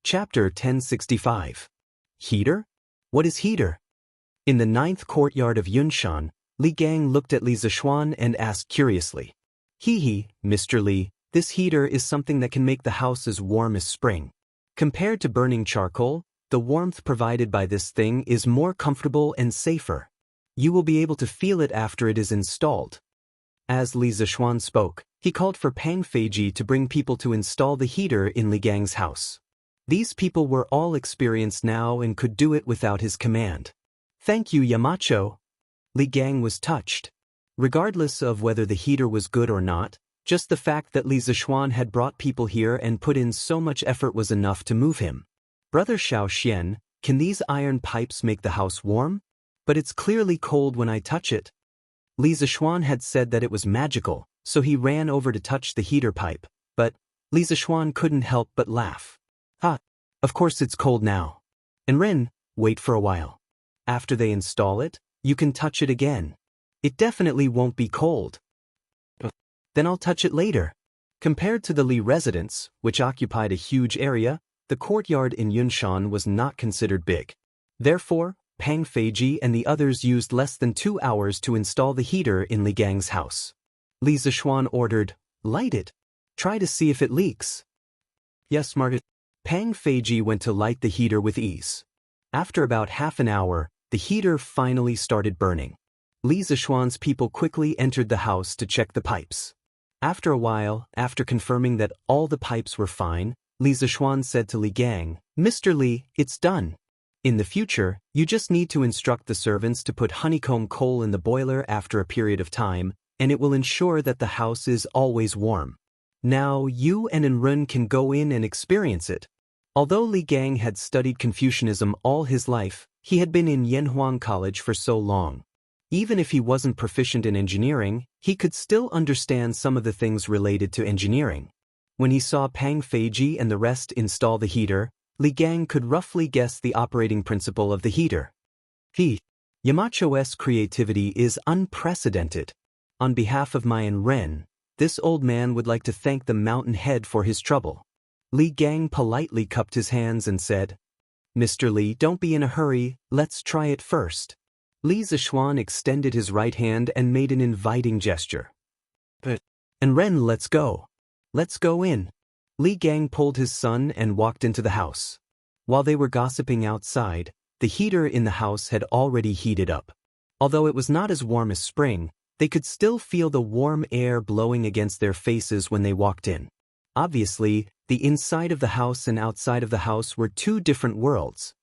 Chapter 1065. Heater? What is heater? In the 9th courtyard of Yunshan, Li Gang looked at Li Zishuan and asked curiously. Hee, Mr. Li, this heater is something that can make the house as warm as spring. Compared to burning charcoal, the warmth provided by this thing is more comfortable and safer. You will be able to feel it after it is installed. As Li Zishuan spoke, he called for Pang Feiji to bring people to install the heater in Li Gang's house. These people were all experienced now and could do it without his command. Thank you, Yamacho. Li Gang was touched. Regardless of whether the heater was good or not, just the fact that Li Zishuan had brought people here and put in so much effort was enough to move him. Brother Xiao, can these iron pipes make the house warm? But it's clearly cold when I touch it. Li Zishuan had said that it was magical, so he ran over to touch the heater pipe, but Li Zishuan couldn't help but laugh. Of course it's cold now. And Ren, wait for a while. After they install it, you can touch it again. It definitely won't be cold. Then I'll touch it later. Compared to the Li residence, which occupied a huge area, the courtyard in Yunshan was not considered big. Therefore, Pang Feiji and the others used less than 2 hours to install the heater in Li Gang's house. Li Zishuan ordered, light it. Try to see if it leaks. Yes, Margaret. Pang Feiji went to light the heater with ease. After about half an hour, the heater finally started burning. Li Zishuan's people quickly entered the house to check the pipes. After a while, after confirming that all the pipes were fine, Li Zishuan said to Li Gang, Mr. Li, it's done. In the future, you just need to instruct the servants to put honeycomb coal in the boiler after a period of time, and it will ensure that the house is always warm. Now you and Enrun can go in and experience it. Although Li Gang had studied Confucianism all his life, he had been in Yanhuang College for so long. Even if he wasn't proficient in engineering, he could still understand some of the things related to engineering. When he saw Pang Feiji and the rest install the heater, Li Gang could roughly guess the operating principle of the heater. Yamacho's creativity is unprecedented. On behalf of Mai and Ren, this old man would like to thank the mountain head for his trouble. Li Gang politely cupped his hands and said, Mr. Li, don't be in a hurry, let's try it first. Li Zishuan extended his right hand and made an inviting gesture. And Ren, let's go. Let's go in. Li Gang pulled his son and walked into the house. While they were gossiping outside, the heater in the house had already heated up. Although it was not as warm as spring, they could still feel the warm air blowing against their faces when they walked in. Obviously, the inside of the house and outside of the house were two different worlds.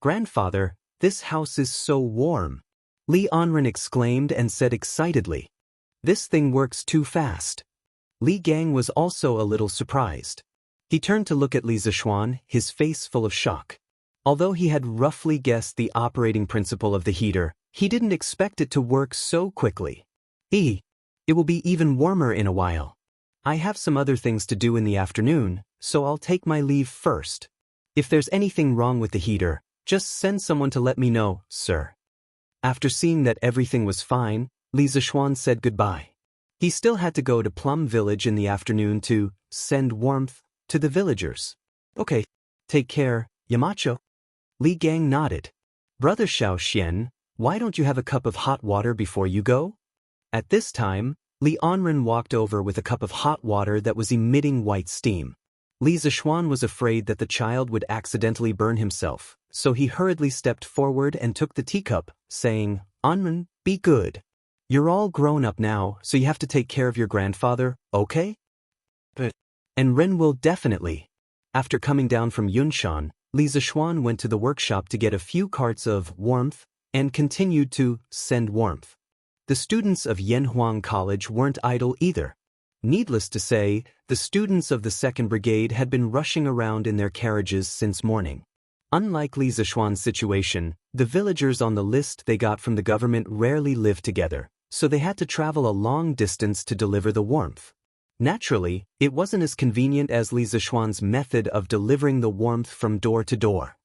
Grandfather, this house is so warm. Li Anren exclaimed and said excitedly. This thing works too fast. Li Gang was also a little surprised. He turned to look at Li Zishuan, his face full of shock. Although he had roughly guessed the operating principle of the heater, he didn't expect it to work so quickly. It will be even warmer in a while. I have some other things to do in the afternoon, so I'll take my leave first. If there's anything wrong with the heater, just send someone to let me know, sir. After seeing that everything was fine, Li Zishuan said goodbye. He still had to go to Plum Village in the afternoon to send warmth to the villagers. Okay, take care, Yamacho. Li Gang nodded. Brother Xiao, why don't you have a cup of hot water before you go? At this time, Li Anren walked over with a cup of hot water that was emitting white steam. Li Zishuan was afraid that the child would accidentally burn himself, so he hurriedly stepped forward and took the teacup, saying, Anren, be good. You're all grown up now, so you have to take care of your grandfather, okay? And Ren will definitely. After coming down from Yunshan, Li Zishuan went to the workshop to get a few carts of warmth and continued to send warmth. The students of Yanhuang College weren't idle either. Needless to say, the students of the 2nd Brigade had been rushing around in their carriages since morning. Unlike Li Zishuan's situation, the villagers on the list they got from the government rarely lived together, so they had to travel a long distance to deliver the warmth. Naturally, it wasn't as convenient as Li Zishuan's method of delivering the warmth from door to door.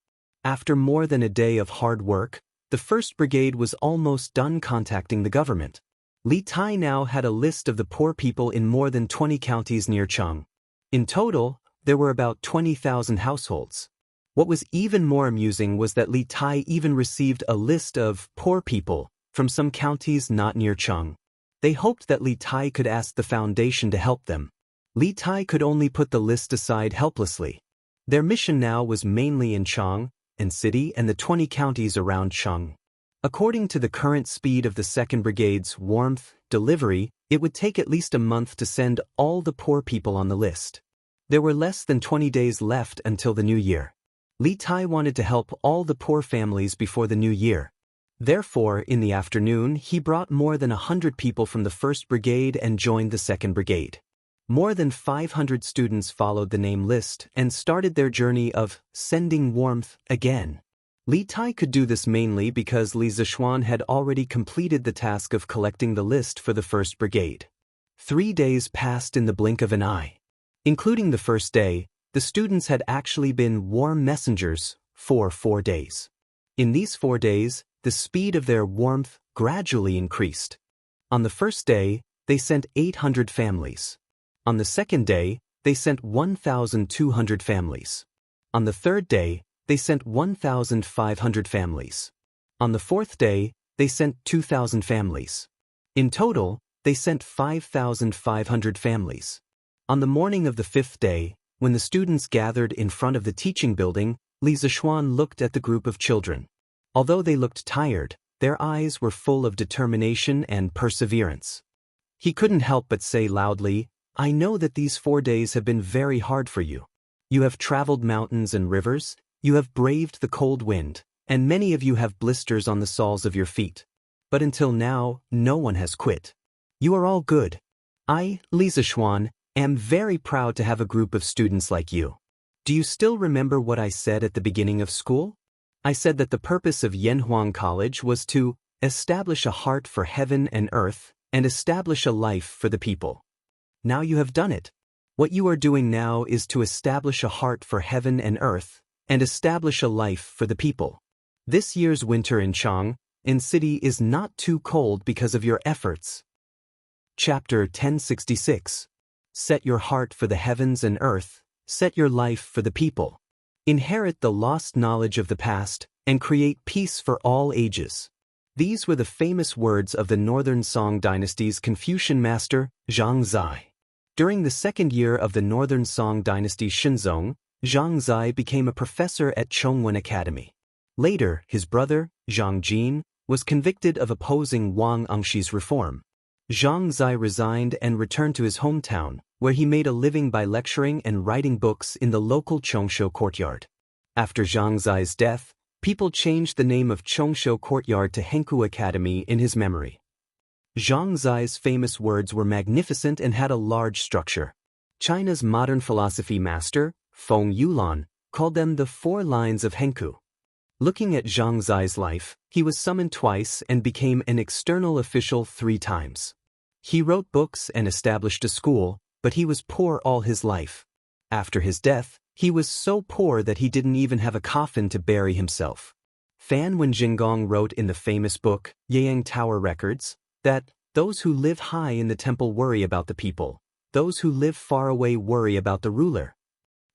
After more than a day of hard work, the 1st Brigade was almost done contacting the government. Li Tai now had a list of the poor people in more than 20 counties near Cheng. In total, there were about 20,000 households. What was even more amusing was that Li Tai even received a list of poor people from some counties not near Cheng. They hoped that Li Tai could ask the foundation to help them. Li Tai could only put the list aside helplessly. Their mission now was mainly in Cheng and city and the 20 counties around Cheng. According to the current speed of the 2nd Brigade's warmth delivery, it would take at least a month to send all the poor people on the list. There were less than 20 days left until the new year. Li Tai wanted to help all the poor families before the new year. Therefore, in the afternoon, he brought more than 100 people from the 1st Brigade and joined the 2nd Brigade. More than 500 students followed the name list and started their journey of sending warmth again. Li Tai could do this mainly because Li Zishuan had already completed the task of collecting the list for the 1st Brigade. 3 days passed in the blink of an eye. Including the first day, the students had actually been warm messengers for 4 days. In these 4 days, the speed of their warmth gradually increased. On the first day, they sent 800 families. On the second day, they sent 1,200 families. On the third day, they sent 1,500 families. On the fourth day, they sent 2,000 families. In total, they sent 5,500 families. On the morning of the 5th day, when the students gathered in front of the teaching building, Li Zishuan looked at the group of children. Although they looked tired, their eyes were full of determination and perseverance. He couldn't help but say loudly, "I know that these 4 days have been very hard for you. You have traveled mountains and rivers, you have braved the cold wind, and many of you have blisters on the soles of your feet. But until now, no one has quit. You are all good. I, Li Zishuan, am very proud to have a group of students like you. Do you still remember what I said at the beginning of school? I said that the purpose of Yanhuang College was to establish a heart for heaven and earth and establish a life for the people. Now you have done it. What you are doing now is to establish a heart for heaven and earth and establish a life for the people. This year's winter in Cheng and city is not too cold because of your efforts." Chapter 1066. Set your heart for the heavens and earth, set your life for the people. Inherit the lost knowledge of the past, and create peace for all ages. These were the famous words of the Northern Song Dynasty's Confucian master, Zhang Zai. During the 2nd year of the Northern Song Dynasty's Shenzong, Zhang Zai became a professor at Chongwen Academy. Later, his brother, Zhang Jin, was convicted of opposing Wang Angshi's reform. Zhang Zai resigned and returned to his hometown, where he made a living by lecturing and writing books in the local Chongsho courtyard. After Zhang Zai's death, people changed the name of Chongsho Courtyard to Henku Academy in his memory. Zhang Zai's famous words were magnificent and had a large structure. China's modern philosophy master, Feng Yulan, called them the 4 lines of Henku. Looking at Zhang Zai's life, he was summoned twice and became an external official 3 times. He wrote books and established a school, but he was poor all his life. After his death, he was so poor that he didn't even have a coffin to bury himself. Fan Wenjingong wrote in the famous book, Yang Tower Records, that those who live high in the temple worry about the people, those who live far away worry about the ruler.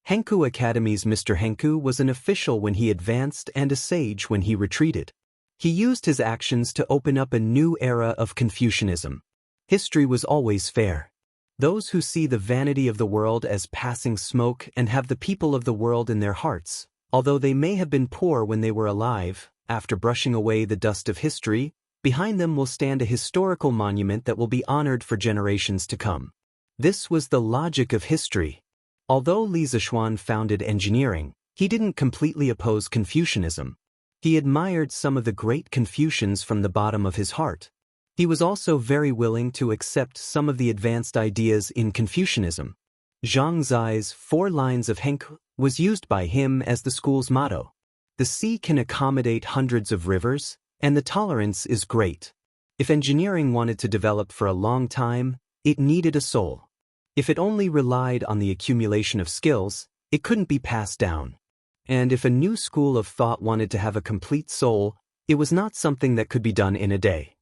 Henku Academy's Mr. Henku was an official when he advanced and a sage when he retreated. He used his actions to open up a new era of Confucianism. History was always fair. Those who see the vanity of the world as passing smoke and have the people of the world in their hearts, although they may have been poor when they were alive, after brushing away the dust of history, behind them will stand a historical monument that will be honored for generations to come. This was the logic of history. Although Li Zishuan founded engineering, he didn't completely oppose Confucianism. He admired some of the great Confucians from the bottom of his heart. He was also very willing to accept some of the advanced ideas in Confucianism. Zhang Zai's 4 lines of Henku was used by him as the school's motto. The sea can accommodate hundreds of rivers, and the tolerance is great. If engineering wanted to develop for a long time, it needed a soul. If it only relied on the accumulation of skills, it couldn't be passed down. And if a new school of thought wanted to have a complete soul, it was not something that could be done in a day.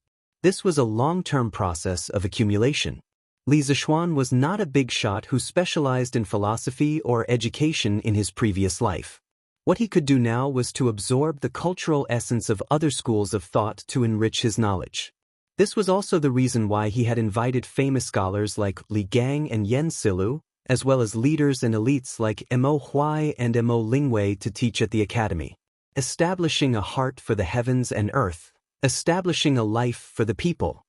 This was a long-term process of accumulation. Li Zixuan was not a big shot who specialized in philosophy or education in his previous life. What he could do now was to absorb the cultural essence of other schools of thought to enrich his knowledge. This was also the reason why he had invited famous scholars like Li Gang and Yen Silu, as well as leaders and elites like Mo Huai and Mo Lingwei to teach at the academy. Establishing a heart for the heavens and earth, establishing a life for the people.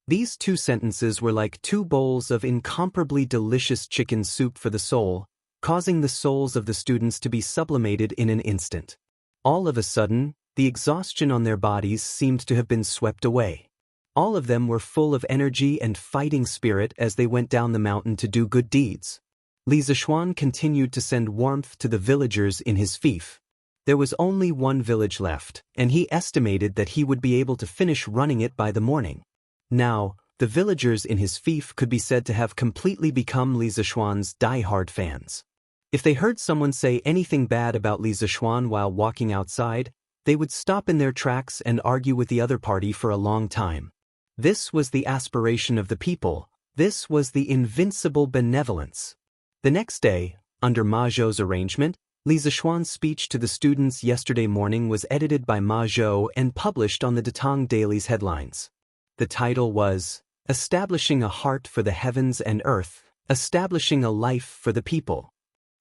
These two sentences were like two bowls of incomparably delicious chicken soup for the soul, causing the souls of the students to be sublimated in an instant. All of a sudden, the exhaustion on their bodies seemed to have been swept away. All of them were full of energy and fighting spirit as they went down the mountain to do good deeds. Li Zixuan continued to send warmth to the villagers in his fief. There was only one village left, and he estimated that he would be able to finish running it by the morning. Now, the villagers in his fief could be said to have completely become Li Zixuan's die-hard fans. If they heard someone say anything bad about Li Zixuan while walking outside, they would stop in their tracks and argue with the other party for a long time. This was the aspiration of the people. This was the invincible benevolence. The next day, under Ma Zhou's arrangement, Li Zixuan's speech to the students yesterday morning was edited by Ma Zhou and published on the Datang Daily's headlines. The title was, Establishing a Heart for the Heavens and Earth, Establishing a Life for the People.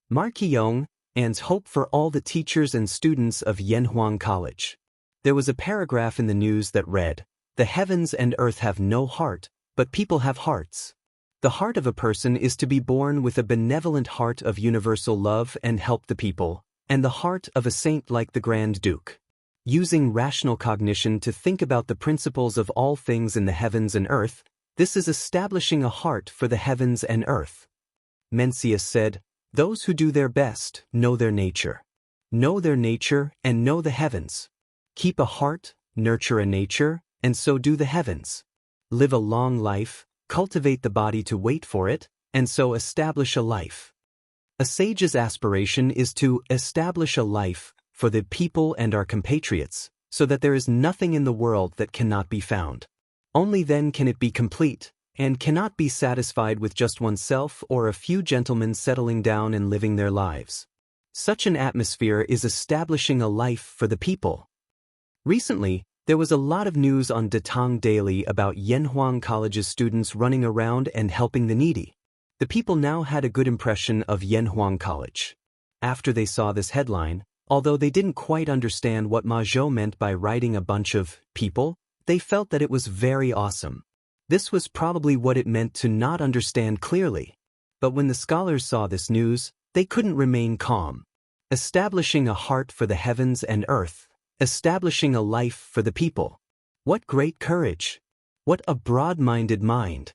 Ma Qiyong, Anne's hope for all the teachers and students of Yanhuang College. There was a paragraph in the news that read, The heavens and earth have no heart, but people have hearts. The heart of a person is to be born with a benevolent heart of universal love and help the people, and the heart of a saint like the Grand Duke. Using rational cognition to think about the principles of all things in the heavens and earth, this is establishing a heart for the heavens and earth. Mencius said, Those who do their best know their nature. Know their nature and know the heavens. Keep a heart, nurture a nature, and so do the heavens. Live a long life, cultivate the body to wait for it, and so establish a life. A sage's aspiration is to establish a life for the people and our compatriots, so that there is nothing in the world that cannot be found. Only then can it be complete, and cannot be satisfied with just oneself or a few gentlemen settling down and living their lives. Such an atmosphere is establishing a life for the people. Recently, there was a lot of news on Datang Daily about Yanhuang College's students running around and helping the needy. The people now had a good impression of Yanhuang College. After they saw this headline, although they didn't quite understand what Ma Zhou meant by writing a bunch of people, they felt that it was very awesome. This was probably what it meant to not understand clearly. But when the scholars saw this news, they couldn't remain calm. Establishing a heart for the heavens and earth. Establishing a life for the people. What great courage! What a broad-minded mind!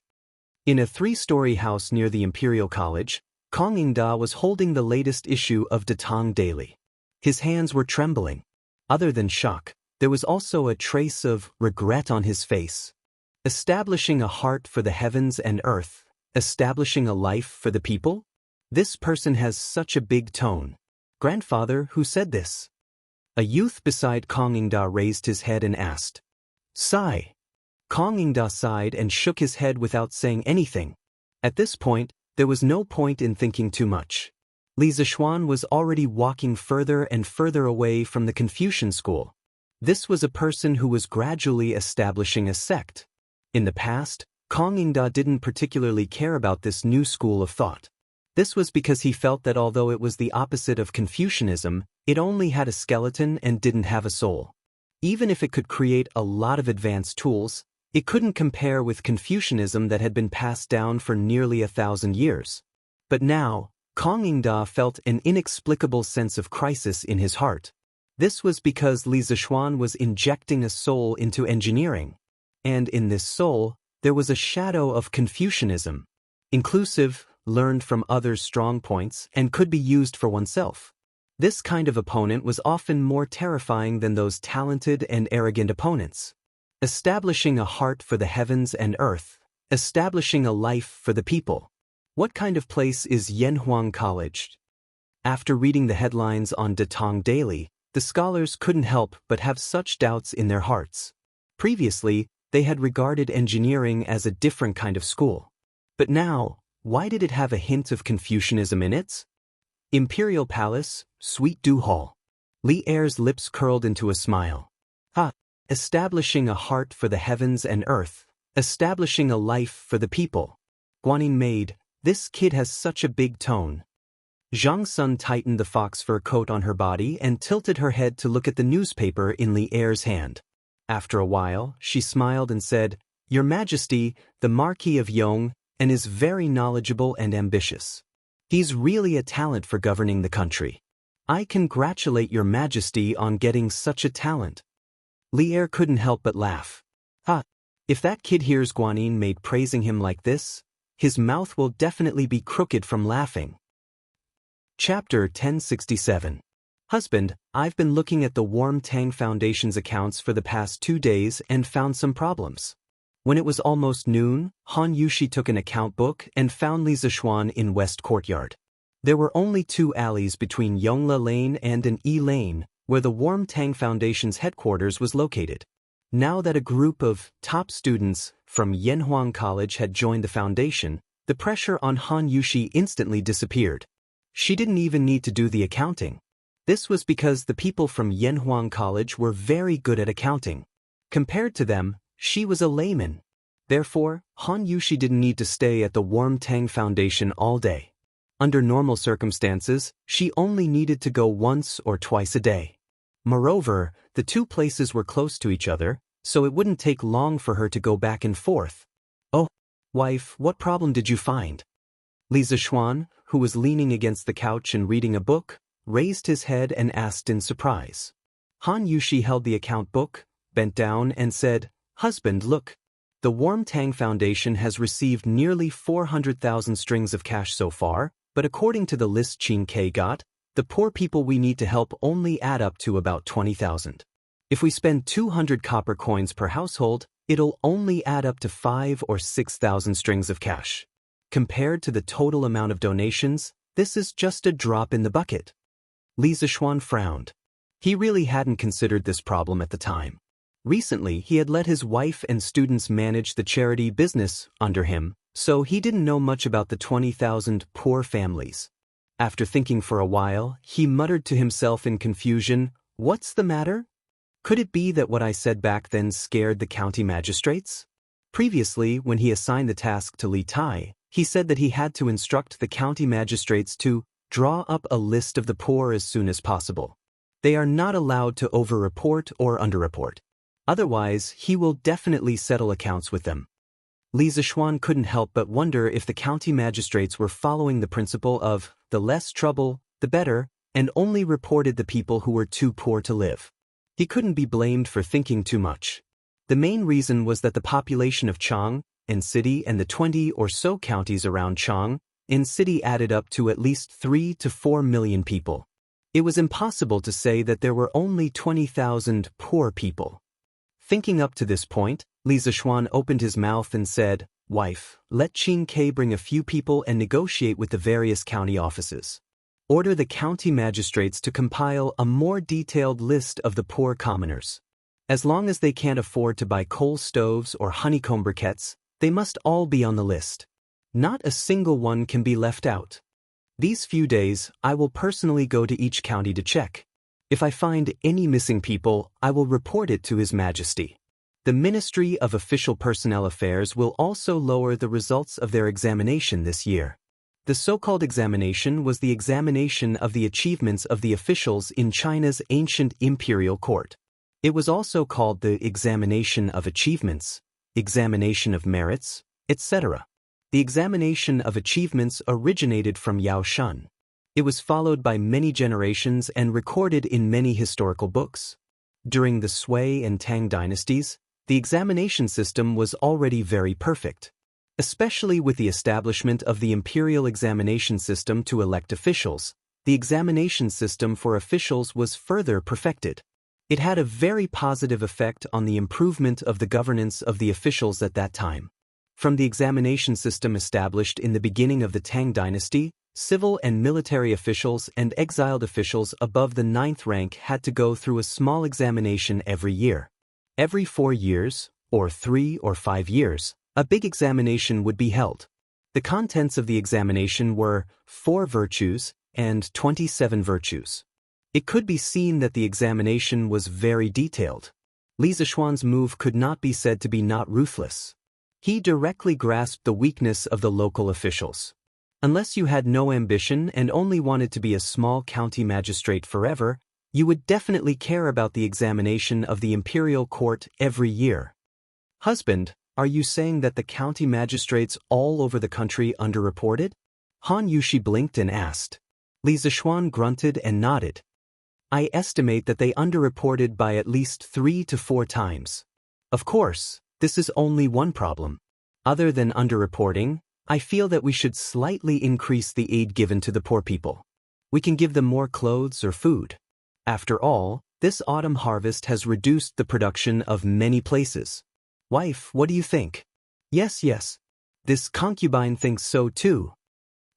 In a 3-story house near the Imperial College, Kong Yingda was holding the latest issue of Datang Daily. His hands were trembling. Other than shock, there was also a trace of regret on his face. Establishing a heart for the heavens and earth. Establishing a life for the people? This person has such a big tone. Grandfather, who said this? A youth beside Kong Yingda raised his head and asked. Sigh. Kong Yingda sighed and shook his head without saying anything. At this point, there was no point in thinking too much. Li Zixuan was already walking further and further away from the Confucian school. This was a person who was gradually establishing a sect. In the past, Kong Yingda didn't particularly care about this new school of thought. This was because he felt that although it was the opposite of Confucianism, it only had a skeleton and didn't have a soul. Even if it could create a lot of advanced tools, it couldn't compare with Confucianism that had been passed down for nearly 1,000 years. But now, Kong Yingda felt an inexplicable sense of crisis in his heart. This was because Li Zixuan was injecting a soul into engineering. And in this soul, there was a shadow of Confucianism. Inclusive, learned from others' strong points, and could be used for oneself. This kind of opponent was often more terrifying than those talented and arrogant opponents. Establishing a heart for the heavens and earth. Establishing a life for the people. What kind of place is Yanhuang College? After reading the headlines on Datang Daily, the scholars couldn't help but have such doubts in their hearts. Previously, they had regarded engineering as a different kind of school. But now, why did it have a hint of Confucianism in it? Imperial Palace, Sweet Dew Hall. Li Er's lips curled into a smile. Establishing a heart for the heavens and earth. Establishing a life for the people. Guanyin maid, this kid has such a big tone. Zhang Sun tightened the fox fur coat on her body and tilted her head to look at the newspaper in Li Er's hand. After a while, she smiled and said, Your Majesty, the Marquis of Yong, and is very knowledgeable and ambitious. He's really a talent for governing the country. I congratulate Your Majesty on getting such a talent. Li Er couldn't help but laugh. If that kid hears Guanyin maid praising him like this, his mouth will definitely be crooked from laughing. Chapter 1067. Husband, I've been looking at the Warm Tang Foundation's accounts for the past 2 days and found some problems. When it was almost noon, Han Yushi took an account book and found Li Zishuan in West Courtyard. There were only 2 alleys between Yongla Lane and an E Lane, where the Warm Tang Foundation's headquarters was located. Now that a group of top students from Yanhuang College had joined the foundation, the pressure on Han Yushi instantly disappeared. She didn't even need to do the accounting. This was because the people from Yanhuang College were very good at accounting. Compared to them, she was a layman. Therefore, Han Yushi didn't need to stay at the Warm Tang Foundation all day. Under normal circumstances, she only needed to go once or twice a day. Moreover, the 2 places were close to each other, so it wouldn't take long for her to go back and forth. Oh, wife, what problem did you find? Li Zishuan, who was leaning against the couch and reading a book, raised his head and asked in surprise. Han Yushi held the account book, bent down and said, Husband, look. The Warm Tang Foundation has received nearly 400,000 strings of cash so far, but according to the list Qin Ke got, the poor people we need to help only add up to about 20,000. If we spend 200 copper coins per household, it'll only add up to 5 or 6,000 strings of cash. Compared to the total amount of donations, this is just a drop in the bucket. Li Zishuan frowned. He really hadn't considered this problem at the time. Recently, he had let his wife and students manage the charity business under him, so he didn't know much about the 20,000 poor families. After thinking for a while, he muttered to himself in confusion, What's the matter? Could it be that what I said back then scared the county magistrates? Previously, when he assigned the task to Li Tai, he said that he had to instruct the county magistrates to draw up a list of the poor as soon as possible. They are not allowed to over-report or under-report. Otherwise, he will definitely settle accounts with them. Li Zishuan couldn't help but wonder if the county magistrates were following the principle of the less trouble, the better, and only reported the people who were too poor to live. He couldn't be blamed for thinking too much. The main reason was that the population of Chang, and city and the 20 or so counties around Chang, in city added up to at least 3 to 4 million people. It was impossible to say that there were only 20,000 poor people. Thinking up to this point, Li Zishuan opened his mouth and said, Wife, let Qin Ke bring a few people and negotiate with the various county offices. Order the county magistrates to compile a more detailed list of the poor commoners. As long as they can't afford to buy coal stoves or honeycomb briquettes, they must all be on the list. Not a single one can be left out. These few days, I will personally go to each county to check. If I find any missing people, I will report it to His Majesty. The Ministry of Official Personnel Affairs will also lower the results of their examination this year. The so-called examination was the examination of the achievements of the officials in China's ancient imperial court. It was also called the examination of achievements, examination of merits, etc. The examination of achievements originated from Yao Shun. It was followed by many generations and recorded in many historical books. During the Sui and Tang dynasties, the examination system was already very perfect. Especially with the establishment of the imperial examination system to elect officials, the examination system for officials was further perfected. It had a very positive effect on the improvement of the governance of the officials at that time. From the examination system established in the beginning of the Tang dynasty, civil and military officials and exiled officials above the 9th rank had to go through a small examination every year. Every 4 years, or 3 or 5 years, a big examination would be held. The contents of the examination were 4 virtues and 27 virtues. It could be seen that the examination was very detailed. Li Zishuan's move could not be said to be not ruthless. He directly grasped the weakness of the local officials. Unless you had no ambition and only wanted to be a small county magistrate forever, you would definitely care about the examination of the imperial court every year. Husband, are you saying that the county magistrates all over the country underreported? Han Yushi blinked and asked. Li Zishuan grunted and nodded. I estimate that they underreported by at least 3 to 4 times. Of course, this is only one problem. Other than underreporting, I feel that we should slightly increase the aid given to the poor people. We can give them more clothes or food. After all, this autumn harvest has reduced the production of many places. Wife, what do you think? Yes. This concubine thinks so too.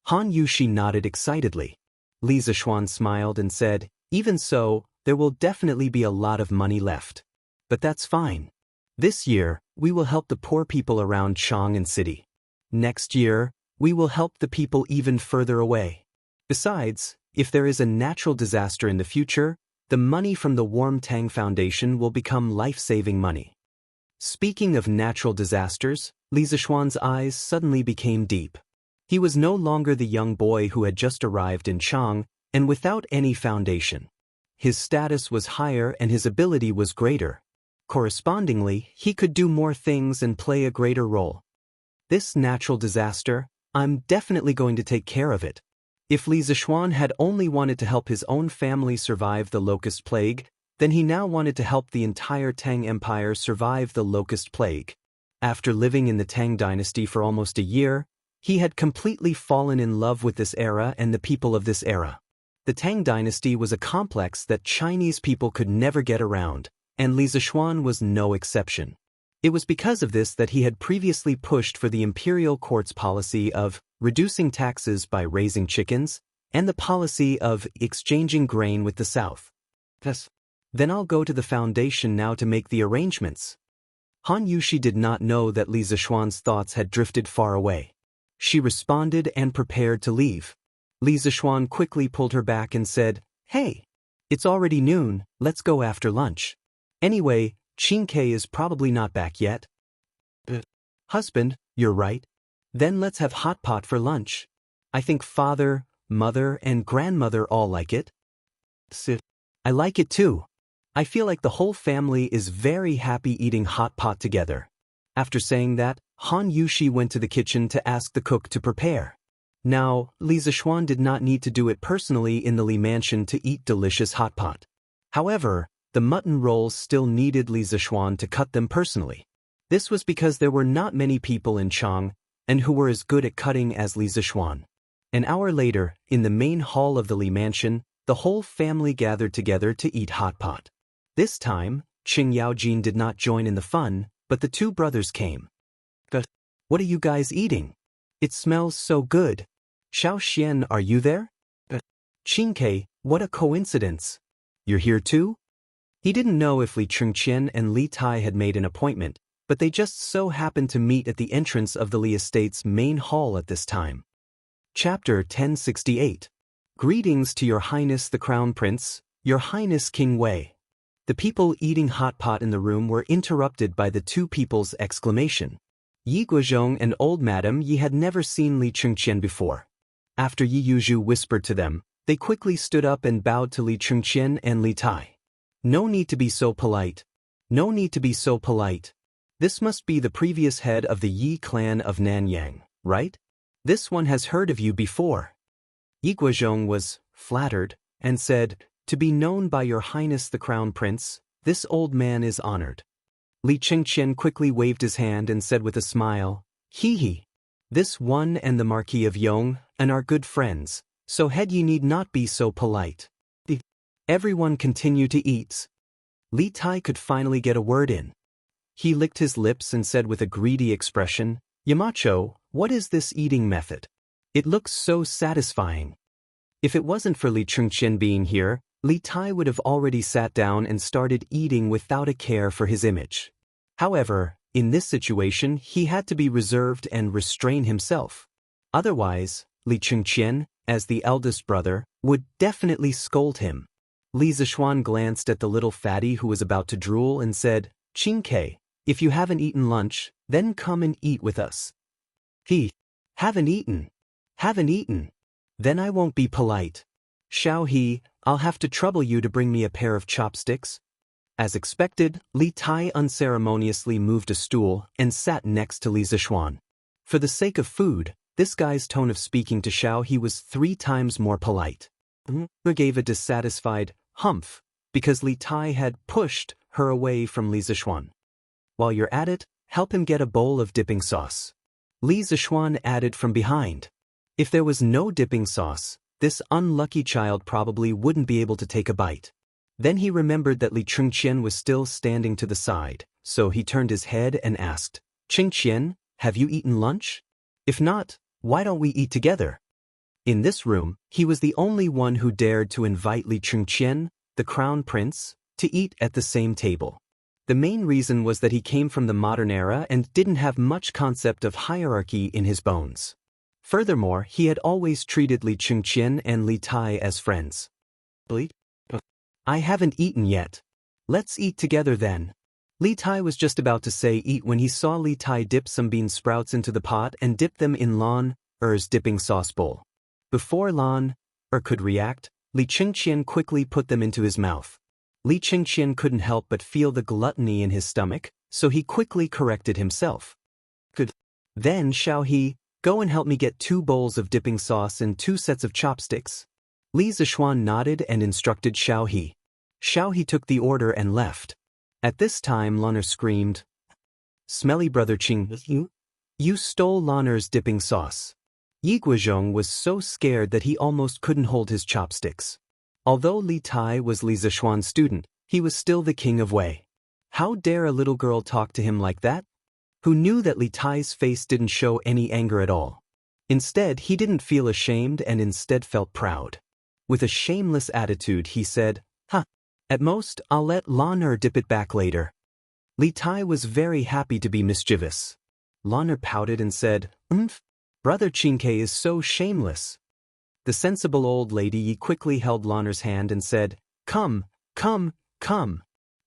Han Yushi nodded excitedly. Li Zishuan smiled and said, even so, there will definitely be a lot of money left. But that's fine. This year, we will help the poor people around Chang'an City. Next year, we will help the people even further away. Besides, if there is a natural disaster in the future, the money from the Warm Tang Foundation will become life-saving money. Speaking of natural disasters, Li Zishuan's eyes suddenly became deep. He was no longer the young boy who had just arrived in Chang and without any foundation. His status was higher and his ability was greater. Correspondingly, he could do more things and play a greater role. This natural disaster, I'm definitely going to take care of it. If Li Zishuan had only wanted to help his own family survive the locust plague, then he now wanted to help the entire Tang Empire survive the locust plague. After living in the Tang dynasty for almost a year, he had completely fallen in love with this era and the people of this era. The Tang dynasty was a complex that Chinese people could never get around, and Li Zishuan was no exception. It was because of this that he had previously pushed for the imperial court's policy of reducing taxes by raising chickens, and the policy of exchanging grain with the south. Then I'll go to the foundation now to make the arrangements. Han Yushi did not know that Li Zishuan's thoughts had drifted far away. She responded and prepared to leave. Li Zishuan quickly pulled her back and said, Hey, it's already noon, let's go after lunch. Anyway, Qingke is probably not back yet. Husband, you're right. Then let's have hot pot for lunch. I think father, mother, and grandmother all like it. I like it too. I feel like the whole family is very happy eating hot pot together. After saying that, Han Yushi went to the kitchen to ask the cook to prepare. Now, Li Zishuan did not need to do it personally in the Li mansion to eat delicious hot pot. However, the mutton rolls still needed Li Zishuan to cut them personally. This was because there were not many people in Chang and who were as good at cutting as Li Zishuan. An hour later, in the main hall of the Li mansion, the whole family gathered together to eat hot pot. This time, Qing Yaojin did not join in the fun, but the 2 brothers came. What are you guys eating? It smells so good. Xiao Xian, are you there? Qingke, what a coincidence. You're here too? He didn't know if Li Chengqian and Li Tai had made an appointment, but they just so happened to meet at the entrance of the Li estate's main hall at this time. Chapter 1068. Greetings to Your Highness the Crown Prince, Your Highness King Wei. The people eating hot pot in the room were interrupted by the 2 people's exclamation. Yi Guozhong and old Madam Yi had never seen Li Chengqian before. After Yi Yuzhu whispered to them, they quickly stood up and bowed to Li Chengqian and Li Tai. No need to be so polite. No need to be so polite. This must be the previous head of the Yi clan of Nanyang, right? This one has heard of you before. Yi Guozhong was flattered and said, To be known by Your Highness the Crown Prince, this old man is honored. Li Chengqian quickly waved his hand and said with a smile, He. This one and the Marquis of Yong and are good friends, so head ye need not be so polite. Everyone continued to eat. Li Tai could finally get a word in. He licked his lips and said with a greedy expression, Yamacho, what is this eating method? It looks so satisfying. If it wasn't for Li Chengqian being here, Li Tai would have already sat down and started eating without a care for his image. However, in this situation he had to be reserved and restrain himself. Otherwise, Li Chengqian, as the eldest brother, would definitely scold him. Li Zishuan glanced at the little fatty who was about to drool and said, "Qingke, if you haven't eaten lunch, then come and eat with us." "He, haven't eaten. Haven't eaten. Then I won't be polite. Xiao He, I'll have to trouble you to bring me a pair of chopsticks." As expected, Li Tai unceremoniously moved a stool and sat next to Li Zishuan. For the sake of food, this guy's tone of speaking to Xiao He was 3 times more polite. He gave a dissatisfied humph because Li Tai had pushed her away from Li Zishuan. "While you're at it, help him get a bowl of dipping sauce," Li Zishuan added from behind. If there was no dipping sauce, this unlucky child probably wouldn't be able to take a bite. Then he remembered that Li Chengqian was still standing to the side, so he turned his head and asked, "Chengqian, have you eaten lunch? If not, why don't we eat together?" In this room, he was the only one who dared to invite Li Chengqian, the crown prince, to eat at the same table. The main reason was that he came from the modern era and didn't have much concept of hierarchy in his bones. Furthermore, he had always treated Li Chengqian and Li Tai as friends. "I haven't eaten yet. Let's eat together then." Li Tai was just about to say eat when he saw Li Tai dip some bean sprouts into the pot and dip them in Lan Er's dipping sauce bowl. Before Lan Er could react, Li Chengqian quickly put them into his mouth. Li Chengqian couldn't help but feel the gluttony in his stomach, so he quickly corrected himself. "Good. Then, Xiao He, go and help me get 2 bowls of dipping sauce and 2 sets of chopsticks." Li Zishuan nodded and instructed Xiao He. Xiao He took the order and left. At this time Lan Er screamed, "Smelly brother Qing, you stole Lan Er's dipping sauce." Yi Guozhong was so scared that he almost couldn't hold his chopsticks. Although Li Tai was Li Zishuan's student, he was still the king of Wei. How dare a little girl talk to him like that? Who knew that Li Tai's face didn't show any anger at all. Instead, he didn't feel ashamed and instead felt proud. With a shameless attitude, he said, "At most, I'll let Lan Er dip it back later." Li Tai was very happy to be mischievous. Lan Er pouted and said, Brother Qingke is so shameless." The sensible old lady quickly held Lan Er's hand and said, Come.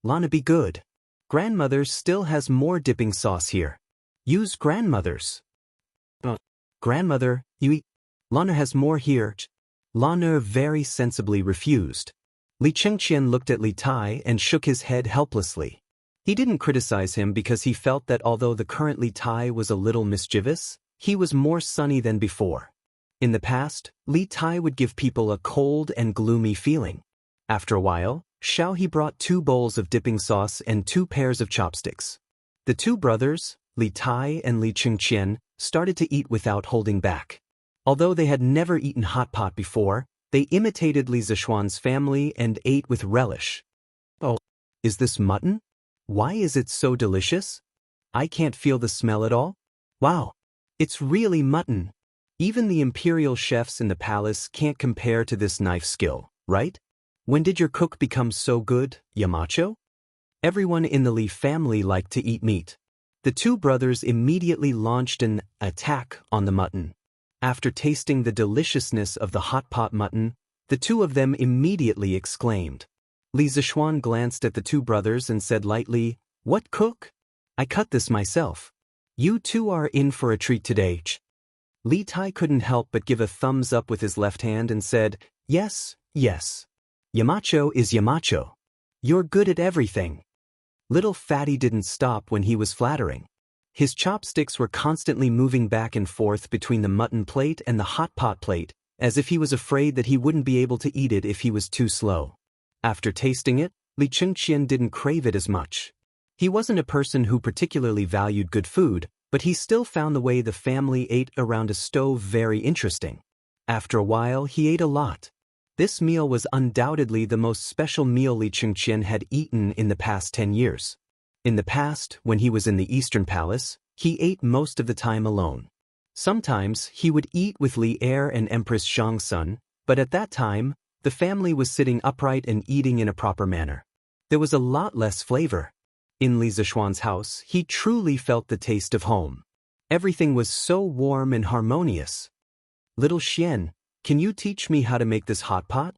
Lana, be good. Grandmother still has more dipping sauce here. Use grandmother's." "Grandmother, you eat. Lana has more here." Lana very sensibly refused. Li Chengqian looked at Li Tai and shook his head helplessly. He didn't criticize him because he felt that although the current Li Tai was a little mischievous, he was more sunny than before. In the past, Li Tai would give people a cold and gloomy feeling. After a while, Xiao He brought 2 bowls of dipping sauce and 2 pairs of chopsticks. The 2 brothers, Li Tai and Li Chengqian, started to eat without holding back. Although they had never eaten hot pot before, they imitated Li Zishuan's family and ate with relish. "Oh, is this mutton? Why is it so delicious? I can't feel the smell at all. Wow, it's really mutton. Even the imperial chefs in the palace can't compare to this knife skill, right? When did your cook become so good, Yamacho?" Everyone in the Li family liked to eat meat. The 2 brothers immediately launched an attack on the mutton. After tasting the deliciousness of the hot pot mutton, the 2 of them immediately exclaimed. Li Zishuan glanced at the 2 brothers and said lightly, "What cook? I cut this myself. You 2 are in for a treat today." Li Tai couldn't help but give a thumbs up with his left hand and said, Yes. Yamacho is Yamacho. You're good at everything." Little Fatty didn't stop when he was flattering. His chopsticks were constantly moving back and forth between the mutton plate and the hot pot plate, as if he was afraid that he wouldn't be able to eat it if he was too slow. After tasting it, Li Chengqian didn't crave it as much. He wasn't a person who particularly valued good food, but he still found the way the family ate around a stove very interesting. After a while, he ate a lot. This meal was undoubtedly the most special meal Li Chengqian had eaten in the past 10 years. In the past, when he was in the Eastern Palace, he ate most of the time alone. Sometimes, he would eat with Li Heir and Empress Xiangsun, but at that time, the family was sitting upright and eating in a proper manner. There was a lot less flavor. In Li Zishuan's house, he truly felt the taste of home. Everything was so warm and harmonious. Little Xian, can you teach me how to make this hot pot?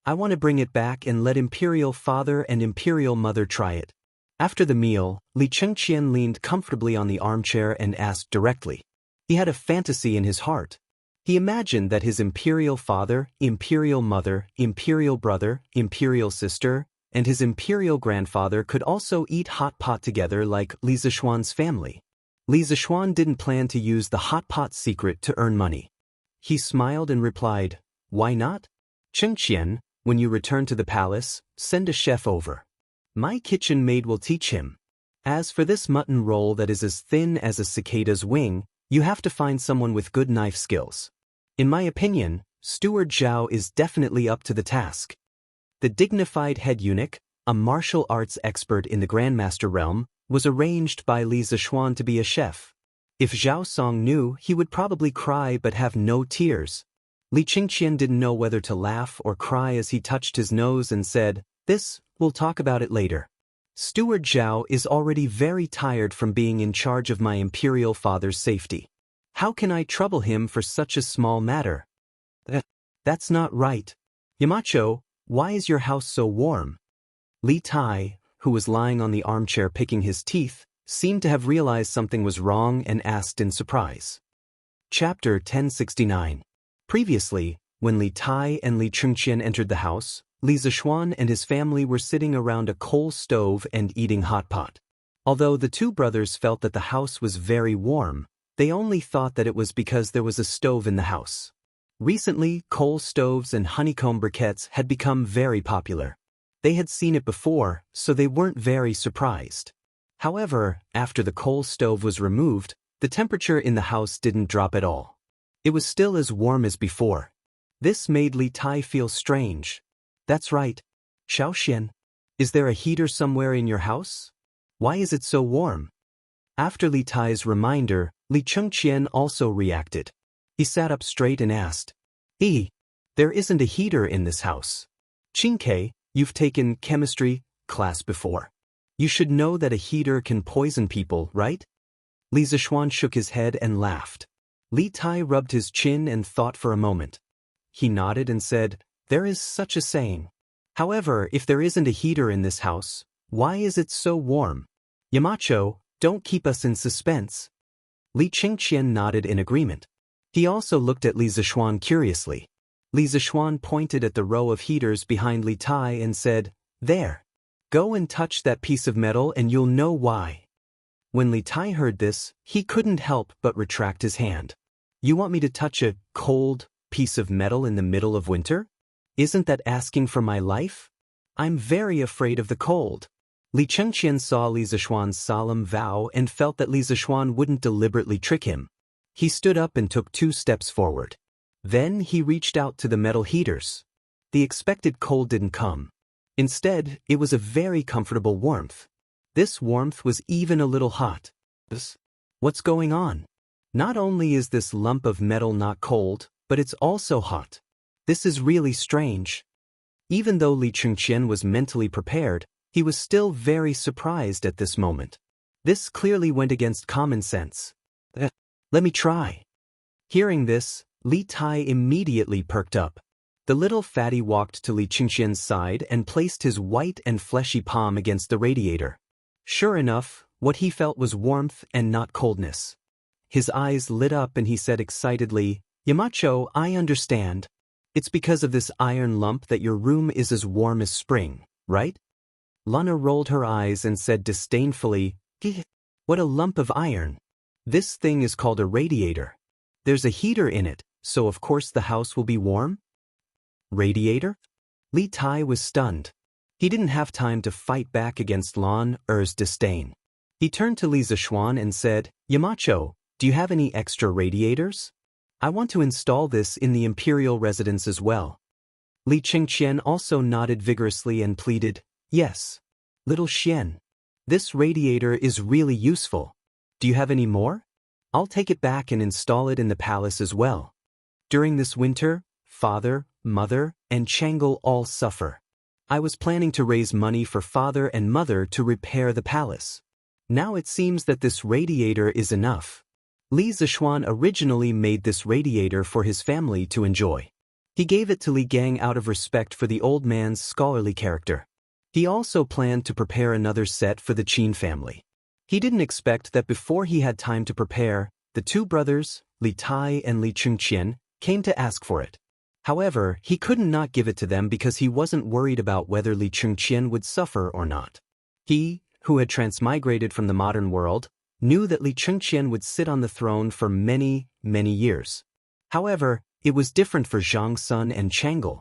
I want to bring it back and let Imperial Father and Imperial Mother try it. After the meal, Li Chengqian leaned comfortably on the armchair and asked directly. He had a fantasy in his heart. He imagined that his Imperial Father, Imperial Mother, Imperial Brother, Imperial Sister, and his Imperial Grandfather could also eat hot pot together like Li Zishuan's family. Li Zishuan didn't plan to use the hot pot secret to earn money. He smiled and replied, "Why not? Chengqian, when you return to the palace, send a chef over. My kitchen maid will teach him. As for this mutton roll that is as thin as a cicada's wing, you have to find someone with good knife skills. In my opinion, Steward Zhao is definitely up to the task." The dignified head eunuch, a martial arts expert in the Grandmaster realm, was arranged by Li Zishuan to be a chef. If Zhao Song knew, he would probably cry but have no tears. Li Qingqian didn't know whether to laugh or cry as he touched his nose and said, "We'll talk about it later. Steward Zhao is already very tired from being in charge of my Imperial Father's safety. How can I trouble him for such a small matter?" That's not right. Yamacho, why is your house so warm?" Li Tai, who was lying on the armchair picking his teeth, seemed to have realized something was wrong and asked in surprise. Chapter 1069. Previously, when Li Tai and Li Chengqian entered the house, Li Zishuan and his family were sitting around a coal stove and eating hot pot. Although the two brothers felt that the house was very warm, they only thought that it was because there was a stove in the house. Recently, coal stoves and honeycomb briquettes had become very popular. They had seen it before, so they weren't very surprised. However, after the coal stove was removed, the temperature in the house didn't drop at all. It was still as warm as before. This made Li Tai feel strange. "That's right. Xiaoxian, is there a heater somewhere in your house? Why is it so warm?" After Li Tai's reminder, Li Chengqian also reacted. He sat up straight and asked, There isn't a heater in this house. Qingke, you've taken chemistry class before. You should know that a heater can poison people, right?" Li Zishuan shook his head and laughed. Li Tai rubbed his chin and thought for a moment. He nodded and said, "There is such a saying. However, if there isn't a heater in this house, why is it so warm? Yamacho, don't keep us in suspense." Li Chengqian nodded in agreement. He also looked at Li Zishuan curiously. Li Zishuan pointed at the row of heaters behind Li Tai and said, "There. Go and touch that piece of metal and you'll know why." When Li Tai heard this, he couldn't help but retract his hand. "You want me to touch a cold piece of metal in the middle of winter? Isn't that asking for my life? I'm very afraid of the cold." Li Chengqian saw Li Zishuan's solemn vow and felt that Li Zishuan wouldn't deliberately trick him. He stood up and took 2 steps forward. Then he reached out to the metal heaters. The expected cold didn't come. Instead, it was a very comfortable warmth. This warmth was even a little hot. What's going on? Not only is this lump of metal not cold, but it's also hot. This is really strange. Even though Li Chengqian was mentally prepared, he was still very surprised at this moment. This clearly went against common sense. Let me try." Hearing this, Li Tai immediately perked up. The little fatty walked to Li Chengqian's side and placed his white and fleshy palm against the radiator. Sure enough, what he felt was warmth and not coldness. His eyes lit up and he said excitedly, "Yamacho, I understand. It's because of this iron lump that your room is as warm as spring, right?" Lana rolled her eyes and said disdainfully, "What a lump of iron. This thing is called a radiator. There's a heater in it, so of course the house will be warm." Radiator? Li Tai was stunned. He didn't have time to fight back against Lan Er's disdain. He turned to Li Zishuan and said, "Yamacho, do you have any extra radiators? I want to install this in the imperial residence as well." Li Chengqian also nodded vigorously and pleaded, "Yes. Little Xian, this radiator is really useful. Do you have any more? I'll take it back and install it in the palace as well. During this winter, father, mother, and Changle all suffer. I was planning to raise money for father and mother to repair the palace. Now it seems that this radiator is enough." Li Zishuan originally made this radiator for his family to enjoy. He gave it to Li Gang out of respect for the old man's scholarly character. He also planned to prepare another set for the Qin family. He didn't expect that before he had time to prepare, the two brothers, Li Tai and Li Chengqian, came to ask for it. However, he couldn't not give it to them because he wasn't worried about whether Li Chengqian would suffer or not. He, who had transmigrated from the modern world, knew that Li Chengqian would sit on the throne for many, many years. However, it was different for Zhang Sun and Chang'e.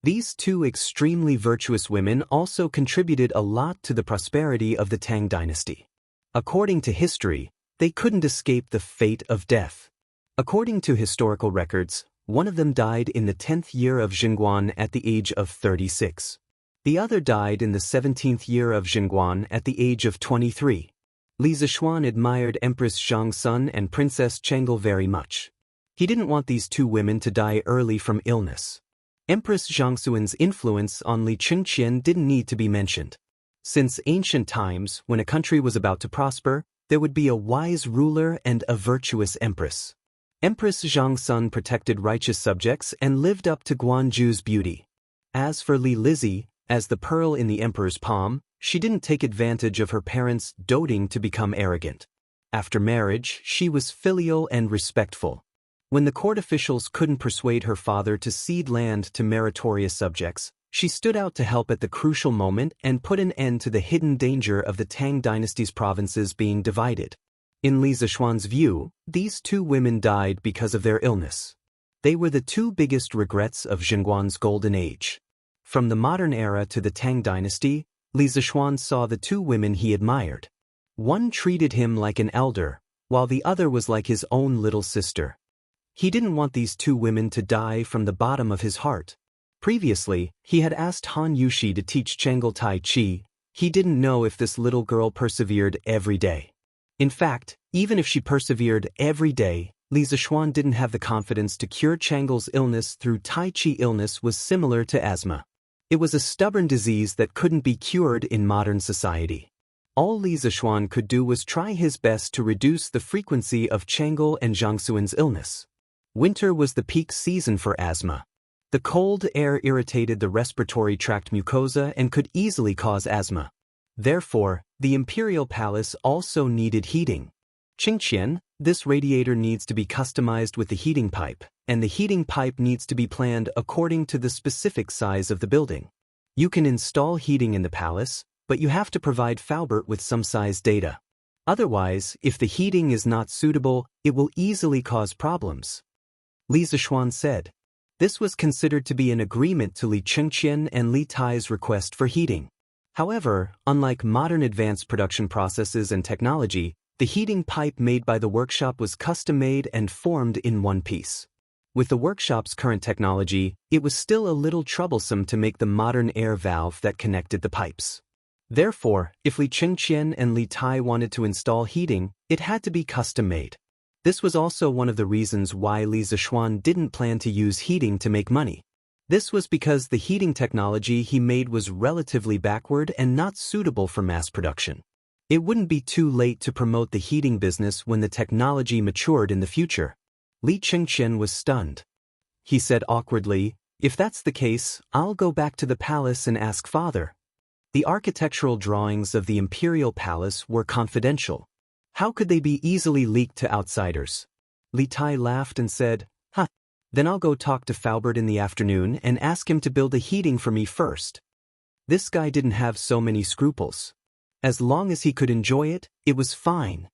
These two extremely virtuous women also contributed a lot to the prosperity of the Tang dynasty. According to history, they couldn't escape the fate of death. According to historical records, one of them died in the 10th year of Jingguan at the age of 36. The other died in the 17th year of Jingguan at the age of 23. Li Zishuan admired Empress Zhang Sun and Princess Chang'e very much. He didn't want these two women to die early from illness. Empress Zhangxuan's influence on Li Chengqian didn't need to be mentioned. Since ancient times, when a country was about to prosper, there would be a wise ruler and a virtuous empress. Empress Zhang Sun protected righteous subjects and lived up to Guanju's beauty. As for Li Lizzie, as the pearl in the emperor's palm, she didn't take advantage of her parents' doting to become arrogant. After marriage, she was filial and respectful. When the court officials couldn't persuade her father to cede land to meritorious subjects, she stood out to help at the crucial moment and put an end to the hidden danger of the Tang dynasty's provinces being divided. In Li Zishuan's view, these two women died because of their illness. They were the two biggest regrets of Jingguan's golden age. From the modern era to the Tang dynasty, Li Zishuan saw the two women he admired. One treated him like an elder, while the other was like his own little sister. He didn't want these two women to die from the bottom of his heart. Previously, he had asked Han Yushi to teach Chang'e Tai Chi. He didn't know if this little girl persevered every day. In fact, even if she persevered every day, Li Zishuan didn't have the confidence to cure Chang'e's illness through Tai Chi. Illness was similar to asthma. It was a stubborn disease that couldn't be cured in modern society. All Li Zishuan could do was try his best to reduce the frequency of Chang'e and Zhangxuan's illness. Winter was the peak season for asthma. The cold air irritated the respiratory tract mucosa and could easily cause asthma. Therefore, the imperial palace also needed heating. Qingqian, this radiator needs to be customized with the heating pipe, and the heating pipe needs to be planned according to the specific size of the building. You can install heating in the palace, but you have to provide Faubert with some size data. Otherwise, if the heating is not suitable, it will easily cause problems. Li Zishuan said. This was considered to be an agreement to Li Chengqian and Li Tai's request for heating. However, unlike modern advanced production processes and technology, the heating pipe made by the workshop was custom-made and formed in one piece. With the workshop's current technology, it was still a little troublesome to make the modern air valve that connected the pipes. Therefore, if Li Chengqian and Li Tai wanted to install heating, it had to be custom-made. This was also one of the reasons why Li Zishuan didn't plan to use heating to make money. This was because the heating technology he made was relatively backward and not suitable for mass production. It wouldn't be too late to promote the heating business when the technology matured in the future. Li Chengqian was stunned. He said awkwardly, "If that's the case, I'll go back to the palace and ask father." The architectural drawings of the imperial palace were confidential. How could they be easily leaked to outsiders? Li Tai laughed and said, "Huh, then I'll go talk to Faubert in the afternoon and ask him to build a heating for me first." This guy didn't have so many scruples. As long as he could enjoy it, it was fine.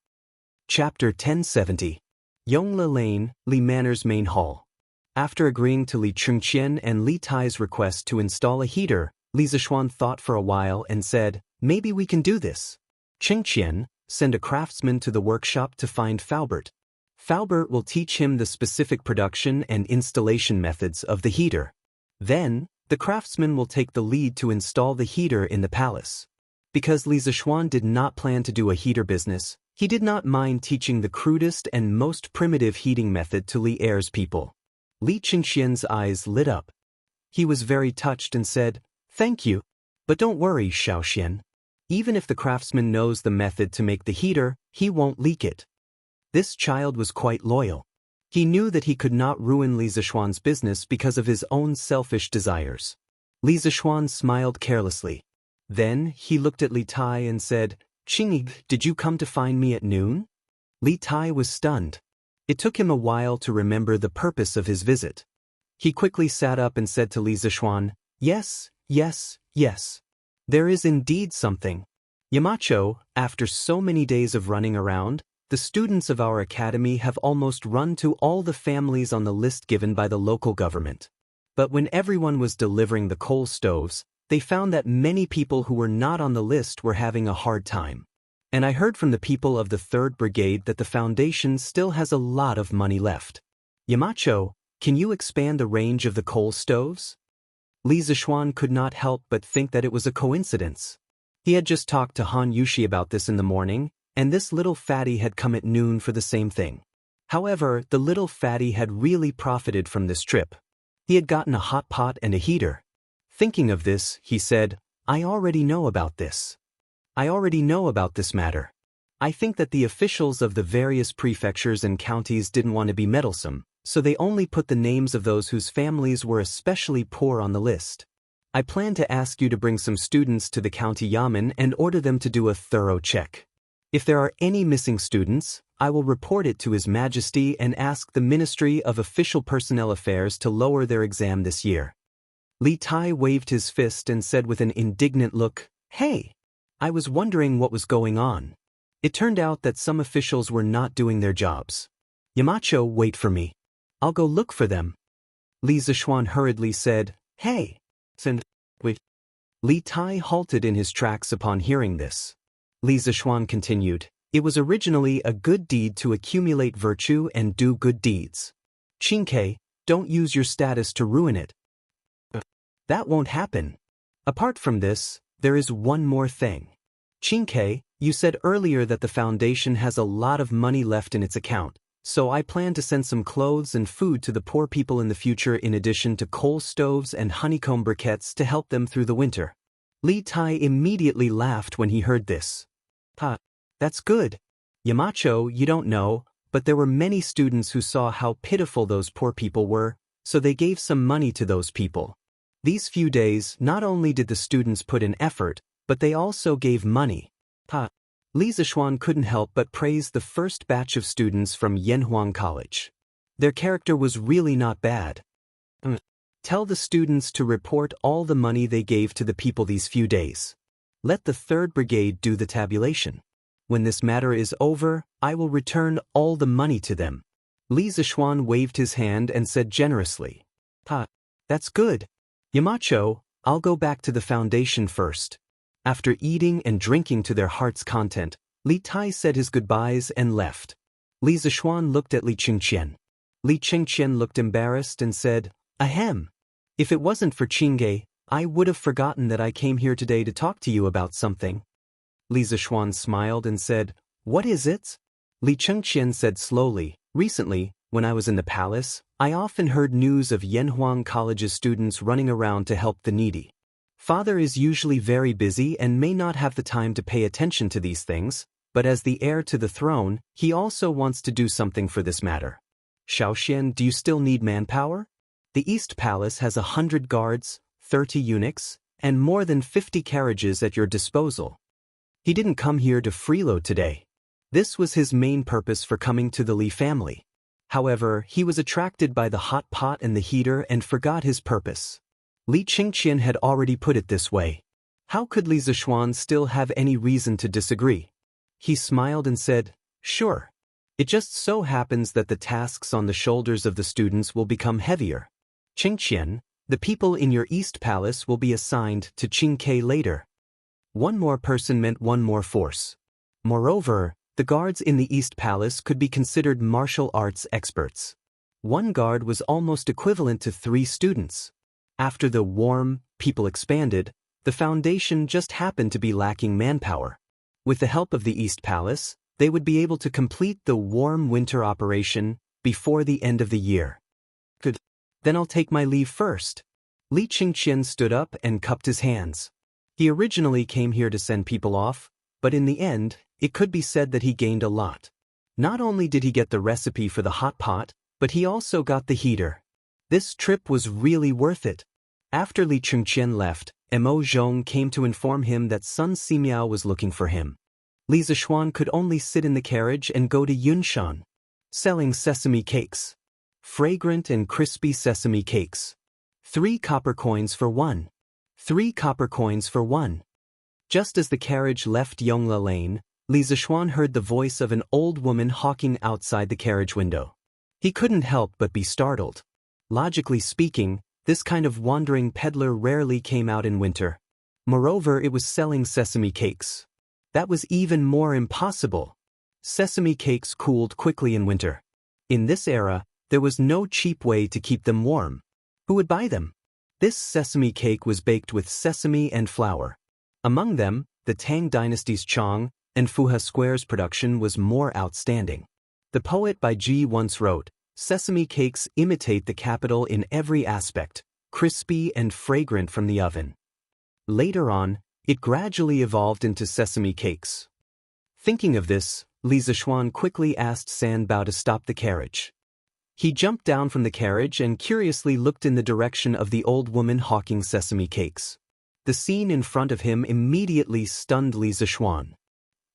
Chapter 1070. Yongle Lane, Li Manor's main hall. After agreeing to Li Chengqian and Li Tai's request to install a heater, Li Zishuan thought for a while and said, "Maybe we can do this. Chengqian, send a craftsman to the workshop to find Faubert. Faubert will teach him the specific production and installation methods of the heater. Then, the craftsman will take the lead to install the heater in the palace." Because Li Zishuan did not plan to do a heater business, he did not mind teaching the crudest and most primitive heating method to Li Er's people. Li Chengqian's eyes lit up. He was very touched and said, "Thank you. But don't worry, Xiaoxian. Even if the craftsman knows the method to make the heater, he won't leak it." This child was quite loyal. He knew that he could not ruin Li Zishuan's business because of his own selfish desires. Li Zishuan smiled carelessly. Then, he looked at Li Tai and said, "Qingyi, did you come to find me at noon?" Li Tai was stunned. It took him a while to remember the purpose of his visit. He quickly sat up and said to Li Zishuan, "Yes, yes, yes. There is indeed something. Yamacho, after so many days of running around, the students of our academy have almost run to all the families on the list given by the local government. But when everyone was delivering the coal stoves, they found that many people who were not on the list were having a hard time. And I heard from the people of the 3rd Brigade that the Foundation still has a lot of money left. Yamacho, can you expand the range of the coal stoves?" Li Zishuan could not help but think that it was a coincidence. He had just talked to Han Yushi about this in the morning, and this little fatty had come at noon for the same thing. However, the little fatty had really profited from this trip. He had gotten a hot pot and a heater. Thinking of this, he said, "I already know about this. I already know about this matter. I think that the officials of the various prefectures and counties didn't want to be meddlesome, so they only put the names of those whose families were especially poor on the list. I plan to ask you to bring some students to the county yamen and order them to do a thorough check. If there are any missing students, I will report it to His Majesty and ask the Ministry of Official Personnel Affairs to lower their exam this year." Li Tai waved his fist and said with an indignant look, "Hey! I was wondering what was going on. It turned out that some officials were not doing their jobs. Yamacho, wait for me. I'll go look for them." Li Zishuan hurriedly said, "Hey! Wait." Li Tai halted in his tracks upon hearing this. Li Zishuan continued, "It was originally a good deed to accumulate virtue and do good deeds. Qingke, don't use your status to ruin it. That won't happen. Apart from this, there is one more thing. Qingke, you said earlier that the Foundation has a lot of money left in its account, so I plan to send some clothes and food to the poor people in the future in addition to coal stoves and honeycomb briquettes to help them through the winter." Li Tai immediately laughed when he heard this. "Ha, that's good. Yamacho, you don't know, but there were many students who saw how pitiful those poor people were, so they gave some money to those people. These few days, not only did the students put in effort, but they also gave money." Li Zishuan couldn't help but praise the first batch of students from Yanhuang College. Their character was really not bad. "Tell the students to report all the money they gave to the people these few days. Let the 3rd Brigade do the tabulation. When this matter is over, I will return all the money to them." Li Zishuan waved his hand and said generously, "That's good. Yamacho, I'll go back to the Foundation first." After eating and drinking to their heart's content, Li Tai said his goodbyes and left. Li Zishuan looked at Li Qingqian. Li Qingqian looked embarrassed and said, "Ahem. If it wasn't for Qingge, I would have forgotten that I came here today to talk to you about something." Li Zishuan smiled and said, "What is it?" Li Qingqian said slowly, "Recently, when I was in the palace, I often heard news of Yanhuang College's students running around to help the needy. Father is usually very busy and may not have the time to pay attention to these things, but as the heir to the throne, he also wants to do something for this matter. Xiaoxian, do you still need manpower? The East Palace has 100 guards, 30 eunuchs, and more than 50 carriages at your disposal." He didn't come here to freeload today. This was his main purpose for coming to the Li family. However, he was attracted by the hot pot and the heater and forgot his purpose. Li Qingqian had already put it this way. How could Li Zishuan still have any reason to disagree? He smiled and said, "Sure. It just so happens that the tasks on the shoulders of the students will become heavier. Qingqian, the people in your East Palace will be assigned to Qingke later." One more person meant one more force. Moreover, the guards in the East Palace could be considered martial arts experts. One guard was almost equivalent to 3 students. After the warm people expanded, the Foundation just happened to be lacking manpower. With the help of the East Palace, they would be able to complete the warm winter operation before the end of the year. Good. Then I'll take my leave first. Li Qingqian stood up and cupped his hands. He originally came here to send people off, but in the end, it could be said that he gained a lot. Not only did he get the recipe for the hot pot, but he also got the heater. This trip was really worth it. After Li Chengqian left, Mo Zhong came to inform him that Sun Simiao was looking for him. Li Zishuan could only sit in the carriage and go to Yunshan, selling sesame cakes. Fragrant and crispy sesame cakes. 3 copper coins for 1. 3 copper coins for 1. Just as the carriage left Yongla Lane, Li Zishuan heard the voice of an old woman hawking outside the carriage window. He couldn't help but be startled. Logically speaking, this kind of wandering peddler rarely came out in winter. Moreover, it was selling sesame cakes. That was even more impossible. Sesame cakes cooled quickly in winter. In this era, there was no cheap way to keep them warm. Who would buy them? This sesame cake was baked with sesame and flour. Among them, the Tang dynasty's Chong and Fuha Square's production was more outstanding. The poet Bai Ji once wrote, "Sesame cakes imitate the capital in every aspect, crispy and fragrant from the oven." Later on, it gradually evolved into sesame cakes. Thinking of this, Li Zishuan quickly asked San Bao to stop the carriage. He jumped down from the carriage and curiously looked in the direction of the old woman hawking sesame cakes. The scene in front of him immediately stunned Li Zishuan.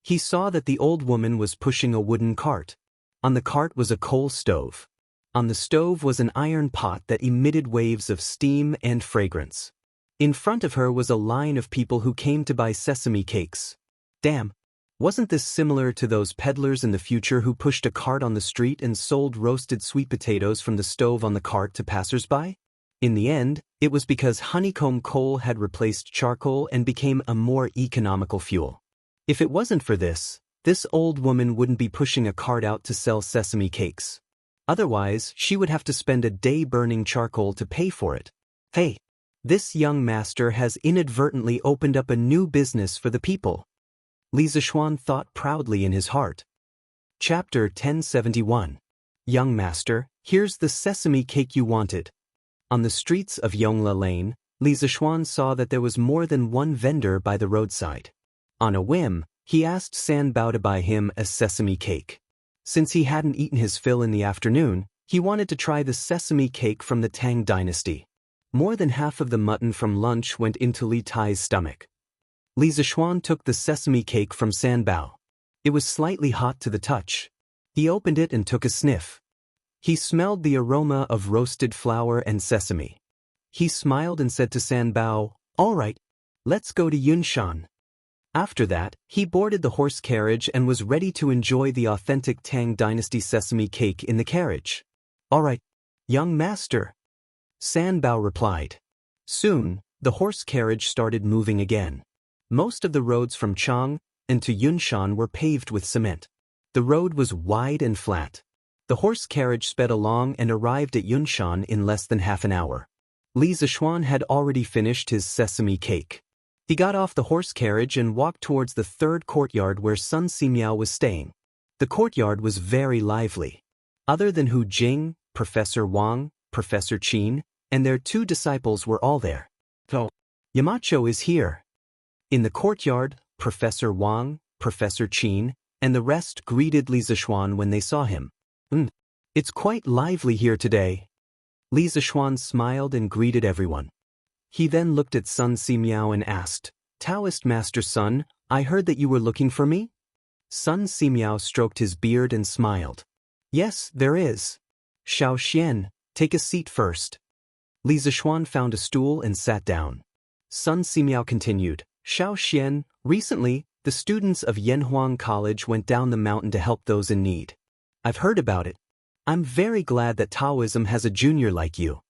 He saw that the old woman was pushing a wooden cart. On the cart was a coal stove. On the stove was an iron pot that emitted waves of steam and fragrance. In front of her was a line of people who came to buy sesame cakes. Damn! Wasn't this similar to those peddlers in the future who pushed a cart on the street and sold roasted sweet potatoes from the stove on the cart to passers-by? In the end, it was because honeycomb coal had replaced charcoal and became a more economical fuel. If it wasn't for this old woman wouldn't be pushing a cart out to sell sesame cakes. Otherwise, she would have to spend a day burning charcoal to pay for it. Hey, this young master has inadvertently opened up a new business for the people. Li Zishuan thought proudly in his heart. Chapter 1071. Young master, here's the sesame cake you wanted. On the streets of Yongla Lane, Li Zishuan saw that there was more than one vendor by the roadside. On a whim, he asked San Bao to buy him a sesame cake. Since he hadn't eaten his fill in the afternoon, he wanted to try the sesame cake from the Tang dynasty. More than half of the mutton from lunch went into Li Tai's stomach. Li Zishuan took the sesame cake from San Bao. It was slightly hot to the touch. He opened it and took a sniff. He smelled the aroma of roasted flour and sesame. He smiled and said to San Bao, "All right, let's go to Yunshan." After that, he boarded the horse carriage and was ready to enjoy the authentic Tang dynasty sesame cake in the carriage. "All right, young master," San Bao replied. Soon, the horse carriage started moving again. Most of the roads from Chang and to Yunshan were paved with cement. The road was wide and flat. The horse carriage sped along and arrived at Yunshan in less than half an hour. Li Zishuan had already finished his sesame cake. He got off the horse carriage and walked towards the third courtyard where Sun Simiao was staying. The courtyard was very lively. Other than Hu Jing, Professor Wang, Professor Qin, and their 2 disciples were all there. "Oh, Yamacho is here." In the courtyard, Professor Wang, Professor Qin, and the rest greeted Li Zishuan when they saw him. It's quite lively here today." Li Zishuan smiled and greeted everyone. He then looked at Sun Simiao and asked, "Taoist Master Sun, I heard that you were looking for me?" Sun Simiao stroked his beard and smiled. "Yes, there is. Xiao Xian, take a seat first." Li Zishuan found a stool and sat down. Sun Simiao continued, "Xiao Xian, recently, the students of Yanhuang College went down the mountain to help those in need. I've heard about it. I'm very glad that Taoism has a junior like you."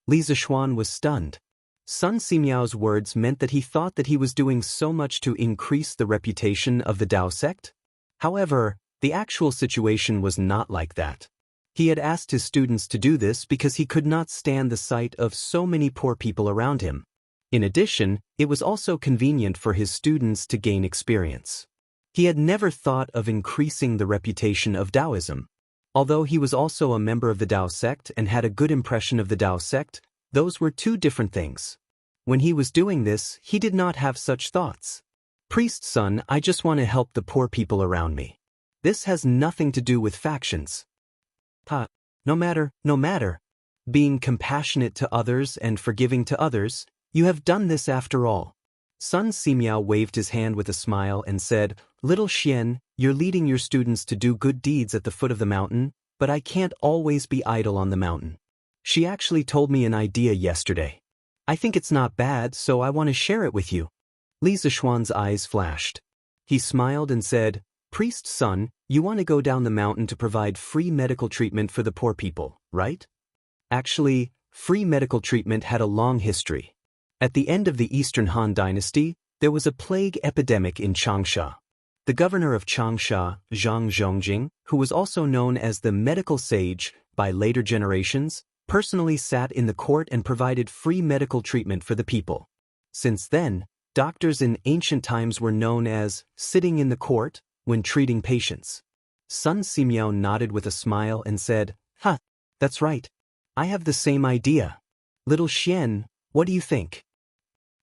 Li Zishuan was stunned. Sun Simiao's words meant that he thought that he was doing so much to increase the reputation of the Dao sect. However, the actual situation was not like that. He had asked his students to do this because he could not stand the sight of so many poor people around him. In addition, it was also convenient for his students to gain experience. He had never thought of increasing the reputation of Taoism. Although he was also a member of the Dao sect and had a good impression of the Dao sect, those were 2 different things. When he was doing this, he did not have such thoughts. "Priest son, I just want to help the poor people around me. This has nothing to do with factions. No matter. Being compassionate to others and forgiving to others, you have done this after all. Sun Simiao waved his hand with a smile and said, Little Xian, you're leading your students to do good deeds at the foot of the mountain, but I can't always be idle on the mountain. She actually told me an idea yesterday. I think it's not bad, so I want to share it with you. Li Zishuan's eyes flashed. He smiled and said, Priest's son, you want to go down the mountain to provide free medical treatment for the poor people, right? Actually, free medical treatment had a long history. At the end of the Eastern Han Dynasty, there was a plague epidemic in Changsha. The governor of Changsha, Zhang Zhongjing, who was also known as the medical sage by later generations, personally sat in the court and provided free medical treatment for the people. Since then, doctors in ancient times were known as sitting in the court when treating patients. Sun Simiao nodded with a smile and said, That's right. I have the same idea. Little Xian, what do you think?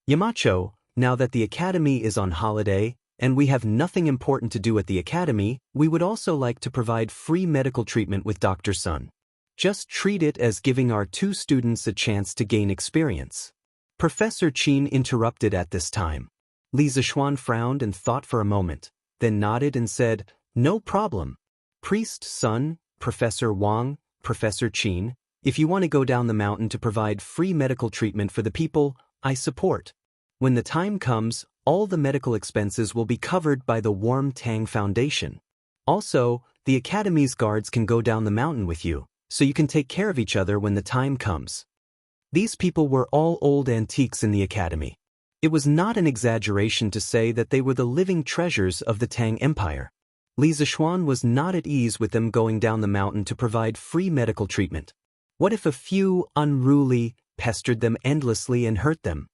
Yamacho, now that the academy is on holiday, and we have nothing important to do at the academy, we would also like to provide free medical treatment with Dr. Sun. Just treat it as giving our 2 students a chance to gain experience. Professor Qin interrupted at this time. Li Zishuan frowned and thought for a moment, then nodded and said, No problem. Priest Sun, Professor Wang, Professor Qin, if you want to go down the mountain to provide free medical treatment for the people, I support. When the time comes, all the medical expenses will be covered by the Warm Tang Foundation. Also, the Academy's guards can go down the mountain with you, so you can take care of each other when the time comes. These people were all old antiques in the Academy. It was not an exaggeration to say that they were the living treasures of the Tang Empire. Li Zishuan was not at ease with them going down the mountain to provide free medical treatment. What if a few unruly pestered them endlessly and hurt them?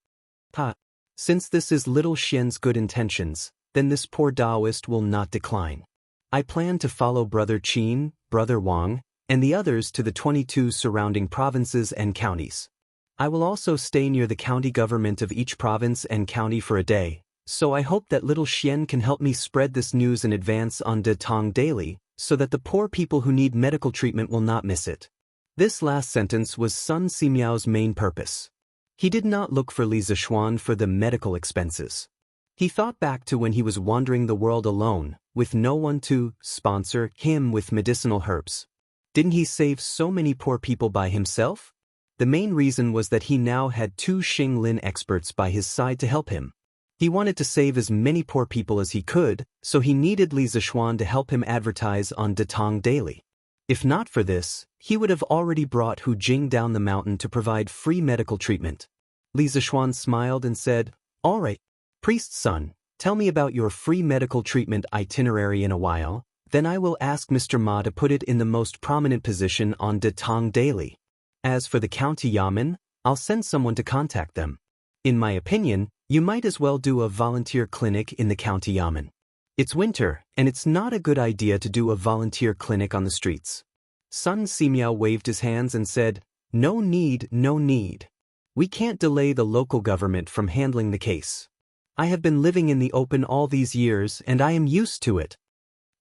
Since this is little Xian's good intentions, then this poor Daoist will not decline. I plan to follow Brother Qin, Brother Wang, and the others to the 22 surrounding provinces and counties. I will also stay near the county government of each province and county for a day, so I hope that little Xian can help me spread this news in advance on De Tong Daily, so that the poor people who need medical treatment will not miss it. This last sentence was Sun Simiao's main purpose. He did not look for Li Zishuan for the medical expenses. He thought back to when he was wandering the world alone, with no one to sponsor him with medicinal herbs. Didn't he save so many poor people by himself? The main reason was that he now had 2 Xing Lin experts by his side to help him. He wanted to save as many poor people as he could, so he needed Li Zishuan to help him advertise on De Tong Daily. If not for this, he would have already brought Hu Jing down the mountain to provide free medical treatment. Li Zishuan smiled and said, All right, priest's son, tell me about your free medical treatment itinerary in a while, then I will ask Mr. Ma to put it in the most prominent position on De Tong Daily. As for the county yamen, I'll send someone to contact them. In my opinion, you might as well do a volunteer clinic in the county yamen. It's winter, and it's not a good idea to do a volunteer clinic on the streets. Sun Simiao waved his hands and said, No need. We can't delay the local government from handling the case. I have been living in the open all these years and I am used to it.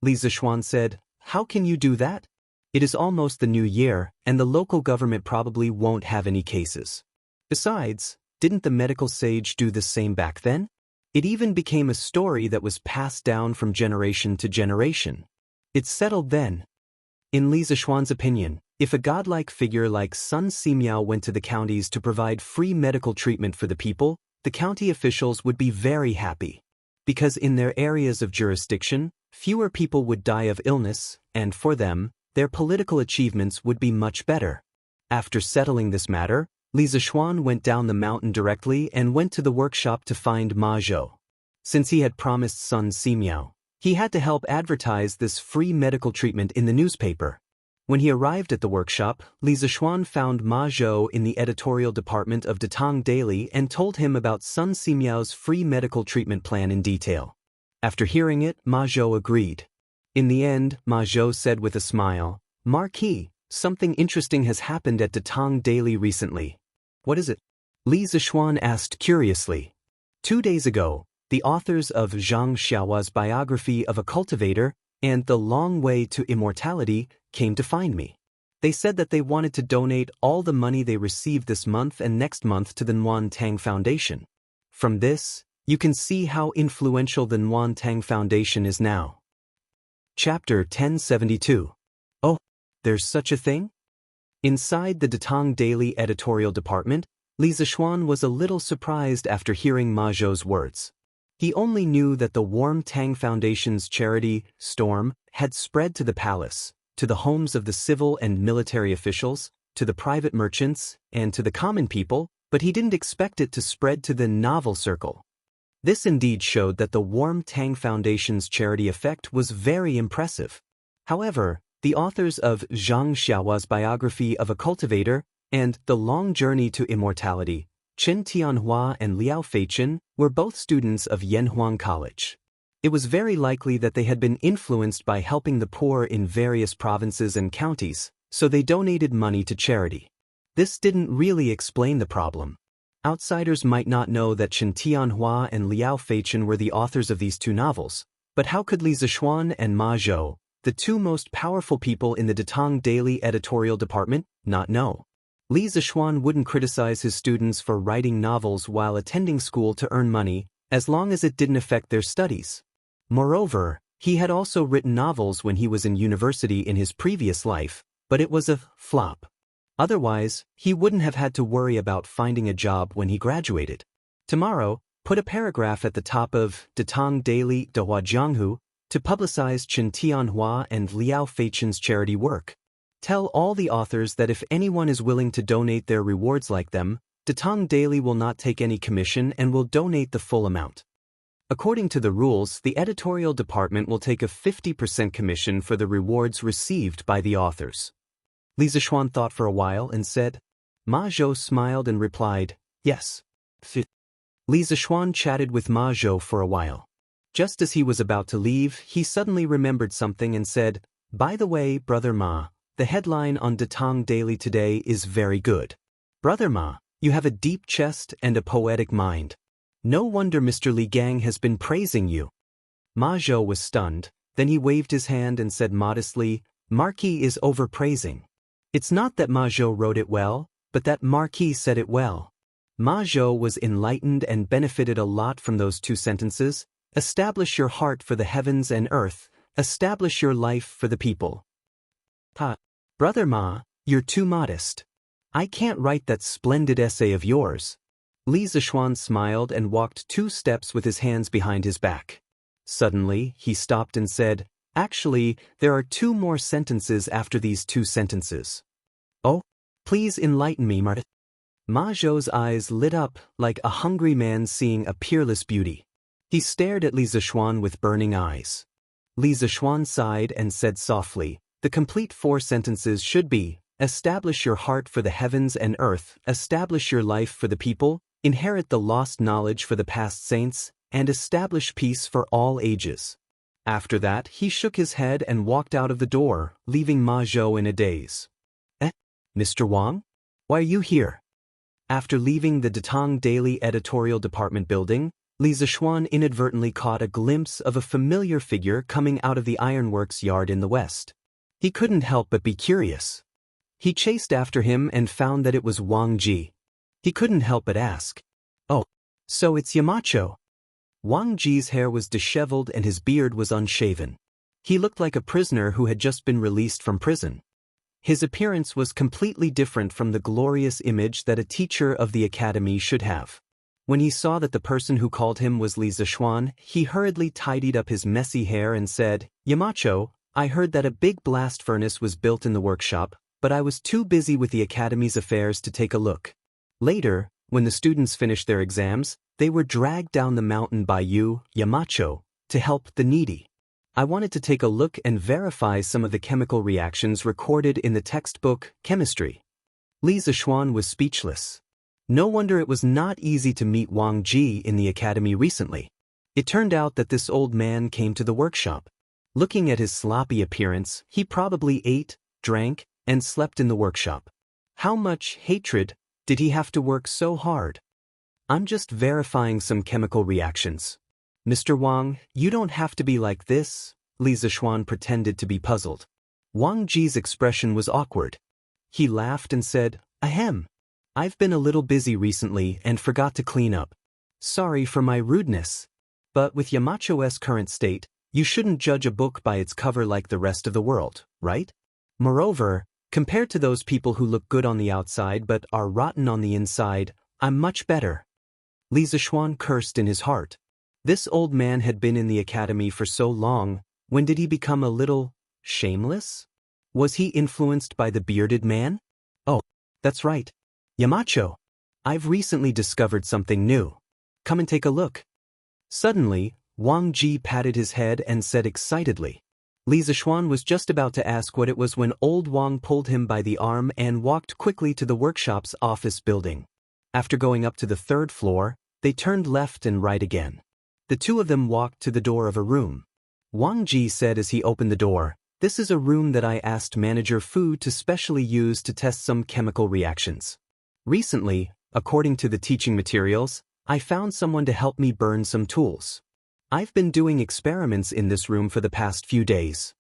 Li Zishuan said, How can you do that? It is almost the new year, and the local government probably won't have any cases. Besides, didn't the medical sage do the same back then? It even became a story that was passed down from generation to generation. It's settled then. In Li Zishuan's opinion, if a godlike figure like Sun Simiao went to the counties to provide free medical treatment for the people, the county officials would be very happy. Because in their areas of jurisdiction, fewer people would die of illness, and for them, their political achievements would be much better. After settling this matter, Li Zishuan went down the mountain directly and went to the workshop to find Ma Zhou. Since he had promised Sun Simiao, he had to help advertise this free medical treatment in the newspaper. When he arrived at the workshop, Li Zishuan found Ma Zhou in the editorial department of De Tong Daily and told him about Sun Simiao's free medical treatment plan in detail. After hearing it, Ma Zhou agreed. In the end, Ma Zhou said with a smile, Marquis, something interesting has happened at De Tong Daily recently. What is it? Li Zishuan asked curiously. 2 days ago, the authors of Zhang Xiaohua's biography of a cultivator, and the long way to immortality came to find me. They said that they wanted to donate all the money they received this month and next month to the Nguyen Tang Foundation. From this, you can see how influential the Nguyen Tang Foundation is now. Chapter 1072. Oh, there's such a thing? Inside the Datang Daily editorial department, Li Zixuan was a little surprised after hearing Ma Zhou's words. He only knew that the Warm Tang Foundation's charity, Storm, had spread to the palace, to the homes of the civil and military officials, to the private merchants, and to the common people, but he didn't expect it to spread to the novel circle. This indeed showed that the Warm Tang Foundation's charity effect was very impressive. However, the authors of Zhang Xiaohua's biography of a cultivator and The Long Journey to Immortality, Chen Tianhua and Liao Feichen, were both students of Yanhuang College. It was very likely that they had been influenced by helping the poor in various provinces and counties, so they donated money to charity. This didn't really explain the problem. Outsiders might not know that Chen Tianhua and Liao Feichen were the authors of these two novels, but how could Li Zixuan and Ma Zhou, the two most powerful people in the Datang Daily editorial department, not know? Li Zixuan wouldn't criticize his students for writing novels while attending school to earn money, as long as it didn't affect their studies. Moreover, he had also written novels when he was in university in his previous life, but it was a flop. Otherwise, he wouldn't have had to worry about finding a job when he graduated. Tomorrow, put a paragraph at the top of Datang Daily Daoist to publicize Chen Tianhua and Liao Feichen's charity work. Tell all the authors that if anyone is willing to donate their rewards like them, Datang Daily will not take any commission and will donate the full amount. According to the rules, the editorial department will take a 50% commission for the rewards received by the authors. Li Zixuan thought for a while and said. Ma Zhou smiled and replied, yes. Li Zixuan chatted with Ma Zhou for a while. Just as he was about to leave, he suddenly remembered something and said, by the way, Brother Ma, the headline on Datang Daily today is very good. Brother Ma, you have a deep chest and a poetic mind. No wonder Mr. Li Gang has been praising you. Ma Zhou was stunned, then he waved his hand and said modestly, Marquis is overpraising. It's not that Ma Zhou wrote it well, but that Marquis said it well. Ma Zhou was enlightened and benefited a lot from those two sentences. Establish your heart for the heavens and earth, establish your life for the people. Ha! Brother Ma, you're too modest. I can't write that splendid essay of yours. Li Zixuan smiled and walked 2 steps with his hands behind his back. Suddenly, he stopped and said, actually, there are 2 more sentences after these 2 sentences. Oh, please enlighten me, Marta. Ma Zhou's eyes lit up like a hungry man seeing a peerless beauty. He stared at Li Zixuan with burning eyes. Li Zixuan sighed and said softly, the complete 4 sentences should be, establish your heart for the heavens and earth, establish your life for the people, inherit the lost knowledge for the past saints, and establish peace for all ages. After that, he shook his head and walked out of the door, leaving Ma Zhou in a daze. Mr. Wang? Why are you here? After leaving the Datang Daily editorial department building, Li Zixuan inadvertently caught a glimpse of a familiar figure coming out of the ironworks yard in the west. He couldn't help but be curious. He chased after him and found that it was Wang Ji. He couldn't help but ask, oh, so it's Yamacho. Wang Ji's hair was disheveled and his beard was unshaven. He looked like a prisoner who had just been released from prison. His appearance was completely different from the glorious image that a teacher of the academy should have. When he saw that the person who called him was Li Zixuan, he hurriedly tidied up his messy hair and said, Yamacho, I heard that a big blast furnace was built in the workshop, but I was too busy with the academy's affairs to take a look. Later, when the students finished their exams, they were dragged down the mountain by you, Yamacho, to help the needy. I wanted to take a look and verify some of the chemical reactions recorded in the textbook, Chemistry. Li Zixuan was speechless. No wonder it was not easy to meet Wang Ji in the academy recently. It turned out that this old man came to the workshop. Looking at his sloppy appearance, he probably ate, drank, and slept in the workshop. How much hatred did he have to work so hard? I'm just verifying some chemical reactions. Mr. Wang, you don't have to be like this. Li Zishuan pretended to be puzzled. Wang Ji's expression was awkward. He laughed and said, "Ahem. I've been a little busy recently and forgot to clean up. Sorry for my rudeness. But with Yamacho's current state, you shouldn't judge a book by its cover like the rest of the world, right? Moreover, compared to those people who look good on the outside but are rotten on the inside, I'm much better." Li Zishuan cursed in his heart. This old man had been in the academy for so long. When did he become a little shameless? Was he influenced by the bearded man? Oh, that's right. Yamacho, I've recently discovered something new. Come and take a look. Suddenly, Wang Ji patted his head and said excitedly. Li Zishuan was just about to ask what it was when old Wang pulled him by the arm and walked quickly to the workshop's office building. After going up to the 3rd floor, they turned left and right again. The two of them walked to the door of a room. Wang Ji said as he opened the door, "This is a room that I asked Manager Fu to specially use to test some chemical reactions. Recently, according to the teaching materials, I found someone to help me burn some tools. I've been doing experiments in this room for the past few days."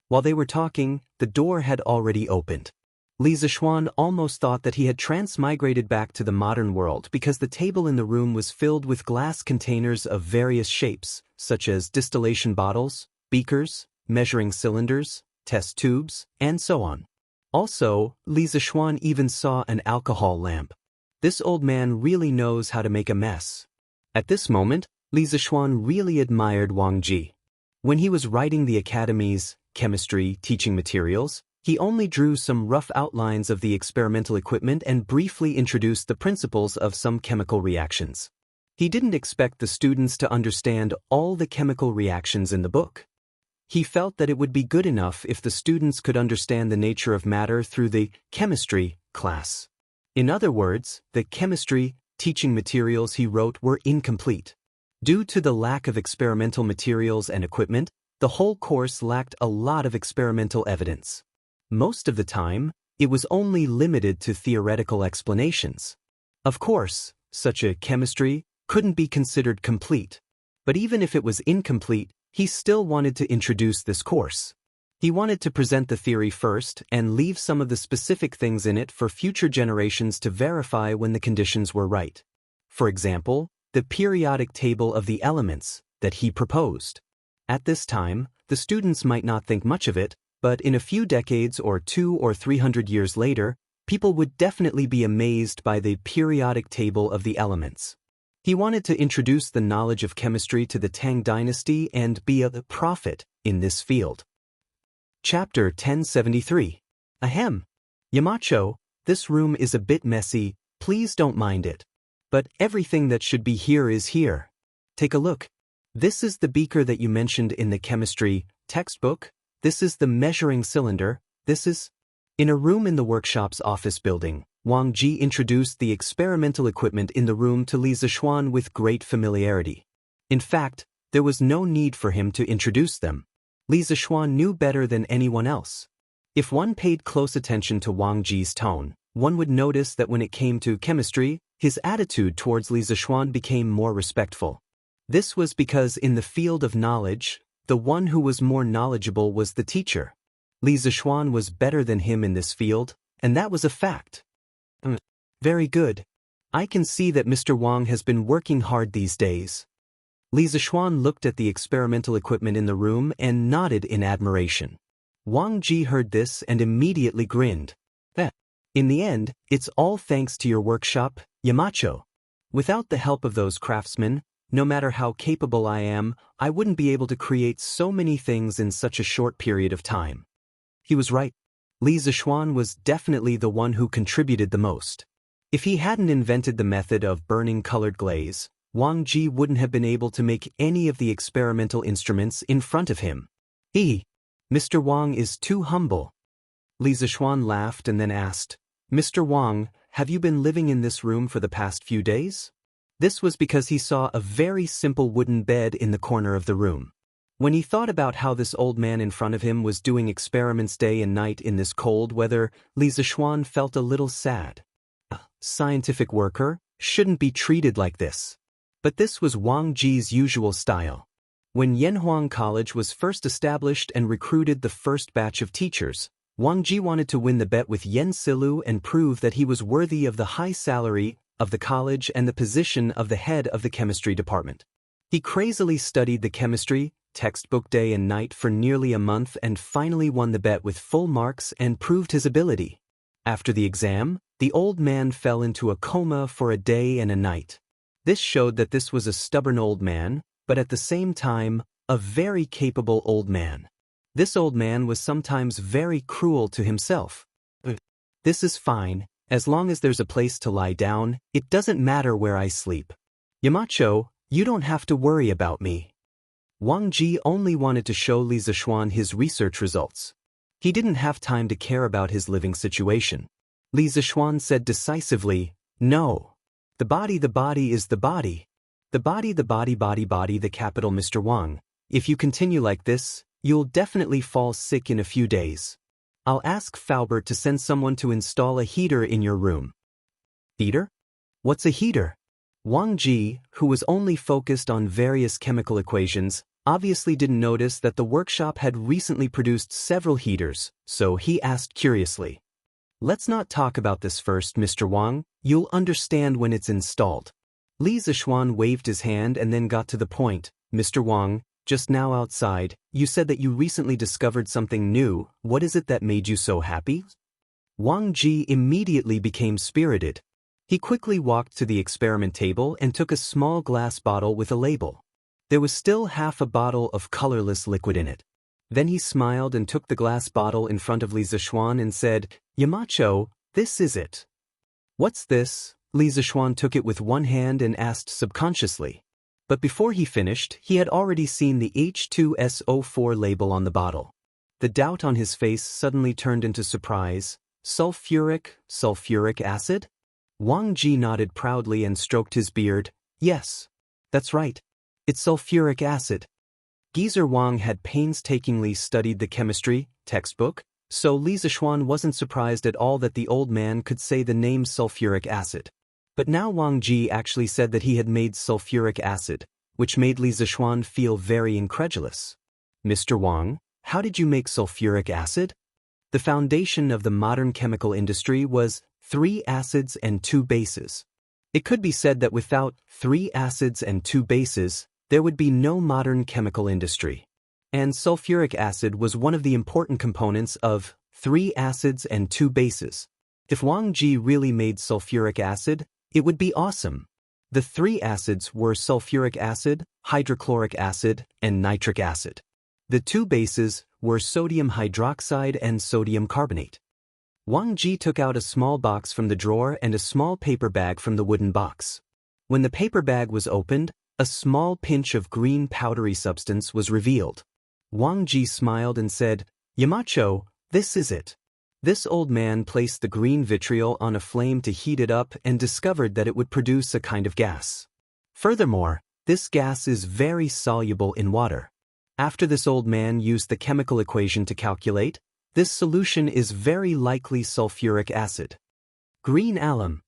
While they were talking, the door had already opened. Li Zishuan almost thought that he had transmigrated back to the modern world because the table in the room was filled with glass containers of various shapes, such as distillation bottles, beakers, measuring cylinders, test tubes, and so on. Also, Li Zishuan even saw an alcohol lamp. This old man really knows how to make a mess. At this moment, Li Zishuan really admired Wang Ji. When he was writing the academy's chemistry teaching materials, he only drew some rough outlines of the experimental equipment and briefly introduced the principles of some chemical reactions. He didn't expect the students to understand all the chemical reactions in the book. He felt that it would be good enough if the students could understand the nature of matter through the chemistry class. In other words, the chemistry teaching materials he wrote were incomplete. Due to the lack of experimental materials and equipment, the whole course lacked a lot of experimental evidence. Most of the time, it was only limited to theoretical explanations. Of course, such a chemistry couldn't be considered complete. But even if it was incomplete, he still wanted to introduce this course. He wanted to present the theory first and leave some of the specific things in it for future generations to verify when the conditions were right. For example, the periodic table of the elements that he proposed. At this time, the students might not think much of it, but in a few decades or 200 or 300 years later, people would definitely be amazed by the periodic table of the elements. He wanted to introduce the knowledge of chemistry to the Tang dynasty and be a prophet in this field. Chapter 1073. Ahem. Yamacho, this room is a bit messy, please don't mind it. But everything that should be here is here. Take a look. This is the beaker that you mentioned in the chemistry textbook. This is the measuring cylinder. This is... In a room in the workshop's office building, Wang Ji introduced the experimental equipment in the room to Li Zishuan with great familiarity. In fact, there was no need for him to introduce them. Li Zishuan knew better than anyone else. If one paid close attention to Wang Ji's tone, one would notice that when it came to chemistry, his attitude towards Li Zishuan became more respectful. This was because in the field of knowledge, the one who was more knowledgeable was the teacher. Li Zishuan was better than him in this field, and that was a fact. Very good. I can see that Mr. Wang has been working hard these days. Li Zishuan looked at the experimental equipment in the room and nodded in admiration. Wang Ji heard this and immediately grinned. In the end, it's all thanks to your workshop, Yamacho. Without the help of those craftsmen, no matter how capable I am, I wouldn't be able to create so many things in such a short period of time. He was right. Li Zishuan was definitely the one who contributed the most. If he hadn't invented the method of burning colored glaze, Wang Ji wouldn't have been able to make any of the experimental instruments in front of him. Mr. Wang is too humble. Li Zishuan laughed and then asked, Mr. Wang, have you been living in this room for the past few days? This was because he saw a very simple wooden bed in the corner of the room. When he thought about how this old man in front of him was doing experiments day and night in this cold weather, Li Zishuan felt a little sad. A scientific worker shouldn't be treated like this. But this was Wang Ji's usual style. When Yanhuang College was first established and recruited the first batch of teachers, Wang Ji wanted to win the bet with Yen Silu and prove that he was worthy of the high salary of the college and the position of the head of the chemistry department. He crazily studied the chemistry textbook day and night for nearly a month and finally won the bet with full marks and proved his ability. After the exam, the old man fell into a coma for a day and a night. This showed that this was a stubborn old man, but at the same time, a very capable old man. This old man was sometimes very cruel to himself. This is fine, as long as there's a place to lie down, it doesn't matter where I sleep. Yamacho, you don't have to worry about me. Wang Ji only wanted to show Li Zishuan his research results. He didn't have time to care about his living situation. Li Zishuan said decisively, no. The body is the body. The body, the capital Mr. Wang. If you continue like this, you'll definitely fall sick in a few days. I'll ask Faubert to send someone to install a heater in your room. Heater? What's a heater? Wang Ji, who was only focused on various chemical equations, obviously didn't notice that the workshop had recently produced several heaters, so he asked curiously. Let's not talk about this first, Mr. Wang. You'll understand when it's installed. Li Zishuan waved his hand and then got to the point. Mr. Wang, just now outside, you said that you recently discovered something new. What is it that made you so happy? Wang Ji immediately became spirited. He quickly walked to the experiment table and took a small glass bottle with a label. There was still half a bottle of colorless liquid in it. Then he smiled and took the glass bottle in front of Li Zishuan and said, Yamacho, this is it. What's this? Li Zishuan took it with one hand and asked subconsciously. But before he finished, he had already seen the H2SO4 label on the bottle. The doubt on his face suddenly turned into surprise. Sulfuric acid? Wang Ji nodded proudly and stroked his beard. Yes. That's right. It's sulfuric acid. Geezer Wang had painstakingly studied the chemistry textbook, so Li Zishuan wasn't surprised at all that the old man could say the name sulfuric acid. But now Wang Ji actually said that he had made sulfuric acid, which made Li Zishuan feel very incredulous. Mr. Wang, how did you make sulfuric acid? The foundation of the modern chemical industry was 3 acids and 2 bases. It could be said that without 3 acids and 2 bases, there would be no modern chemical industry. And sulfuric acid was one of the important components of 3 acids and 2 bases. If Wang Ji really made sulfuric acid, it would be awesome. The 3 acids were sulfuric acid, hydrochloric acid, and nitric acid. The 2 bases were sodium hydroxide and sodium carbonate. Wang Ji took out a small box from the drawer and a small paper bag from the wooden box. When the paper bag was opened, a small pinch of green powdery substance was revealed. Wang Ji smiled and said, Yamacho, this is it. This old man placed the green vitriol on a flame to heat it up and discovered that it would produce a kind of gas. Furthermore, this gas is very soluble in water. After this old man used the chemical equation to calculate, this solution is very likely sulfuric acid. Green alum.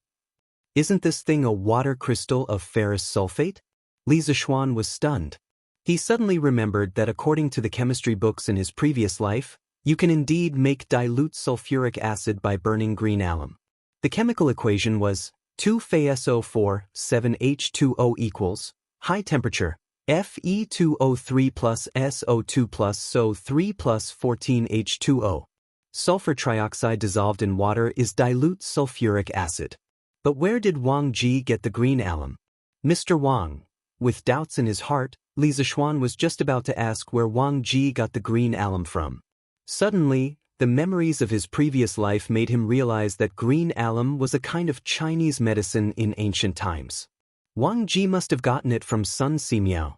Isn't this thing a water crystal of ferrous sulfate? Li Zishuan was stunned. He suddenly remembered that according to the chemistry books in his previous life, you can indeed make dilute sulfuric acid by burning green alum. The chemical equation was 2FeSO4 7H2O equals high temperature Fe2O3 plus SO2 plus SO3 plus 14H2O. Sulfur trioxide dissolved in water is dilute sulfuric acid. But where did Wang Ji get the green alum? Mr. Wang. With doubts in his heart, Li Zishuan was just about to ask where Wang Ji got the green alum from. Suddenly, the memories of his previous life made him realize that green alum was a kind of Chinese medicine in ancient times. Wang Ji must have gotten it from Sun Simiao.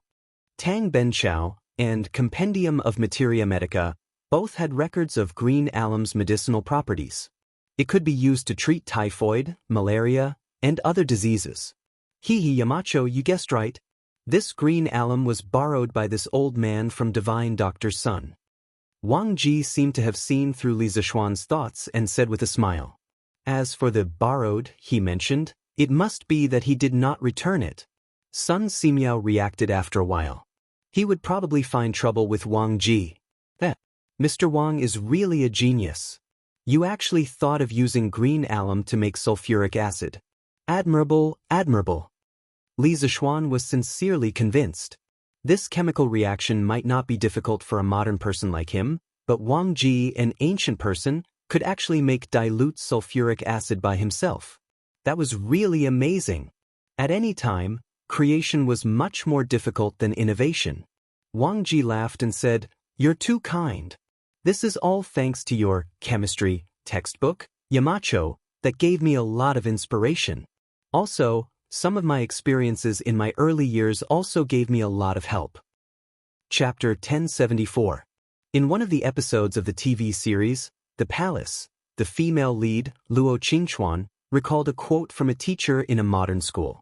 Tang Benchao and Compendium of Materia Medica both had records of green alum's medicinal properties. It could be used to treat typhoid, malaria, and other diseases. Yamacho, you guessed right. This green alum was borrowed by this old man from divine Dr. Sun. Wang Ji seemed to have seen through Li Zishuan's thoughts and said with a smile. As for the borrowed, he mentioned, it must be that he did not return it. Sun Simiao reacted after a while. He would probably find trouble with Wang Ji. Mr. Wang is really a genius. You actually thought of using green alum to make sulfuric acid. Admirable, admirable. Li Zishuan was sincerely convinced. This chemical reaction might not be difficult for a modern person like him, but Wang Ji, an ancient person, could actually make dilute sulfuric acid by himself. That was really amazing. At any time, creation was much more difficult than innovation. Wang Ji laughed and said, "You're too kind. This is all thanks to your chemistry textbook, Yamacho, that gave me a lot of inspiration. Also, some of my experiences in my early years also gave me a lot of help." Chapter 1074. In one of the episodes of the TV series, The Palace, the female lead, Luo Qingchuan, recalled a quote from a teacher in a modern school.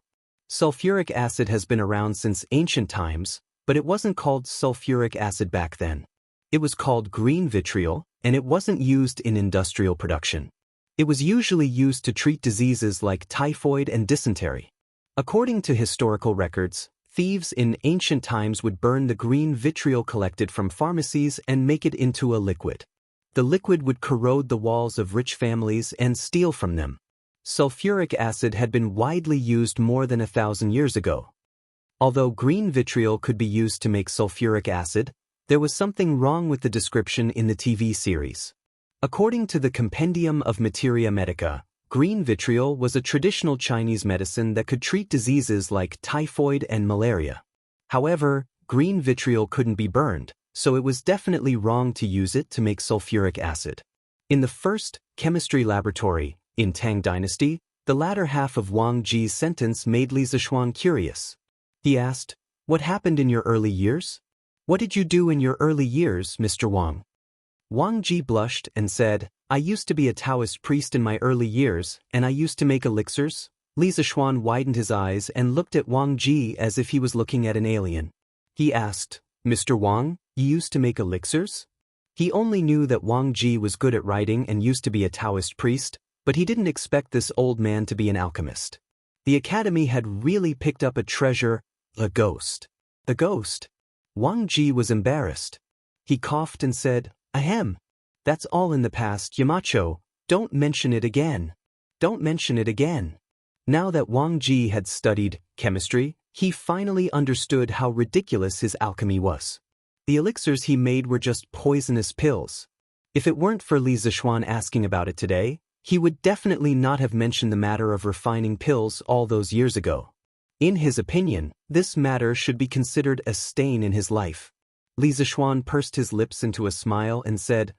Sulfuric acid has been around since ancient times, but it wasn't called sulfuric acid back then. It was called green vitriol, and it wasn't used in industrial production. It was usually used to treat diseases like typhoid and dysentery. According to historical records, thieves in ancient times would burn the green vitriol collected from pharmacies and make it into a liquid. The liquid would corrode the walls of rich families and steal from them. Sulfuric acid had been widely used more than 1,000 years ago. Although green vitriol could be used to make sulfuric acid, there was something wrong with the description in the TV series. According to the Compendium of Materia Medica, green vitriol was a traditional Chinese medicine that could treat diseases like typhoid and malaria. However, green vitriol couldn't be burned, so it was definitely wrong to use it to make sulfuric acid. In the first chemistry laboratory, in Tang Dynasty, the latter half of Wang Ji's sentence made Li Zishuan curious. He asked, "What happened in your early years? What did you do in your early years, Mr. Wang?" Wang Ji blushed and said, "I used to be a Daoist priest in my early years, and I used to make elixirs." Li Zishuan widened his eyes and looked at Wang Ji as if he was looking at an alien. He asked, "Mr. Wang, you used to make elixirs?" He only knew that Wang Ji was good at writing and used to be a Daoist priest, but he didn't expect this old man to be an alchemist. The academy had really picked up a treasure, a ghost. The ghost? Wang Ji was embarrassed. He coughed and said, "Ahem. That's all in the past, Yamacho. Don't mention it again. Don't mention it again." Now that Wang Ji had studied chemistry, he finally understood how ridiculous his alchemy was. The elixirs he made were just poisonous pills. If it weren't for Li Zishuan asking about it today, he would definitely not have mentioned the matter of refining pills all those years ago. In his opinion, this matter should be considered a stain in his life. Li Zishuan pursed his lips into a smile and said,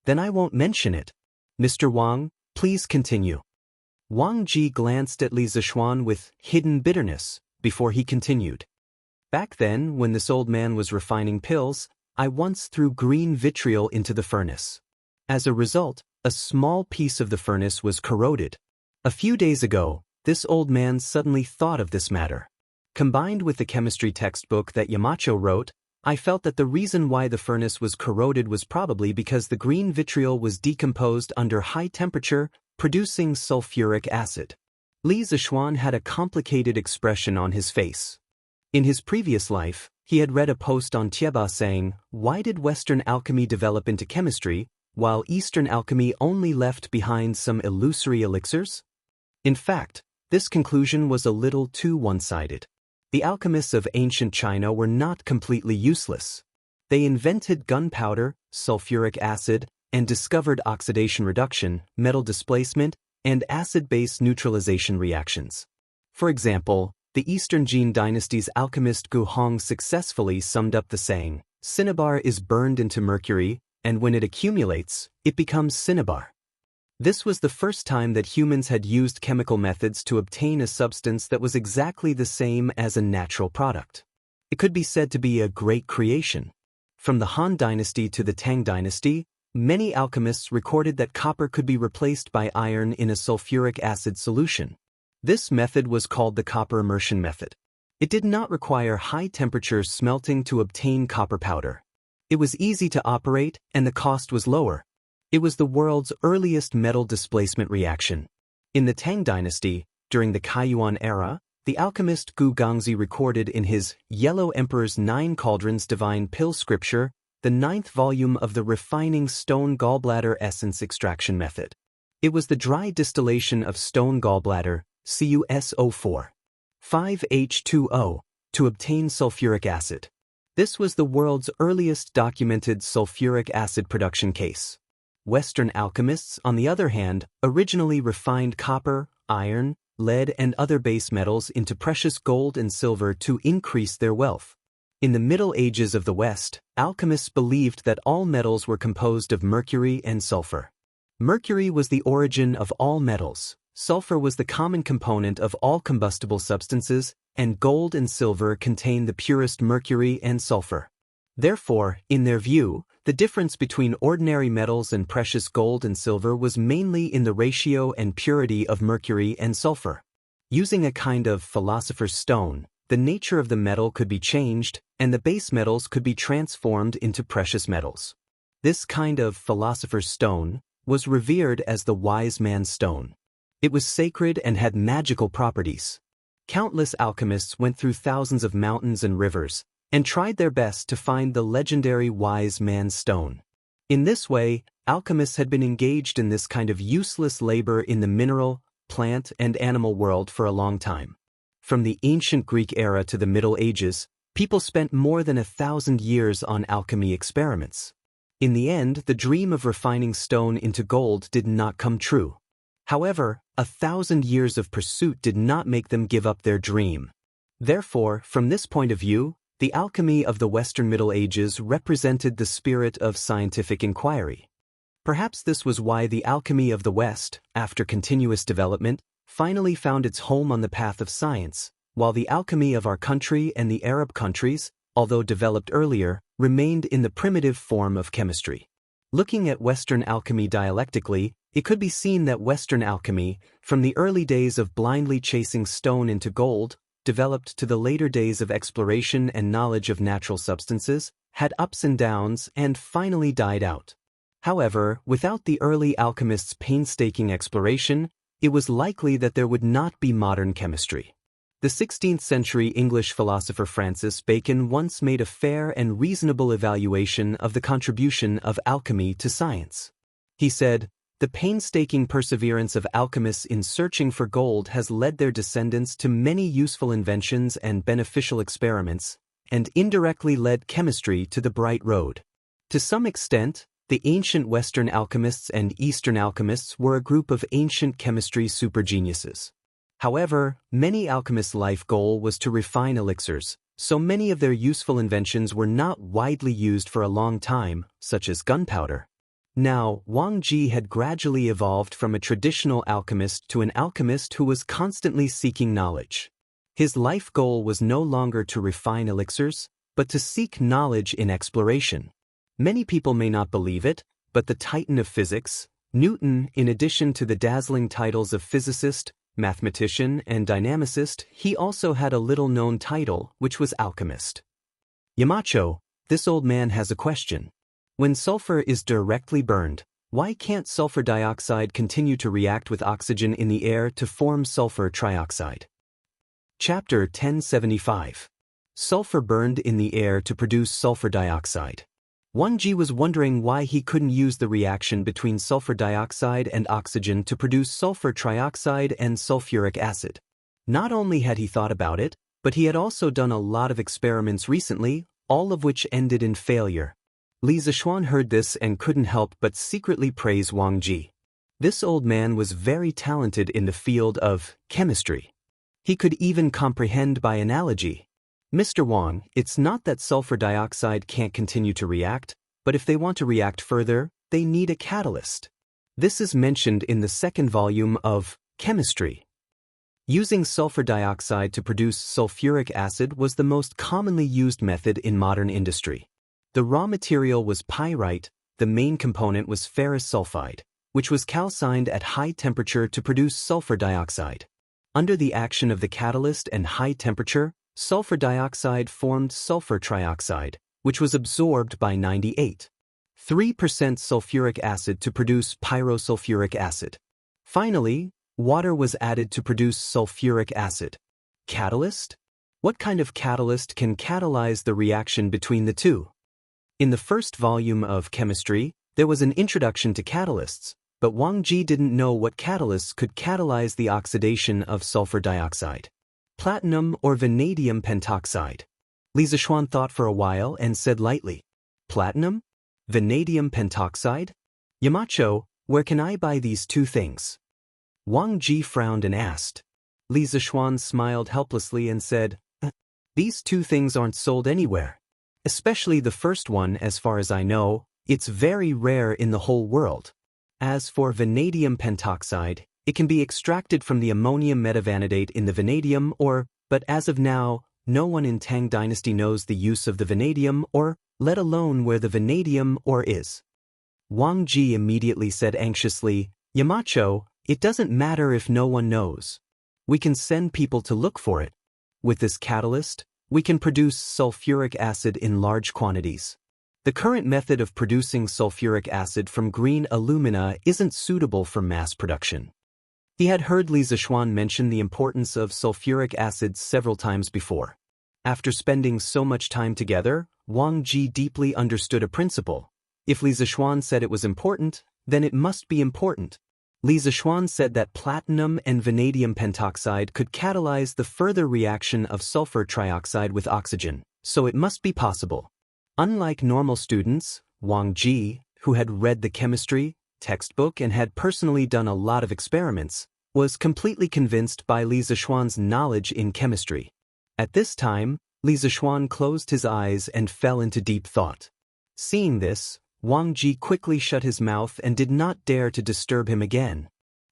Then I won't mention it. Mr. Wang, please continue." Wang Ji glanced at Li Zishuan with hidden bitterness before he continued. "Back then, when this old man was refining pills, I once threw green vitriol into the furnace. As a result, a small piece of the furnace was corroded. A few days ago, this old man suddenly thought of this matter. Combined with the chemistry textbook that Yamacho wrote, I felt that the reason why the furnace was corroded was probably because the green vitriol was decomposed under high temperature, producing sulfuric acid." Li Zishuan had a complicated expression on his face. In his previous life, he had read a post on Tieba saying, "Why did Western alchemy develop into chemistry, while Eastern alchemy only left behind some illusory elixirs?" In fact, this conclusion was a little too one-sided. The alchemists of ancient China were not completely useless. They invented gunpowder, sulfuric acid, and discovered oxidation reduction, metal displacement, and acid-base neutralization reactions. For example, the Eastern Jin dynasty's alchemist Gu Hong successfully summed up the saying, "Cinnabar is burned into mercury, and when it accumulates, it becomes cinnabar." This was the first time that humans had used chemical methods to obtain a substance that was exactly the same as a natural product. It could be said to be a great creation. From the Han Dynasty to the Tang Dynasty, many alchemists recorded that copper could be replaced by iron in a sulfuric acid solution. This method was called the copper immersion method. It did not require high-temperature smelting to obtain copper powder. It was easy to operate, and the cost was lower. It was the world's earliest metal displacement reaction. In the Tang Dynasty, during the Kaiyuan era, The alchemist Gu Gongzi recorded in his Yellow Emperor's 9 Cauldrons Divine Pill Scripture, the 9th volume of the refining stone gallbladder essence extraction method. It was the dry distillation of stone gallbladder, CuSO4, 5H2O, to obtain sulfuric acid. This was the world's earliest documented sulfuric acid production case. Western alchemists, on the other hand, originally refined copper, iron, lead and other base metals into precious gold and silver to increase their wealth. In the Middle Ages of the West, alchemists believed that all metals were composed of mercury and sulfur. Mercury was the origin of all metals, sulfur was the common component of all combustible substances, and gold and silver contain the purest mercury and sulfur. Therefore, in their view, the difference between ordinary metals and precious gold and silver was mainly in the ratio and purity of mercury and sulfur. Using a kind of philosopher's stone, the nature of the metal could be changed, and the base metals could be transformed into precious metals. This kind of philosopher's stone was revered as the wise man's stone. It was sacred and had magical properties. Countless alchemists went through thousands of mountains and rivers, and tried their best to find the legendary wise man's stone. In this way, alchemists had been engaged in this kind of useless labor in the mineral, plant, and animal world for a long time. From the ancient Greek era to the Middle Ages, people spent more than 1,000 years on alchemy experiments. In the end, the dream of refining stone into gold did not come true. However, 1,000 years of pursuit did not make them give up their dream. Therefore, from this point of view, the alchemy of the Western Middle Ages represented the spirit of scientific inquiry. Perhaps this was why the alchemy of the West, after continuous development, finally found its home on the path of science, while the alchemy of our country and the Arab countries, although developed earlier, remained in the primitive form of chemistry. Looking at Western alchemy dialectically, it could be seen that Western alchemy, from the early days of blindly chasing stone into gold, developed to the later days of exploration and knowledge of natural substances, had ups and downs and finally died out. However, without the early alchemists' painstaking exploration, it was likely that there would not be modern chemistry. The 16th century English philosopher Francis Bacon once made a fair and reasonable evaluation of the contribution of alchemy to science. He said, "The painstaking perseverance of alchemists in searching for gold has led their descendants to many useful inventions and beneficial experiments, and indirectly led chemistry to the bright road." To some extent, the ancient Western alchemists and Eastern alchemists were a group of ancient chemistry supergeniuses. However, many alchemists' life goal was to refine elixirs, so many of their useful inventions were not widely used for a long time, such as gunpowder. Now, Wang Ji had gradually evolved from a traditional alchemist to an alchemist who was constantly seeking knowledge. His life goal was no longer to refine elixirs, but to seek knowledge in exploration. Many people may not believe it, but the titan of physics, Newton, in addition to the dazzling titles of physicist, mathematician, and dynamicist, he also had a little-known title, which was alchemist. Yamacho, this old man has a question. When sulfur is directly burned, why can't sulfur dioxide continue to react with oxygen in the air to form sulfur trioxide? Chapter 1075. Sulfur burned in the air to produce sulfur dioxide. Wang Ji was wondering why he couldn't use the reaction between sulfur dioxide and oxygen to produce sulfur trioxide and sulfuric acid. Not only had he thought about it, but he had also done a lot of experiments recently, all of which ended in failure. Li Zishuan heard this and couldn't help but secretly praise Wang Ji. This old man was very talented in the field of chemistry. He could even comprehend by analogy. Mr. Wang, it's not that sulfur dioxide can't continue to react, but if they want to react further, they need a catalyst. This is mentioned in the 2nd volume of Chemistry. Using sulfur dioxide to produce sulfuric acid was the most commonly used method in modern industry. The raw material was pyrite, the main component was ferrous sulfide, which was calcined at high temperature to produce sulfur dioxide. Under the action of the catalyst and high temperature, sulfur dioxide formed sulfur trioxide, which was absorbed by 98.3% sulfuric acid to produce pyrosulfuric acid. Finally, water was added to produce sulfuric acid. Catalyst? What kind of catalyst can catalyze the reaction between the two? In the first volume of Chemistry, there was an introduction to catalysts, but Wang Ji didn't know what catalysts could catalyze the oxidation of sulfur dioxide. Platinum or vanadium pentoxide? Li Zixuan thought for a while and said lightly, Platinum? Vanadium pentoxide? Yamacho, where can I buy these two things? Wang Ji frowned and asked. Li Zixuan smiled helplessly and said, These two things aren't sold anywhere. Especially the first one, as far as I know, it's very rare in the whole world. As for vanadium pentoxide, it can be extracted from the ammonium metavanadate in the vanadium ore, but as of now, no one in Tang Dynasty knows the use of the vanadium ore, let alone where the vanadium ore is. Wang Ji immediately said anxiously, Yamacho, it doesn't matter if no one knows. We can send people to look for it. With this catalyst, we can produce sulfuric acid in large quantities. The current method of producing sulfuric acid from green alumina isn't suitable for mass production. He had heard Li Zixuan mention the importance of sulfuric acid several times before. After spending so much time together, Wang Ji deeply understood a principle. If Li Zixuan said it was important, then it must be important. Li Zixuan said that platinum and vanadium pentoxide could catalyze the further reaction of sulfur trioxide with oxygen, so it must be possible. Unlike normal students, Wang Ji, who had read the chemistry textbook and had personally done a lot of experiments, was completely convinced by Li Zixuan's knowledge in chemistry. At this time, Li Zixuan closed his eyes and fell into deep thought. Seeing this, Wang Ji quickly shut his mouth and did not dare to disturb him again.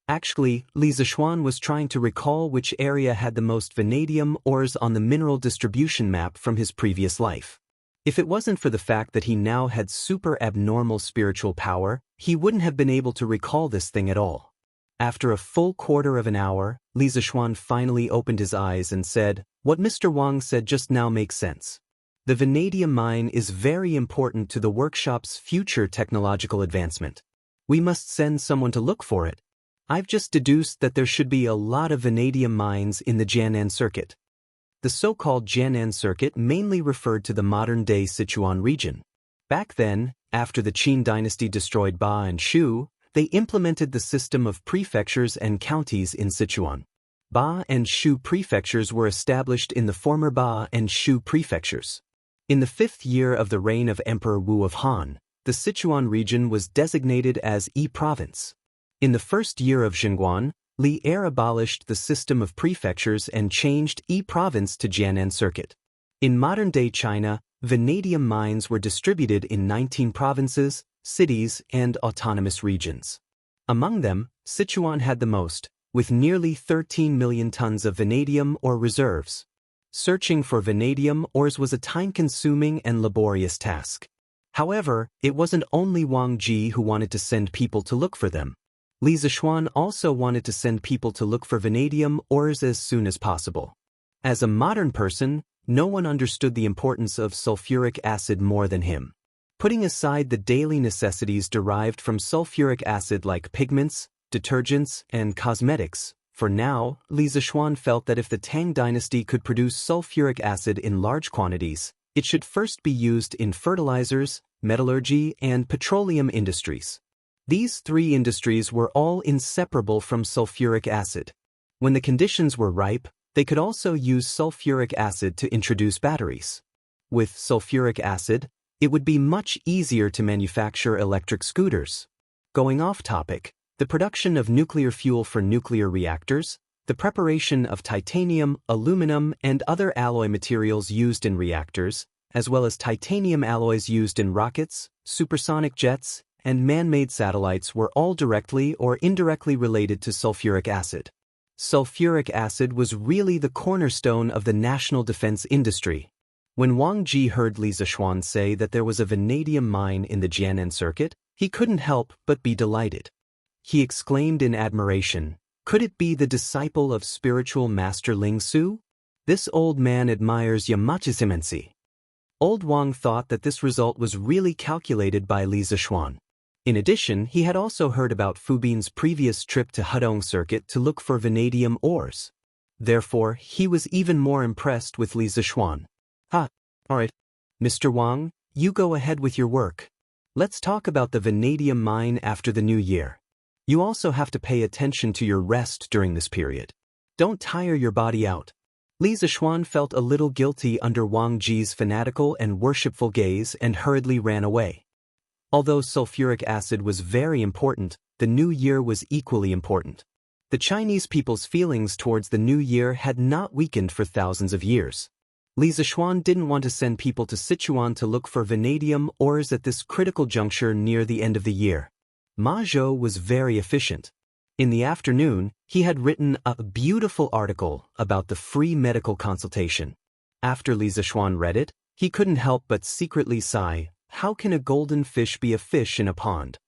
Actually, Li Zixuan was trying to recall which area had the most vanadium ores on the mineral distribution map from his previous life. If it wasn't for the fact that he now had super abnormal spiritual power, he wouldn't have been able to recall this thing at all. After a full quarter of an hour, Li Zixuan finally opened his eyes and said, What Mr. Wang said just now makes sense. The vanadium mine is very important to the workshop's future technological advancement. We must send someone to look for it. I've just deduced that there should be a lot of vanadium mines in the Jianan circuit. The so-called Jianan circuit mainly referred to the modern-day Sichuan region. Back then, after the Qin dynasty destroyed Ba and Shu, they implemented the system of prefectures and counties in Sichuan. Ba and Shu prefectures were established in the former Ba and Shu prefectures. In the 5th year of the reign of Emperor Wu of Han, the Sichuan region was designated as Yi Province. In the 1st year of Xinguan, Li Er abolished the system of prefectures and changed Yi Province to Jianan Circuit. In modern-day China, vanadium mines were distributed in 19 provinces, cities, and autonomous regions. Among them, Sichuan had the most, with nearly 13 million tons of vanadium ore reserves. Searching for vanadium ores was a time-consuming and laborious task. However, it wasn't only Wang Ji who wanted to send people to look for them. Li Zixuan also wanted to send people to look for vanadium ores as soon as possible. As a modern person, no one understood the importance of sulfuric acid more than him. Putting aside the daily necessities derived from sulfuric acid like pigments, detergents, and cosmetics, for now, Li Zixuan felt that if the Tang dynasty could produce sulfuric acid in large quantities, it should first be used in fertilizers, metallurgy, and petroleum industries. These three industries were all inseparable from sulfuric acid. When the conditions were ripe, they could also use sulfuric acid to introduce batteries. With sulfuric acid, it would be much easier to manufacture electric scooters. Going off topic, the production of nuclear fuel for nuclear reactors, the preparation of titanium, aluminum, and other alloy materials used in reactors, as well as titanium alloys used in rockets, supersonic jets, and man-made satellites were all directly or indirectly related to sulfuric acid. Sulfuric acid was really the cornerstone of the national defense industry. When Wang Ji heard Li Zixuan say that there was a vanadium mine in the Jianan circuit, he couldn't help but be delighted. He exclaimed in admiration, "Could it be the disciple of spiritual master Ling Su? This old man admires Yamachi's immensity." Old Wang thought that this result was really calculated by Li Zixuan. In addition, he had also heard about Fu Bin's previous trip to Hudong Circuit to look for vanadium ores. Therefore, he was even more impressed with Li Zishuan. Alright. Mr. Wang, you go ahead with your work. Let's talk about the vanadium mine after the new year. You also have to pay attention to your rest during this period. Don't tire your body out. Li Zishuan felt a little guilty under Wang Ji's fanatical and worshipful gaze and hurriedly ran away. Although sulfuric acid was very important, the new year was equally important. The Chinese people's feelings towards the new year had not weakened for thousands of years. Li Zishuan didn't want to send people to Sichuan to look for vanadium ores at this critical juncture near the end of the year. Ma Zhou was very efficient. In the afternoon, he had written a beautiful article about the free medical consultation. After Li Zishuan read it, he couldn't help but secretly sigh, how can a golden fish be a fish in a pond?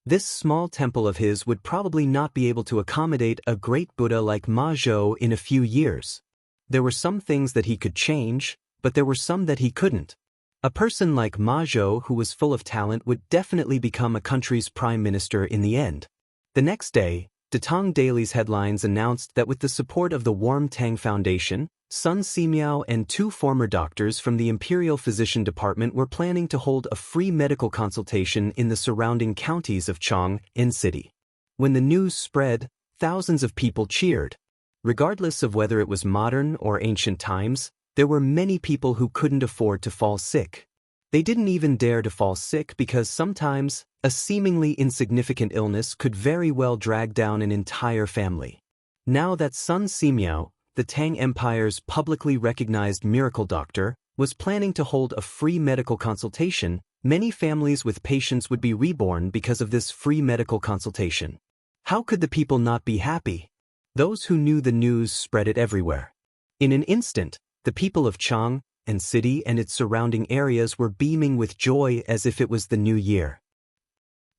This small temple of his would probably not be able to accommodate a great Buddha like Ma Zhou in a few years. There were some things that he could change, but there were some that he couldn't. A person like Ma Zhou who was full of talent would definitely become a country's prime minister in the end. The next day, Datong Daily's headlines announced that with the support of the Warm Tang Foundation, Sun Simiao and 2 former doctors from the Imperial Physician Department were planning to hold a free medical consultation in the surrounding counties of Chong and City. When the news spread, thousands of people cheered. Regardless of whether it was modern or ancient times, there were many people who couldn't afford to fall sick. They didn't even dare to fall sick because sometimes a seemingly insignificant illness could very well drag down an entire family. Now that Sun Simiao, the Tang Empire's publicly recognized miracle doctor, was planning to hold a free medical consultation, many families with patients would be reborn because of this free medical consultation. How could the people not be happy? Those who knew the news spread it everywhere. In an instant, the people of Chong and City and its surrounding areas were beaming with joy as if it was the new year.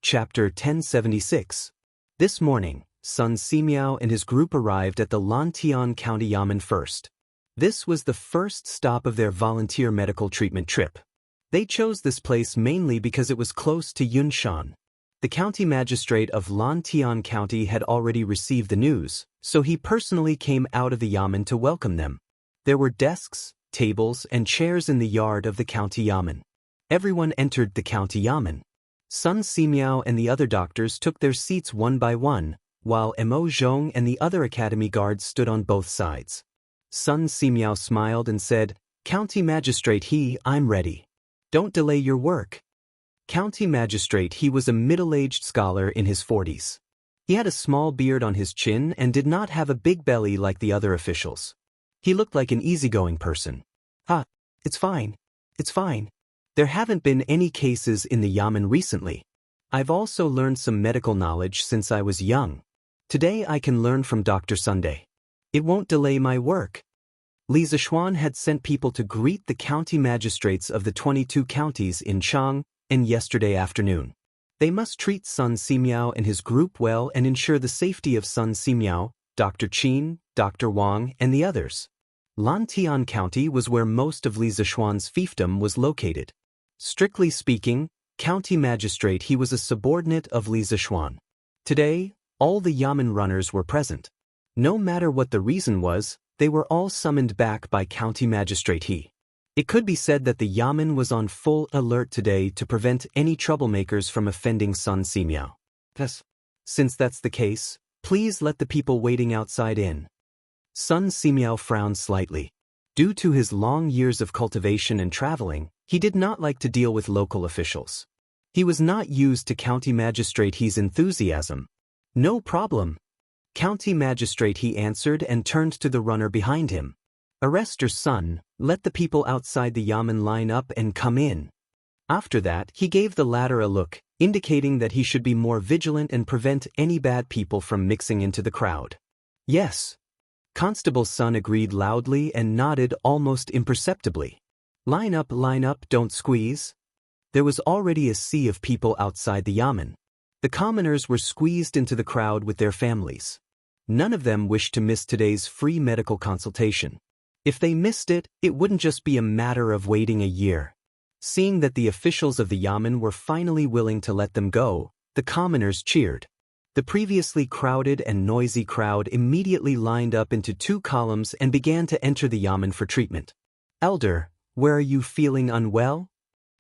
Chapter 1076. This morning, Sun Simiao and his group arrived at the Lantian County Yamen first. This was the first stop of their volunteer medical treatment trip. They chose this place mainly because it was close to Yunshan. The county magistrate of Lantian County had already received the news, so he personally came out of the Yamen to welcome them. There were desks, tables, and chairs in the yard of the county Yamen. Everyone entered the county Yamen. Sun Simiao and the other doctors took their seats one by one, while Mo Zhong and the other academy guards stood on both sides. Sun Simiao smiled and said, "County Magistrate He, I'm ready. Don't delay your work." County Magistrate He was a middle-aged scholar in his 40s. He had a small beard on his chin and did not have a big belly like the other officials. He looked like an easygoing person. It's fine. It's fine. There haven't been any cases in the Yamen recently. I've also learned some medical knowledge since I was young. Today I can learn from Dr. Sunday. It won't delay my work. Li Zishuan had sent people to greet the county magistrates of the 22 counties in Chang and yesterday afternoon. They must treat Sun Simiao and his group well and ensure the safety of Sun Simiao, Dr. Qin, Dr. Wang, and the others. Lantian County was where most of Li Zishuan's fiefdom was located. Strictly speaking, county magistrate He was a subordinate of Li Zishuan. Today, all the Yamen runners were present. No matter what the reason was, they were all summoned back by county magistrate He. It could be said that the Yamen was on full alert today to prevent any troublemakers from offending Sun Simiao. Since that's the case, please let the people waiting outside in. Sun Simiao frowned slightly. Due to his long years of cultivation and traveling, he did not like to deal with local officials. He was not used to County Magistrate He's enthusiasm. No problem. County Magistrate He answered and turned to the runner behind him. Arrest your son, let the people outside the Yamen line up and come in. After that, he gave the latter a look, indicating that he should be more vigilant and prevent any bad people from mixing into the crowd. Yes. Constable's son agreed loudly and nodded almost imperceptibly. Line up, don't squeeze. There was already a sea of people outside the Yamen. The commoners were squeezed into the crowd with their families. None of them wished to miss today's free medical consultation. If they missed it, it wouldn't just be a matter of waiting a year. Seeing that the officials of the Yamen were finally willing to let them go, the commoners cheered. The previously crowded and noisy crowd immediately lined up into 2 columns and began to enter the yamen for treatment. Elder, where are you feeling unwell?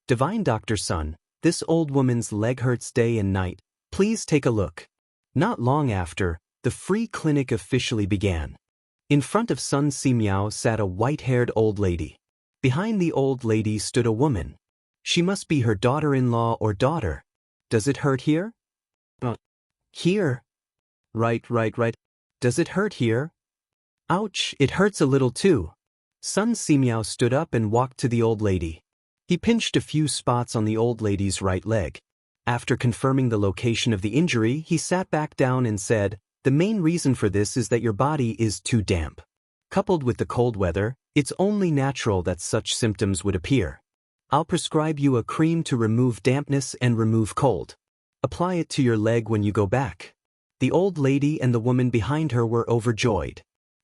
Divine Doctor Sun, this old woman's leg hurts day and night. Please take a look. Not long after, the free clinic officially began. In front of Sun Simiao sat a white-haired old lady. Behind the old lady stood a woman. She must be her daughter-in-law or daughter. Does it hurt here? Here. Right. Does it hurt here? Ouch, it hurts a little too. Sun Simiao stood up and walked to the old lady. He pinched a few spots on the old lady's right leg. After confirming the location of the injury, he sat back down and said, the main reason for this is that your body is too damp. Coupled with the cold weather, it's only natural that such symptoms would appear. I'll prescribe you a cream to remove dampness and remove cold. Apply it to your leg when you go back. The old lady and the woman behind her were overjoyed.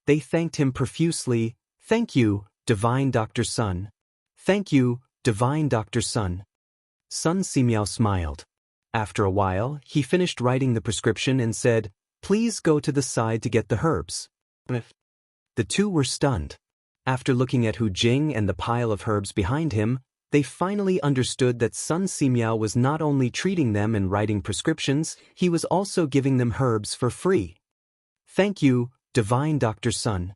They thanked him profusely. Thank you, Divine Doctor Sun. Thank you, Divine Doctor Sun. Sun Simiao smiled. After a while, he finished writing the prescription and said, please go to the side to get the herbs. The 2 were stunned. After looking at Hu Jing and the pile of herbs behind him, they finally understood that Sun Simiao was not only treating them and writing prescriptions, he was also giving them herbs for free. Thank you, Divine Doctor Sun.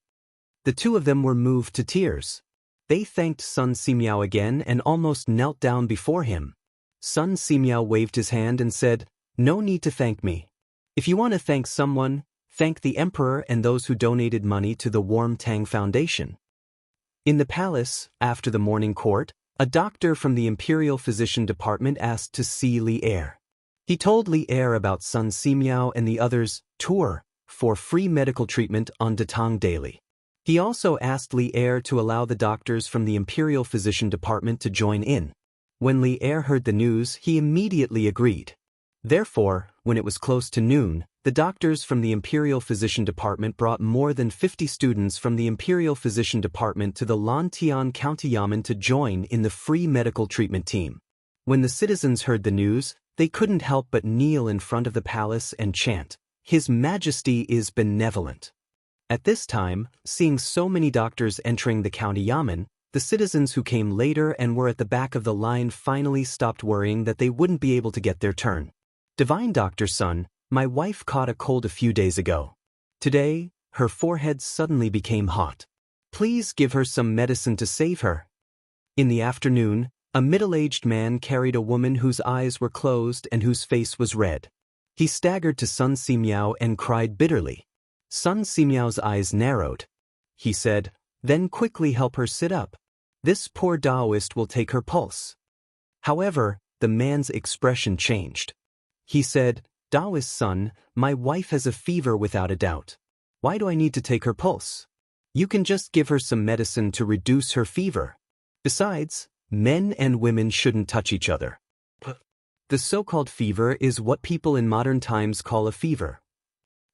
The 2 of them were moved to tears. They thanked Sun Simiao again and almost knelt down before him. Sun Simiao waved his hand and said, no need to thank me. If you want to thank someone, thank the Emperor and those who donated money to the Warm Tang Foundation. In the palace, after the morning court, a doctor from the Imperial Physician Department asked to see Li Er. He told Li Er about Sun Simiao and the others' tour for free medical treatment on Datang daily. He also asked Li Er to allow the doctors from the Imperial Physician Department to join in. When Li Er heard the news, he immediately agreed. Therefore, when it was close to noon, the doctors from the Imperial Physician Department brought more than 50 students from the Imperial Physician Department to the Lantian County Yamen to join in the free medical treatment team. When the citizens heard the news, they couldn't help but kneel in front of the palace and chant, His Majesty is benevolent. At this time, seeing so many doctors entering the county yamen, the citizens who came later and were at the back of the line finally stopped worrying that they wouldn't be able to get their turn. Divine Doctor Sun, my wife caught a cold a few days ago. Today, her forehead suddenly became hot. Please give her some medicine to save her. In the afternoon, a middle-aged man carried a woman whose eyes were closed and whose face was red. He staggered to Sun Simiao and cried bitterly. Sun Simiao's eyes narrowed. He said, then quickly help her sit up. This poor Daoist will take her pulse. However, the man's expression changed. He said, Daoist son, my wife has a fever without a doubt. Why do I need to take her pulse? You can just give her some medicine to reduce her fever. Besides, men and women shouldn't touch each other. The so-called fever is what people in modern times call a fever.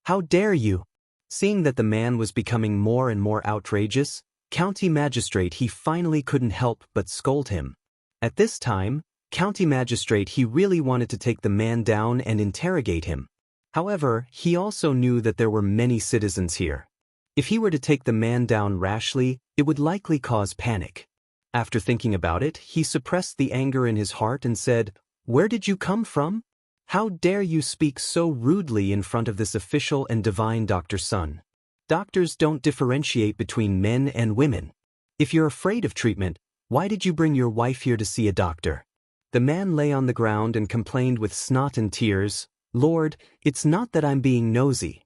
How dare you? Seeing that the man was becoming more and more outrageous, County Magistrate he finally couldn't help but scold him. At this time, County Magistrate he really wanted to take the man down and interrogate him. However, he also knew that there were many citizens here. If he were to take the man down rashly, it would likely cause panic. After thinking about it, he suppressed the anger in his heart and said, Where did you come from? How dare you speak so rudely in front of this official and divine Dr. Sun? Doctors don't differentiate between men and women. If you're afraid of treatment, why did you bring your wife here to see a doctor? The man lay on the ground and complained with snot and tears, Lord, it's not that I'm being nosy.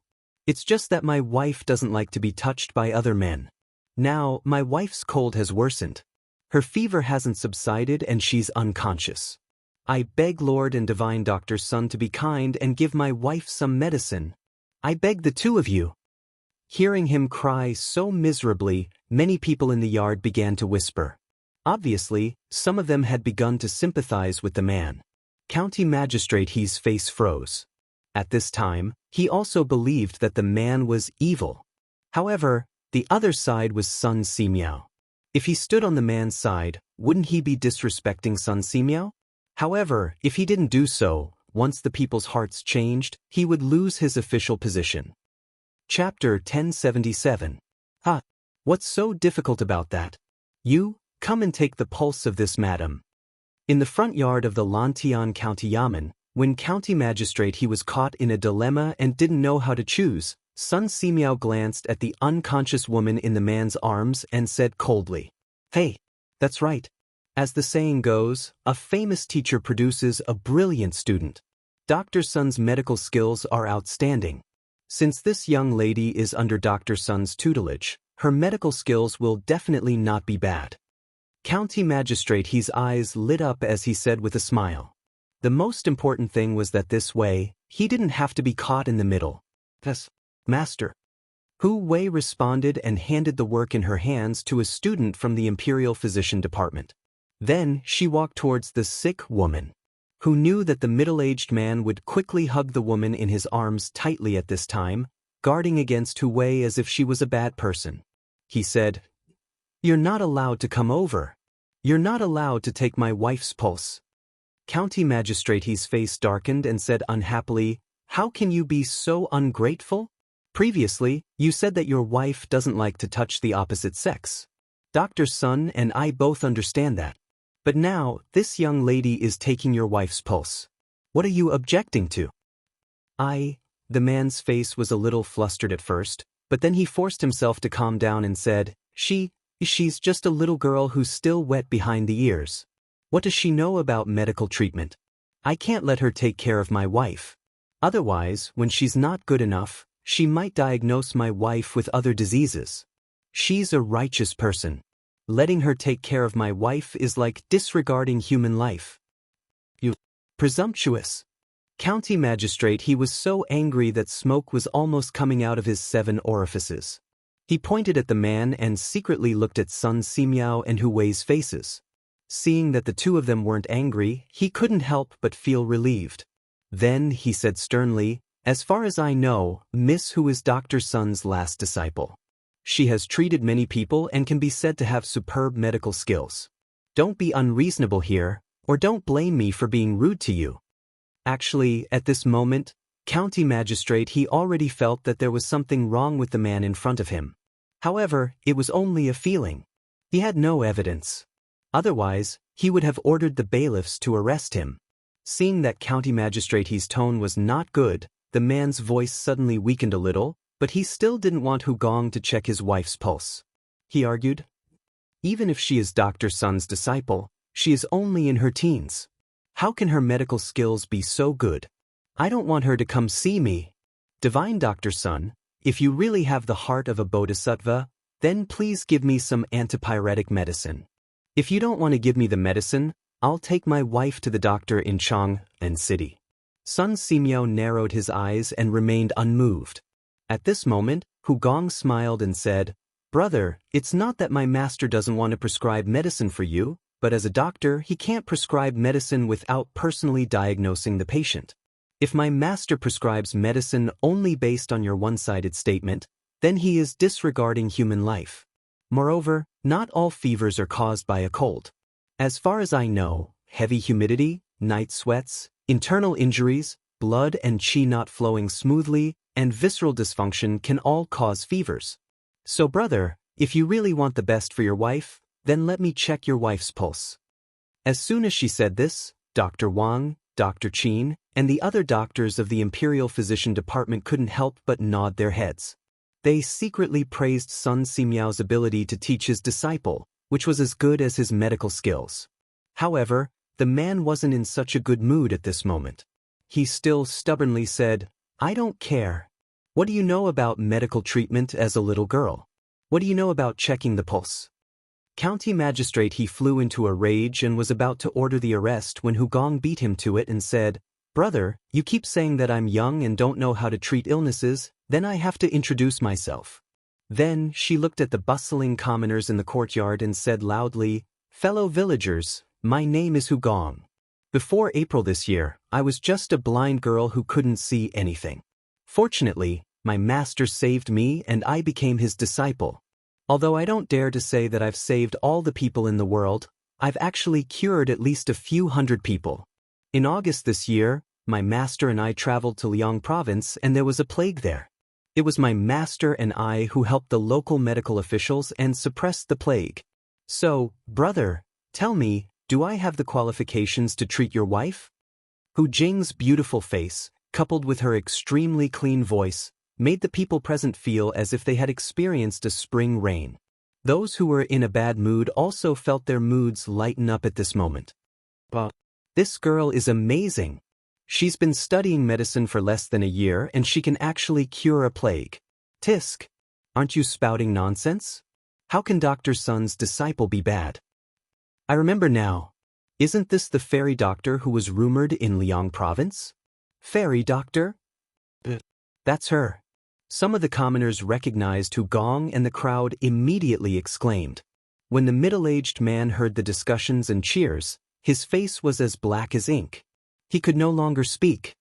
It's just that my wife doesn't like to be touched by other men. Now, my wife's cold has worsened. Her fever hasn't subsided and she's unconscious. I beg Lord and Divine Dr. Sun to be kind and give my wife some medicine. I beg the two of you. Hearing him cry so miserably, many people in the yard began to whisper. Obviously, some of them had begun to sympathize with the man. County Magistrate He's face froze. At this time, he also believed that the man was evil. However, the other side was Sun Simiao. If he stood on the man's side, wouldn't he be disrespecting Sun Simiao? However, if he didn't do so, once the people's hearts changed, he would lose his official position. Chapter 1077. Ah, what's so difficult about that? You, come and take the pulse of this madam. In the front yard of the Lantian County Yamen, when county magistrate he was caught in a dilemma and didn't know how to choose, Sun Simiao glanced at the unconscious woman in the man's arms and said coldly, "Hey, that's right. As the saying goes, a famous teacher produces a brilliant student. Dr. Sun's medical skills are outstanding. Since this young lady is under Dr. Sun's tutelage, her medical skills will definitely not be bad." County Magistrate He's eyes lit up as he said with a smile. The most important thing was that this way, he didn't have to be caught in the middle. "Yes, Master." Hu Wei responded and handed the work in her hands to a student from the Imperial Physician Department. Then she walked towards the sick woman, who knew that the middle-aged man would quickly hug the woman in his arms tightly at this time, guarding against Hu Wei as if she was a bad person. He said, "You're not allowed to come over. You're not allowed to take my wife's pulse." County Magistrate He's face darkened and said unhappily, "How can you be so ungrateful? Previously, you said that your wife doesn't like to touch the opposite sex. Dr. Sun and I both understand that. But now, this young lady is taking your wife's pulse. What are you objecting to?" The man's face was a little flustered at first, but then he forced himself to calm down and said, She's just a little girl who's still wet behind the ears. What does she know about medical treatment? I can't let her take care of my wife. Otherwise, when she's not good enough, she might diagnose my wife with other diseases. She's a righteous person. Letting her take care of my wife is like disregarding human life." "You presumptuous." County Magistrate He was so angry that smoke was almost coming out of his 7 orifices. He pointed at the man and secretly looked at Sun Simiao and Hu Wei's faces. Seeing that the two of them weren't angry, he couldn't help but feel relieved. Then he said sternly, "As far as I know, Miss Hu is Dr. Sun's last disciple. She has treated many people and can be said to have superb medical skills. Don't be unreasonable here, or don't blame me for being rude to you." Actually, at this moment, County Magistrate He already felt that there was something wrong with the man in front of him. However, it was only a feeling. He had no evidence. Otherwise, he would have ordered the bailiffs to arrest him. Seeing that County Magistrate He's tone was not good, the man's voice suddenly weakened a little, but he still didn't want Hu Gong to check his wife's pulse. He argued, "Even if she is Dr. Sun's disciple, she is only in her teens. How can her medical skills be so good? I don't want her to come see me. Divine Dr. Sun, if you really have the heart of a bodhisattva, then please give me some antipyretic medicine. If you don't want to give me the medicine, I'll take my wife to the doctor in Chang'an City." Sun Simiao narrowed his eyes and remained unmoved. At this moment, Hu Gong smiled and said, "Brother, it's not that my master doesn't want to prescribe medicine for you, but as a doctor he can't prescribe medicine without personally diagnosing the patient. If my master prescribes medicine only based on your one-sided statement, then he is disregarding human life. Moreover, not all fevers are caused by a cold. As far as I know, heavy humidity, night sweats, internal injuries, blood and qi not flowing smoothly, and visceral dysfunction can all cause fevers. So brother, if you really want the best for your wife, then let me check your wife's pulse." As soon as she said this, Dr. Wang, Dr. Qin, and the other doctors of the Imperial Physician Department couldn't help but nod their heads. They secretly praised Sun Simiao's ability to teach his disciple, which was as good as his medical skills. However, the man wasn't in such a good mood at this moment. He still stubbornly said, "I don't care. What do you know about medical treatment as a little girl? What do you know about checking the pulse?" County Magistrate He flew into a rage and was about to order the arrest when Hu Gong beat him to it and said, "Brother, you keep saying that I'm young and don't know how to treat illnesses, then I have to introduce myself." Then she looked at the bustling commoners in the courtyard and said loudly, "Fellow villagers, my name is Hu Gong. Before April this year, I was just a blind girl who couldn't see anything. Fortunately, my master saved me and I became his disciple. Although I don't dare to say that I've saved all the people in the world, I've actually cured at least a few hundred people. In August this year, My master and I traveled to Liang province and there was a plague there. It was my master and I who helped the local medical officials and suppressed the plague. So, brother, tell me, do I have the qualifications to treat your wife? Hu Jing's beautiful face, coupled with her extremely clean voice, made the people present feel as if they had experienced a spring rain. Those who were in a bad mood also felt their moods lighten up at this moment. But this girl is amazing. She's been studying medicine for less than a year and she can actually cure a plague. Tisk, aren't you spouting nonsense? How can Dr. Sun's disciple be bad? I remember now. Isn't this the fairy doctor who was rumored in Liang province? Fairy doctor? That's her. Some of the commoners recognized Hu Gong and the crowd immediately exclaimed. When the middle-aged man heard the discussions and cheers, his face was as black as ink. He could no longer speak.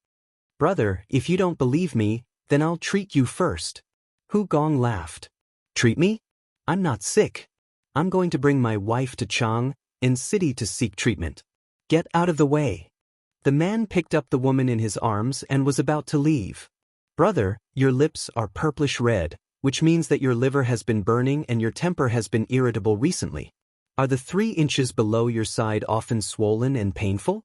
Brother, if you don't believe me, then I'll treat you first. Hu Gong laughed. Treat me? I'm not sick. I'm going to bring my wife to Chang in city to seek treatment. Get out of the way. The man picked up the woman in his arms and was about to leave. Brother, your lips are purplish red, which means that your liver has been burning and your temper has been irritable recently. Are the 3 inches below your side often swollen and painful?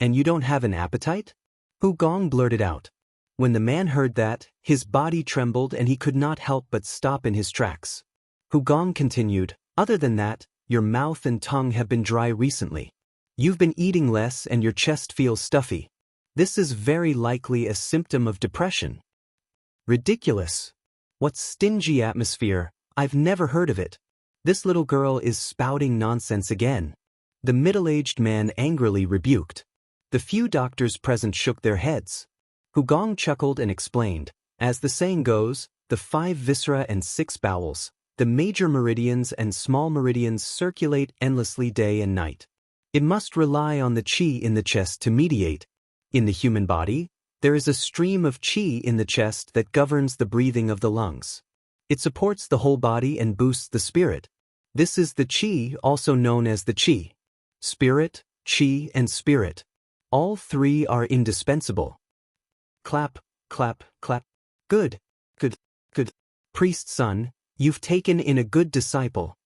And you don't have an appetite? Hu Gong blurted out. When the man heard that, his body trembled and he could not help but stop in his tracks. Hu Gong continued, other than that, your mouth and tongue have been dry recently. You've been eating less and your chest feels stuffy. This is very likely a symptom of depression. Ridiculous. What stingy atmosphere, I've never heard of it. This little girl is spouting nonsense again. The middle-aged man angrily rebuked. The few doctors present shook their heads. Hu Gong chuckled and explained, as the saying goes, the 5 viscera and 6 bowels, the major meridians and small meridians circulate endlessly day and night. It must rely on the qi in the chest to mediate. In the human body, there is a stream of qi in the chest that governs the breathing of the lungs. It supports the whole body and boosts the spirit. This is the qi, also known as the qi. Spirit, qi, and spirit. All 3 are indispensable. Clap, clap, clap. Good, good, good. Priest's son, you've taken in a good disciple.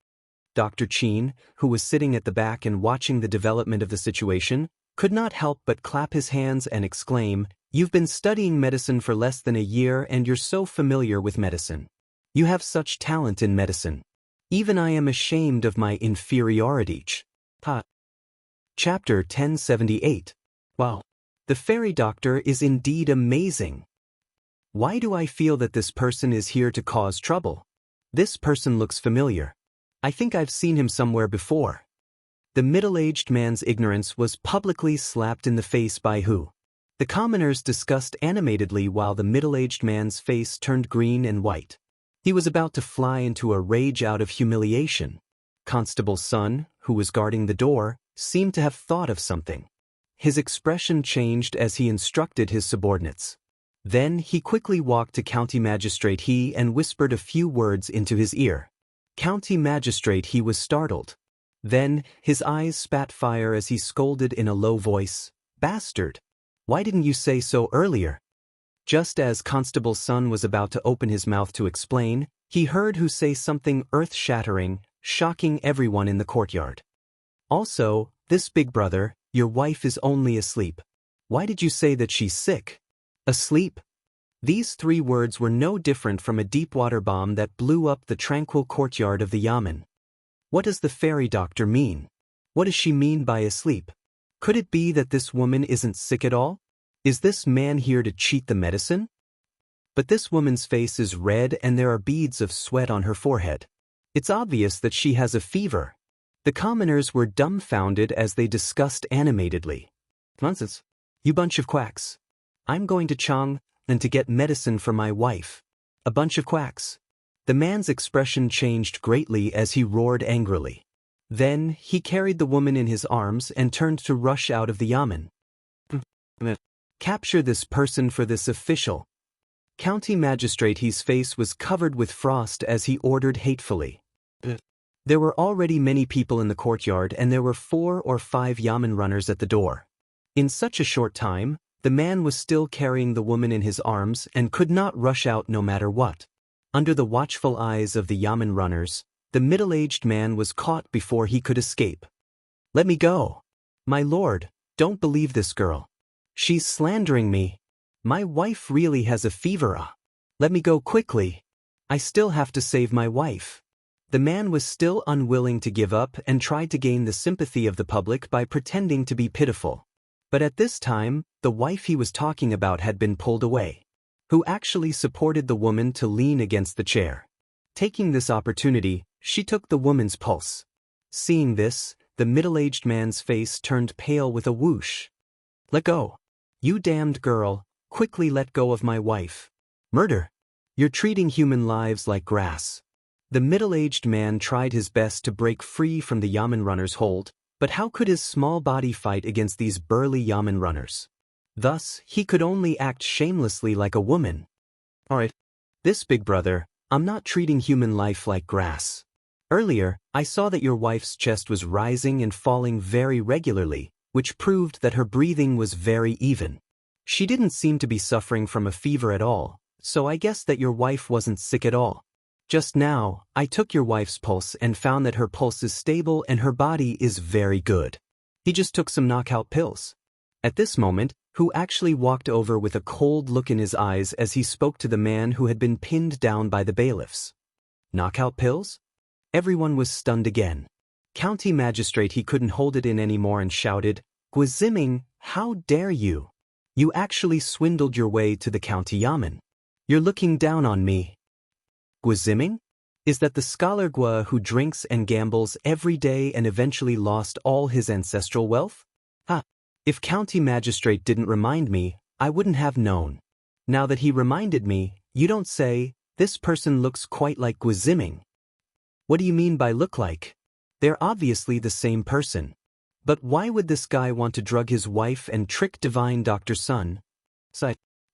Dr. Qin, who was sitting at the back and watching the development of the situation, could not help but clap his hands and exclaim, You've been studying medicine for less than a year and you're so familiar with medicine. You have such talent in medicine. Even I am ashamed of my inferiority. Chapter 1078. Wow. The fairy doctor is indeed amazing. Why do I feel that this person is here to cause trouble? This person looks familiar. I think I've seen him somewhere before. The middle-aged man's ignorance was publicly slapped in the face by Hu. The commoners discussed animatedly while the middle-aged man's face turned green and white. He was about to fly into a rage out of humiliation. Constable's son, who was guarding the door, seemed to have thought of something. His expression changed as he instructed his subordinates. Then he quickly walked to County Magistrate He and whispered a few words into his ear. County Magistrate He was startled. Then his eyes spat fire as he scolded in a low voice, Bastard! Why didn't you say so earlier? Just as Constable's son was about to open his mouth to explain, he heard Hu say something earth-shattering, shocking everyone in the courtyard. Also, this big brother, your wife is only asleep. Why did you say that she's sick? Asleep? These 3 words were no different from a deep-water bomb that blew up the tranquil courtyard of the yamen. What does the fairy doctor mean? What does she mean by asleep? Could it be that this woman isn't sick at all? Is this man here to cheat the medicine? But this woman's face is red and there are beads of sweat on her forehead. It's obvious that she has a fever. The commoners were dumbfounded as they discussed animatedly. Nonsense. You bunch of quacks. I'm going to Chang and to get medicine for my wife. A bunch of quacks. The man's expression changed greatly as he roared angrily. Then he carried the woman in his arms and turned to rush out of the yamen. Capture this person for this official. County Magistrate He's face was covered with frost as he ordered hatefully. There were already many people in the courtyard and there were 4 or 5 yamen runners at the door. In such a short time, The man was still carrying the woman in his arms and could not rush out no matter what. Under the watchful eyes of the yamen runners, the middle-aged man was caught before he could escape. "Let me go. My lord, don't believe this girl. She's slandering me. My wife really has a fever. Let me go quickly. I still have to save my wife." The man was still unwilling to give up and tried to gain the sympathy of the public by pretending to be pitiful. But at this time, the wife he was talking about had been pulled away, who actually supported the woman to lean against the chair. Taking this opportunity, she took the woman's pulse. Seeing this, the middle-aged man's face turned pale with a whoosh. "Let go. You damned girl, quickly let go of my wife. Murder. You're treating human lives like grass." The middle-aged man tried his best to break free from the yamen runner's hold, but how could his small body fight against these burly yamen runners? Thus, he could only act shamelessly like a woman. "Alright. This big brother, I'm not treating human life like grass. Earlier, I saw that your wife's chest was rising and falling very regularly, which proved that her breathing was very even. She didn't seem to be suffering from a fever at all, so I guess that your wife wasn't sick at all. Just now, I took your wife's pulse and found that her pulse is stable and her body is very good. He just took some knockout pills." At this moment, who actually walked over with a cold look in his eyes as he spoke to the man who had been pinned down by the bailiffs. Knockout pills? Everyone was stunned again. County magistrate he couldn't hold it in anymore and shouted, "Guiziming, how dare you? You actually swindled your way to the county yamen. You're looking down on me." Guiziming? Is that the scholar Gua who drinks and gambles every day and eventually lost all his ancestral wealth? If county magistrate didn't remind me, I wouldn't have known. Now that he reminded me, you don't say, "This person looks quite like Guiziming." What do you mean by look like? They're obviously the same person. But why would this guy want to drug his wife and trick divine Dr. Sun?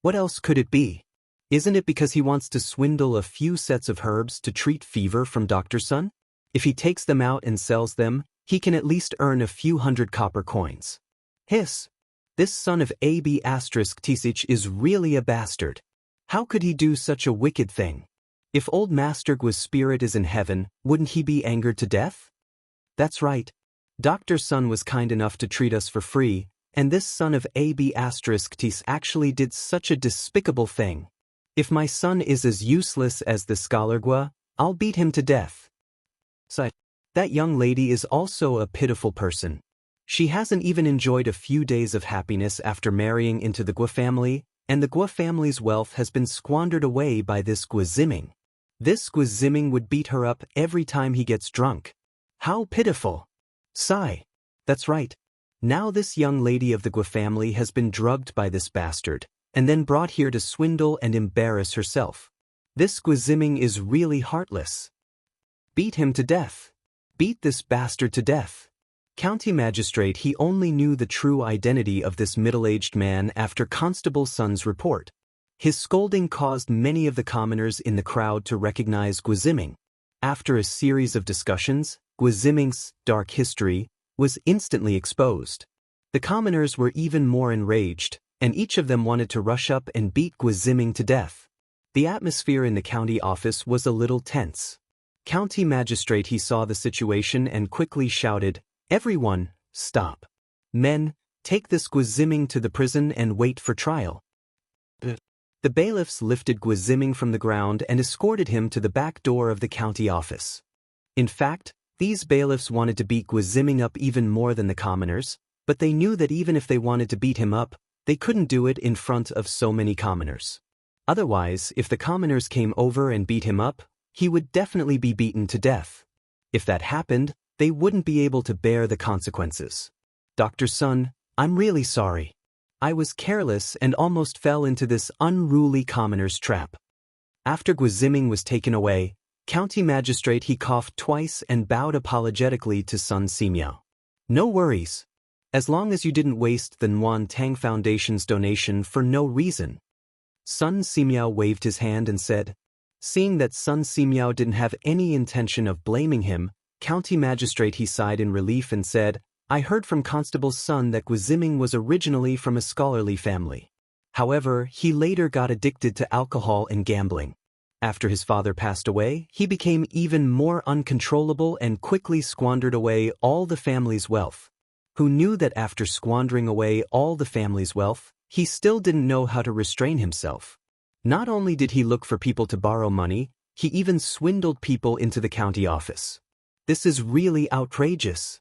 What else could it be? Isn't it because he wants to swindle a few sets of herbs to treat fever from Dr. Sun? If he takes them out and sells them, he can at least earn a few hundred copper coins. Hiss! This son of AB** Tisich is really a bastard. How could he do such a wicked thing? If old Master Gua's spirit is in heaven, wouldn't he be angered to death? That's right. Dr. Sun was kind enough to treat us for free, and this son of AB** Tis actually did such a despicable thing. If my son is as useless as the scholar Gua, I'll beat him to death. That young lady is also a pitiful person. She hasn't even enjoyed a few days of happiness after marrying into the Gua family, and the Gua family's wealth has been squandered away by this Guiziming. This Guiziming would beat her up every time he gets drunk. How pitiful. Sigh. That's right. Now this young lady of the Gua family has been drugged by this bastard, and then brought here to swindle and embarrass herself. This Guiziming is really heartless. Beat him to death. Beat this bastard to death. County magistrate he only knew the true identity of this middle-aged man after Constable Sun's report. His scolding caused many of the commoners in the crowd to recognize Guiziming. After a series of discussions, Guiziming's dark history was instantly exposed. The commoners were even more enraged, and each of them wanted to rush up and beat Guiziming to death. The atmosphere in the county office was a little tense. County magistrate he saw the situation and quickly shouted, "Everyone, stop. Men, take this Guiziming to the prison and wait for trial." The bailiffs lifted Guiziming from the ground and escorted him to the back door of the county office. In fact, these bailiffs wanted to beat Guiziming up even more than the commoners, but they knew that even if they wanted to beat him up, they couldn't do it in front of so many commoners. Otherwise, if the commoners came over and beat him up, he would definitely be beaten to death. If that happened, they wouldn't be able to bear the consequences. "Dr. Sun, I'm really sorry. I was careless and almost fell into this unruly commoner's trap." After Guiziming was taken away, county magistrate he coughed twice and bowed apologetically to Sun Simiao. "No worries. As long as you didn't waste the Nguyen Tang Foundation's donation for no reason." Sun Simiao waved his hand and said. Seeing that Sun Simiao didn't have any intention of blaming him, county magistrate he sighed in relief and said, I heard from Constable's son that Guiziming was originally from a scholarly family. However, he later got addicted to alcohol and gambling. After his father passed away, he became even more uncontrollable and quickly squandered away all the family's wealth. Who knew that after squandering away all the family's wealth, he still didn't know how to restrain himself? Not only did he look for people to borrow money, he even swindled people into the county office. This is really outrageous.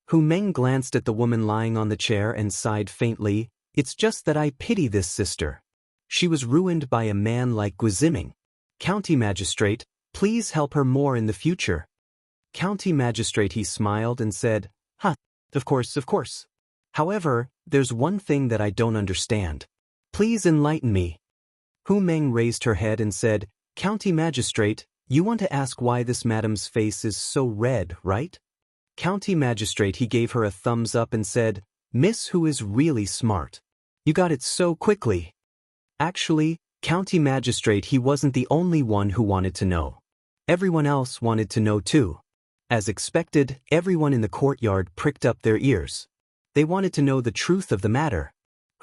Hu Meng glanced at the woman lying on the chair and sighed faintly. It's just that I pity this sister. She was ruined by a man like Guiziming. County Magistrate, please help her more in the future. County Magistrate, he smiled and said, of course. However, there's one thing that I don't understand. Please enlighten me. Hu Meng raised her head and said, County Magistrate, you want to ask why this madam's face is so red, right? County Magistrate, he gave her a thumbs up and said, Miss Hu is really smart. You got it so quickly. Actually, County Magistrate, he wasn't the only one who wanted to know. Everyone else wanted to know too. As expected, everyone in the courtyard pricked up their ears. They wanted to know the truth of the matter.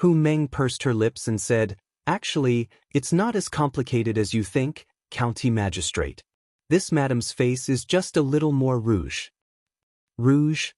Hu Meng pursed her lips and said, Actually, it's not as complicated as you think, County Magistrate. This madam's face is just a little more rouge. Rouge?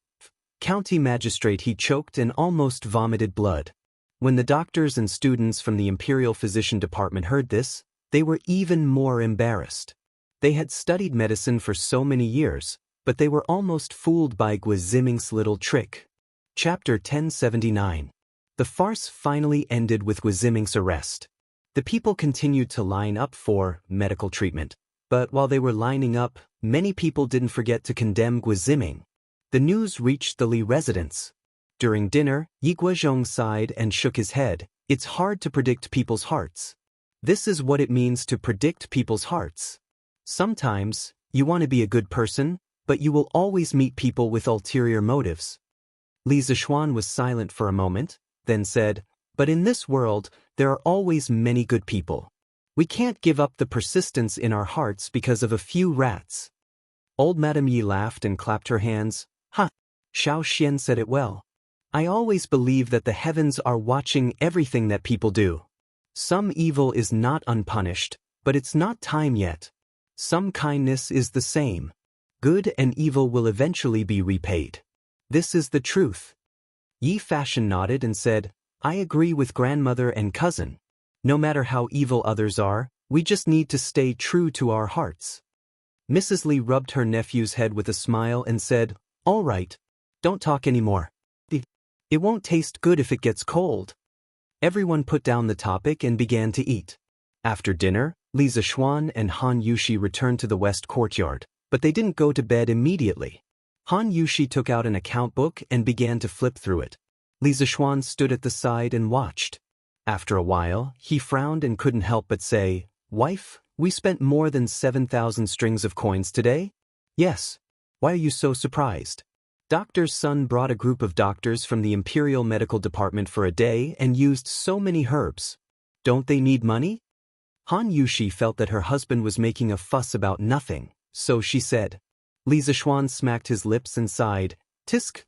County Magistrate, he choked and almost vomited blood. When the doctors and students from the Imperial Physician Department heard this, they were even more embarrassed. They had studied medicine for so many years, but they were almost fooled by Guiziming's little trick. Chapter 1079. The farce finally ended with Guiziming's arrest. The people continued to line up for medical treatment, but while they were lining up, many people didn't forget to condemn Guiziming. The news reached the Li residence. During dinner, Yi Guozhong sighed and shook his head. It's hard to predict people's hearts. This is what it means to predict people's hearts. Sometimes, you want to be a good person, but you will always meet people with ulterior motives. Li Zishuan was silent for a moment, then said, But in this world, there are always many good people. We can't give up the persistence in our hearts because of a few rats. Old Madame Yi laughed and clapped her hands. Xiao Xian said it well. I always believe that the heavens are watching everything that people do. Some evil is not unpunished, but it's not time yet. Some kindness is the same. Good and evil will eventually be repaid. This is the truth. Yi Fashion nodded and said, I agree with grandmother and cousin. No matter how evil others are, we just need to stay true to our hearts. Mrs. Li rubbed her nephew's head with a smile and said, All right. Don't talk anymore. It won't taste good if it gets cold. Everyone put down the topic and began to eat. After dinner, Li Zishuan and Han Yushi returned to the west courtyard, but they didn't go to bed immediately. Han Yushi took out an account book and began to flip through it. Li Zishuan stood at the side and watched. After a while, he frowned and couldn't help but say, Wife, we spent more than 7,000 strings of coins today? Yes. Why are you so surprised? Doctor's son brought a group of doctors from the Imperial Medical Department for a day and used so many herbs. Don't they need money? Han Yushi felt that her husband was making a fuss about nothing, so she said. Li Zishuan smacked his lips and sighed. Tisk,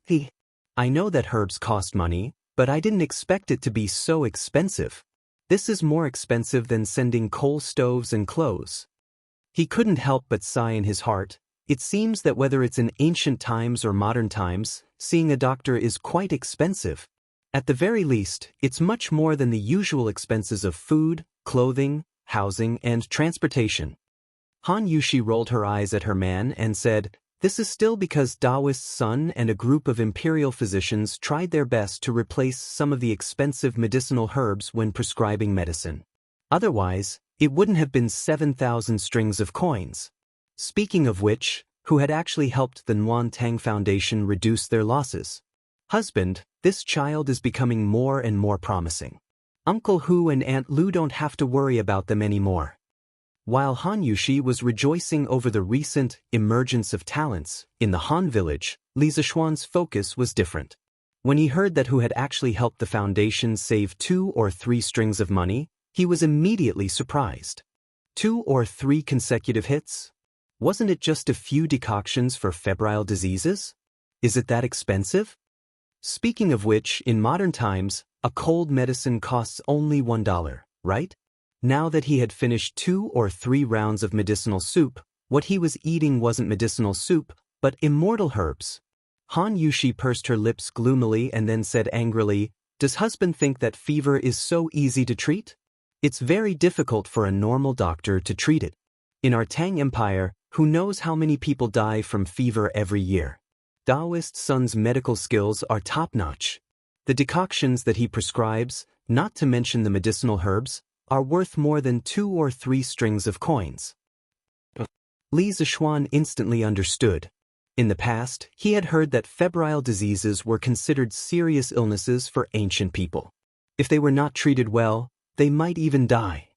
I know that herbs cost money, but I didn't expect it to be so expensive. This is more expensive than sending coal stoves and clothes. He couldn't help but sigh in his heart. It seems that whether it's in ancient times or modern times, seeing a doctor is quite expensive. At the very least, it's much more than the usual expenses of food, clothing, housing, and transportation. Han Yushi rolled her eyes at her man and said, This is still because Daoist's son and a group of imperial physicians tried their best to replace some of the expensive medicinal herbs when prescribing medicine. Otherwise, it wouldn't have been 7,000 strings of coins. Speaking of which, who had actually helped the Nuan Tang Foundation reduce their losses? Husband, this child is becoming more and more promising. Uncle Hu and Aunt Lu don't have to worry about them anymore. While Han Yushi was rejoicing over the recent emergence of talents in the Han village, Li Zishuan's focus was different. When he heard that Hu had actually helped the foundation save 2 or 3 strings of money, he was immediately surprised. 2 or 3 consecutive hits? Wasn't it just a few decoctions for febrile diseases? Is it that expensive? Speaking of which, in modern times, a cold medicine costs only $1, right? Now that he had finished 2 or 3 rounds of medicinal soup, what he was eating wasn't medicinal soup, but immortal herbs. Han Yushi pursed her lips gloomily and then said angrily, "Does husband think that fever is so easy to treat? It's very difficult for a normal doctor to treat it. In our Tang Empire, who knows how many people die from fever every year? Daoist Sun's medical skills are top-notch. The decoctions that he prescribes, not to mention the medicinal herbs, are worth more than 2 or 3 strings of coins." Li Zishuan instantly understood. In the past, he had heard that febrile diseases were considered serious illnesses for ancient people. If they were not treated well, they might even die.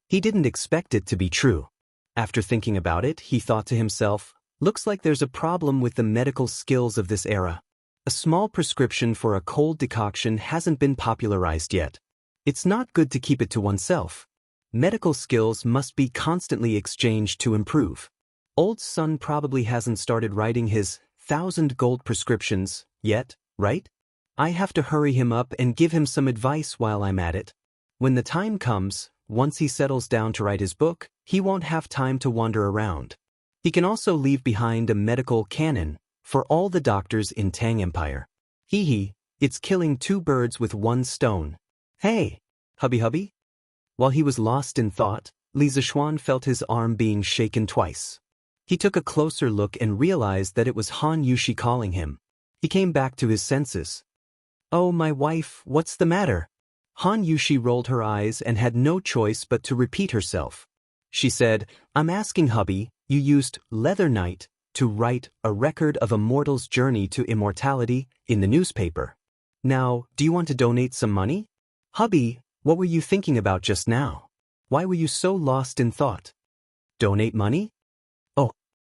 He didn't expect it to be true. After thinking about it, he thought to himself, "Looks like there's a problem with the medical skills of this era. A small prescription for a cold decoction hasn't been popularized yet. It's not good to keep it to oneself. Medical skills must be constantly exchanged to improve. Old Sun probably hasn't started writing his 1,000 gold prescriptions yet, right? I have to hurry him up and give him some advice while I'm at it. When the time comes, once he settles down to write his book, he won't have time to wander around. He can also leave behind a medical canon for all the doctors in Tang Empire. It's killing 2 birds with 1 stone. Hey, hubby. While he was lost in thought, Li Zishuan felt his arm being shaken twice. He took a closer look and realized that it was Han Yushi calling him. He came back to his senses. "Oh, my wife, what's the matter?" Han Yushi rolled her eyes and had no choice but to repeat herself. She said, "I'm asking hubby, you used Leather Knight to write a record of a mortal's journey to immortality in the newspaper. Now, do you want to donate some money?" "Hubby, what were you thinking about just now? Why were you so lost in thought?" "Donate money? Oh,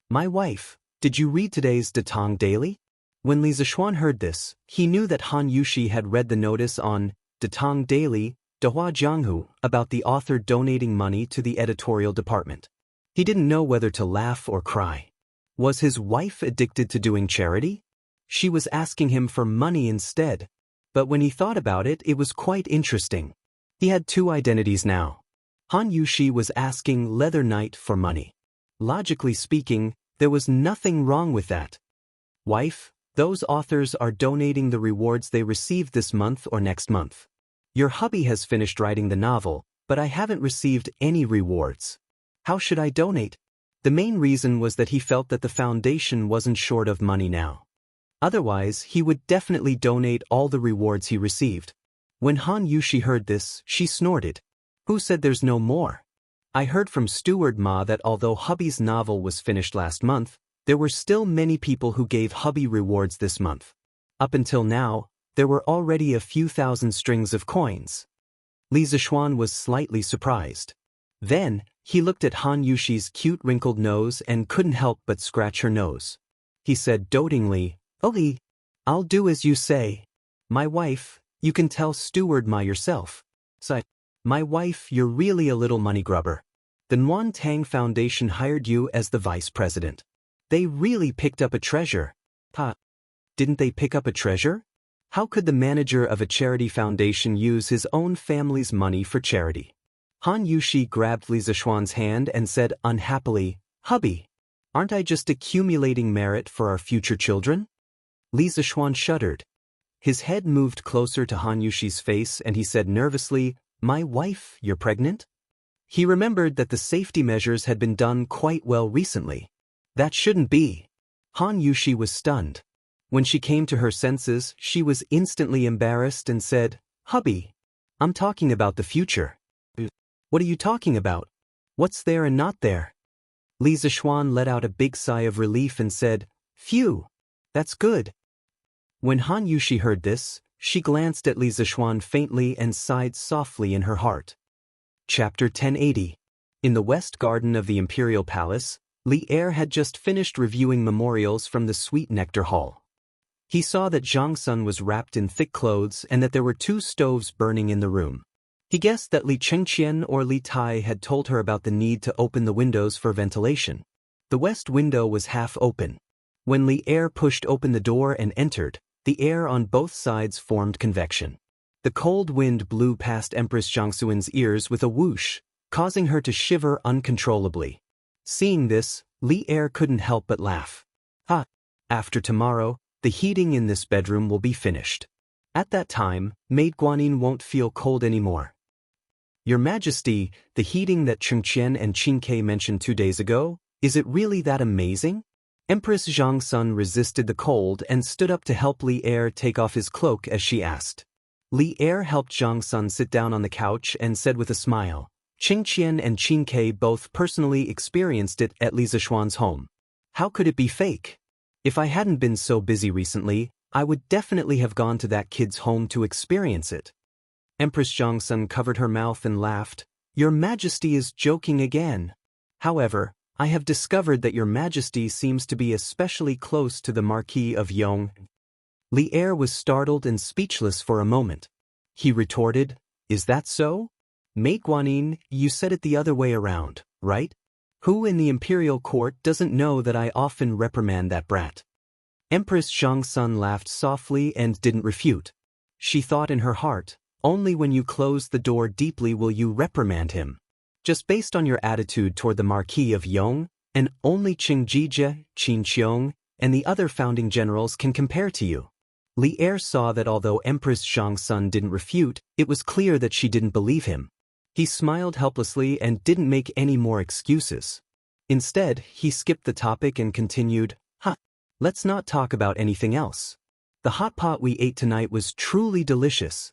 my wife, did you read today's Datang Daily?" When Li Zishuan heard this, he knew that Han Yushi had read the notice on Datang Daily, Dahua Jianghu, about the author donating money to the editorial department. He didn't know whether to laugh or cry. Was his wife addicted to doing charity? She was asking him for money instead. But when he thought about it, it was quite interesting. He had 2 identities now. Han Yushi was asking Leather Knight for money. Logically speaking, there was nothing wrong with that. "Wife, those authors are donating the rewards they received this month or next month. Your hubby has finished writing the novel, but I haven't received any rewards. How should I donate?" The main reason was that he felt that the foundation wasn't short of money now. Otherwise, he would definitely donate all the rewards he received. When Han Yushi heard this, she snorted. "Who said there's no more? I heard from Steward Ma that although hubby's novel was finished last month, there were still many people who gave hubby rewards this month. Up until now, there were already a few thousand strings of coins." Li Zishuan was slightly surprised. Then, he looked at Han Yushi's cute wrinkled nose and couldn't help but scratch her nose. He said dotingly, "Okay, I'll do as you say. My wife, you can tell Steward Ma yourself." Sighed. "My wife, you're really a little money grubber. The Nguyen Tang Foundation hired you as the vice president. They really picked up a treasure." Didn't they pick up a treasure? How could the manager of a charity foundation use his own family's money for charity? Han Yushi grabbed Li Zishuan's hand and said unhappily, "Hubby, aren't I just accumulating merit for our future children?" Li Zishuan shuddered. His head moved closer to Han Yushi's face and he said nervously, "My wife, you're pregnant?" He remembered that the safety measures had been done quite well recently. That shouldn't be. Han Yushi was stunned. When she came to her senses, she was instantly embarrassed and said, "Hubby, I'm talking about the future." "What are you talking about? What's there and not there?" Li Zishuan let out a big sigh of relief and said, "Phew, that's good." When Han Yushi heard this, she glanced at Li Zishuan faintly and sighed softly in her heart. Chapter 1080. In the West Garden of the Imperial Palace, Li Er had just finished reviewing memorials from the Sweet Nectar Hall. He saw that Zhang Sun was wrapped in thick clothes and that there were 2 stoves burning in the room. He guessed that Li Chengqian or Li Tai had told her about the need to open the windows for ventilation. The west window was half open. When Li Er pushed open the door and entered, The air on both sides formed convection. The cold wind blew past Empress Jiangxuan's ears with a whoosh, causing her to shiver uncontrollably. Seeing this, Li Er couldn't help but laugh. Ha! After tomorrow, the heating in this bedroom will be finished. At that time, Maid Guanyin won't feel cold anymore. Your Majesty, the heating that Chengqian and Qingke mentioned 2 days ago, is it really that amazing? Empress Zhangsun resisted the cold and stood up to help Li Er take off his cloak as she asked. Li Er helped Zhangsun sit down on the couch and said with a smile, Qingqian and Qingke both personally experienced it at Li Zishuan's home. How could it be fake? If I hadn't been so busy recently, I would definitely have gone to that kid's home to experience it. Empress Zhangsun covered her mouth and laughed. Your Majesty is joking again. However, I have discovered that your Majesty seems to be especially close to the Marquis of Yong. Li Er was startled and speechless for a moment. He retorted, Is that so? Maid Guanyin, you said it the other way around, right? Who in the imperial court doesn't know that I often reprimand that brat? Empress Zhangsun laughed softly and didn't refute. She thought in her heart, only when you close the door deeply will you reprimand him. Just based on your attitude toward the Marquis of Yong, and only Qing Jijie, Qin Qiong, and the other founding generals can compare to you. Li Er saw that although Empress Zhangsun didn't refute, it was clear that she didn't believe him. He smiled helplessly and didn't make any more excuses. Instead, he skipped the topic and continued, let's not talk about anything else. The hot pot we ate tonight was truly delicious.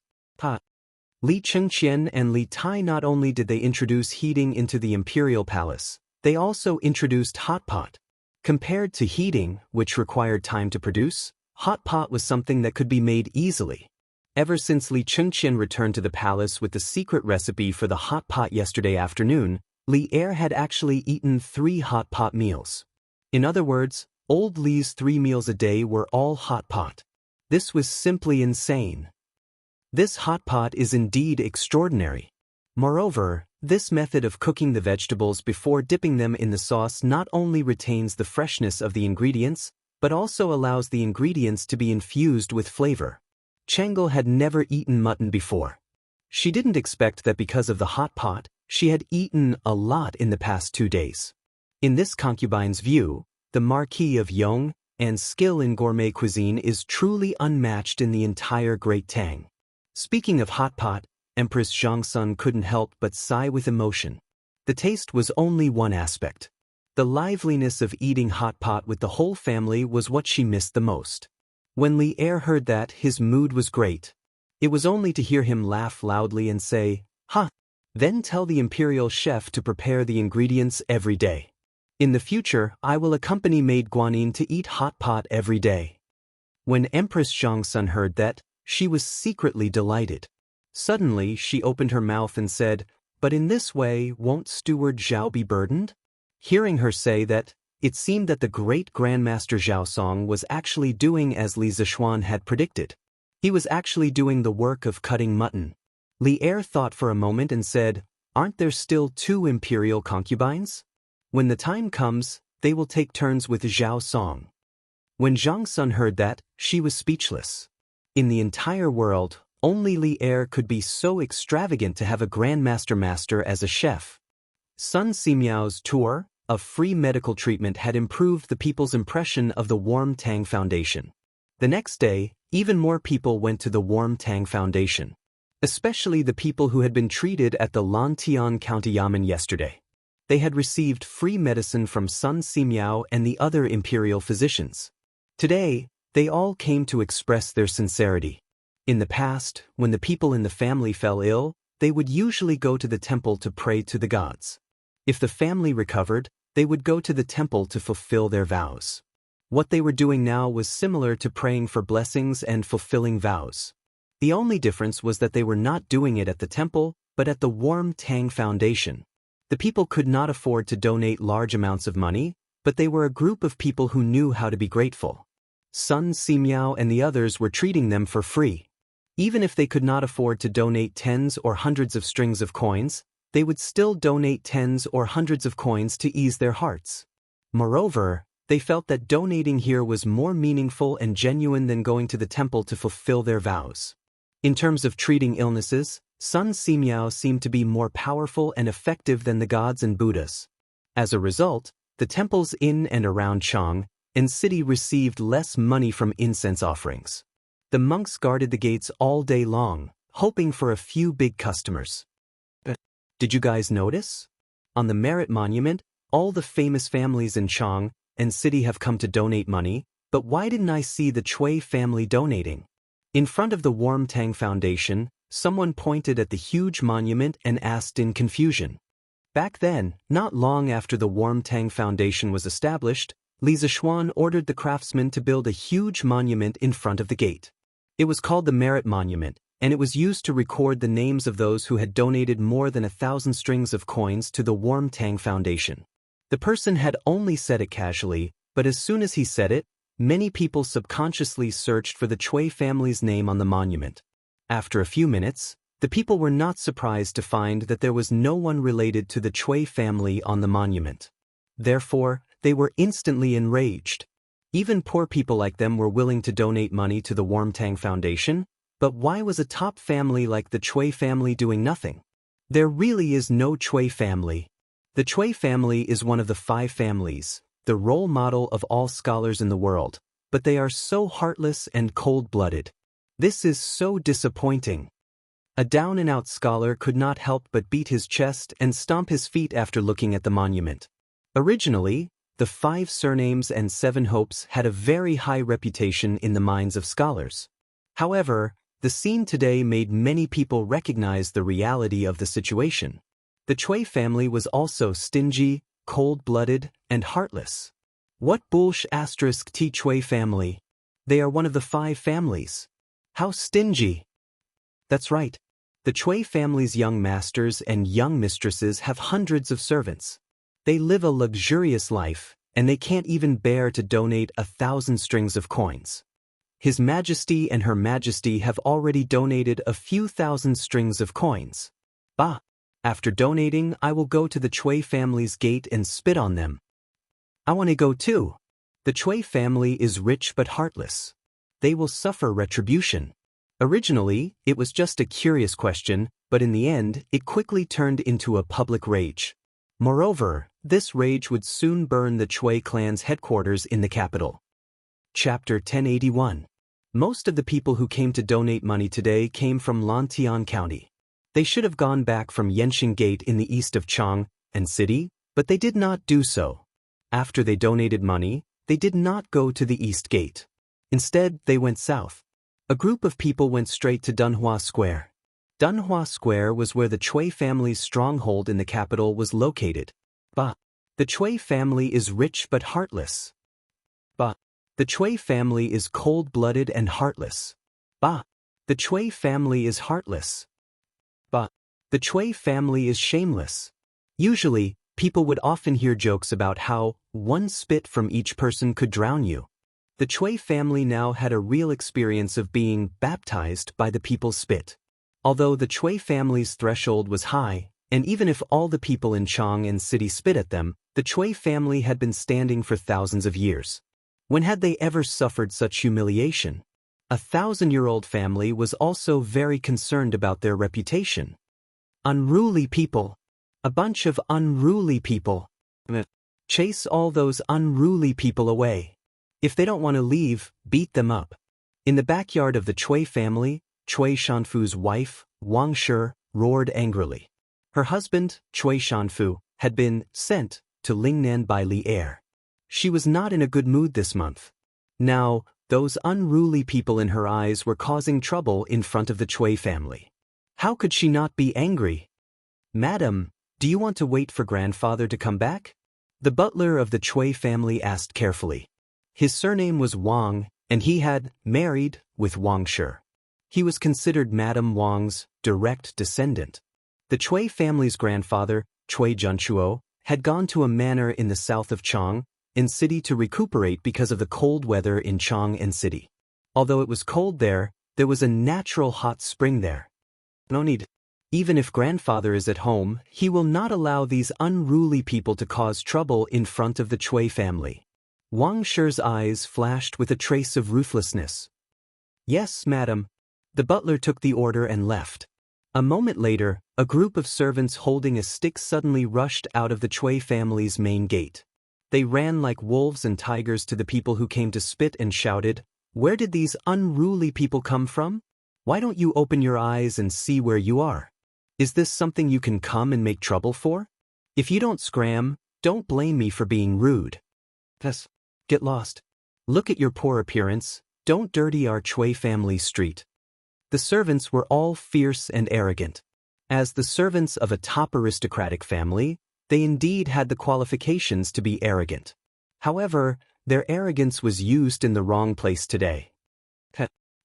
Li Chengqian and Li Tai not only did they introduce heating into the imperial palace, they also introduced hot pot. Compared to heating, which required time to produce, hot pot was something that could be made easily. Ever since Li Chengqian returned to the palace with the secret recipe for the hot pot yesterday afternoon, Li Er had actually eaten 3 hot pot meals. In other words, old Li's 3 meals a day were all hot pot. This was simply insane. This hot pot is indeed extraordinary. Moreover, this method of cooking the vegetables before dipping them in the sauce not only retains the freshness of the ingredients, but also allows the ingredients to be infused with flavor. Chengel had never eaten mutton before. She didn't expect that because of the hot pot, she had eaten a lot in the past 2 days. In this concubine's view, the Marquis of Yong and skill in gourmet cuisine is truly unmatched in the entire Great Tang. Speaking of hot pot, Empress Zhangsun couldn't help but sigh with emotion. The taste was only one aspect. The liveliness of eating hot pot with the whole family was what she missed the most. When Li Er heard that, his mood was great. It was only to hear him laugh loudly and say, then tell the imperial chef to prepare the ingredients every day. In the future, I will accompany Maid Guanyin to eat hot pot every day. When Empress Zhangsun heard that, she was secretly delighted. Suddenly, she opened her mouth and said, But in this way, won't Steward Zhao be burdened? Hearing her say that, it seemed that the great Grandmaster Zhao Song was actually doing as Li Zishuan had predicted. He was actually doing the work of cutting mutton. Li Er thought for a moment and said, Aren't there still 2 imperial concubines? When the time comes, they will take turns with Zhao Song. When Zhangsun heard that, she was speechless. In the entire world, only Li Er could be so extravagant to have a Grandmaster Master as a chef. Sun Simiao's tour of free medical treatment had improved the people's impression of the Warm Tang Foundation. The next day, even more people went to the Warm Tang Foundation, especially the people who had been treated at the Lantian County Yamen yesterday. They had received free medicine from Sun Simiao and the other imperial physicians. Today, they all came to express their sincerity. In the past, when the people in the family fell ill, they would usually go to the temple to pray to the gods. If the family recovered, they would go to the temple to fulfill their vows. What they were doing now was similar to praying for blessings and fulfilling vows. The only difference was that they were not doing it at the temple, but at the Warm Tang Foundation. The people could not afford to donate large amounts of money, but they were a group of people who knew how to be grateful. Sun Simiao and the others were treating them for free. Even if they could not afford to donate tens or hundreds of strings of coins, they would still donate tens or hundreds of coins to ease their hearts. Moreover, They felt that donating here was more meaningful and genuine than going to the temple to fulfill their vows. In terms of treating illnesses, Sun Simiao seemed to be more powerful and effective than the gods and Buddhas. As a result, the temples in and around Chang and city received less money from incense offerings. The monks guarded the gates all day long, hoping for a few big customers. Did you guys notice? On the merit monument, all the famous families in Chang and city have come to donate money, but why didn't I see the Chui family donating? In front of the Warm Tang Foundation, someone pointed at the huge monument and asked in confusion. Back then, not long after the Warm Tang Foundation was established, Li Zishuan ordered the craftsmen to build a huge monument in front of the gate. It was called the Merit Monument, and it was used to record the names of those who had donated more than 1,000 strings of coins to the Warm Tang Foundation. The person had only said it casually, but as soon as he said it, many people subconsciously searched for the Chui family's name on the monument. After a few minutes, the people were not surprised to find that there was no one related to the Chui family on the monument. Therefore, they were instantly enraged. Even poor people like them were willing to donate money to the Warm Tang Foundation, but why was a top family like the Chui family doing nothing? There really is no Chui family. The Chui family is one of the 5 families, the role model of all scholars in the world, but they are so heartless and cold-blooded. This is so disappointing. A down-and-out scholar could not help but beat his chest and stomp his feet after looking at the monument. Originally, the 5 surnames and 7 hopes had a very high reputation in the minds of scholars. However, the scene today made many people recognize the reality of the situation. The Chui family was also stingy, cold-blooded, and heartless. What bullsh** T Chui family? They are one of the 5 families. How stingy! That's right. The Chui family's young masters and young mistresses have hundreds of servants. They live a luxurious life, and they can't even bear to donate 1,000 strings of coins. His Majesty and Her Majesty have already donated a few thousand strings of coins. Bah! After donating, I will go to the Chui family's gate and spit on them. I want to go too. The Chui family is rich but heartless. They will suffer retribution. Originally, it was just a curious question, but in the end, it quickly turned into a public rage. Moreover, this rage would soon burn the Chui clan's headquarters in the capital. Chapter 1081. Most of the people who came to donate money today came from Lantian County. They should have gone back from Yanxing Gate in the east of Chang and city, but they did not do so. After they donated money, they did not go to the east gate. Instead, they went south. A group of people went straight to Dunhua Square. Dunhua Square was where the Chui family's stronghold in the capital was located. Bah! The Chui family is rich but heartless. Bah! The Chui family is cold-blooded and heartless. Bah! The Chui family is heartless. Bah! The Chui family is shameless. Usually, people would often hear jokes about how one spit from each person could drown you. The Chui family now had a real experience of being baptized by the people's spit. Although the Chui family's threshold was high, and even if all the people in Chang and city spit at them, the Chui family had been standing for thousands of years. When had they ever suffered such humiliation? A 1,000-year-old family was also very concerned about their reputation. Unruly people. A bunch of unruly people. Chase all those unruly people away. If they don't want to leave, beat them up. In the backyard of the Chui family, Chui Shanfu's wife, Wang Shi, roared angrily. Her husband, Chui Shanfu, had been sent to Lingnan by Li Er. She was not in a good mood this month. Now, those unruly people in her eyes were causing trouble in front of the Chui family. How could she not be angry? Madam, do you want to wait for grandfather to come back? The butler of the Chui family asked carefully. His surname was Wang, and he had married with Wang Shi. He was considered Madame Wang's direct descendant. The Chui family's grandfather, Chui Junchuo, had gone to a manor in the south of Chang and city to recuperate because of the cold weather in Chang and city. Although it was cold there was a natural hot spring there. No need. Even if grandfather is at home, he will not allow these unruly people to cause trouble in front of the Chui family. Wang Shi's eyes flashed with a trace of ruthlessness. Yes, madam. The butler took the order and left. A moment later, a group of servants holding a stick suddenly rushed out of the Cui family's main gate. They ran like wolves and tigers to the people who came to spit and shouted, "Where did these unruly people come from? Why don't you open your eyes and see where you are? Is this something you can come and make trouble for? If you don't scram, don't blame me for being rude. Thus, get lost. Look at your poor appearance, don't dirty our Cui family street." The servants were all fierce and arrogant. As the servants of a top aristocratic family, they indeed had the qualifications to be arrogant. However, their arrogance was used in the wrong place today.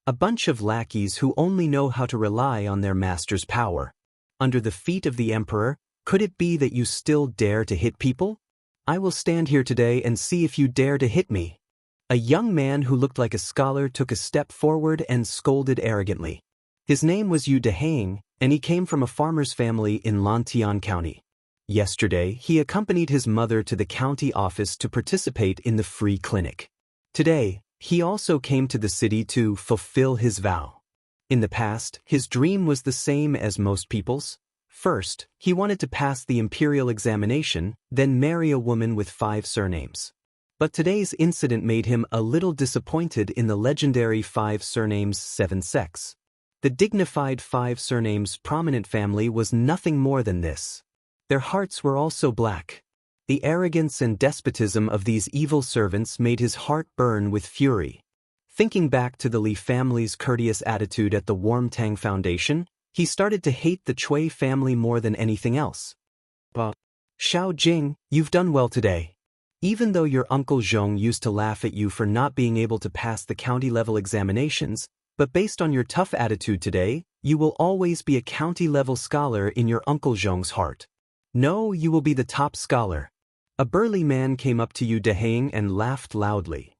A bunch of lackeys who only know how to rely on their master's power. Under the feet of the emperor, could it be that you still dare to hit people? I will stand here today and see if you dare to hit me. A young man who looked like a scholar took a step forward and scolded arrogantly. His name was Yu Dehang, and he came from a farmer's family in Longtime County. Yesterday, he accompanied his mother to the county office to participate in the free clinic. Today, he also came to the city to fulfill his vow. In the past, his dream was the same as most people's. First, he wanted to pass the imperial examination, then marry a woman with 5 surnames. But today's incident made him a little disappointed in the legendary 5 surnames 7 sex. The dignified 5 surnames prominent family was nothing more than this. Their hearts were also black. The arrogance and despotism of these evil servants made his heart burn with fury. Thinking back to the Li family's courteous attitude at the Warmtang Foundation, he started to hate the Cui family more than anything else. Xiao Jing, you've done well today. Even though your uncle Zhong used to laugh at you for not being able to pass the county-level examinations, but based on your tough attitude today, you will always be a county-level scholar in your uncle Zhong's heart. No, you will be the top scholar. A burly man came up to Yu Dehang and laughed loudly.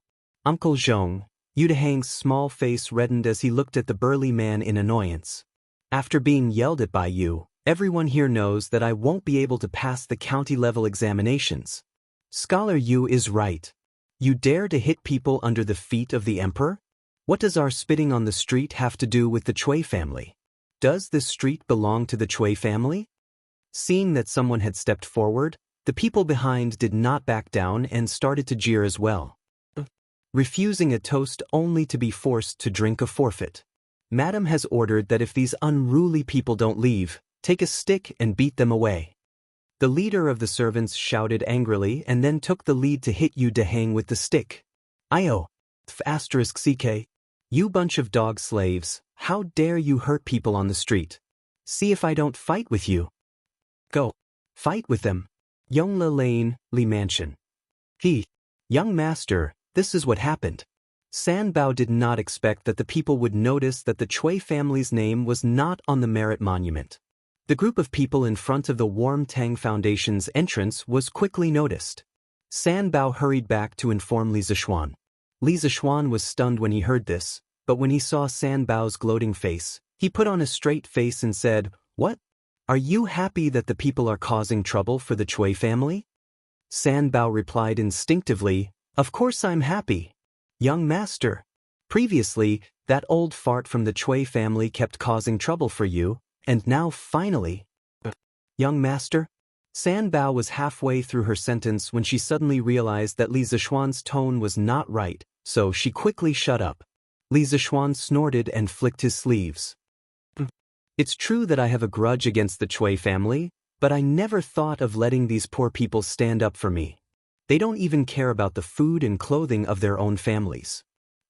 Uncle Zhong. Yu Dehang's small face reddened as he looked at the burly man in annoyance. After being yelled at by you, everyone here knows that I won't be able to pass the county-level examinations. Scholar Yu is right. You dare to hit people under the feet of the emperor? What does our spitting on the street have to do with the Cui family? Does this street belong to the Cui family? Seeing that someone had stepped forward, the people behind did not back down and started to jeer as well. Refusing a toast only to be forced to drink a forfeit. Madam has ordered that if these unruly people don't leave, take a stick and beat them away. The leader of the servants shouted angrily and then took the lead to hit Yu Dehang with the stick. Io. *CK. You bunch of dog slaves, how dare you hurt people on the street? See if I don't fight with you. Go. Fight with them. Yongle Lane, Li Mansion. Young master, this is what happened. San Bao did not expect that the people would notice that the Cui family's name was not on the merit monument. The group of people in front of the Warmtang Foundation's entrance was quickly noticed. San Bao hurried back to inform Li Zishuan. Li Zishuan was stunned when he heard this, but when he saw San Bao's gloating face, he put on a straight face and said, "What? Are you happy that the people are causing trouble for the Cui family?" San Bao replied instinctively, "Of course I'm happy. Young master. Previously, that old fart from the Cui family kept causing trouble for you, and now finally..." Young master? San Bao was halfway through her sentence when she suddenly realized that Li Zishuan's tone was not right, so she quickly shut up. Li Zishuan snorted and flicked his sleeves. It's true that I have a grudge against the Cui family, but I never thought of letting these poor people stand up for me. They don't even care about the food and clothing of their own families.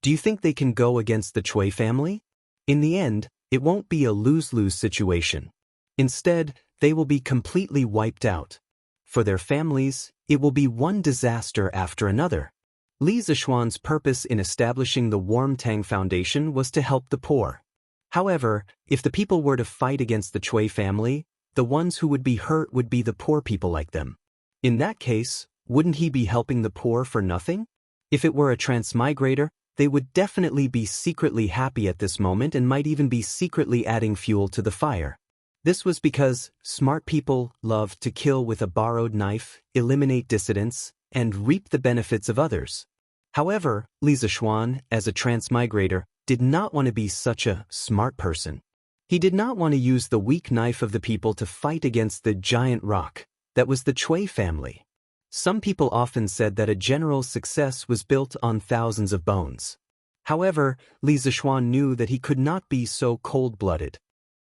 Do you think they can go against the Cui family? In the end, it won't be a lose-lose situation. Instead, they will be completely wiped out. For their families, it will be one disaster after another. Li Zishuan's purpose in establishing the Warmtang Foundation was to help the poor. However, if the people were to fight against the Cui family, the ones who would be hurt would be the poor people like them. In that case, wouldn't he be helping the poor for nothing? If it were a transmigrator, they would definitely be secretly happy at this moment and might even be secretly adding fuel to the fire. This was because smart people love to kill with a borrowed knife, eliminate dissidents, and reap the benefits of others. However, Li Zishuan, as a transmigrator, did not want to be such a smart person. He did not want to use the weak knife of the people to fight against the giant rock that was the Cui family. Some people often said that a general's success was built on thousands of bones. However, Li Zishuan knew that he could not be so cold-blooded.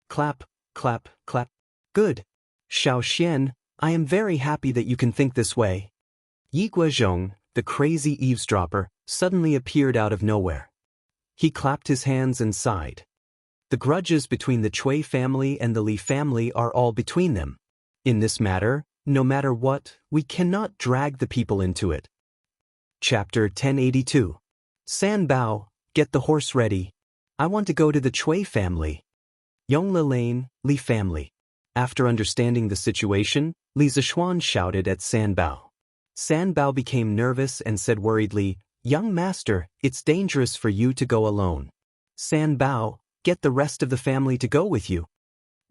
Clap, clap, clap. Good. Xiao Xian, I am very happy that you can think this way. Yi Guozhong, the crazy eavesdropper, suddenly appeared out of nowhere. He clapped his hands and sighed. The grudges between the Cui family and the Li family are all between them. In this matter, no matter what, we cannot drag the people into it. Chapter 1082. San Bao, get the horse ready. I want to go to the Cui family. Yongle Lane, Li family. After understanding the situation, Li Zishuan shouted at San Bao. San Bao became nervous and said worriedly, Young master, it's dangerous for you to go alone. San Bao, get the rest of the family to go with you.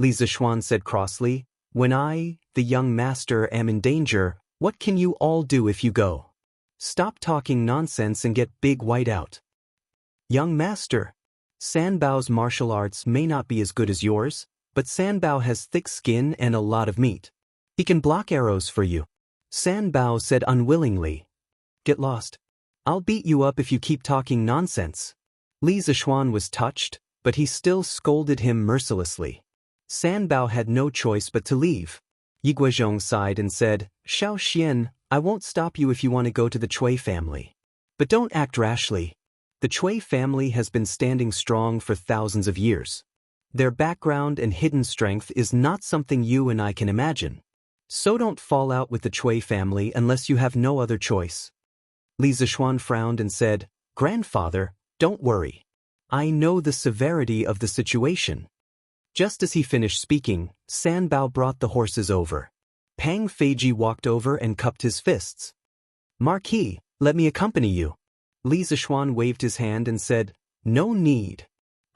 Li Zishuan said crossly, When I, the young master, am in danger, what can you all do if you go? Stop talking nonsense and get big white out. Young master, San Bao's martial arts may not be as good as yours, but San Bao has thick skin and a lot of meat. He can block arrows for you. San Bao said unwillingly. Get lost. I'll beat you up if you keep talking nonsense. Li Zishuan was touched, but he still scolded him mercilessly. San Bao had no choice but to leave. Yi Guozhong sighed and said, Xiao Xian, I won't stop you if you want to go to the Cui family. But don't act rashly. The Cui family has been standing strong for thousands of years. Their background and hidden strength is not something you and I can imagine. So don't fall out with the Cui family unless you have no other choice. Li Zishuan frowned and said, Grandfather, don't worry. I know the severity of the situation. Just as he finished speaking, San Bao brought the horses over. Pang Feiji walked over and cupped his fists. Marquis, let me accompany you. Li Zishuan waved his hand and said, No need.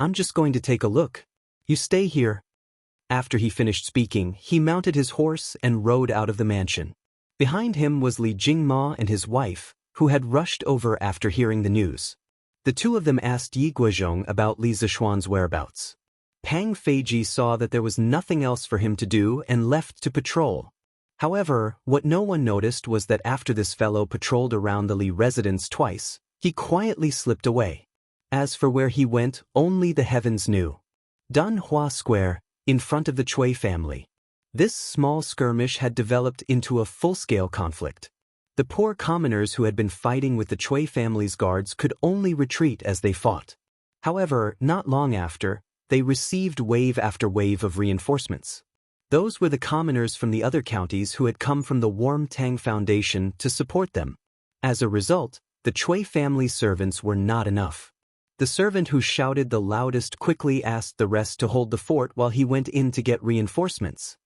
I'm just going to take a look. You stay here. After he finished speaking, he mounted his horse and rode out of the mansion. Behind him was Li Jingma and his wife, who had rushed over after hearing the news. The two of them asked Yi Guozhong about Li Zishuan's whereabouts. Pang Feiji saw that there was nothing else for him to do and left to patrol. However, what no one noticed was that after this fellow patrolled around the Li residence twice, he quietly slipped away. As for where he went, only the heavens knew. Dunhua Square, in front of the Cui family. This small skirmish had developed into a full-scale conflict. The poor commoners who had been fighting with the Cui family's guards could only retreat as they fought. However, not long after, they received wave after wave of reinforcements. Those were the commoners from the other counties who had come from the Warm Tang Foundation to support them. As a result, the Cui family's servants were not enough. The servant who shouted the loudest quickly asked the rest to hold the fort while he went in to get reinforcements.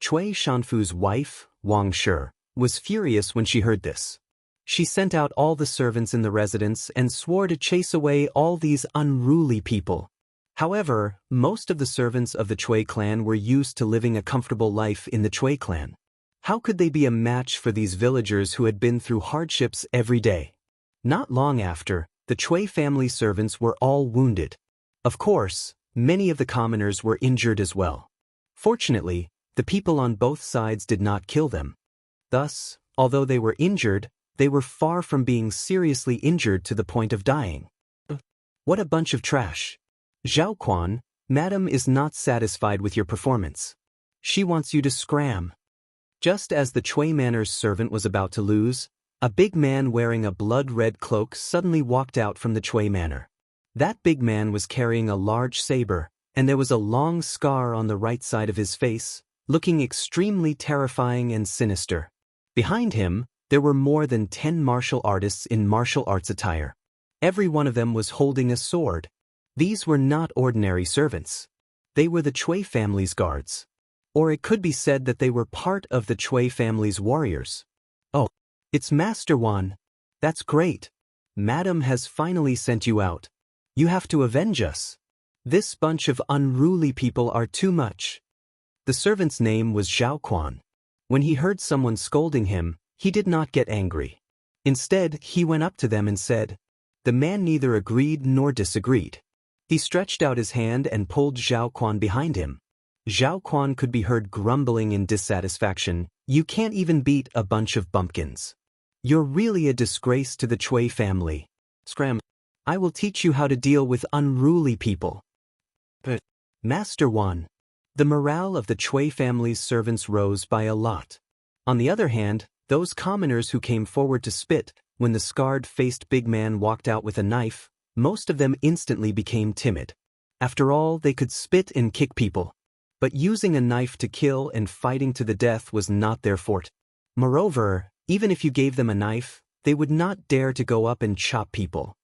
Cui Shanfu's wife, Wang Shi, was furious when she heard this. She sent out all the servants in the residence and swore to chase away all these unruly people. However, most of the servants of the Cui clan were used to living a comfortable life in the Cui clan. How could they be a match for these villagers who had been through hardships every day? Not long after, the Cui family servants were all wounded. Of course, many of the commoners were injured as well. Fortunately, the people on both sides did not kill them. Thus, although they were injured, they were far from being seriously injured to the point of dying. What a bunch of trash. Zhao Quan, Madam is not satisfied with your performance. She wants you to scram. Just as the Cui manor's servant was about to lose, a big man wearing a blood-red cloak suddenly walked out from the Cui manor. That big man was carrying a large saber, and there was a long scar on the right side of his face, looking extremely terrifying and sinister. Behind him, there were more than 10 martial artists in martial arts attire. Every one of them was holding a sword. These were not ordinary servants. They were the Cui family's guards. Or it could be said that they were part of the Cui family's warriors. Oh, it's Master Wan. That's great. Madam has finally sent you out. You have to avenge us. This bunch of unruly people are too much. The servant's name was Zhao Quan. When he heard someone scolding him, he did not get angry. Instead, he went up to them and said. The man neither agreed nor disagreed. He stretched out his hand and pulled Zhao Quan behind him. Zhao Quan could be heard grumbling in dissatisfaction, "You can't even beat a bunch of bumpkins. You're really a disgrace to the Cui family. Scram. I will teach you how to deal with unruly people." But, Master Wan. The morale of the Cui family's servants rose by a lot. On the other hand, those commoners who came forward to spit, when the scarred-faced big man walked out with a knife, most of them instantly became timid. After all, they could spit and kick people. But using a knife to kill and fighting to the death was not their forte. Moreover, even if you gave them a knife, they would not dare to go up and chop people.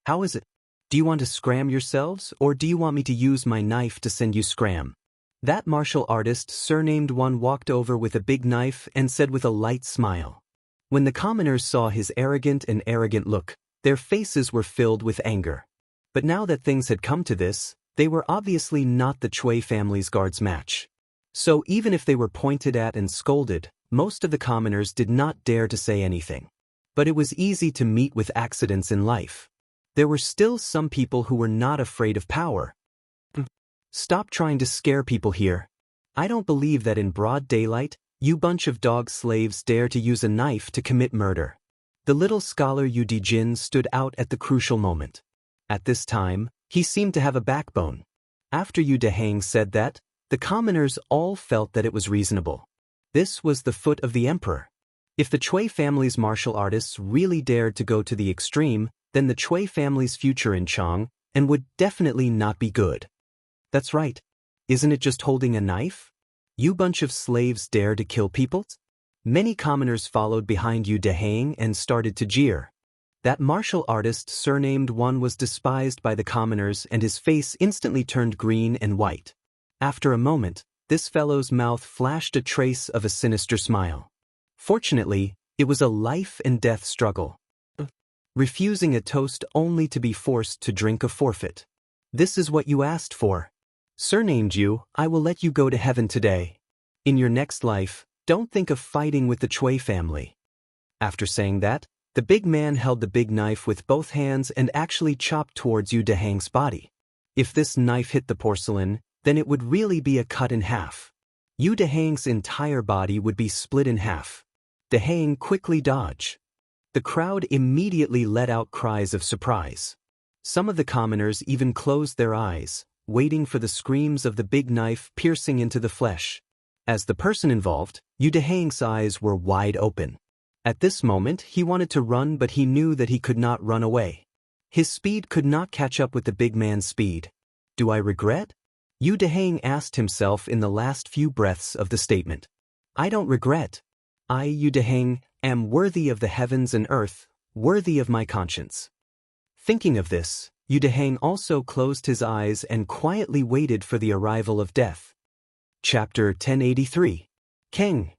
How is it? Do you want to scram yourselves, or do you want me to use my knife to send you scram? That martial artist surnamed One walked over with a big knife and said with a light smile. When the commoners saw his arrogant look, their faces were filled with anger. But now that things had come to this, they were obviously not the Cui family's guards' match. So even if they were pointed at and scolded, most of the commoners did not dare to say anything. But it was easy to meet with accidents in life. There were still some people who were not afraid of power. Stop trying to scare people here. I don't believe that in broad daylight, you bunch of dog slaves dare to use a knife to commit murder. The little scholar Yu Dijin stood out at the crucial moment. At this time, he seemed to have a backbone. After Yu Dehang said that, the commoners all felt that it was reasonable. This was the foot of the emperor. If the Cui family's martial artists really dared to go to the extreme, then the Cui family's future in Chang and would definitely not be good. That's right. Isn't it just holding a knife? You bunch of slaves dare to kill people? Many commoners followed behind Yu Dehang and started to jeer. That martial artist surnamed One was despised by the commoners and his face instantly turned green and white. After a moment, this fellow's mouth flashed a trace of a sinister smile. Fortunately, it was a life-and-death struggle. Refusing a toast only to be forced to drink a forfeit. This is what you asked for. Surnamed you, I will let you go to heaven today. In your next life, don't think of fighting with the Cui family. After saying that, the big man held the big knife with both hands and actually chopped towards Yu Dehang's body. If this knife hit the porcelain, then it would really be a cut in half. Yu Dehang's entire body would be split in half. Dehang quickly dodged. The crowd immediately let out cries of surprise. Some of the commoners even closed their eyes, waiting for the screams of the big knife piercing into the flesh. As the person involved, Yu Dehang's eyes were wide open. At this moment, he wanted to run, but he knew that he could not run away. His speed could not catch up with the big man's speed. Do I regret? Yu Dehang asked himself in the last few breaths of the statement. I don't regret. I, Yu Dehang, am worthy of the heavens and earth, worthy of my conscience. Thinking of this, Yu Dehang also closed his eyes and quietly waited for the arrival of death. Chapter 1083. Keng.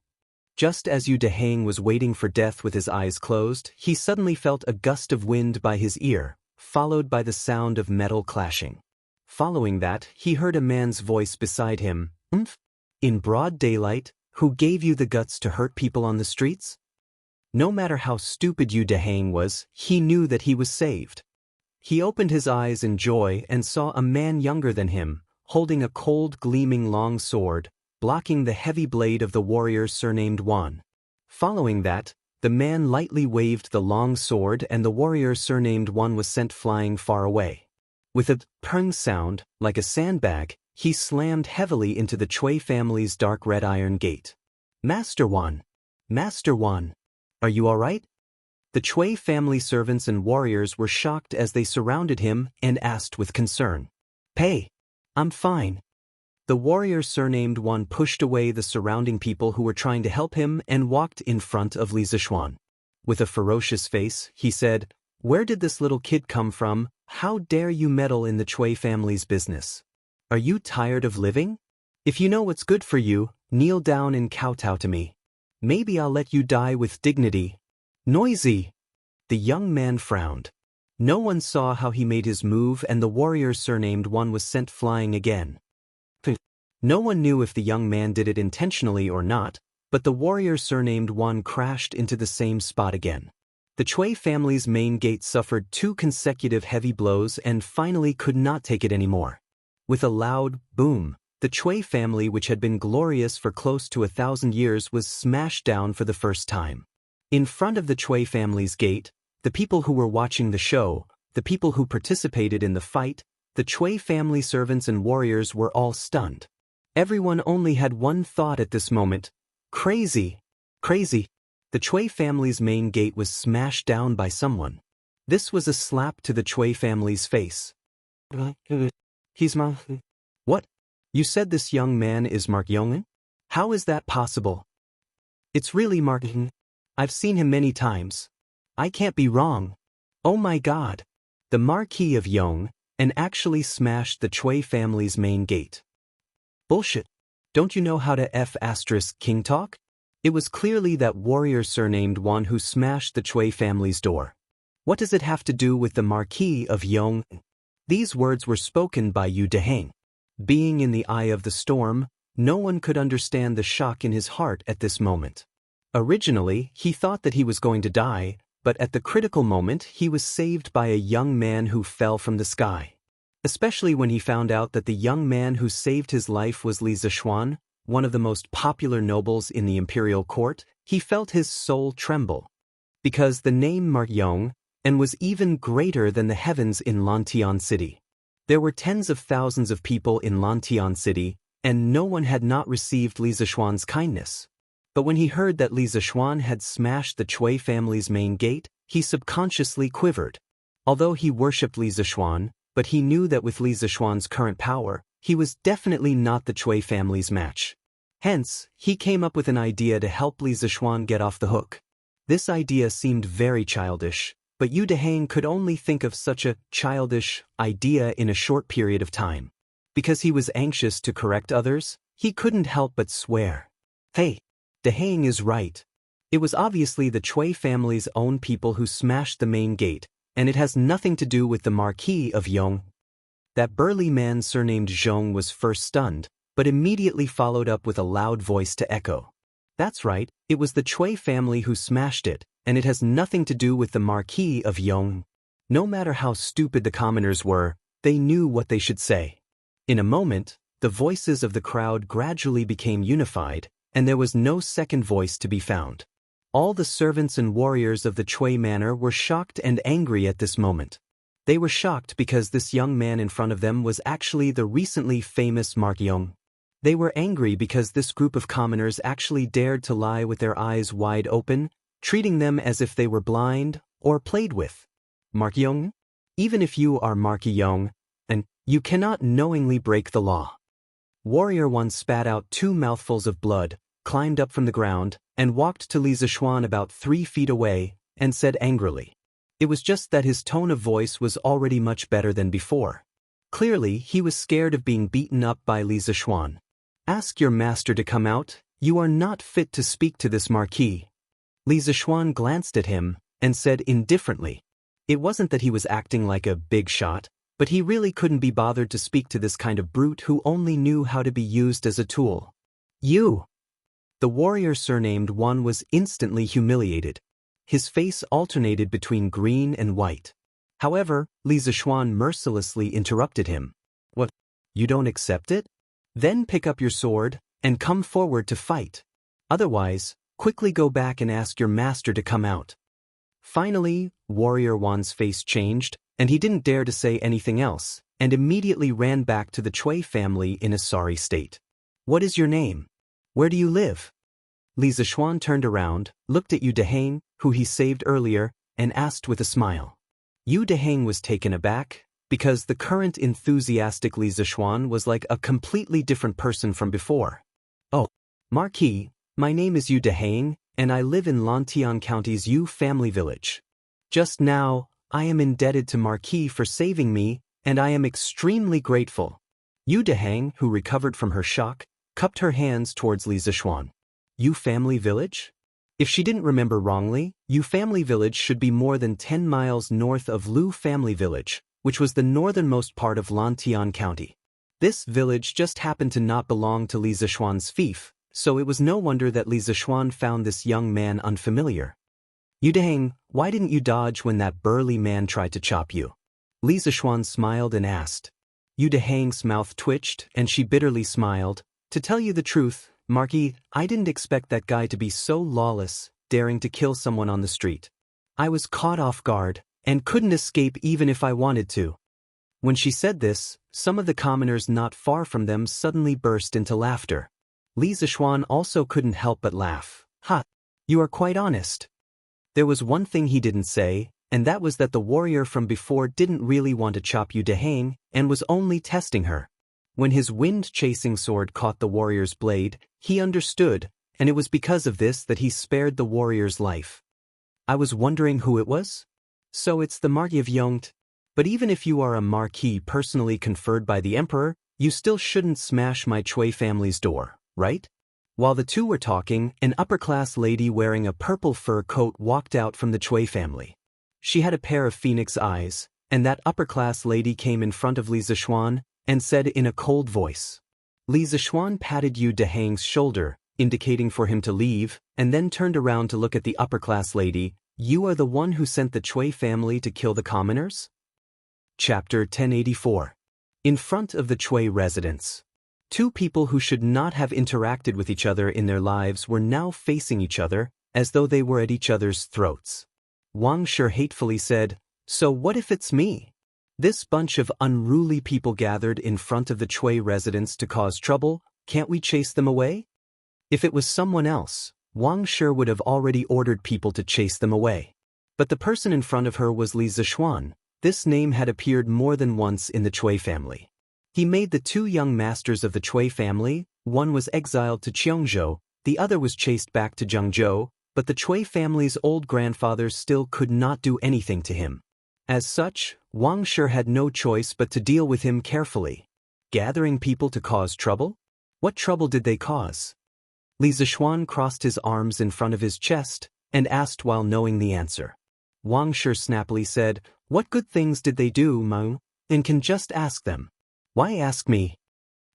Just as Yu Dehang was waiting for death with his eyes closed, he suddenly felt a gust of wind by his ear, followed by the sound of metal clashing. Following that, he heard a man's voice beside him. In broad daylight, who gave you the guts to hurt people on the streets? No matter how stupid Yu Dehang was, he knew that he was saved. He opened his eyes in joy and saw a man younger than him, holding a cold gleaming long sword, blocking the heavy blade of the warrior surnamed Wan. Following that, the man lightly waved the long sword and the warrior surnamed Wan was sent flying far away. With a pung sound, like a sandbag, he slammed heavily into the Cui family's dark red iron gate. Master Wan! Master Wan! Are you all right? The Cui family servants and warriors were shocked as they surrounded him and asked with concern. Hey! I'm fine. The warrior surnamed Wan pushed away the surrounding people who were trying to help him and walked in front of Li Zishuan. With a ferocious face, he said, Where did this little kid come from? How dare you meddle in the Cui family's business? Are you tired of living? If you know what's good for you, kneel down and kowtow to me. Maybe I'll let you die with dignity. Noisy! The young man frowned. No one saw how he made his move and the warrior surnamed Wan was sent flying again. No one knew if the young man did it intentionally or not, but the warrior surnamed Wan crashed into the same spot again. The Cui family's main gate suffered 2 consecutive heavy blows and finally could not take it anymore. With a loud boom, the Cui family, which had been glorious for close to 1,000 years, was smashed down for the first time. In front of the Cui family's gate, the people who were watching the show, the people who participated in the fight, the Cui family servants and warriors were all stunned. Everyone only had one thought at this moment: crazy, crazy. The Cui family's main gate was smashed down by someone. This was a slap to the Cui family's face. He's What? You said this young man is Mark Yong'an? How is that possible? It's really Mark. I've seen him many times. I can't be wrong. Oh my God. The Marquis of Yong, and actually smashed the Cui family's main gate. Bullshit. Don't you know how to F***king talk? It was clearly that warrior surnamed Wan who smashed the Cui family's door. What does it have to do with the Marquis of Yong? These words were spoken by Yu Deheng. Being in the eye of the storm, no one could understand the shock in his heart at this moment. Originally, he thought that he was going to die, but at the critical moment he was saved by a young man who fell from the sky. Especially when he found out that the young man who saved his life was Li Zishuan, one of the most popular nobles in the imperial court, he felt his soul tremble. Because the name Mark Yong, and was even greater than the heavens in Lantian City. There were tens of thousands of people in Lantian City, and no one had not received Li Zishuan's kindness. But when he heard that Li Zishuan had smashed the Cui family's main gate, he subconsciously quivered. Although he worshipped Li Zishuan, but he knew that with Li Zishuan's current power, he was definitely not the Cui family's match. Hence, he came up with an idea to help Li Zishuan get off the hook. This idea seemed very childish, but Yu Deheng could only think of such a childish idea in a short period of time. Because he was anxious to correct others, he couldn't help but swear. Hey, Deheng is right. It was obviously the Cui family's own people who smashed the main gate, and it has nothing to do with the Marquis of Yong. That burly man surnamed Zhong was first stunned, but immediately followed up with a loud voice to echo. That's right, it was the Cui family who smashed it, and it has nothing to do with the Marquis of Yong. No matter how stupid the commoners were, they knew what they should say. In a moment, the voices of the crowd gradually became unified, and there was no second voice to be found. All the servants and warriors of the Cui manor were shocked and angry at this moment. They were shocked because this young man in front of them was actually the recently famous Mark Yong. They were angry because this group of commoners actually dared to lie with their eyes wide open, treating them as if they were blind or played with. Mark Yong? Even if you are Mark Yong, and you cannot knowingly break the law. Warrior 1 spat out 2 mouthfuls of blood, climbed up from the ground, and walked to Li Zishuan about 3 feet away, and said angrily. It was just that his tone of voice was already much better than before. Clearly, he was scared of being beaten up by Li Zishuan. Ask your master to come out, you are not fit to speak to this marquis. Li Zishuan glanced at him, and said indifferently. It wasn't that he was acting like a big shot, but he really couldn't be bothered to speak to this kind of brute who only knew how to be used as a tool. You! The warrior surnamed Wan was instantly humiliated. His face alternated between green and white. However, Li Zishuan mercilessly interrupted him. What? You don't accept it? Then pick up your sword, and come forward to fight. Otherwise, quickly go back and ask your master to come out. Finally, Warrior Wan's face changed, and he didn't dare to say anything else, and immediately ran back to the Cui family in a sorry state. What is your name? Where do you live? Li Zishuan turned around, looked at Yu Deheng, who he saved earlier, and asked with a smile. Yu Deheng was taken aback, because the current enthusiastic Li Zishuan was like a completely different person from before. Oh, Marquis, my name is Yu Deheng, and I live in Lantian County's Yu family village. Just now, I am indebted to Marquis for saving me, and I am extremely grateful. Yu Deheng, who recovered from her shock, cupped her hands towards Li Zishuan. Yu family village? If she didn't remember wrongly, Yu family village should be more than 10 miles north of Lu family village, which was the northernmost part of Lantian County. This village just happened to not belong to Li Zishuan's fief, so it was no wonder that Li Zishuan found this young man unfamiliar. "You dang, why didn't you dodge when that burly man tried to chop you?" Li Zishuan smiled and asked. Yu Dehang's mouth twitched, and she bitterly smiled. "To tell you the truth, Marquis, I didn't expect that guy to be so lawless, daring to kill someone on the street. I was caught off guard, and couldn't escape even if I wanted to." When she said this, some of the commoners not far from them suddenly burst into laughter. Li Zishuan also couldn't help but laugh. "Ha! You are quite honest." There was one thing he didn't say, and that was that the warrior from before didn't really want to chop Yu Dehang and was only testing her. When his wind-chasing sword caught the warrior's blade, he understood, and it was because of this that he spared the warrior's life. "I was wondering who it was? So it's the Marquis of Yongt. But even if you are a marquis personally conferred by the emperor, you still shouldn't smash my Chui family's door, right?" While the two were talking, an upper-class lady wearing a purple fur coat walked out from the Chui family. She had a pair of phoenix eyes, and that upper-class lady came in front of Li Zishuan and said in a cold voice. Li Zishuan patted Yu Dehang's shoulder, indicating for him to leave, and then turned around to look at the upper-class lady. "You are the one who sent the Chui family to kill the commoners?" Chapter 1084. In front of the Chui residence. Two people who should not have interacted with each other in their lives were now facing each other, as though they were at each other's throats. Wang Shi hatefully said, "So what if it's me?" This bunch of unruly people gathered in front of the Chui residence to cause trouble. Can't we chase them away? If it was someone else, Wang Shi would have already ordered people to chase them away. But the person in front of her was Li Zishuan. This name had appeared more than once in the Chui family. He made the two young masters of the Chui family. One was exiled to Qiongzhou, the other was chased back to Zhengzhou, but the Chui family's old grandfather still could not do anything to him. As such, Wang Shi had no choice but to deal with him carefully. Gathering people to cause trouble? What trouble did they cause? Li Zishuan crossed his arms in front of his chest and asked while knowing the answer. Wang Shi snappily said, "What good things did they do, Meng? And can just ask them." "Why ask me?"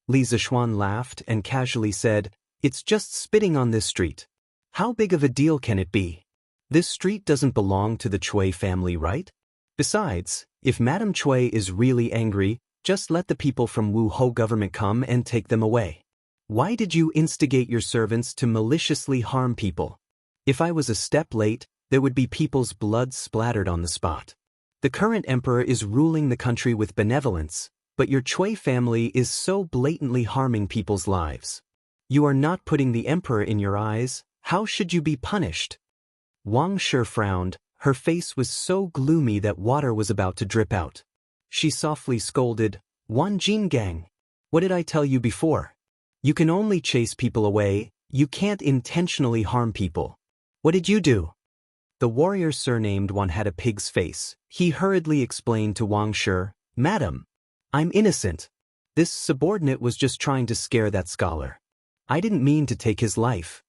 Li Zishuan laughed and casually said, "It's just spitting on this street. How big of a deal can it be? This street doesn't belong to the Chui family, right? Besides, if Madame Chui is really angry, just let the people from Wu Hou government come and take them away. Why did you instigate your servants to maliciously harm people? If I was a step late, there would be people's blood splattered on the spot. The current emperor is ruling the country with benevolence, but your Chui family is so blatantly harming people's lives. You are not putting the emperor in your eyes. How should you be punished?" Wang Shi frowned. Her face was so gloomy that water was about to drip out. She softly scolded, "Wan Jingang, what did I tell you before? You can only chase people away, you can't intentionally harm people. What did you do?" The warrior surnamed Wan had a pig's face. He hurriedly explained to Wang Shi, "Madam, I'm innocent. This subordinate was just trying to scare that scholar. I didn't mean to take his life."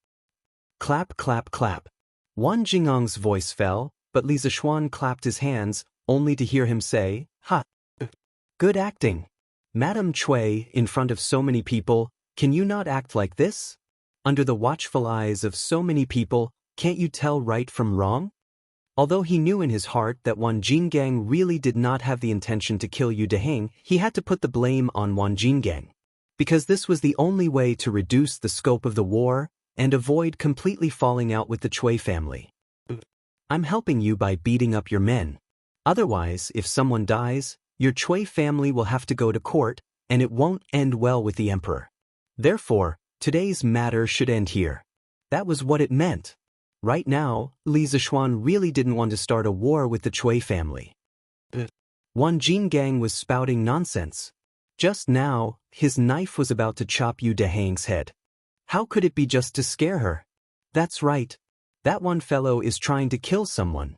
Clap, clap, clap. Wan Jingang's voice fell, but Li Zishuan clapped his hands, only to hear him say, "Ha! Good acting. Madame Chui, in front of so many people, can you not act like this? Under the watchful eyes of so many people, can't you tell right from wrong?" Although he knew in his heart that Wan Jingang really did not have the intention to kill Yu Dehang, he had to put the blame on Wan Jingang. Because this was the only way to reduce the scope of the war and avoid completely falling out with the Chui family. "I'm helping you by beating up your men. Otherwise, if someone dies, your Chui family will have to go to court, and it won't end well with the emperor. Therefore, today's matter should end here." That was what it meant. Right now, Li Zishuan really didn't want to start a war with the Chui family. Wan Jingang was spouting nonsense. Just now, his knife was about to chop Yu Dehang's head. How could it be just to scare her? That's right. That one fellow is trying to kill someone.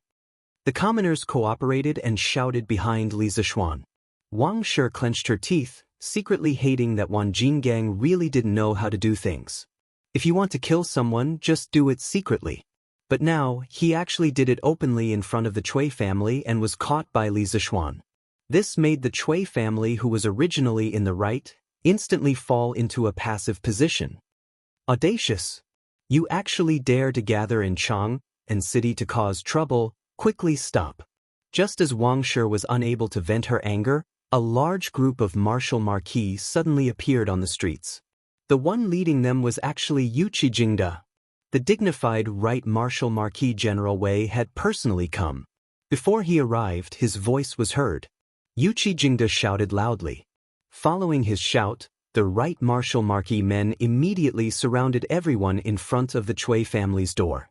The commoners cooperated and shouted behind Li Zishuan. Wang Shi clenched her teeth, secretly hating that Wan Jingang really didn't know how to do things. If you want to kill someone, just do it secretly. But now, he actually did it openly in front of the Chui family and was caught by Li Zishuan. This made the Chui family, who was originally in the right, instantly fall into a passive position. Audacious! You actually dare to gather in Chang and city to cause trouble, quickly stop. Just as Wang Shi was unable to vent her anger, a large group of martial marquis suddenly appeared on the streets. The one leading them was actually Yuqi Jingda. The dignified Right Martial Marquis General Wei had personally come. Before he arrived, his voice was heard. Yuqi Jingda shouted loudly. Following his shout, the Right Martial Marquis men immediately surrounded everyone in front of the Cui family's door.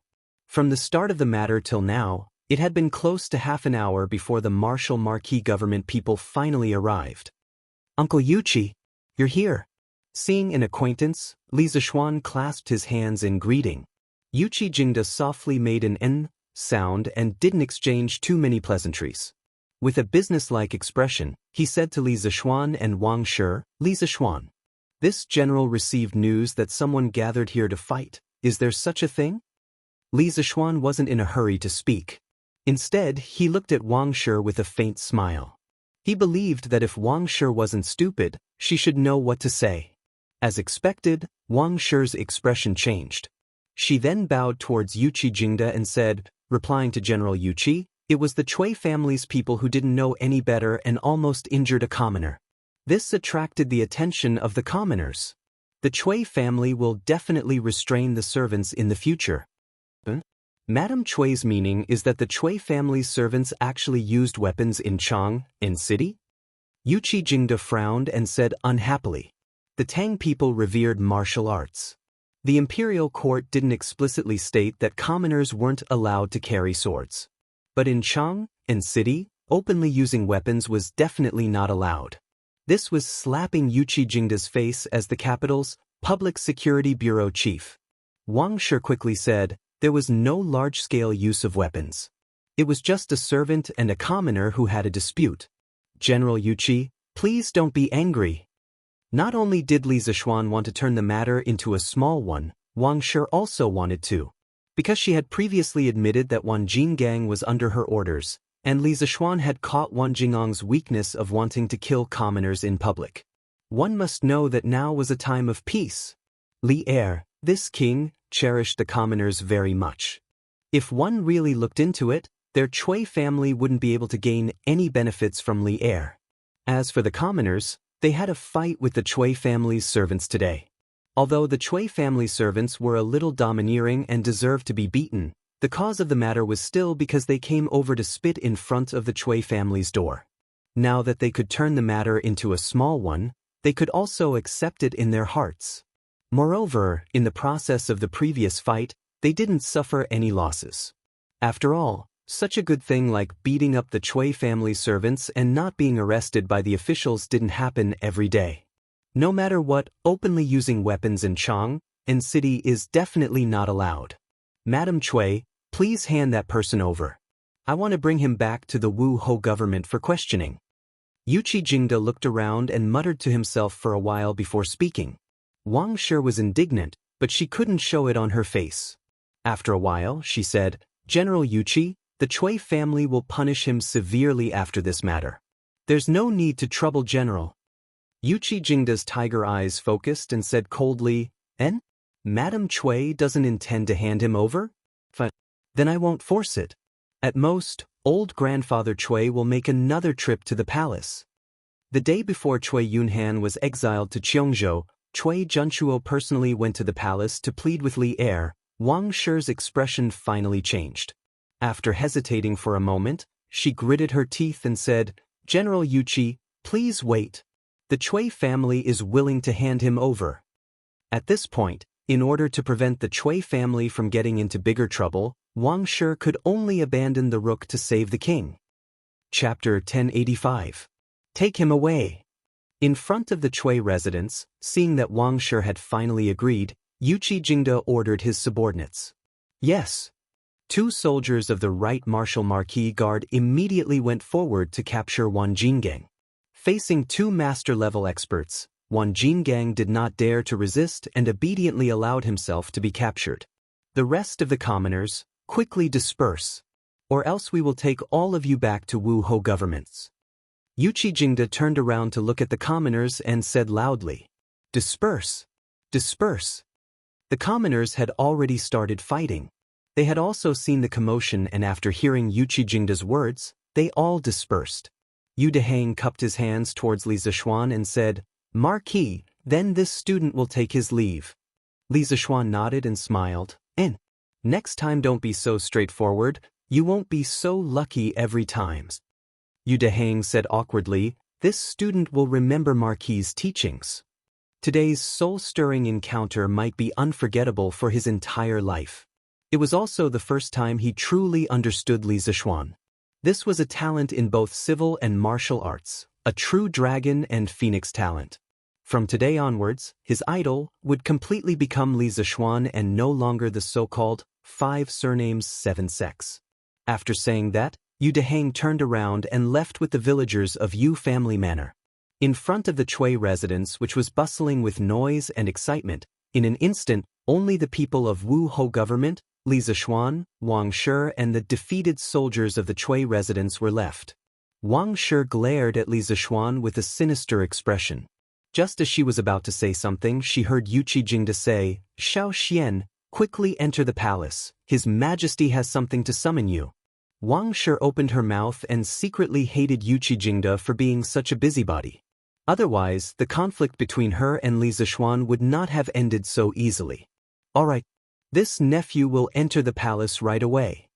From the start of the matter till now, it had been close to half an hour before the Martial Marquis government people finally arrived. Uncle Yuqi, you're here. Seeing an acquaintance, Li Zishuan clasped his hands in greeting. Yuqi Jingda softly made an N sound and didn't exchange too many pleasantries. With a businesslike expression, he said to Li Zishuan and Wang Shi, Li Zishuan, this general received news that someone gathered here to fight. Is there such a thing? Li Zishuan wasn't in a hurry to speak. Instead, he looked at Wang Shi with a faint smile. He believed that if Wang Shi wasn't stupid, she should know what to say. As expected, Wang Shi's expression changed. She then bowed towards Yuqi Jingda and said, replying to General Yuqi, it was the Cui family's people who didn't know any better and almost injured a commoner. This attracted the attention of the commoners. The Cui family will definitely restrain the servants in the future. Madame Cui's meaning is that the Cui family's servants actually used weapons in Chang, in city? Yuqi Jingda frowned and said unhappily. The Tang people revered martial arts. The imperial court didn't explicitly state that commoners weren't allowed to carry swords. But in Chang, in city, openly using weapons was definitely not allowed. This was slapping Yuqi Jingda's face as the capital's Public Security Bureau chief. Wang Shi quickly said, there was no large-scale use of weapons. It was just a servant and a commoner who had a dispute. General Yuqi, please don't be angry. Not only did Li Zishuan want to turn the matter into a small one, Wang Shi also wanted to. Because she had previously admitted that Wan Jinggang was under her orders, and Li Zishuan had caught Wan Jingang's weakness of wanting to kill commoners in public. One must know that now was a time of peace. Li Er, this king, cherished the commoners very much. If one really looked into it, their Cui family wouldn't be able to gain any benefits from Li Er. As for the commoners, they had a fight with the Cui family's servants today. Although the Cui family servants were a little domineering and deserved to be beaten, the cause of the matter was still because they came over to spit in front of the Cui family's door. Now that they could turn the matter into a small one, they could also accept it in their hearts. Moreover, in the process of the previous fight, they didn't suffer any losses. After all, such a good thing like beating up the Cui family servants and not being arrested by the officials didn't happen every day. No matter what, openly using weapons in Chang and city is definitely not allowed. Madam Cui, please hand that person over. I want to bring him back to the Wu Ho government for questioning. Yuqi Jingda looked around and muttered to himself for a while before speaking. Wang Shi was indignant, but she couldn't show it on her face. After a while, she said, General Yuqi, the Cui family will punish him severely after this matter. There's no need to trouble General. Yuqi Jingda's tiger eyes focused and said coldly, Madam Cui doesn't intend to hand him over? Then I won't force it. At most, old grandfather Cui will make another trip to the palace. The day before Cui Yunhan was exiled to Cheongzhou, Cui Junchuo personally went to the palace to plead with Li Er. Wang Shi's expression finally changed. After hesitating for a moment, she gritted her teeth and said, General Yuqi, please wait. The Cui family is willing to hand him over. At this point, in order to prevent the Cui family from getting into bigger trouble, Wang Shi could only abandon the rook to save the king. Chapter 1085. Take him away. In front of the Cui residence, seeing that Wang Shi had finally agreed, Yuqi Jingda ordered his subordinates. Yes. 2 soldiers of the Right Martial Marquis Guard immediately went forward to capture Wan Jinggang. Facing 2 master-level experts, Wan Jinggang did not dare to resist and obediently allowed himself to be captured. The rest of the commoners, quickly disperse, or else we will take all of you back to Wu Ho governments. Yuqi Jingde turned around to look at the commoners and said loudly, "Disperse! Disperse!" The commoners had already started fighting. They had also seen the commotion, and after hearing Yuqi Jingde's words, they all dispersed. Yu Dehang cupped his hands towards Li Zishuan and said, "Marquis, then this student will take his leave." Li Zishuan nodded and smiled, and next time don't be so straightforward, you won't be so lucky every time. Yu Dehang said awkwardly, "This student will remember Marquis' teachings. Today's soul-stirring encounter might be unforgettable for his entire life." It was also the first time he truly understood Li Zishuan. This was a talent in both civil and martial arts, a true dragon and phoenix talent. From today onwards, his idol would completely become Li Zishuan and no longer the so-called 5 surnames 7 sects. After saying that, Yu Dehang turned around and left with the villagers of Yu family manor. In front of the Chui residence, which was bustling with noise and excitement, in an instant, only the people of Wu Ho government, Li Zishuan, Wang Shi, and the defeated soldiers of the Chui residence were left. Wang Shi glared at Li Zishuan with a sinister expression. Just as she was about to say something, she heard Yuqi Jingde say, "Xiao Xian, quickly enter the palace. His Majesty has something to summon you." Wang Shi opened her mouth and secretly hated Yuqi Jingde for being such a busybody. Otherwise, the conflict between her and Li Zishuan would not have ended so easily. "All right. This nephew will enter the palace right away."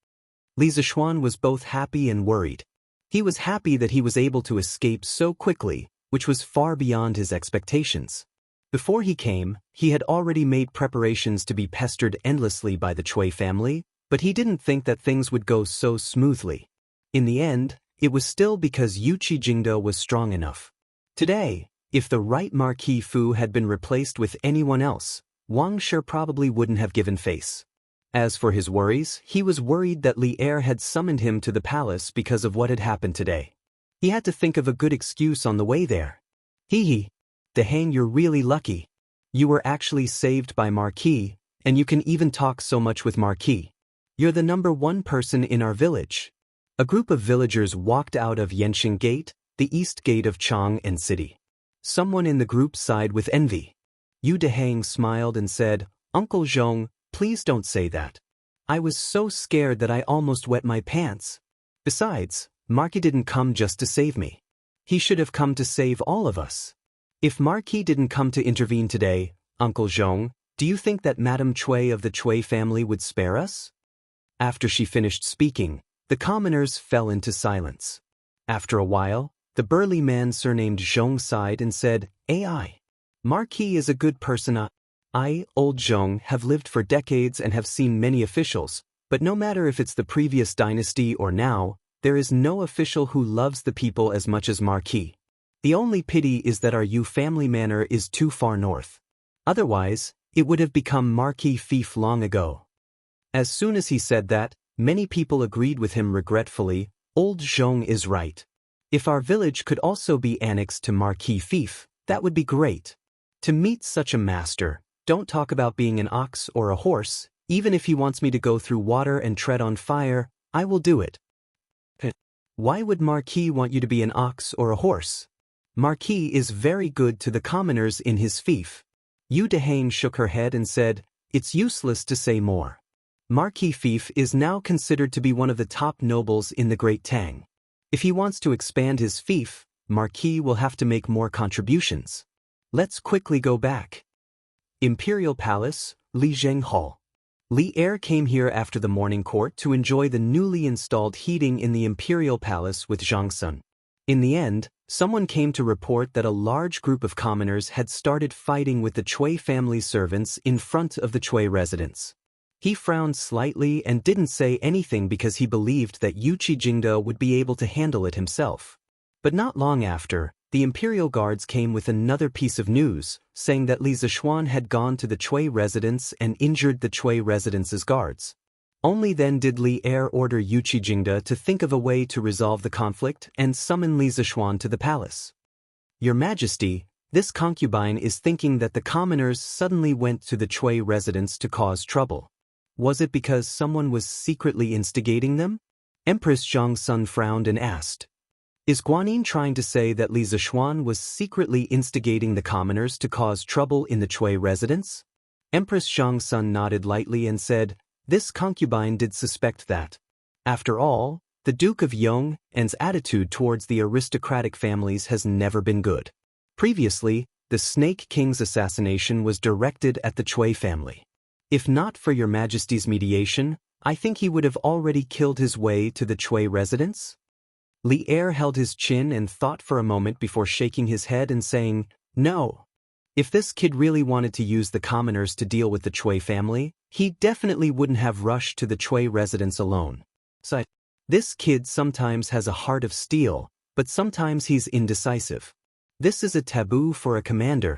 Li Zishuan was both happy and worried. He was happy that he was able to escape so quickly, which was far beyond his expectations. Before he came, he had already made preparations to be pestered endlessly by the Chui family, but he didn't think that things would go so smoothly. In the end, it was still because Yuqi Jingde was strong enough. Today, if the right Marquis Fu had been replaced with anyone else, Wang Shi probably wouldn't have given face. As for his worries, he was worried that Li Er had summoned him to the palace because of what had happened today. He had to think of a good excuse on the way there. "Hee, Dehang, you're really lucky. You were actually saved by Marquis, and you can even talk so much with Marquis. You're the #1 person in our village." A group of villagers walked out of Yanxing Gate, the east gate of Chang'an City. Someone in the group sighed with envy. Yu Dehang smiled and said, "Uncle Zhong, please don't say that. I was so scared that I almost wet my pants. Besides, Marquis didn't come just to save me. He should have come to save all of us. If Marquis didn't come to intervene today, Uncle Zhong, do you think that Madame Chui of the Chui family would spare us?" After she finished speaking, the commoners fell into silence. After a while, the burly man surnamed Zhong sighed and said, "AI. Marquis is a good person. I, old Zhong, have lived for decades and have seen many officials, but no matter if it's the previous dynasty or now, there is no official who loves the people as much as Marquis. The only pity is that our Yu family manor is too far north. Otherwise, it would have become Marquis fief long ago." As soon as he said that, many people agreed with him regretfully. Old Zhong is right. If our village could also be annexed to Marquis fief, that would be great. To meet such a master, don't talk about being an ox or a horse. Even if he wants me to go through water and tread on fire, I will do it. Why would Marquis want you to be an ox or a horse? Marquis is very good to the commoners in his fief. Yu Dehang shook her head and said, "It's useless to say more. Marquis fief is now considered to be one of the top nobles in the Great Tang. If he wants to expand his fief, Marquis will have to make more contributions. Let's quickly go back." Imperial Palace, Lizheng Hall. Li Er came here after the morning court to enjoy the newly installed heating in the Imperial Palace with Zhang Sun. In the end, someone came to report that a large group of commoners had started fighting with the Chui family servants in front of the Chui residence. He frowned slightly and didn't say anything because he believed that Yuqi Jingde would be able to handle it himself. But not long after, the Imperial Guards came with another piece of news, saying that Li Zishuan had gone to the Chui residence and injured the Chui residence's guards. Only then did Li Er order Yuqi Jingde to think of a way to resolve the conflict and summon Li Zishuan to the palace. "Your Majesty, this concubine is thinking that the commoners suddenly went to the Chui residence to cause trouble. Was it because someone was secretly instigating them?" Empress Zhang Sun frowned and asked. Is Guanyin trying to say that Li Zishuan was secretly instigating the commoners to cause trouble in the Chui residence? Empress Xianxia nodded lightly and said, "This concubine did suspect that. After all, the Duke of Yong's attitude towards the aristocratic families has never been good. Previously, the Snake King's assassination was directed at the Chui family. If not for your Majesty's mediation, I think he would have already killed his way to the Chui residence." Li Er held his chin and thought for a moment before shaking his head and saying, "No. If this kid really wanted to use the commoners to deal with the Chui family, he definitely wouldn't have rushed to the Chui residence alone. So, this kid sometimes has a heart of steel, but sometimes he's indecisive. This is a taboo for a commander."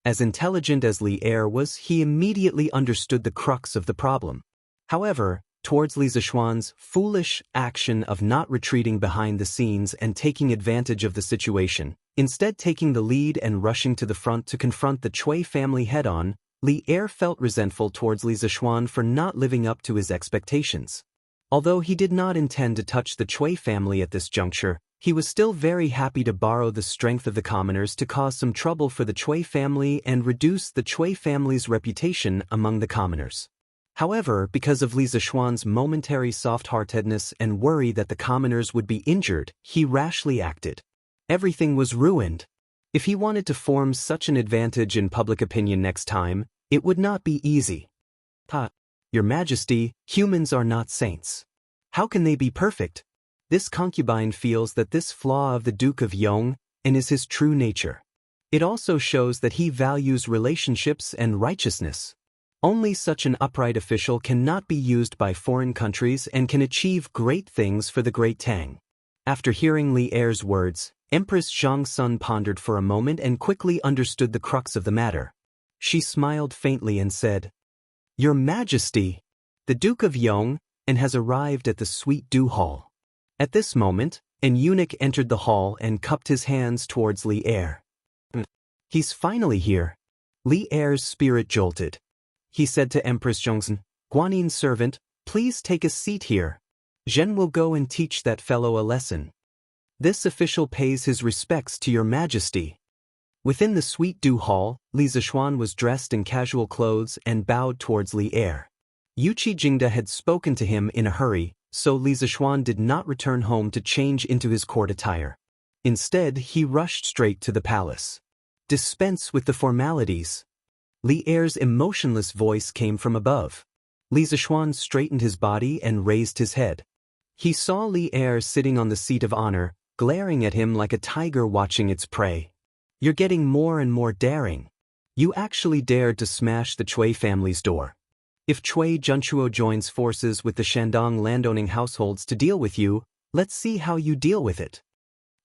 As intelligent as Li Er was, he immediately understood the crux of the problem. However, towards Li Zishuan's foolish action of not retreating behind the scenes and taking advantage of the situation, instead taking the lead and rushing to the front to confront the Chui family head-on, Li Er felt resentful towards Li Zishuan for not living up to his expectations. Although he did not intend to touch the Chui family at this juncture, he was still very happy to borrow the strength of the commoners to cause some trouble for the Chui family and reduce the Chui family's reputation among the commoners. However, because of Li Zishuan's momentary soft-heartedness and worry that the commoners would be injured, he rashly acted. Everything was ruined. If he wanted to form such an advantage in public opinion next time, it would not be easy. Your Majesty, humans are not saints. How can they be perfect? This concubine feels that this flaw of the Duke of Yong is his true nature. It also shows that he values relationships and righteousness. Only such an upright official cannot be used by foreign countries and can achieve great things for the Great Tang. After hearing Li Er's words, Empress Xianxia pondered for a moment and quickly understood the crux of the matter. She smiled faintly and said, "Your Majesty, the Duke of Yong has arrived at the Sweet Dew Hall." At this moment, an eunuch entered the hall and cupped his hands towards Li Er. "He's finally here." Li Er's spirit jolted. He said to Empress Xianxia, "Guanyin's servant, please take a seat here. Zhen will go and teach that fellow a lesson." This official pays his respects to your Majesty. Within the Sweet Dew Hall, Li Zishuan was dressed in casual clothes and bowed towards Li Er. Yuqi Jingda had spoken to him in a hurry, so Li Zishuan did not return home to change into his court attire. Instead, he rushed straight to the palace. "Dispense with the formalities." Li Er's emotionless voice came from above. Li Zishuan straightened his body and raised his head. He saw Li Er sitting on the seat of honor, glaring at him like a tiger watching its prey. "You're getting more and more daring. You actually dared to smash the Chui family's door. If Chui Junchuo joins forces with the Shandong landowning households to deal with you, let's see how you deal with it."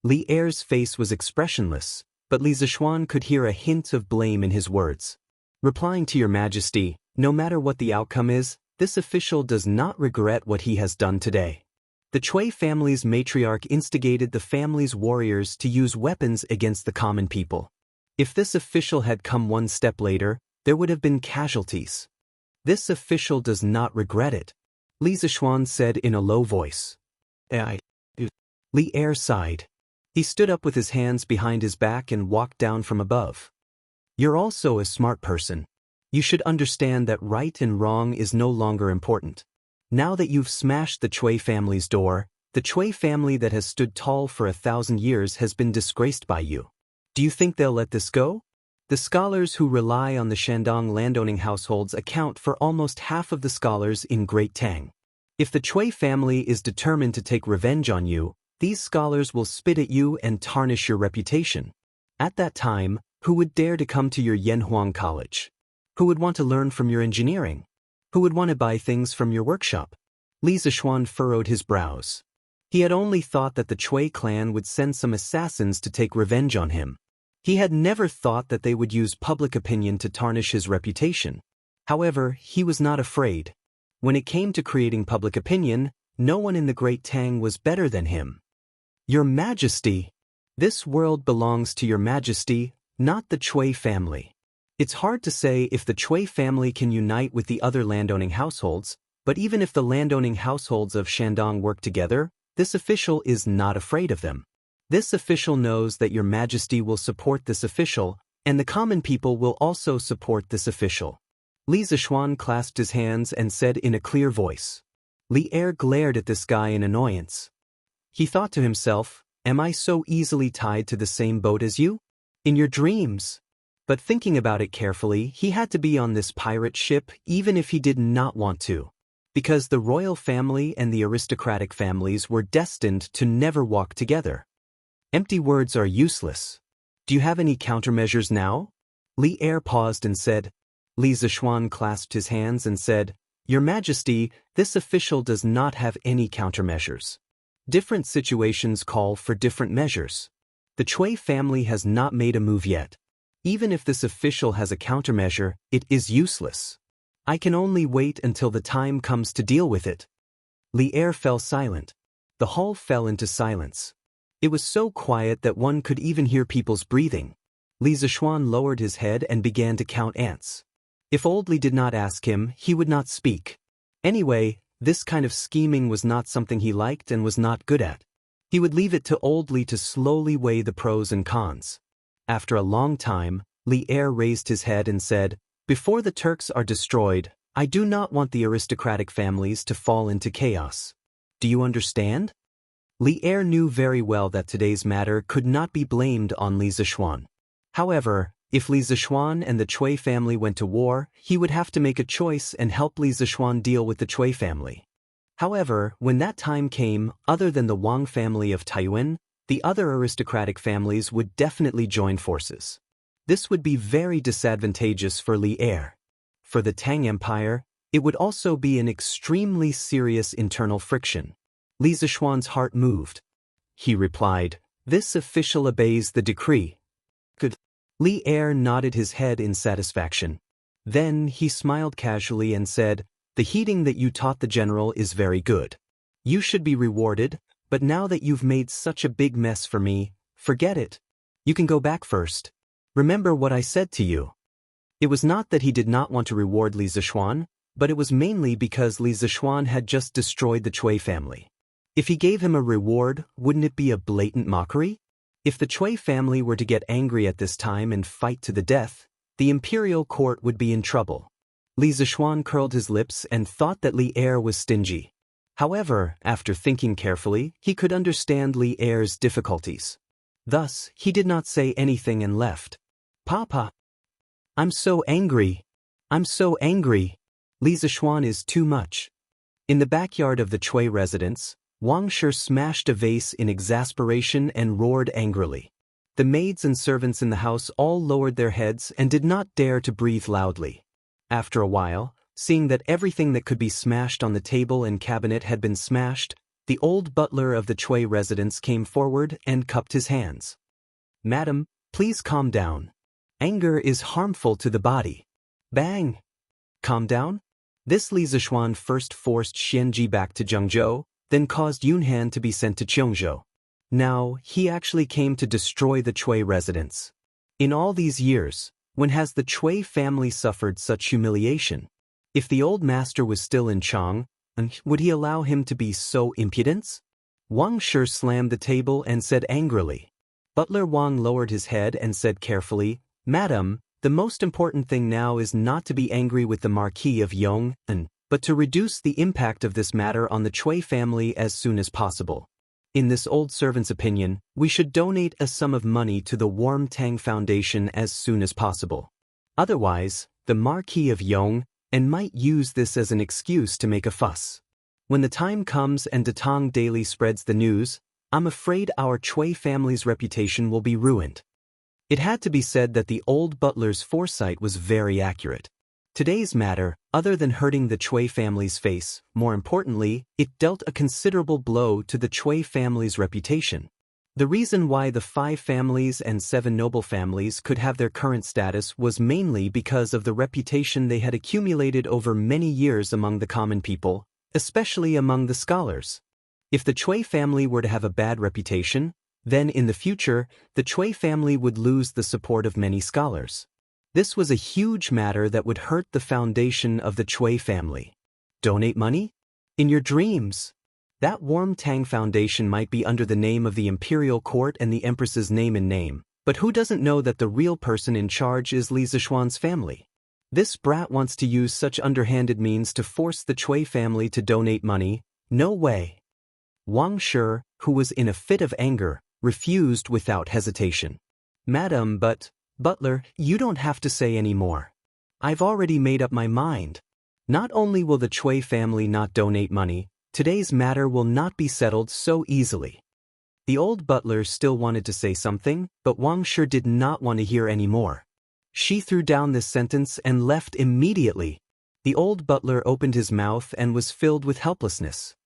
Li Er's face was expressionless, but Li Zishuan could hear a hint of blame in his words. "Replying to your Majesty, no matter what the outcome is, this official does not regret what he has done today. The Chui family's matriarch instigated the family's warriors to use weapons against the common people. If this official had come one step later, there would have been casualties. This official does not regret it," Li Zishuan said in a low voice. Li Er sighed. He stood up with his hands behind his back and walked down from above. "You're also a smart person. You should understand that right and wrong is no longer important. Now that you've smashed the Chui family's door, the Chui family that has stood tall for 1,000 years has been disgraced by you. Do you think they'll let this go? The scholars who rely on the Shandong landowning households account for almost half of the scholars in Great Tang. If the Chui family is determined to take revenge on you, these scholars will spit at you and tarnish your reputation. At that time, who would dare to come to your Yanhuang College? Who would want to learn from your engineering? Who would want to buy things from your workshop?" Li Zishuan furrowed his brows. He had only thought that the Chui clan would send some assassins to take revenge on him. He had never thought that they would use public opinion to tarnish his reputation. However, he was not afraid. When it came to creating public opinion, no one in the Great Tang was better than him. "Your Majesty, this world belongs to your Majesty, not the Chui family. It's hard to say if the Chui family can unite with the other landowning households, but even if the landowning households of Shandong work together, this official is not afraid of them. This official knows that your majesty will support this official, and the common people will also support this official. Li Zishuan clasped his hands and said in a clear voice. Li Er glared at this guy in annoyance. He thought to himself, am I so easily tied to the same boat as you? In your dreams. But thinking about it carefully, he had to be on this pirate ship even if he did not want to. Because the royal family and the aristocratic families were destined to never walk together. Empty words are useless. Do you have any countermeasures now? Li Er paused and said. Li Zishuan clasped his hands and said, Your Majesty, this official does not have any countermeasures. Different situations call for different measures. The Chui family has not made a move yet. Even if this official has a countermeasure, it is useless. I can only wait until the time comes to deal with it. Li Er fell silent. The hall fell into silence. It was so quiet that one could even hear people's breathing. Li Zishuan lowered his head and began to count ants. If Old Li did not ask him, he would not speak. Anyway, this kind of scheming was not something he liked and was not good at. He would leave it to Old Li to slowly weigh the pros and cons. After a long time, Li Er raised his head and said, Before the Turks are destroyed, I do not want the aristocratic families to fall into chaos. Do you understand? Li Er knew very well that today's matter could not be blamed on Li Zishuan. However, if Li Zishuan and the Chui family went to war, he would have to make a choice and help Li Zishuan deal with the Chui family. However, when that time came, other than the Wang family of Taiwan, the other aristocratic families would definitely join forces. This would be very disadvantageous for Li Er. For the Tang Empire, it would also be an extremely serious internal friction. Li Zishuan's heart moved. He replied, This official obeys the decree. Good. Li Er nodded his head in satisfaction. Then he smiled casually and said, The heating that you taught the general is very good. You should be rewarded, but now that you've made such a big mess for me, forget it. You can go back first. Remember what I said to you. It was not that he did not want to reward Li Zishuan, but it was mainly because Li Zishuan had just destroyed the Chui family. If he gave him a reward, wouldn't it be a blatant mockery? If the Chui family were to get angry at this time and fight to the death, the imperial court would be in trouble. Li Zishuan curled his lips and thought that Li Er was stingy. However, after thinking carefully, he could understand Li Er's difficulties. Thus, he did not say anything and left. Papa! I'm so angry. I'm so angry. Li Zishuan is too much. In the backyard of the Chui residence, Wang Shi smashed a vase in exasperation and roared angrily. The maids and servants in the house all lowered their heads and did not dare to breathe loudly. After a while, seeing that everything that could be smashed on the table and cabinet had been smashed, the old butler of the Chui residence came forward and cupped his hands. Madam, please calm down. Anger is harmful to the body. Bang! Calm down? This Li Zishuan first forced Xianji back to Zhengzhou, then caused Yunhan to be sent to Cheongzhou. Now, he actually came to destroy the Chui residence. In all these years, when has the Chui family suffered such humiliation? If the old master was still in Chang, would he allow him to be so impudent? Wang Shi slammed the table and said angrily. Butler Wang lowered his head and said carefully, Madam, the most important thing now is not to be angry with the Marquis of Yong'an, but to reduce the impact of this matter on the Chui family as soon as possible. In this old servant's opinion, we should donate a sum of money to the Warm Tang Foundation as soon as possible. Otherwise, the Marquis of Yong'an might use this as an excuse to make a fuss. When the time comes and Datong Daily spreads the news, I'm afraid our Chui family's reputation will be ruined. It had to be said that the old butler's foresight was very accurate. Today's matter, other than hurting the Chui family's face, more importantly, it dealt a considerable blow to the Chui family's reputation. The reason why the 5 families and 7 noble families could have their current status was mainly because of the reputation they had accumulated over many years among the common people, especially among the scholars. If the Chui family were to have a bad reputation, then in the future, the Chui family would lose the support of many scholars. This was a huge matter that would hurt the foundation of the Chui family. Donate money? In your dreams. That warm Tang foundation might be under the name of the imperial court and the empress's name in name, but who doesn't know that the real person in charge is Li Zishuan's family? This brat wants to use such underhanded means to force the Cui family to donate money? No way. Wang Shi, who was in a fit of anger, refused without hesitation. Madam, Butler, you don't have to say any more. I've already made up my mind. Not only will the Cui family not donate money, today's matter will not be settled so easily. The old butler still wanted to say something, but Wang Shi did not want to hear any more. She threw down this sentence and left immediately. The old butler opened his mouth and was filled with helplessness.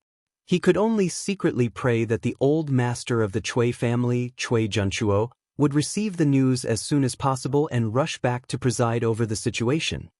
He could only secretly pray that the old master of the Cui family, Cui Junchuo, would receive the news as soon as possible and rush back to preside over the situation.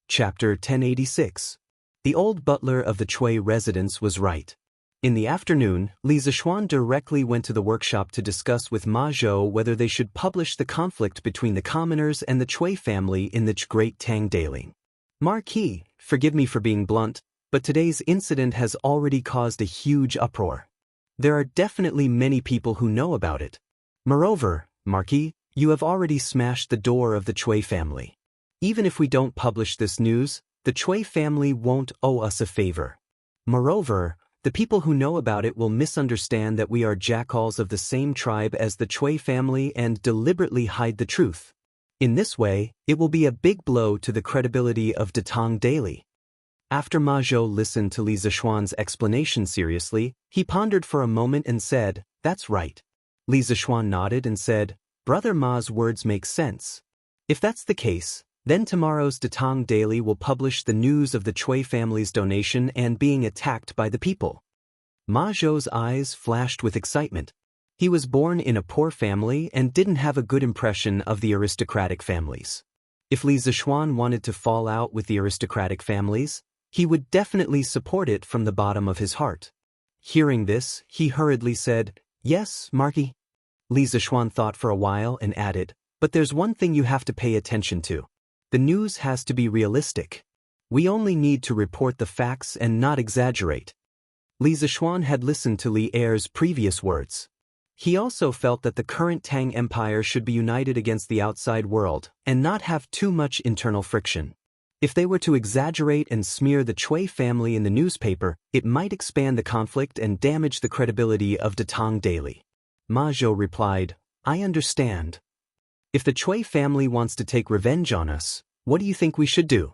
Chapter 1086. The old butler of the Cui residence was right. In the afternoon, Li Zishuan directly went to the workshop to discuss with Ma Zhou whether they should publish the conflict between the commoners and the Cui family in the Great Tang Daily. Marquis, forgive me for being blunt, but today's incident has already caused a huge uproar. There are definitely many people who know about it. Moreover, Marquis, you have already smashed the door of the Cui family. Even if we don't publish this news, the Cui family won't owe us a favor. Moreover, the people who know about it will misunderstand that we are jackals of the same tribe as the Cui family and deliberately hide the truth. In this way, it will be a big blow to the credibility of Datang Daily. After Ma Zhou listened to Li Zishuan's explanation seriously, he pondered for a moment and said, "That's right." Li Zishuan nodded and said, "Brother Ma's words make sense. If that's the case, then tomorrow's Datang Daily will publish the news of the Cui family's donation and being attacked by the people." Ma Zhou's eyes flashed with excitement. He was born in a poor family and didn't have a good impression of the aristocratic families. If Li Zishuan wanted to fall out with the aristocratic families, he would definitely support it from the bottom of his heart. Hearing this, he hurriedly said, "Yes, Marquis." Li Zishuan thought for a while and added, "But there's one thing you have to pay attention to. The news has to be realistic. We only need to report the facts and not exaggerate." Li Zishuan had listened to Li Er's previous words. He also felt that the current Tang Empire should be united against the outside world and not have too much internal friction. If they were to exaggerate and smear the Cui family in the newspaper, it might expand the conflict and damage the credibility of Datang Daily. Ma Zhou replied, "I understand. If the Cui family wants to take revenge on us, what do you think we should do?"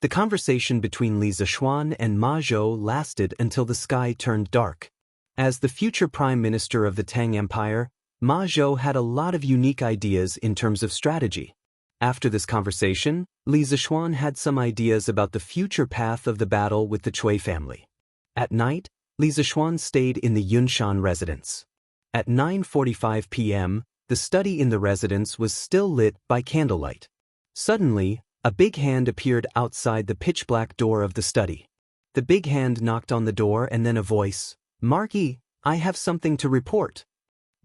The conversation between Li Zishuan and Ma Zhou lasted until the sky turned dark. As the future prime minister of the Tang Empire, Ma Zhou had a lot of unique ideas in terms of strategy. After this conversation, Li Zishuan had some ideas about the future path of the battle with the Cui family. At night, Li Zishuan stayed in the Yunshan residence. At 9:45 p.m., the study in the residence was still lit by candlelight. Suddenly, a big hand appeared outside the pitch-black door of the study. The big hand knocked on the door and then a voice, "Marquis, I have something to report."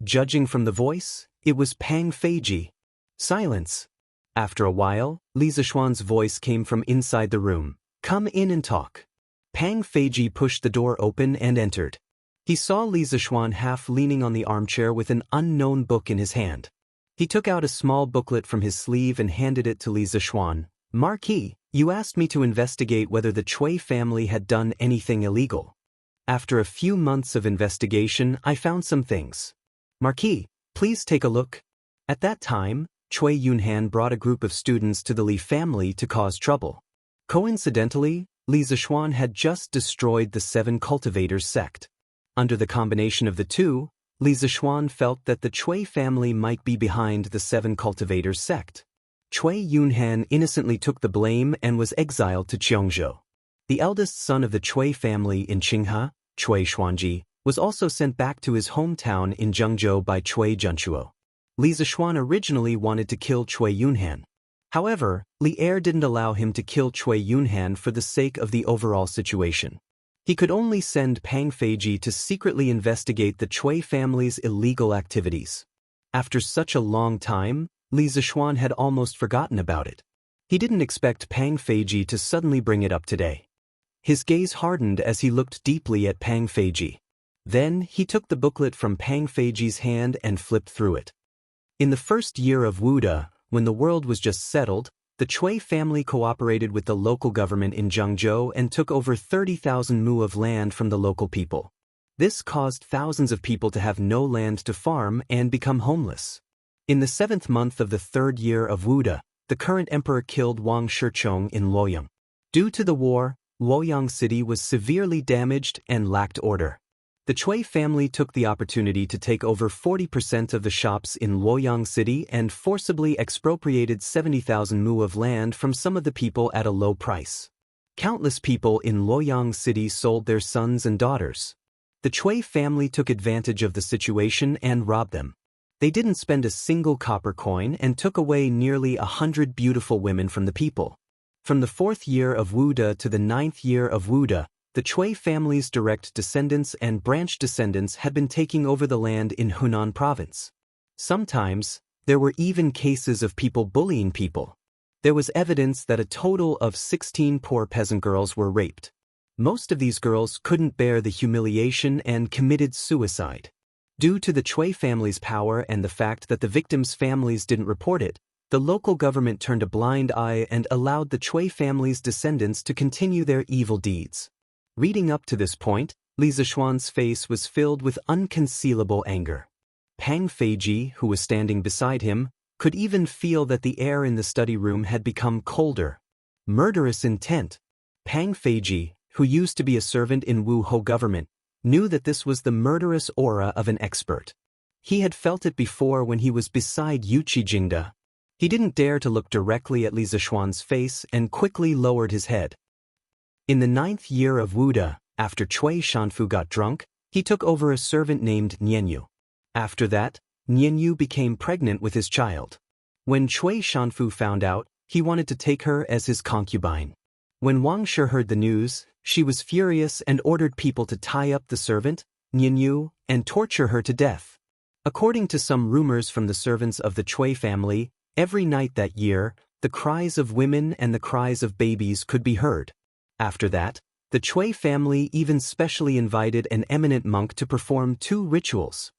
Judging from the voice, it was Pang Feiji. Silence. After a while, Li Zishuan's voice came from inside the room. "Come in and talk." Pang Feiji pushed the door open and entered. He saw Li Zishuan half leaning on the armchair with an unknown book in his hand. He took out a small booklet from his sleeve and handed it to Li Zishuan. "Marquis, you asked me to investigate whether the Cui family had done anything illegal. After a few months of investigation, I found some things. Marquis, please take a look." At that time, Cui Yunhan brought a group of students to the Li family to cause trouble. Coincidentally, Li Zishuan had just destroyed the 7 cultivators sect. Under the combination of the two, Li Zishuan felt that the Cui family might be behind the 7 cultivators sect. Cui Yunhan innocently took the blame and was exiled to Cheongzhou. The eldest son of the Cui family in Qinghe, Cui Xuanji, was also sent back to his hometown in Zhengzhou by Cui Junchuo. Li Zishuan originally wanted to kill Cui Yunhan. However, Li Er didn't allow him to kill Cui Yunhan for the sake of the overall situation. He could only send Pang Feiji to secretly investigate the Cui family's illegal activities. After such a long time, Li Zishuan had almost forgotten about it. He didn't expect Pang Feiji to suddenly bring it up today. His gaze hardened as he looked deeply at Pang Feiji. Then, he took the booklet from Pang Feiji's hand and flipped through it. In the first year of Wuda, when the world was just settled, the Cui family cooperated with the local government in Zhengzhou and took over 30,000 mu of land from the local people. This caused thousands of people to have no land to farm and become homeless. In the 7th month of the 3rd year of Wuda, the current emperor killed Wang Shichong in Luoyang. Due to the war, Luoyang city was severely damaged and lacked order. The Cui family took the opportunity to take over 40% of the shops in Luoyang city and forcibly expropriated 70,000 mu of land from some of the people at a low price. Countless people in Luoyang city sold their sons and daughters. The Cui family took advantage of the situation and robbed them. They didn't spend a single copper coin and took away nearly 100 beautiful women from the people. From the 4th year of Wuda to the 9th year of Wuda, the Cui family's direct descendants and branch descendants had been taking over the land in Hunan province. Sometimes, there were even cases of people bullying people. There was evidence that a total of 16 poor peasant girls were raped. Most of these girls couldn't bear the humiliation and committed suicide. Due to the Cui family's power and the fact that the victims' families didn't report it, the local government turned a blind eye and allowed the Cui family's descendants to continue their evil deeds. Reading up to this point, Li Zishuan's face was filled with unconcealable anger. Pang Feiji, who was standing beside him, could even feel that the air in the study room had become colder. Murderous intent. Pang Feiji, who used to be a servant in Wu Ho government, knew that this was the murderous aura of an expert. He had felt it before when he was beside Yuqi Jingda. He didn't dare to look directly at Li Zishuan's face and quickly lowered his head. In the 9th year of Wuda, after Cui Shanfu got drunk, he took over a servant named Nianyu. After that, Nianyu became pregnant with his child. When Cui Shanfu found out, he wanted to take her as his concubine. When Wang Shi heard the news, she was furious and ordered people to tie up the servant, Nianyu, and torture her to death. According to some rumors from the servants of the Cui family, every night that year, the cries of women and the cries of babies could be heard. After that, the Cui family even specially invited an eminent monk to perform 2 rituals.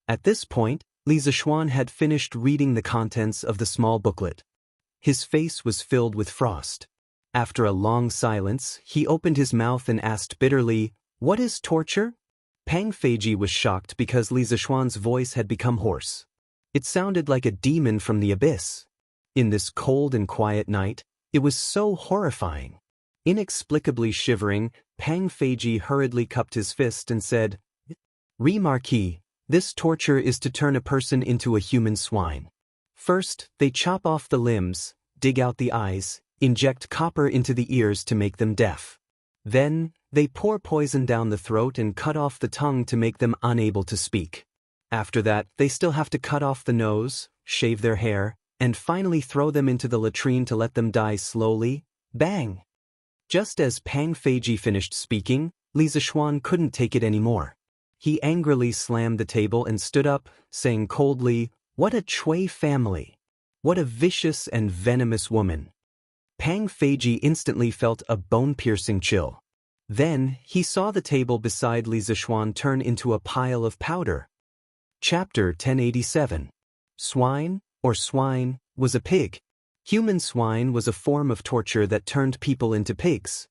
At this point, Li Zishuan had finished reading the contents of the small booklet. His face was filled with frost. After a long silence, he opened his mouth and asked bitterly, "What is torture?" Pang Feiji was shocked because Li Zishuan's voice had become hoarse. It sounded like a demon from the abyss. In this cold and quiet night, it was so horrifying. Inexplicably shivering, Pang Feiji hurriedly cupped his fist and said, "Remarquee, this torture is to turn a person into a human swine. First, they chop off the limbs, dig out the eyes, inject copper into the ears to make them deaf. Then, they pour poison down the throat and cut off the tongue to make them unable to speak. After that, they still have to cut off the nose, shave their hair, and finally throw them into the latrine to let them die slowly. Bang!" Just as Pang Feiji finished speaking, Li Zishuan couldn't take it anymore. He angrily slammed the table and stood up, saying coldly, "What a Cui family! What a vicious and venomous woman!" Pang Feiji instantly felt a bone-piercing chill. Then, he saw the table beside Li Zishuan turn into a pile of powder. Chapter 1087. Swine, or swine, was a pig. Human swine was a form of torture that turned people into pigs.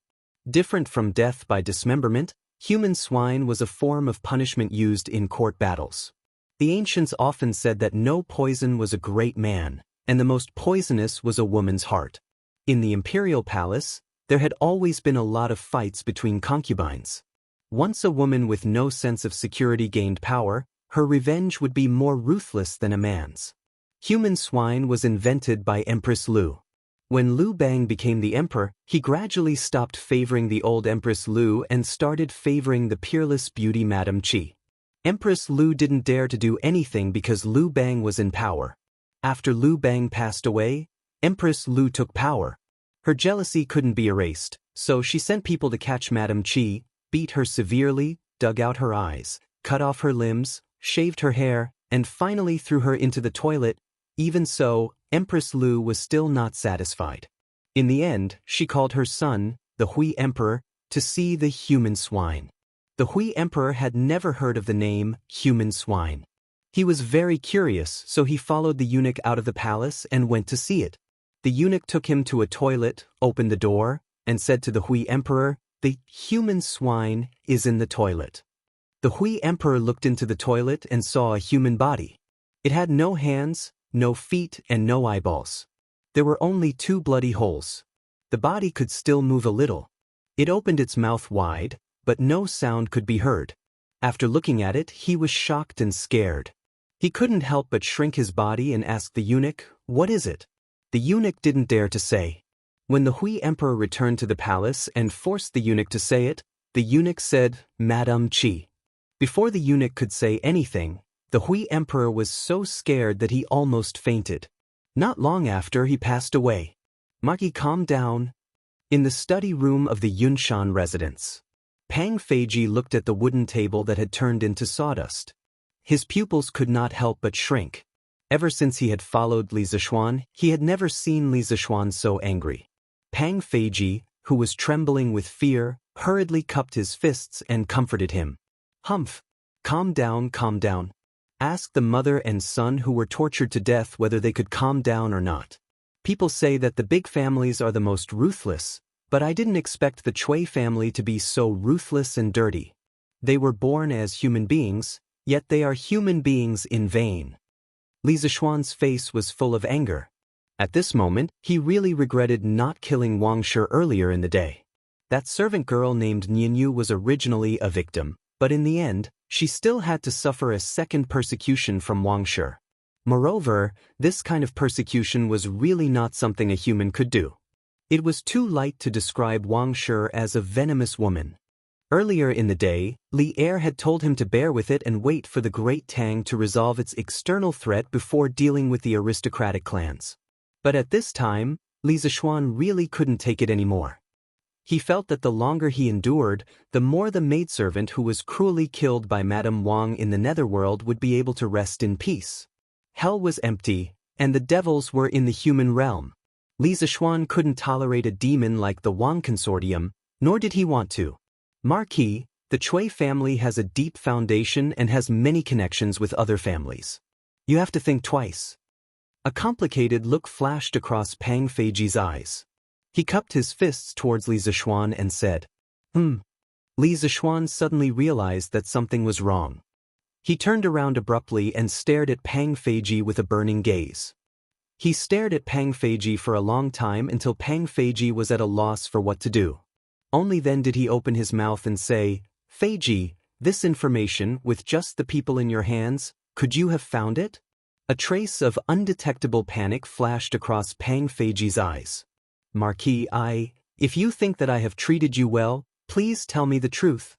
Different from death by dismemberment, human swine was a form of punishment used in court battles. The ancients often said that no poison was a great man, and the most poisonous was a woman's heart. In the imperial palace, there had always been a lot of fights between concubines. Once a woman with no sense of security gained power, her revenge would be more ruthless than a man's. Human swine was invented by Empress Lu. When Liu Bang became the emperor, he gradually stopped favoring the old Empress Lu and started favoring the peerless beauty Madame Qi. Empress Lu didn't dare to do anything because Liu Bang was in power. After Liu Bang passed away, Empress Lu took power. Her jealousy couldn't be erased, so she sent people to catch Madame Qi, beat her severely, dug out her eyes, cut off her limbs, shaved her hair, and finally threw her into the toilet. Even so, Empress Lu was still not satisfied. In the end, she called her son, the Hui Emperor, to see the human swine. The Hui Emperor had never heard of the name human swine. He was very curious, so he followed the eunuch out of the palace and went to see it. The eunuch took him to a toilet, opened the door, and said to the Hui Emperor, "The human swine is in the toilet." The Hui Emperor looked into the toilet and saw a human body. It had no hands, no feet, and no eyeballs. There were only 2 bloody holes. The body could still move a little. It opened its mouth wide, but no sound could be heard. After looking at it, he was shocked and scared. He couldn't help but shrink his body and ask the eunuch, "What is it?" The eunuch didn't dare to say. When the Hui Emperor returned to the palace and forced the eunuch to say it, the eunuch said, "Madame Qi." Before the eunuch could say anything, the Hui Emperor was so scared that he almost fainted. Not long after, he passed away. Maki calmed down. In the study room of the Yunshan residence, Pang Feiji looked at the wooden table that had turned into sawdust. His pupils could not help but shrink. Ever since he had followed Li Zishuan, he had never seen Li Zishuan so angry. Pang Feiji, who was trembling with fear, hurriedly cupped his fists and comforted him. "Humph! Calm down, calm down." Asked the mother and son who were tortured to death whether they could calm down or not. People say that the big families are the most ruthless, but I didn't expect the Chui family to be so ruthless and dirty. They were born as human beings, yet they are human beings in vain. Li Zishuan's face was full of anger. At this moment, he really regretted not killing Wang Shi earlier in the day. That servant girl named Nianyu was originally a victim, but in the end, she still had to suffer a second persecution from Wang Shi. Moreover, this kind of persecution was really not something a human could do. It was too light to describe Wang Shi as a venomous woman. Earlier in the day, Li Er had told him to bear with it and wait for the Great Tang to resolve its external threat before dealing with the aristocratic clans. But at this time, Li Zishuan really couldn't take it anymore. He felt that the longer he endured, the more the maidservant who was cruelly killed by Madame Wang in the netherworld would be able to rest in peace. Hell was empty, and the devils were in the human realm. Li Zishuan couldn't tolerate a demon like the Wang Consortium, nor did he want to. Marquis, the Chui family has a deep foundation and has many connections with other families. You have to think twice. A complicated look flashed across Pang Feiji's eyes. He cupped his fists towards Li Zishuan and said, Li Zishuan suddenly realized that something was wrong. He turned around abruptly and stared at Pang Feiji with a burning gaze. He stared at Pang Feiji for a long time until Pang Feiji was at a loss for what to do. Only then did he open his mouth and say, "Feiji, this information, with just the people in your hands, could you have found it?" A trace of undetectable panic flashed across Pang Feiji's eyes. "Marquis, if you think that I have treated you well, please tell me the truth."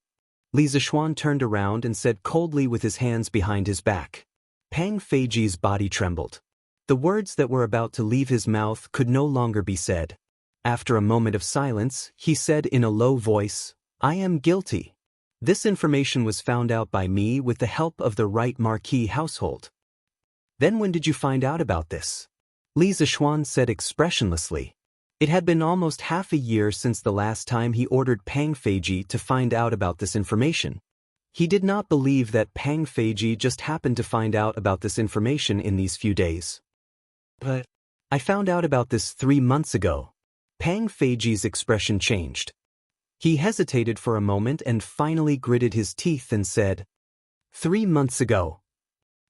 Li Zishuan turned around and said coldly with his hands behind his back. Pang Feiji's body trembled. The words that were about to leave his mouth could no longer be said. After a moment of silence, he said in a low voice, "I am guilty. This information was found out by me with the help of the right Marquis household." "Then when did you find out about this?" Li Zishuan said expressionlessly. It had been almost half a year since the last time he ordered Pang Feiji to find out about this information. He did not believe that Pang Feiji just happened to find out about this information in these few days. "But I found out about this 3 months ago." Pang Feiji's expression changed. He hesitated for a moment and finally gritted his teeth and said, 3 months ago."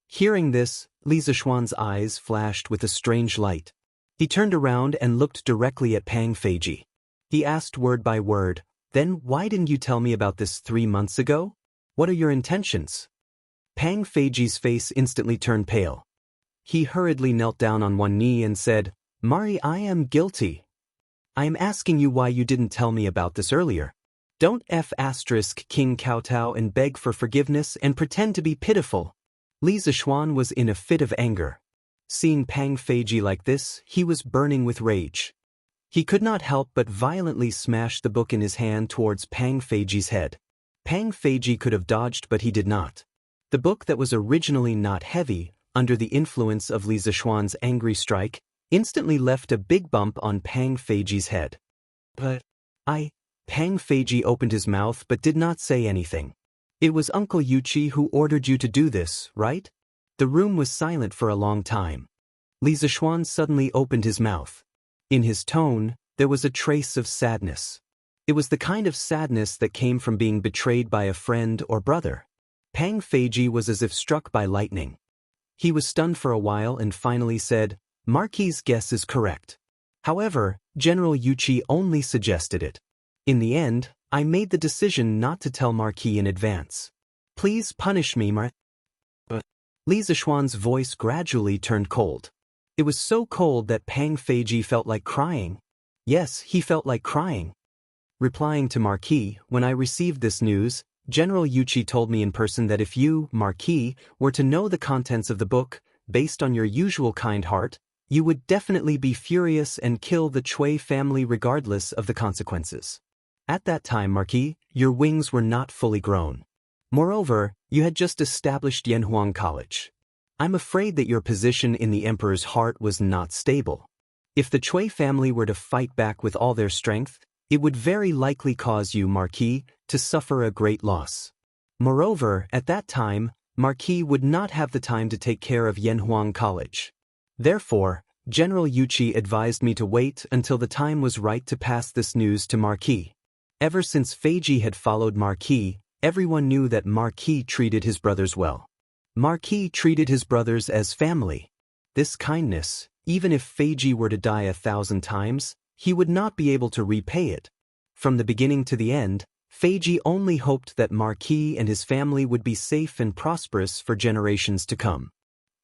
Hearing this, Li Zishuan's eyes flashed with a strange light. He turned around and looked directly at Pang Feiji. He asked word by word, "Then why didn't you tell me about this 3 months ago? What are your intentions?" Pang Feiji's face instantly turned pale. He hurriedly knelt down on one knee and said, "Mari, I am guilty. I am asking you why you didn't tell me about this earlier. Don't King kowtow and beg for forgiveness and pretend to be pitiful." Li Zishuan was in a fit of anger. Seeing Pang Feiji like this, he was burning with rage. He could not help but violently smash the book in his hand towards Pang Feiji's head. Pang Feiji could have dodged, but he did not. The book that was originally not heavy, under the influence of Li Zishuan's angry strike, instantly left a big bump on Pang Feiji's head. "But Pang Feiji opened his mouth but did not say anything. It was Uncle Yuchi who ordered you to do this, right? The room was silent for a long time. Li Zishuan suddenly opened his mouth. In his tone, there was a trace of sadness. It was the kind of sadness that came from being betrayed by a friend or brother. Pang Feiji was as if struck by lightning. He was stunned for a while and finally said, "Marquis's guess is correct. However, General Yuchi only suggested it. In the end, I made the decision not to tell Marquis in advance. Please punish me, Li Zishuan's voice gradually turned cold. It was so cold that Pang Feiji felt like crying. Yes, he felt like crying. Replying to Marquis, when I received this news, General Yuchi told me in person that if you, Marquis, were to know the contents of the book, based on your usual kind heart, you would definitely be furious and kill the Chui family regardless of the consequences. At that time, Marquis, your wings were not fully grown. Moreover, you had just established Yanhuang College. I'm afraid that your position in the Emperor's heart was not stable. If the Chui family were to fight back with all their strength, it would very likely cause you, Marquis, to suffer a great loss. Moreover, at that time, Marquis would not have the time to take care of Yanhuang College. Therefore, General Yuchi advised me to wait until the time was right to pass this news to Marquis. Ever since Feiji had followed Marquis, everyone knew that Marquis treated his brothers well. Marquis treated his brothers as family. This kindness, even if Feiji were to die 1,000 times, he would not be able to repay it. From the beginning to the end, Feiji only hoped that Marquis and his family would be safe and prosperous for generations to come.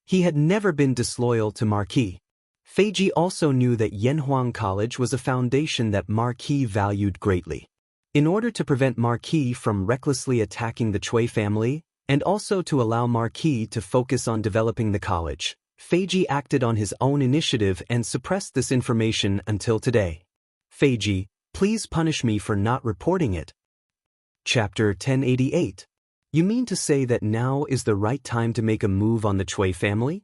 He had never been disloyal to Marquis. Feiji also knew that Yanhuang College was a foundation that Marquis valued greatly. In order to prevent Marquis from recklessly attacking the Chui family, and also to allow Marquis to focus on developing the college, Feiji acted on his own initiative and suppressed this information until today. Feiji, please punish me for not reporting it. Chapter 1088. You mean to say that now is the right time to make a move on the Chui family?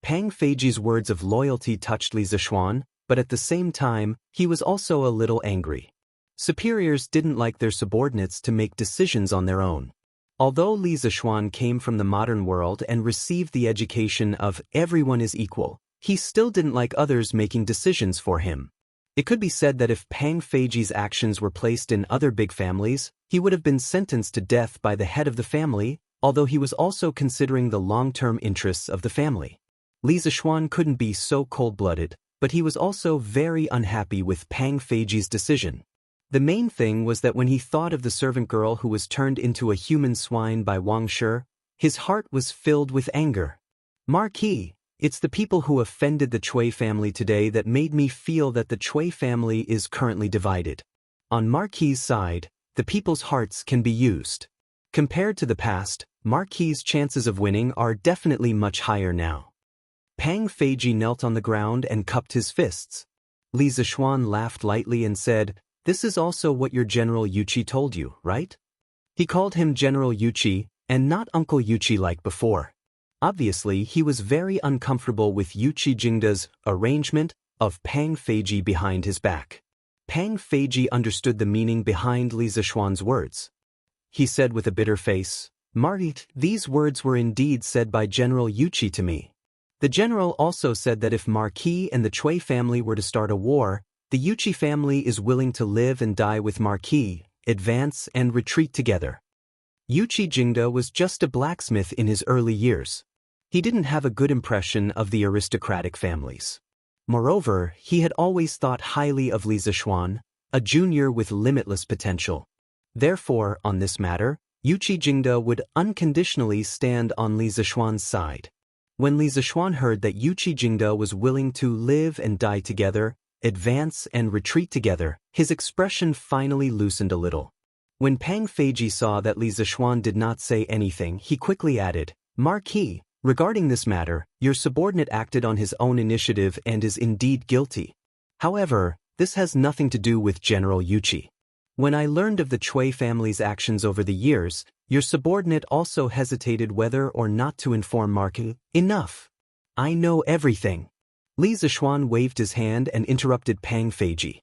Pang Feiji's words of loyalty touched Li Zishuan, but at the same time, he was also a little angry. Superiors didn't like their subordinates to make decisions on their own. Although Li Zishuan came from the modern world and received the education of everyone is equal, he still didn't like others making decisions for him. It could be said that if Pang Feiji's actions were placed in other big families, he would have been sentenced to death by the head of the family, although he was also considering the long-term interests of the family. Li Zishuan couldn't be so cold-blooded, but he was also very unhappy with Pang Feiji's decision. The main thing was that when he thought of the servant girl who was turned into a human swine by Wang Shi, his heart was filled with anger. Marquis, it's the people who offended the Chui family today that made me feel that the Chui family is currently divided. On Marquis's side, the people's hearts can be used. Compared to the past, Marquis's chances of winning are definitely much higher now. Pang Feiji knelt on the ground and cupped his fists. Li Zishuan laughed lightly and said, "This is also what your General Yuchi told you, right?" He called him General Yuchi, and not Uncle Yuchi like before. Obviously, he was very uncomfortable with Yuchi Jingda's arrangement of Pang Feiji behind his back. Pang Feiji understood the meaning behind Li Zishuan's words. He said with a bitter face, "Marty, these words were indeed said by General Yuchi to me. The general also said that if Marquis and the Chui family were to start a war, the Yuchi family is willing to live and die with Marquis, advance and retreat together." Yuchi Jingda was just a blacksmith in his early years. He didn't have a good impression of the aristocratic families. Moreover, he had always thought highly of Li Zishuan, a junior with limitless potential. Therefore, on this matter, Yuchi Jingda would unconditionally stand on Li Zishuan's side. When Li Zishuan heard that Yuchi Jingda was willing to live and die together, advance and retreat together, his expression finally loosened a little. When Pang Feiji saw that Li Zishuan did not say anything, he quickly added, "Marquis, regarding this matter, your subordinate acted on his own initiative and is indeed guilty. However, this has nothing to do with General Yuchi. When I learned of the Chui family's actions over the years, your subordinate also hesitated whether or not to inform Marquis. Enough. I know everything." Li Zishuan waved his hand and interrupted Pang Feiji.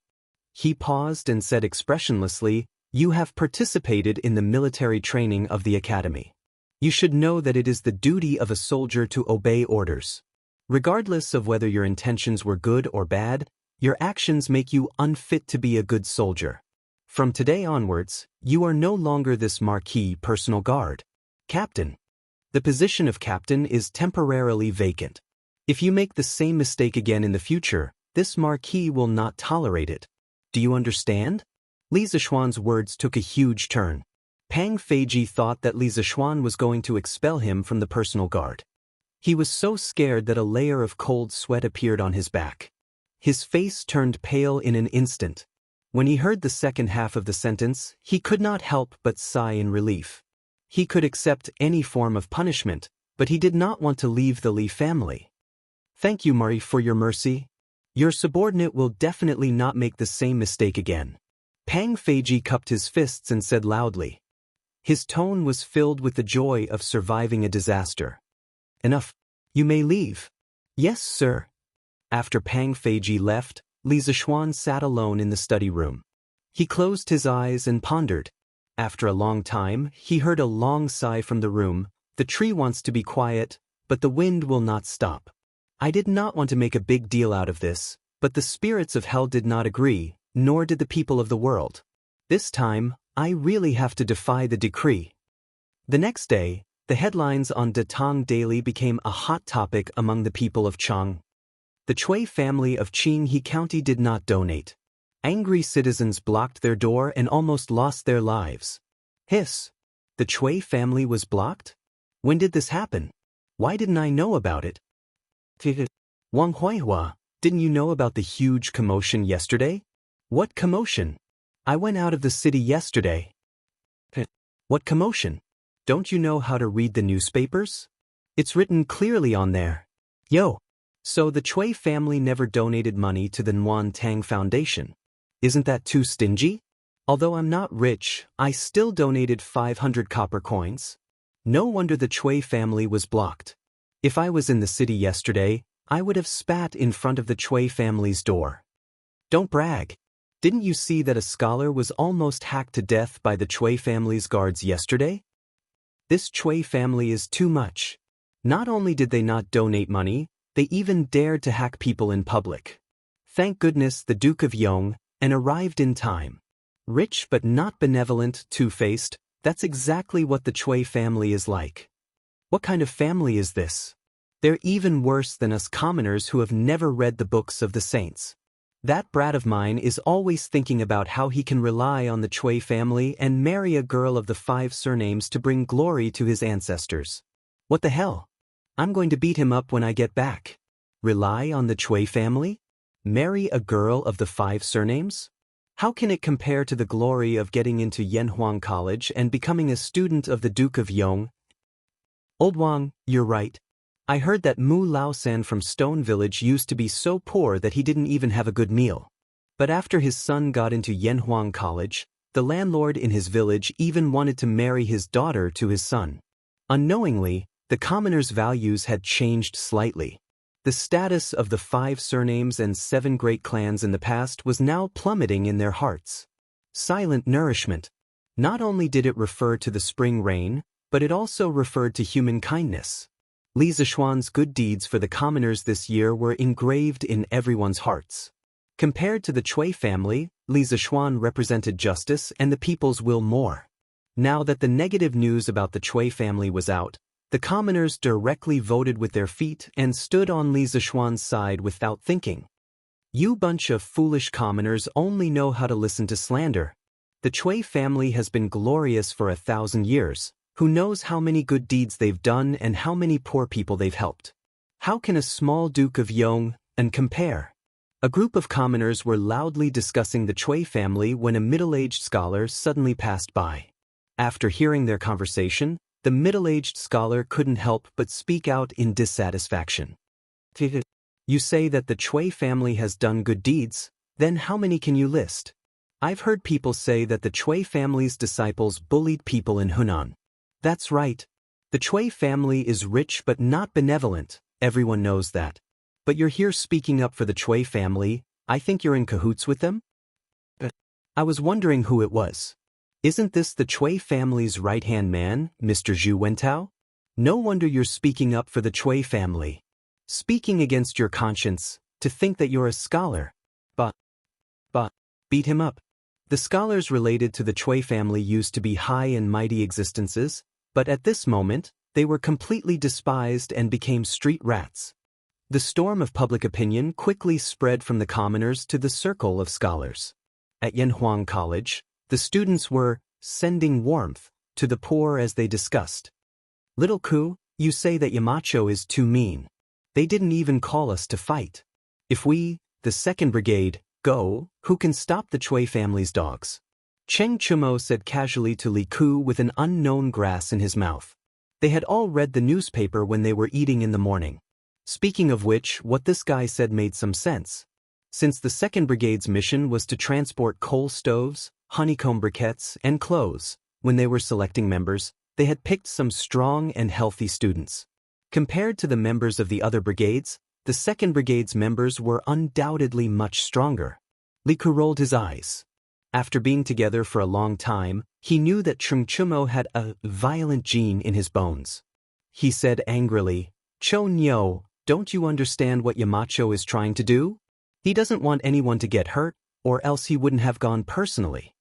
He paused and said expressionlessly, "You have participated in the military training of the academy. You should know that it is the duty of a soldier to obey orders. Regardless of whether your intentions were good or bad, your actions make you unfit to be a good soldier. From today onwards, you are no longer this marquis personal guard. Captain. The position of captain is temporarily vacant. If you make the same mistake again in the future, this marquis will not tolerate it. Do you understand?" Li Zishuan's words took a huge turn. Pang Feiji thought that Li Zishuan was going to expel him from the personal guard. He was so scared that a layer of cold sweat appeared on his back. His face turned pale in an instant. When he heard the second half of the sentence, he could not help but sigh in relief. He could accept any form of punishment, but he did not want to leave the Li family. "Thank you, Mari, for your mercy. Your subordinate will definitely not make the same mistake again." Pang Feiji cupped his fists and said loudly. His tone was filled with the joy of surviving a disaster. "Enough. You may leave." "Yes, sir." After Pang Feiji left, Li Zishuan sat alone in the study room. He closed his eyes and pondered. After a long time, he heard a long sigh from the room. "The tree wants to be quiet, but the wind will not stop. I did not want to make a big deal out of this, but the spirits of hell did not agree, nor did the people of the world. This time, I really have to defy the decree." The next day, the headlines on Datang Daily became a hot topic among the people of Chang. The Chui family of Qinghe County did not donate. Angry citizens blocked their door and almost lost their lives. Hiss! The Chui family was blocked? When did this happen? Why didn't I know about it? Wang Huaihua, didn't you know about the huge commotion yesterday? What commotion? I went out of the city yesterday. What commotion? Don't you know how to read the newspapers? It's written clearly on there. Yo! So the Chui family never donated money to the Nguyen Tang Foundation. Isn't that too stingy? Although I'm not rich, I still donated 500 copper coins. No wonder the Chui family was blocked. If I was in the city yesterday, I would have spat in front of the Chui family's door. Don't brag. Didn't you see that a scholar was almost hacked to death by the Chui family's guards yesterday? This Chui family is too much. Not only did they not donate money, they even dared to hack people in public. Thank goodness the Duke of Yong arrived in time. Rich but not benevolent, two-faced, that's exactly what the Chui family is like. What kind of family is this? They're even worse than us commoners who have never read the books of the saints. That brat of mine is always thinking about how he can rely on the Chui family and marry a girl of the 5 surnames to bring glory to his ancestors. What the hell? I'm going to beat him up when I get back. Rely on the Chui family? Marry a girl of the 5 surnames? How can it compare to the glory of getting into Yanhuang College and becoming a student of the Duke of Yong? Old Wang, you're right. I heard that Mu Laosan from Stone Village used to be so poor that he didn't even have a good meal. But after his son got into Yanhuang College, the landlord in his village even wanted to marry his daughter to his son. Unknowingly, the commoners' values had changed slightly. The status of the 5 surnames and 7 great clans in the past was now plummeting in their hearts. Silent nourishment. Not only did it refer to the spring rain, but it also referred to human kindness. Li Zishuan's good deeds for the commoners this year were engraved in everyone's hearts. Compared to the Chui family, Li Zishuan represented justice and the people's will more. Now that the negative news about the Chui family was out, the commoners directly voted with their feet and stood on Li Zishuan's side without thinking. You bunch of foolish commoners only know how to listen to slander. The Chui family has been glorious for 1,000 years. Who knows how many good deeds they've done and how many poor people they've helped? How can a small Duke of Yong compare? A group of commoners were loudly discussing the Chui family when a middle-aged scholar suddenly passed by. After hearing their conversation, the middle-aged scholar couldn't help but speak out in dissatisfaction. You say that the Chui family has done good deeds, then how many can you list? I've heard people say that the Chui family's disciples bullied people in Hunan. That's right. The Chui family is rich but not benevolent, everyone knows that. But you're here speaking up for the Chui family, I think you're in cahoots with them? I was wondering who it was. Isn't this the Chui family's right-hand man, Mr. Zhu Wentao? No wonder you're speaking up for the Chui family. Speaking against your conscience, to think that you're a scholar. But, beat him up. The scholars related to the Chui family used to be high and mighty existences, but at this moment, they were completely despised and became street rats. The storm of public opinion quickly spread from the commoners to the circle of scholars. At Yanhuang College, the students were sending warmth to the poor as they discussed. Little Ku, you say that Yamacho is too mean. They didn't even call us to fight. If we, the 2nd Brigade, go, who can stop the Chui family's dogs? Cheng Chumo said casually to Li Ku with an unknown grass in his mouth. They had all read the newspaper when they were eating in the morning. Speaking of which, what this guy said made some sense. Since the 2nd Brigade's mission was to transport coal stoves, honeycomb briquettes, and clothes, when they were selecting members, they had picked some strong and healthy students. Compared to the members of the other brigades, the 2nd Brigade's members were undoubtedly much stronger. Li Ku rolled his eyes. After being together for a long time, he knew that Cheng Chumo had a violent gene in his bones. He said angrily, "Cho Nyo, don't you understand what Yamacho is trying to do? He doesn't want anyone to get hurt, or else he wouldn't have gone personally.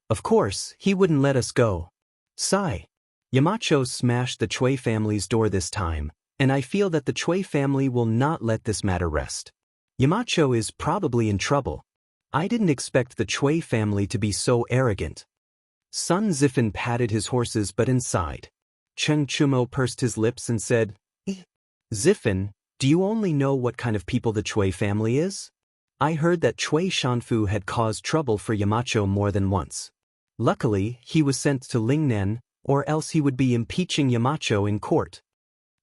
Of course, he wouldn't let us go. Sigh. Yamacho smashed the Chui family's door this time, and I feel that the Chui family will not let this matter rest. Yamacho is probably in trouble. I didn't expect the Chui family to be so arrogant." Sun Zifen patted his horses but inside. Cheng Chumo pursed his lips and said, "Zifen, do you only know what kind of people the Chui family is? I heard that Chui Shanfu had caused trouble for Yamacho more than once. Luckily, he was sent to Lingnan, or else he would be impeaching Yamacho in court."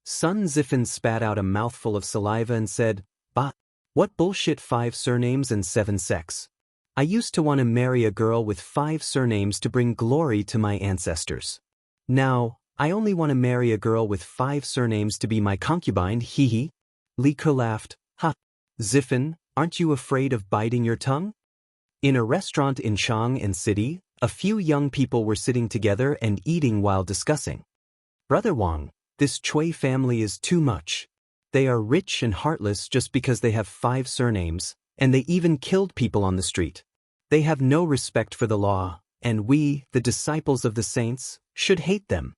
Sun Zifen spat out a mouthful of saliva and said, "Bah, what bullshit 5 surnames and 7 sex. I used to want to marry a girl with 5 surnames to bring glory to my ancestors. Now, I only want to marry a girl with 5 surnames to be my concubine, hee hee." Li Ke laughed, "Ha. Zifen, aren't you afraid of biting your tongue?" In a restaurant in Chang'an City, a few young people were sitting together and eating while discussing. "Brother Wang, this Chui family is too much. They are rich and heartless just because they have 5 surnames, and they even killed people on the street. They have no respect for the law, and we, the disciples of the saints, should hate them."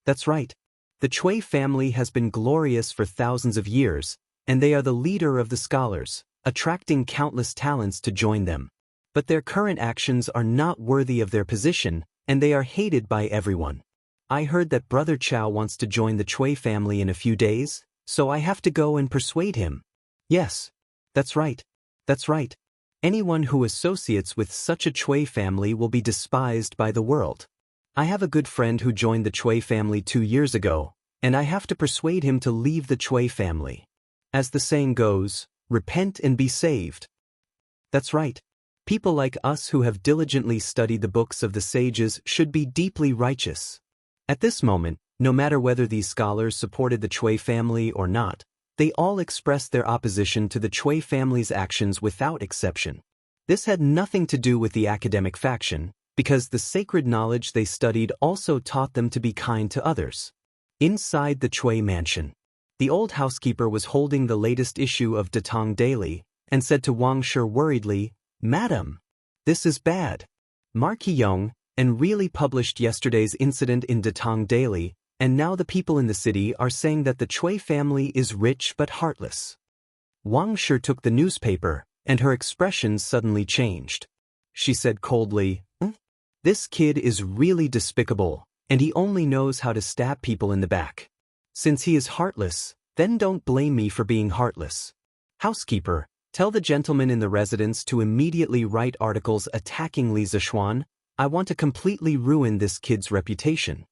That's right. The Chui family has been glorious for thousands of years, and they are the leader of the scholars, attracting countless talents to join them. But their current actions are not worthy of their position, and they are hated by everyone. I heard that Brother Chow wants to join the Chui family in a few days, so I have to go and persuade him. Yes, that's right. That's right. Anyone who associates with such a Chui family will be despised by the world. I have a good friend who joined the Chui family 2 years ago, and I have to persuade him to leave the Chui family. As the saying goes, repent and be saved. That's right. People like us who have diligently studied the books of the sages should be deeply righteous. At this moment, no matter whether these scholars supported the Chui family or not, they all expressed their opposition to the Chui family's actions without exception. This had nothing to do with the academic faction, because the sacred knowledge they studied also taught them to be kind to others. Inside the Chui mansion, the old housekeeper was holding the latest issue of Datong Daily, and said to Wang Shi worriedly, "Madam, this is bad. Mark Yong and really published yesterday's incident in Datong Daily, and now the people in the city are saying that the Chui family is rich but heartless." Wang Shi took the newspaper, and her expression suddenly changed. She said coldly, "This kid is really despicable, and he only knows how to stab people in the back. Since he is heartless, then don't blame me for being heartless. Housekeeper, tell the gentleman in the residence to immediately write articles attacking Li Zishuan. I want to completely ruin this kid's reputation."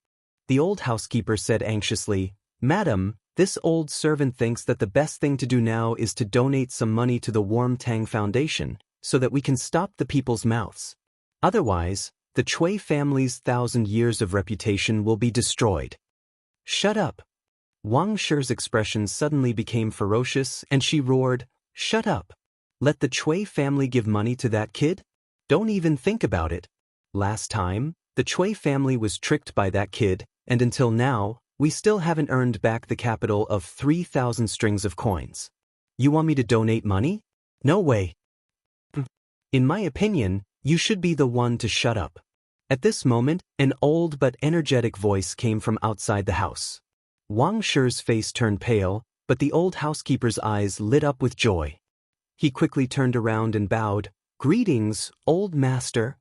The old housekeeper said anxiously, "Madam, this old servant thinks that the best thing to do now is to donate some money to the Warm Tang Foundation, so that we can stop the people's mouths. Otherwise, the Chui family's 1,000 years of reputation will be destroyed." "Shut up." Wang Shi's expression suddenly became ferocious, and she roared, "Shut up. Let the Chui family give money to that kid? Don't even think about it. Last time, the Chui family was tricked by that kid, and until now, we still haven't earned back the capital of 3,000 strings of coins. You want me to donate money? No way. In my opinion, you should be the one to shut up. At this moment, an old but energetic voice came from outside the house. Wang Shi's face turned pale, but the old housekeeper's eyes lit up with joy. He quickly turned around and bowed. Greetings, old master.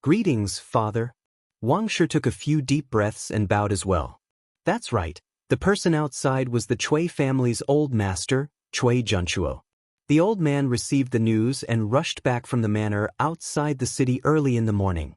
Greetings, father. Wang Shi took a few deep breaths and bowed as well. That's right, the person outside was the Chui family's old master, Chui Junchuo. The old man received the news and rushed back from the manor outside the city early in the morning.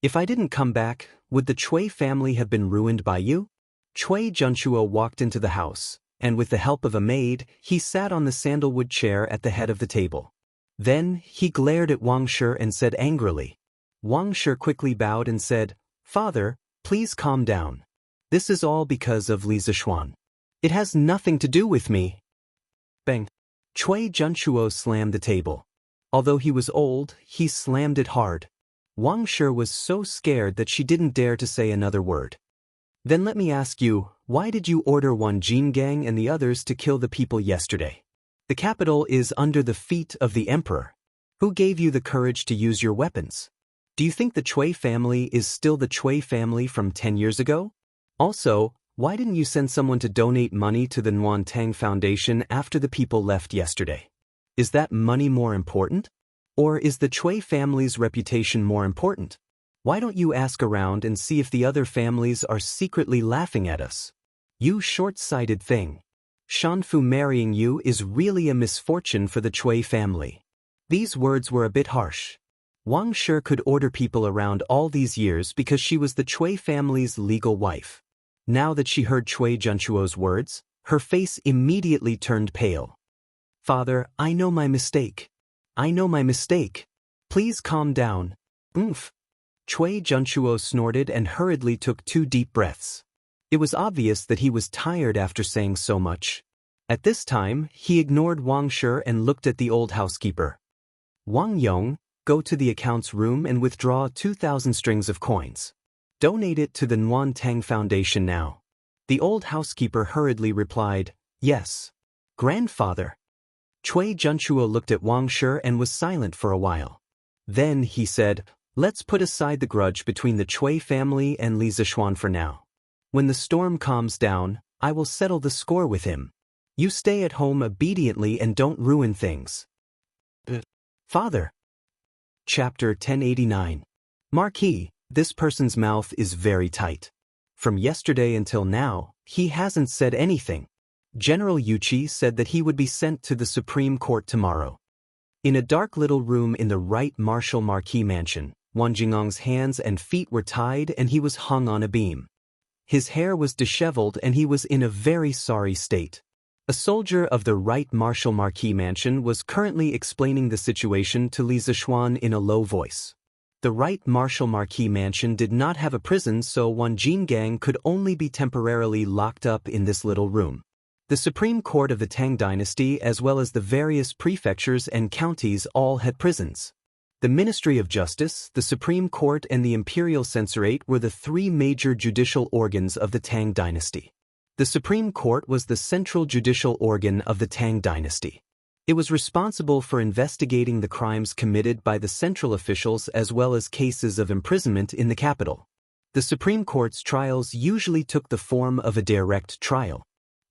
If I didn't come back, would the Chui family have been ruined by you? Chui Junchuo walked into the house, and with the help of a maid, he sat on the sandalwood chair at the head of the table. Then, he glared at Wang Shi and said angrily. Wang Shi quickly bowed and said, Father, please calm down. This is all because of Li Zishuan. It has nothing to do with me. Bang. Chui Junchuo slammed the table. Although he was old, he slammed it hard. Wang Shi was so scared that she didn't dare to say another word. Then let me ask you, why did you order Wan Jin Gang and the others to kill the people yesterday? The capital is under the feet of the emperor. Who gave you the courage to use your weapons? Do you think the Chui family is still the Chui family from 10 years ago? Also, why didn't you send someone to donate money to the Nguyen Tang Foundation after the people left yesterday? Is that money more important? Or is the Chui family's reputation more important? Why don't you ask around and see if the other families are secretly laughing at us? You short-sighted thing. Shanfu marrying you is really a misfortune for the Chui family. These words were a bit harsh. Wang Shi could order people around all these years because she was the Chui family's legal wife. Now that she heard Chui Junchuo's words, her face immediately turned pale. Father, I know my mistake. I know my mistake. Please calm down. Oomph. Chui Junchuo snorted and hurriedly took 2 deep breaths. It was obvious that he was tired after saying so much. At this time, he ignored Wang Shi and looked at the old housekeeper. Wang Yong, go to the accounts room and withdraw 2,000 strings of coins. Donate it to the Nguyen Tang Foundation now. The old housekeeper hurriedly replied, Yes. Grandfather. Chui Junchuo looked at Wang Shi and was silent for a while. Then he said, Let's put aside the grudge between the Chui family and Li Zishuan for now. When the storm calms down, I will settle the score with him. You stay at home obediently and don't ruin things. Father. Chapter 1089. Marquis, this person's mouth is very tight. From yesterday until now, he hasn't said anything. General Yuqi said that he would be sent to the Supreme Court tomorrow. In a dark little room in the Right Marshal Marquis mansion, Wan Jingong's hands and feet were tied and he was hung on a beam. His hair was disheveled and he was in a very sorry state. A soldier of the Right Marshal Marquis mansion was currently explaining the situation to Li Zishuan in a low voice. The Right Marshal Marquis mansion did not have a prison, so Wan Jin Gang could only be temporarily locked up in this little room. The Supreme Court of the Tang Dynasty as well as the various prefectures and counties all had prisons. The Ministry of Justice, the Supreme Court and the Imperial Censorate were the 3 major judicial organs of the Tang Dynasty. The Supreme Court was the central judicial organ of the Tang Dynasty. It was responsible for investigating the crimes committed by the central officials as well as cases of imprisonment in the capital. The Supreme Court's trials usually took the form of a direct trial.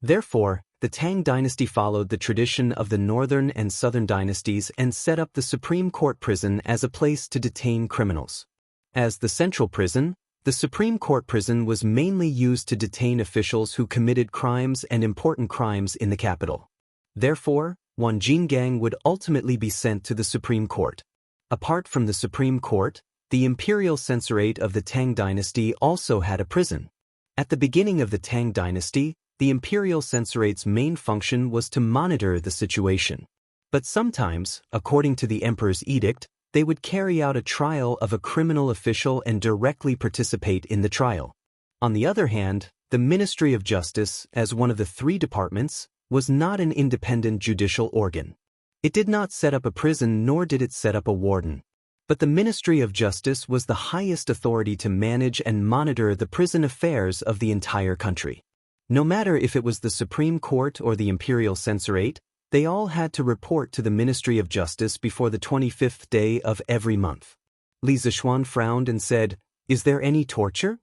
Therefore, the Tang Dynasty followed the tradition of the Northern and Southern dynasties and set up the Supreme Court prison as a place to detain criminals. As the central prison, the Supreme Court prison was mainly used to detain officials who committed crimes and important crimes in the capital. Therefore, Wan Jin Gang would ultimately be sent to the Supreme Court. Apart from the Supreme Court, the Imperial Censorate of the Tang Dynasty also had a prison. At the beginning of the Tang Dynasty, the Imperial Censorate's main function was to monitor the situation. But sometimes, according to the Emperor's edict, they would carry out a trial of a criminal official and directly participate in the trial. On the other hand, the Ministry of Justice, as one of the 3 departments, was not an independent judicial organ. It did not set up a prison nor did it set up a warden. But the Ministry of Justice was the highest authority to manage and monitor the prison affairs of the entire country. No matter if it was the Supreme Court or the Imperial Censorate, they all had to report to the Ministry of Justice before the 25th day of every month. Li Zixuan frowned and said, "Is there any torture?"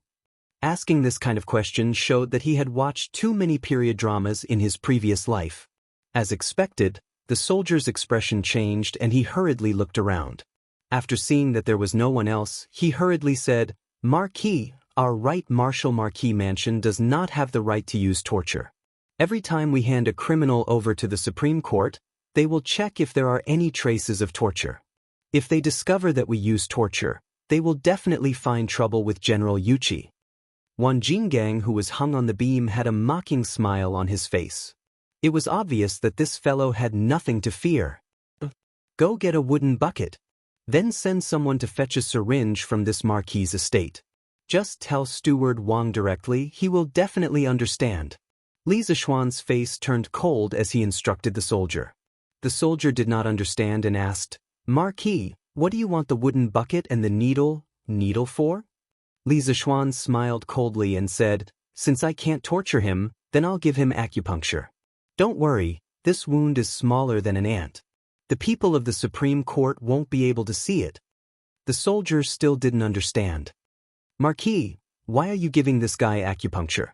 Asking this kind of question showed that he had watched too many period dramas in his previous life. As expected, the soldier's expression changed and he hurriedly looked around. After seeing that there was no one else, he hurriedly said, "Marquis, our Right Marshal Marquis Mansion does not have the right to use torture. Every time we hand a criminal over to the Supreme Court, they will check if there are any traces of torture. If they discover that we use torture, they will definitely find trouble with General Yuqi." Wang Jingang, who was hung on the beam, had a mocking smile on his face. It was obvious that this fellow had nothing to fear. "Go get a wooden bucket. Then send someone to fetch a syringe from this marquis's estate. Just tell Steward Wang directly, he will definitely understand." Li Zixuan's face turned cold as he instructed the soldier. The soldier did not understand and asked, "Marquis, what do you want the wooden bucket and the needle for?" Li Zixuan smiled coldly and said, "Since I can't torture him, then I'll give him acupuncture. Don't worry, this wound is smaller than an ant. The people of the Supreme Court won't be able to see it." The soldier still didn't understand. "Marquis, why are you giving this guy acupuncture?"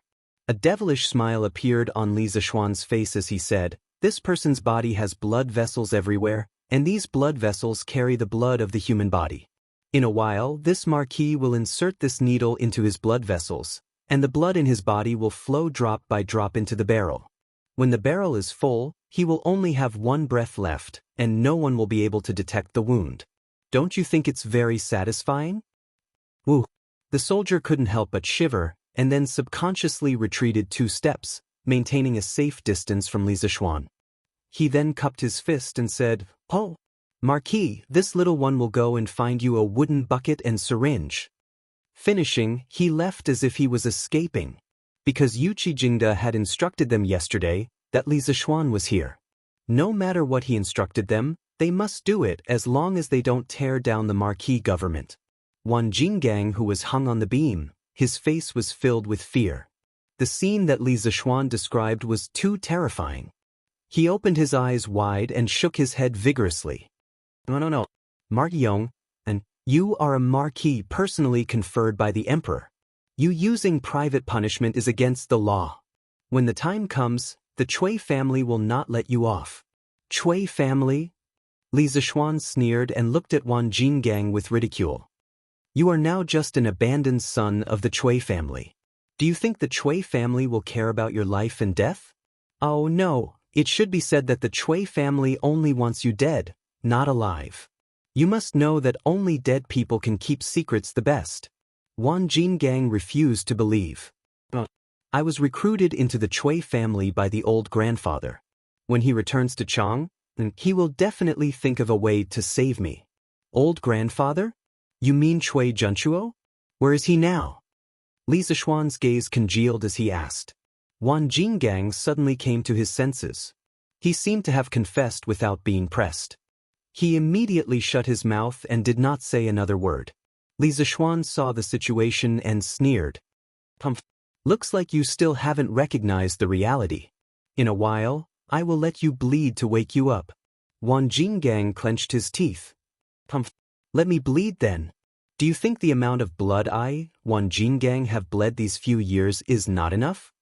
A devilish smile appeared on Li Zixuan's face as he said, "This person's body has blood vessels everywhere, and these blood vessels carry the blood of the human body. In a while, this marquis will insert this needle into his blood vessels, and the blood in his body will flow drop by drop into the barrel. When the barrel is full, he will only have one breath left, and no one will be able to detect the wound. Don't you think it's very satisfying?" Woo! The soldier couldn't help but shiver, and then subconsciously retreated 2 steps, maintaining a safe distance from Li Zixuan. He then cupped his fist and said, "Oh, Marquis, this little one will go and find you a wooden bucket and syringe." Finishing, he left as if he was escaping, because Yuqi Jingda had instructed them yesterday that Li Zixuan was here. No matter what he instructed them, they must do it as long as they don't tear down the marquis government. Wang Jingang, who was hung on the beam, his face was filled with fear. The scene that Li Zixuan described was too terrifying. He opened his eyes wide and shook his head vigorously. No. Marquis Yong, and you are a marquis personally conferred by the emperor. You using private punishment is against the law. When the time comes, the Cui family will not let you off." "Cui family?" Li Zixuan sneered and looked at Wang Jingang with ridicule. "You are now just an abandoned son of the Cui family. Do you think the Cui family will care about your life and death? Oh no, it should be said that the Cui family only wants you dead, not alive. You must know that only dead people can keep secrets the best." Wang Jingang refused to believe. "I was recruited into the Cui family by the old grandfather. When he returns to Chang, he will definitely think of a way to save me." "Old grandfather? You mean Cui Junchuo? Where is he now?" Li Zixuan's gaze congealed as he asked. Wang Jingang suddenly came to his senses. He seemed to have confessed without being pressed. He immediately shut his mouth and did not say another word. Li Zixuan saw the situation and sneered. "Looks like you still haven't recognized the reality. In a while, I will let you bleed to wake you up." Wang Jingang clenched his teeth. "Let me bleed then. Do you think the amount of blood Wang Jingang, have bled these few years is not enough?"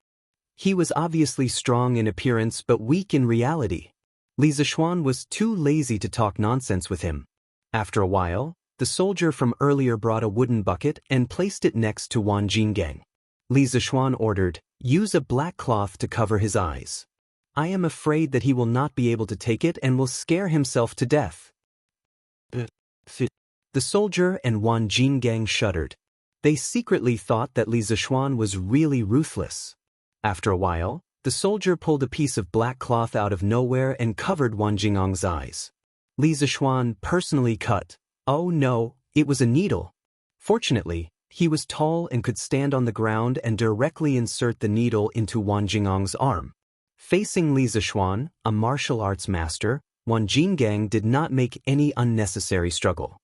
He was obviously strong in appearance but weak in reality. Li Zixuan was too lazy to talk nonsense with him. After a while, the soldier from earlier brought a wooden bucket and placed it next to Wang Jingang. Li Zixuan ordered, "Use a black cloth to cover his eyes. I am afraid that he will not be able to take it and will scare himself to death." The soldier and Wang Jingang shuddered. They secretly thought that Li Zixuan was really ruthless. After a while, the soldier pulled a piece of black cloth out of nowhere and covered Wang Jingang's eyes. Li Zixuan personally cut. Oh no, it was a needle. Fortunately, he was tall and could stand on the ground and directly insert the needle into Wang Jingang's arm. Facing Li Zixuan, a martial arts master, Wang Jingang did not make any unnecessary struggle.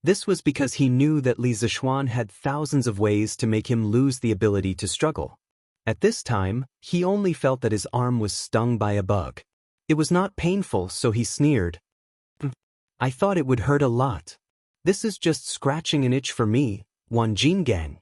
This was because he knew that Li Zishuan had thousands of ways to make him lose the ability to struggle. At this time, he only felt that his arm was stung by a bug. It was not painful, so he sneered. I thought it would hurt a lot. This is just scratching an itch for me, Wan Jingang.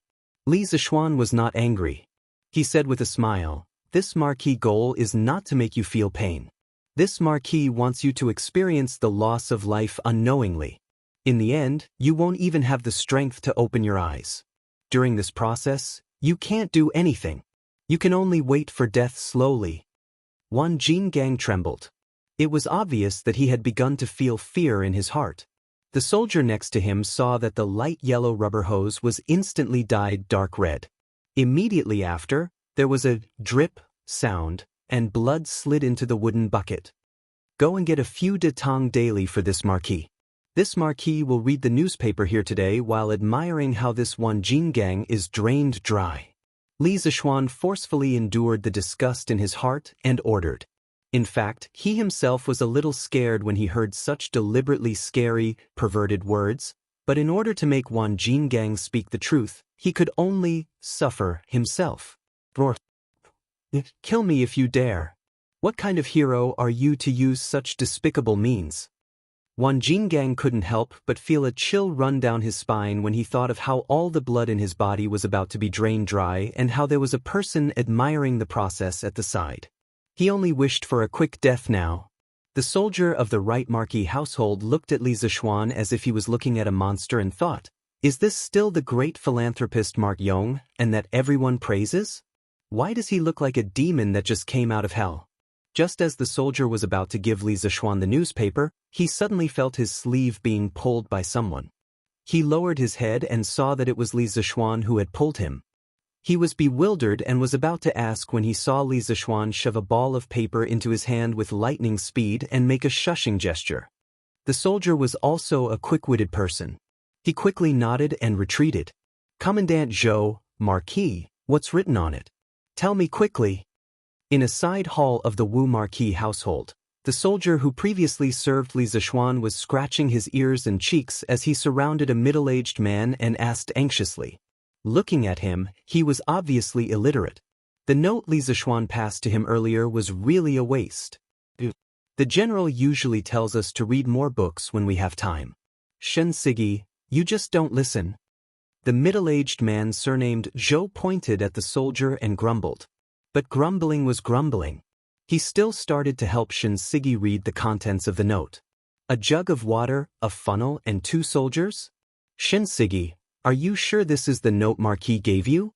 Li Zishuan was not angry. He said with a smile, this marquee goal is not to make you feel pain. This marquee wants you to experience the loss of life unknowingly. In the end, you won't even have the strength to open your eyes. During this process, you can't do anything. You can only wait for death slowly. Wan Jingang trembled. It was obvious that he had begun to feel fear in his heart. The soldier next to him saw that the light yellow rubber hose was instantly dyed dark red. Immediately after, there was a drip sound, and blood slid into the wooden bucket. Go and get a few de tong daily for this marquee. This marquee will read the newspaper here today while admiring how this Wan Jingang is drained dry. Li Zishuan forcefully endured the disgust in his heart and ordered. In fact, he himself was a little scared when he heard such deliberately scary, perverted words, but in order to make Wan Jingang speak the truth, he could only suffer himself. Kill me if you dare. What kind of hero are you to use such despicable means? Wan Jingang couldn't help but feel a chill run down his spine when he thought of how all the blood in his body was about to be drained dry and how there was a person admiring the process at the side. He only wished for a quick death now. The soldier of the right marquee household looked at Li Zishuan as if he was looking at a monster and thought, is this still the great philanthropist Mark Yong, and that everyone praises? Why does he look like a demon that just came out of hell? Just as the soldier was about to give Li Zishuan the newspaper, he suddenly felt his sleeve being pulled by someone. He lowered his head and saw that it was Li Zishuan who had pulled him. He was bewildered and was about to ask when he saw Li Zishuan shove a ball of paper into his hand with lightning speed and make a shushing gesture. The soldier was also a quick-witted person. He quickly nodded and retreated. Commandant Zhou, Marquis, what's written on it? Tell me quickly. In a side hall of the Wu Marquis household, the soldier who previously served Li Zishuan was scratching his ears and cheeks as he surrounded a middle-aged man and asked anxiously. Looking at him, he was obviously illiterate. The note Li Zishuan passed to him earlier was really a waste. The general usually tells us to read more books when we have time. Xianxia, you just don't listen. The middle-aged man surnamed Zhou pointed at the soldier and grumbled. But grumbling was grumbling. He still started to help Xianxia read the contents of the note. A jug of water, a funnel, and 2 soldiers? Xianxia, are you sure this is the note Marquis gave you?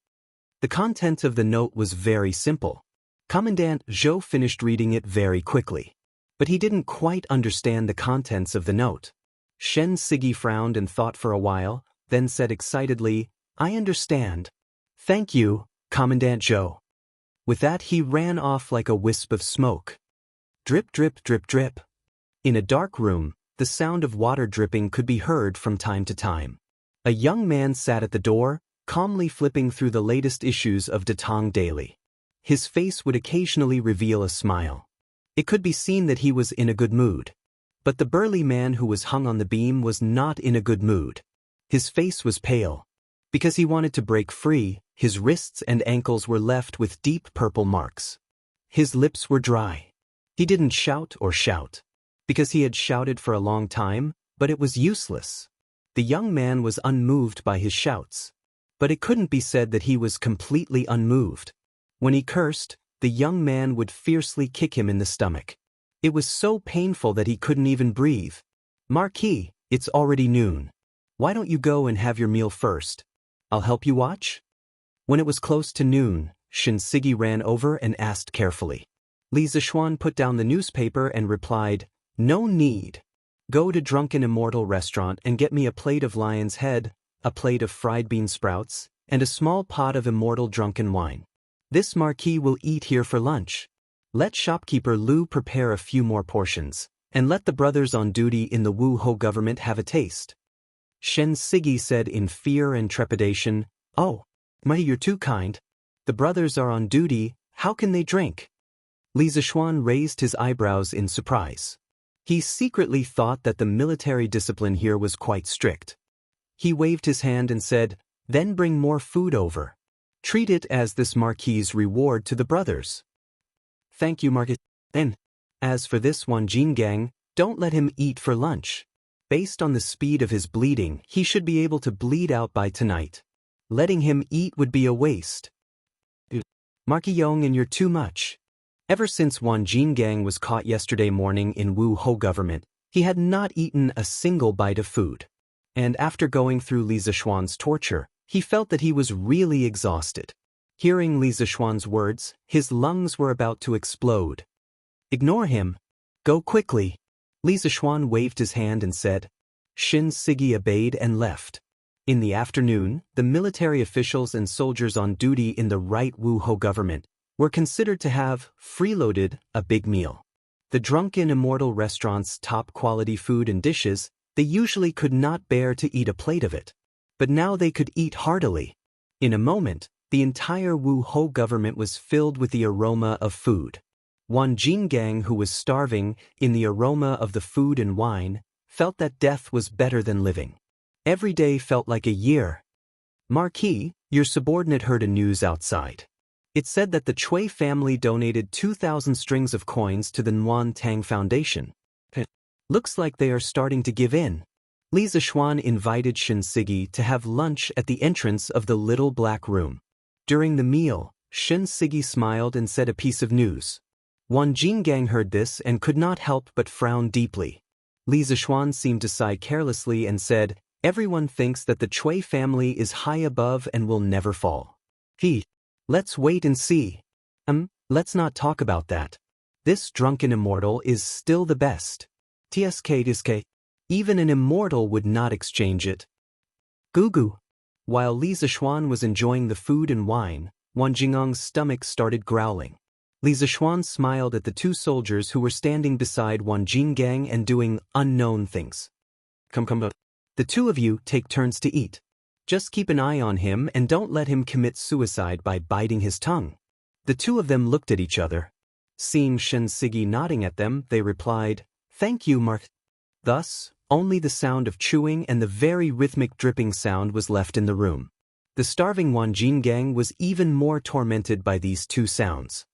The content of the note was very simple. Commandant Zhou finished reading it very quickly. But he didn't quite understand the contents of the note. Xianxia frowned and thought for a while, then said excitedly, I understand. Thank you, Commandant Zhou. With that he ran off like a wisp of smoke. Drip, drip, drip, drip. In a dark room, the sound of water dripping could be heard from time to time. A young man sat at the door, calmly flipping through the latest issues of De Tong Daily. His face would occasionally reveal a smile. It could be seen that he was in a good mood. But the burly man who was hung on the beam was not in a good mood. His face was pale. Because he wanted to break free, his wrists and ankles were left with deep purple marks. His lips were dry. He didn't shout, because he had shouted for a long time, but it was useless. The young man was unmoved by his shouts. But it couldn't be said that he was completely unmoved. When he cursed, the young man would fiercely kick him in the stomach. It was so painful that he couldn't even breathe. Marquis, it's already noon. Why don't you go and have your meal first? I'll help you watch? When it was close to noon, Xianxia ran over and asked carefully. Li Zishuan put down the newspaper and replied, No need. Go to Drunken Immortal restaurant and get me a plate of lion's head, a plate of fried bean sprouts, and a small pot of Immortal drunken wine. This Marquis will eat here for lunch. Let shopkeeper Lu prepare a few more portions, and let the brothers on duty in the Wu Ho government have a taste. Xianxia said in fear and trepidation, Oh, you're too kind. The brothers are on duty, how can they drink? Li Zishuan raised his eyebrows in surprise. He secretly thought that the military discipline here was quite strict. He waved his hand and said, "Then bring more food over. Treat it as this marquis's reward to the brothers." "Thank you, Marquis." Then, as for this Wang Jingang, don't let him eat for lunch. Based on the speed of his bleeding, he should be able to bleed out by tonight. Letting him eat would be a waste. Marquis Yong, and you're too much. Ever since Wang Jingang was caught yesterday morning in Wu Ho government, he had not eaten a single bite of food. And after going through Li Zishuan's torture, he felt that he was really exhausted. Hearing Li Zishuan's words, his lungs were about to explode. "Ignore him. Go quickly." Li Zishuan waved his hand and said. Xianxia obeyed and left. In the afternoon, the military officials and soldiers on duty in the right Wu Ho government were considered to have freeloaded a big meal. The drunken Immortal restaurant's top-quality food and dishes, they usually could not bear to eat a plate of it. But now they could eat heartily. In a moment, the entire Wu Ho government was filled with the aroma of food. Wang Jingang, who was starving in the aroma of the food and wine, felt that death was better than living. Every day felt like a year. "Marquis, your subordinate heard a news outside. It said that the Chui family donated 2,000 strings of coins to the Nuan Tang Foundation. Looks like they are starting to give in." Li Zishuan invited Xianxia to have lunch at the entrance of the little black room. During the meal, Xianxia smiled and said a piece of news. Wang Jingang heard this and could not help but frown deeply. Li Zishuan seemed to sigh carelessly and said, "Everyone thinks that the Chui family is high above and will never fall. Let's wait and see. Let's not talk about that. This drunken immortal is still the best. TSK. Even an immortal would not exchange it." Gugu. While Li Zishuan was enjoying the food and wine, Wang Jingang's stomach started growling. Li Zishuan smiled at the two soldiers who were standing beside Wang Jingang and doing unknown things. Come. The two of you take turns to eat. Just keep an eye on him and don't let him commit suicide by biting his tongue." The two of them looked at each other. Seeing Xianxia nodding at them, they replied, "Thank you, Mark." Thus, only the sound of chewing and the very rhythmic dripping sound was left in the room. The starving Wang Jingang was even more tormented by these two sounds.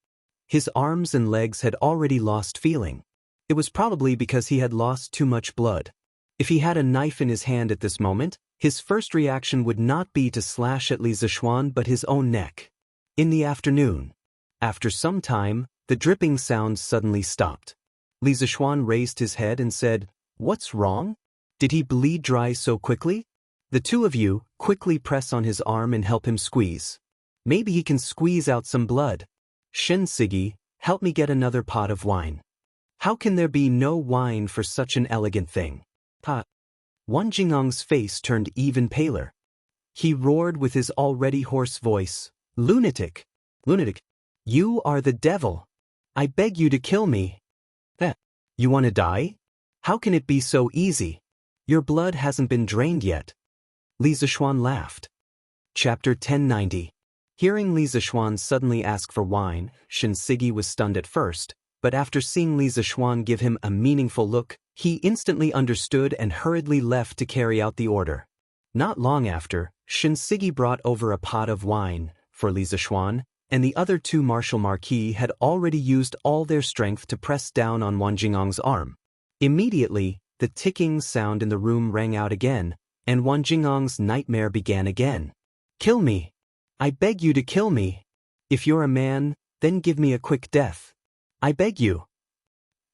His arms and legs had already lost feeling. It was probably because he had lost too much blood. If he had a knife in his hand at this moment, his first reaction would not be to slash at Li Zishuan but his own neck. In the afternoon, after some time, the dripping sound suddenly stopped. Li Zishuan raised his head and said, "What's wrong? Did he bleed dry so quickly?" "The two of you quickly press on his arm and help him squeeze. Maybe he can squeeze out some blood. Xianxia, help me get another pot of wine." "How can there be no wine for such an elegant thing?" Wang Jingang's face turned even paler. He roared with his already hoarse voice, "Lunatic! Lunatic! You are the devil! I beg you to kill me!" "You want to die? How can it be so easy? Your blood hasn't been drained yet." Li Zishuan laughed. Chapter 1090. Hearing Li Zishuan suddenly ask for wine, Xianxia was stunned at first, but after seeing Li Zishuan give him a meaningful look, he instantly understood and hurriedly left to carry out the order. Not long after, Xianxia brought over a pot of wine for Li Zishuan, and the other two martial marquis had already used all their strength to press down on Wang Jingang's arm. Immediately, the ticking sound in the room rang out again, and Wang Jingang's nightmare began again. "Kill me! I beg you to kill me! If you're a man, then give me a quick death. I beg you!"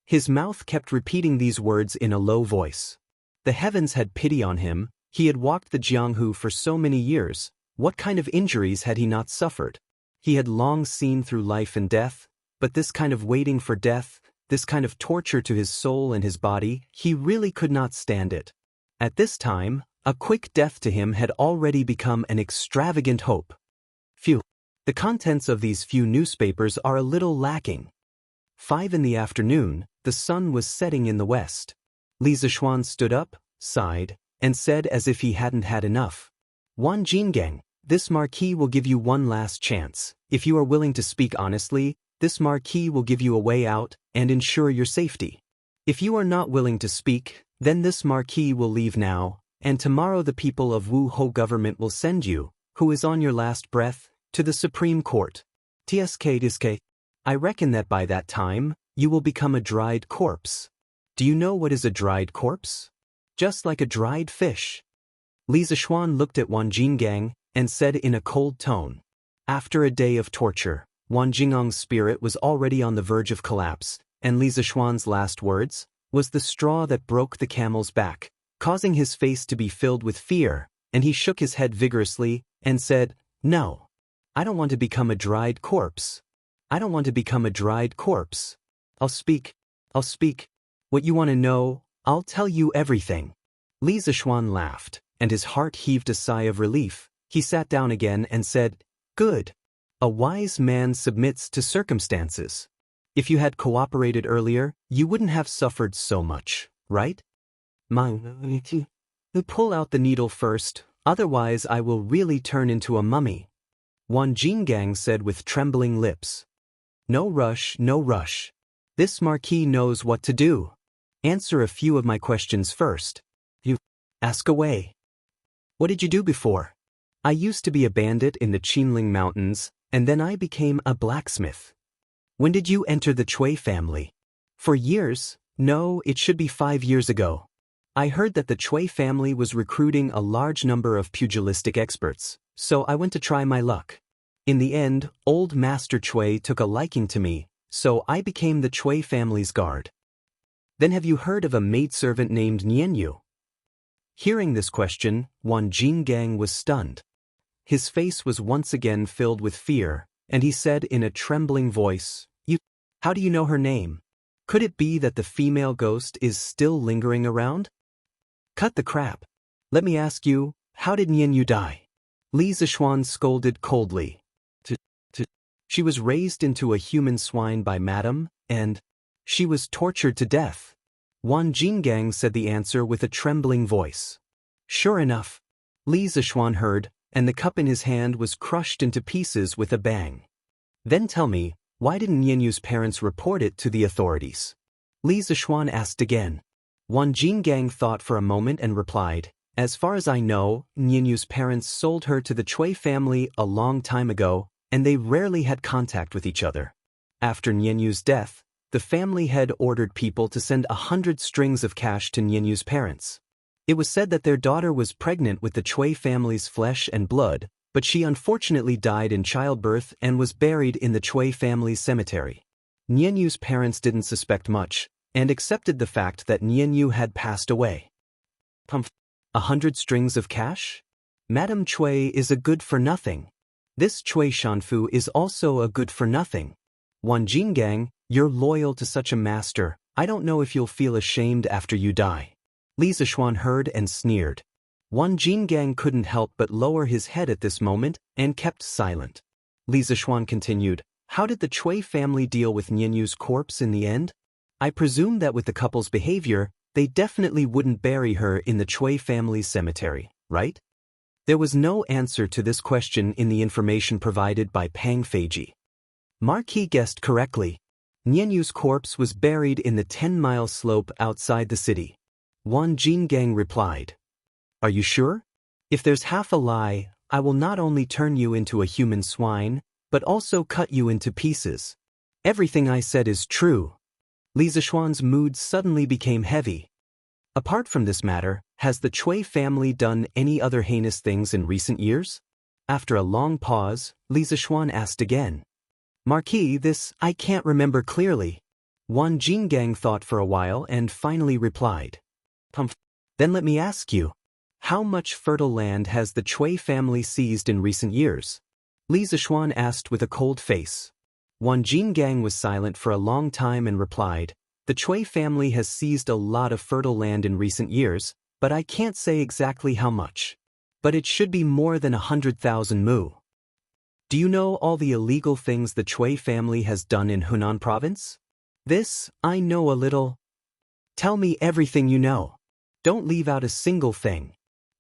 His mouth kept repeating these words in a low voice. The heavens had pity on him. He had walked the Jianghu for so many years. What kind of injuries had he not suffered? He had long seen through life and death, but this kind of waiting for death, this kind of torture to his soul and his body, he really could not stand it. At this time, a quick death to him had already become an extravagant hope. Phew. The contents of these few newspapers are a little lacking. 5 in the afternoon, the sun was setting in the west. Li Zishuan stood up, sighed, and said as if he hadn't had enough. "Wang Jingang, this marquis will give you one last chance. If you are willing to speak honestly, this marquis will give you a way out and ensure your safety. If you are not willing to speak, then this marquis will leave now, and tomorrow the people of Wu Ho government will send you, who is on your last breath, to the Supreme Court. Tsk. I reckon that by that time, you will become a dried corpse. Do you know what is a dried corpse? Just like a dried fish. Li Zishuan looked at Wan Jingang and said in a cold tone. After a day of torture, Wan Jingang's spirit was already on the verge of collapse, and Li Zishuan's last words was the straw that broke the camel's back, causing his face to be filled with fear, and he shook his head vigorously and said, "No. I don't want to become a dried corpse. I don't want to become a dried corpse. I'll speak. What you want to know, I'll tell you everything." Li Zishuan laughed, and his heart heaved a sigh of relief. He sat down again and said, "Good. A wise man submits to circumstances. If you had cooperated earlier, you wouldn't have suffered so much, right? Pull out the needle first, otherwise I will really turn into a mummy," Wan Jingang said with trembling lips. No rush. This Marquis knows what to do. Answer a few of my questions first. You ask away. What did you do before? I used to be a bandit in the Qinling Mountains, and then I became a blacksmith. When did you enter the Cui family? For years? No, it should be 5 years ago. I heard that the Cui family was recruiting a large number of pugilistic experts, so I went to try my luck. In the end, old Master Cui took a liking to me, so I became the Cui family's guard. Then have you heard of a maidservant named Nianyu? Hearing this question, Wan Jingang was stunned. His face was once again filled with fear, and he said in a trembling voice, How do you know her name? Could it be that the female ghost is still lingering around? Cut the crap. Let me ask you, how did Nianyu die? Li Zishuan scolded coldly. She was raised into a human swine by Madame, and she was tortured to death. Wan Jingang said the answer with a trembling voice. Sure enough. Li Zishuan heard, and the cup in his hand was crushed into pieces with a bang. Then tell me, why didn't Nianyu's parents report it to the authorities? Li Zishuan asked again. Wan Jingang thought for a moment and replied, As far as I know, Nianyu's parents sold her to the Cui family a long time ago, and they rarely had contact with each other. After Nianyu's death, the family had ordered people to send 100 strings of cash to Nianyu's parents. It was said that their daughter was pregnant with the Cui family's flesh and blood, but she unfortunately died in childbirth and was buried in the Cui family's cemetery. Nianyu's parents didn't suspect much, and accepted the fact that Nianyu had passed away. 100 strings of cash? Madame Cui is a good-for-nothing. This Cui Shanfu is also a good-for-nothing. Wan Jingang, you're loyal to such a master, I don't know if you'll feel ashamed after you die. Li Zishuan heard and sneered. Wan Jingang couldn't help but lower his head at this moment and kept silent. Li Zishuan continued, How did the Cui family deal with Nianyu's corpse in the end? I presume that with the couple's behavior, they definitely wouldn't bury her in the Cui family's cemetery, right? There was no answer to this question in the information provided by Pang Feiji. Marquis guessed correctly. Nianyu's corpse was buried in the 10-mile slope outside the city. Wan Jingang replied. Are you sure? If there's half a lie, I will not only turn you into a human swine, but also cut you into pieces. Everything I said is true. Li Zishuan's mood suddenly became heavy. Apart from this matter, has the Cui family done any other heinous things in recent years? After a long pause, Li Zishuan asked again. Marquis, this I can't remember clearly. Wan Jingang thought for a while and finally replied. Then let me ask you. How much fertile land has the Cui family seized in recent years? Li Zishuan asked with a cold face. Wan Jingang was silent for a long time and replied, The Cui family has seized a lot of fertile land in recent years, but I can't say exactly how much. But it should be more than 100,000 mu. Do you know all the illegal things the Cui family has done in Hunan province? This, I know a little. Tell me everything you know. Don't leave out a single thing.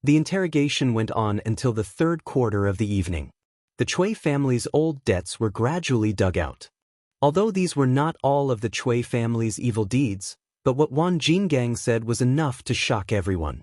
The interrogation went on until the 3rd quarter of the evening. The Cui family's old debts were gradually dug out. Although these were not all of the Cui family's evil deeds, but what Wan Jingang said was enough to shock everyone.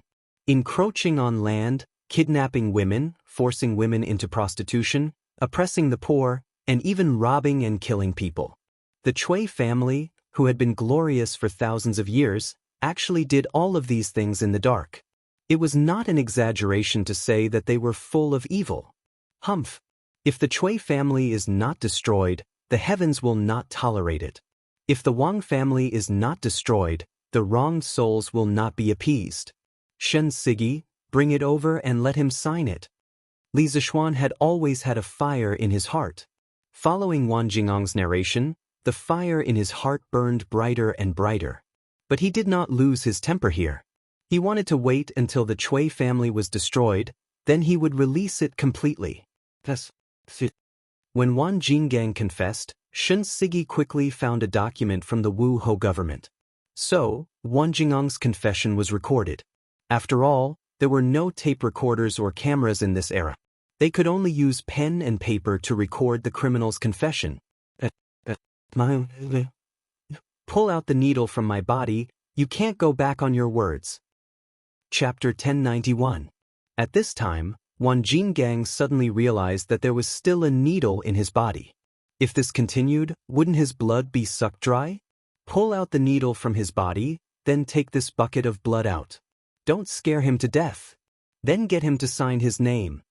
encroaching on land, kidnapping women, forcing women into prostitution, oppressing the poor, and even robbing and killing people. The Cui family, who had been glorious for thousands of years, actually did all of these things in the dark. It was not an exaggeration to say that they were full of evil. Humph! If the Cui family is not destroyed, the heavens will not tolerate it. If the Wang family is not destroyed, the wronged souls will not be appeased. Shen Sigi, bring it over and let him sign it. Li Zishuan had always had a fire in his heart. Following Wan Jingang's narration, the fire in his heart burned brighter and brighter. But he did not lose his temper here. He wanted to wait until the Cui family was destroyed, then he would release it completely. When Wan Jinggang confessed, Shen Sigi quickly found a document from the Wu Ho government. So, Wan Jingang's confession was recorded. After all, there were no tape recorders or cameras in this era. They could only use pen and paper to record the criminal's confession. Pull out the needle from my body, you can't go back on your words. Chapter 1091. At this time, Wan Jinggang suddenly realized that there was still a needle in his body. If this continued, wouldn't his blood be sucked dry? Pull out the needle from his body, then take this bucket of blood out. Don't scare him to death. Then get him to sign his name.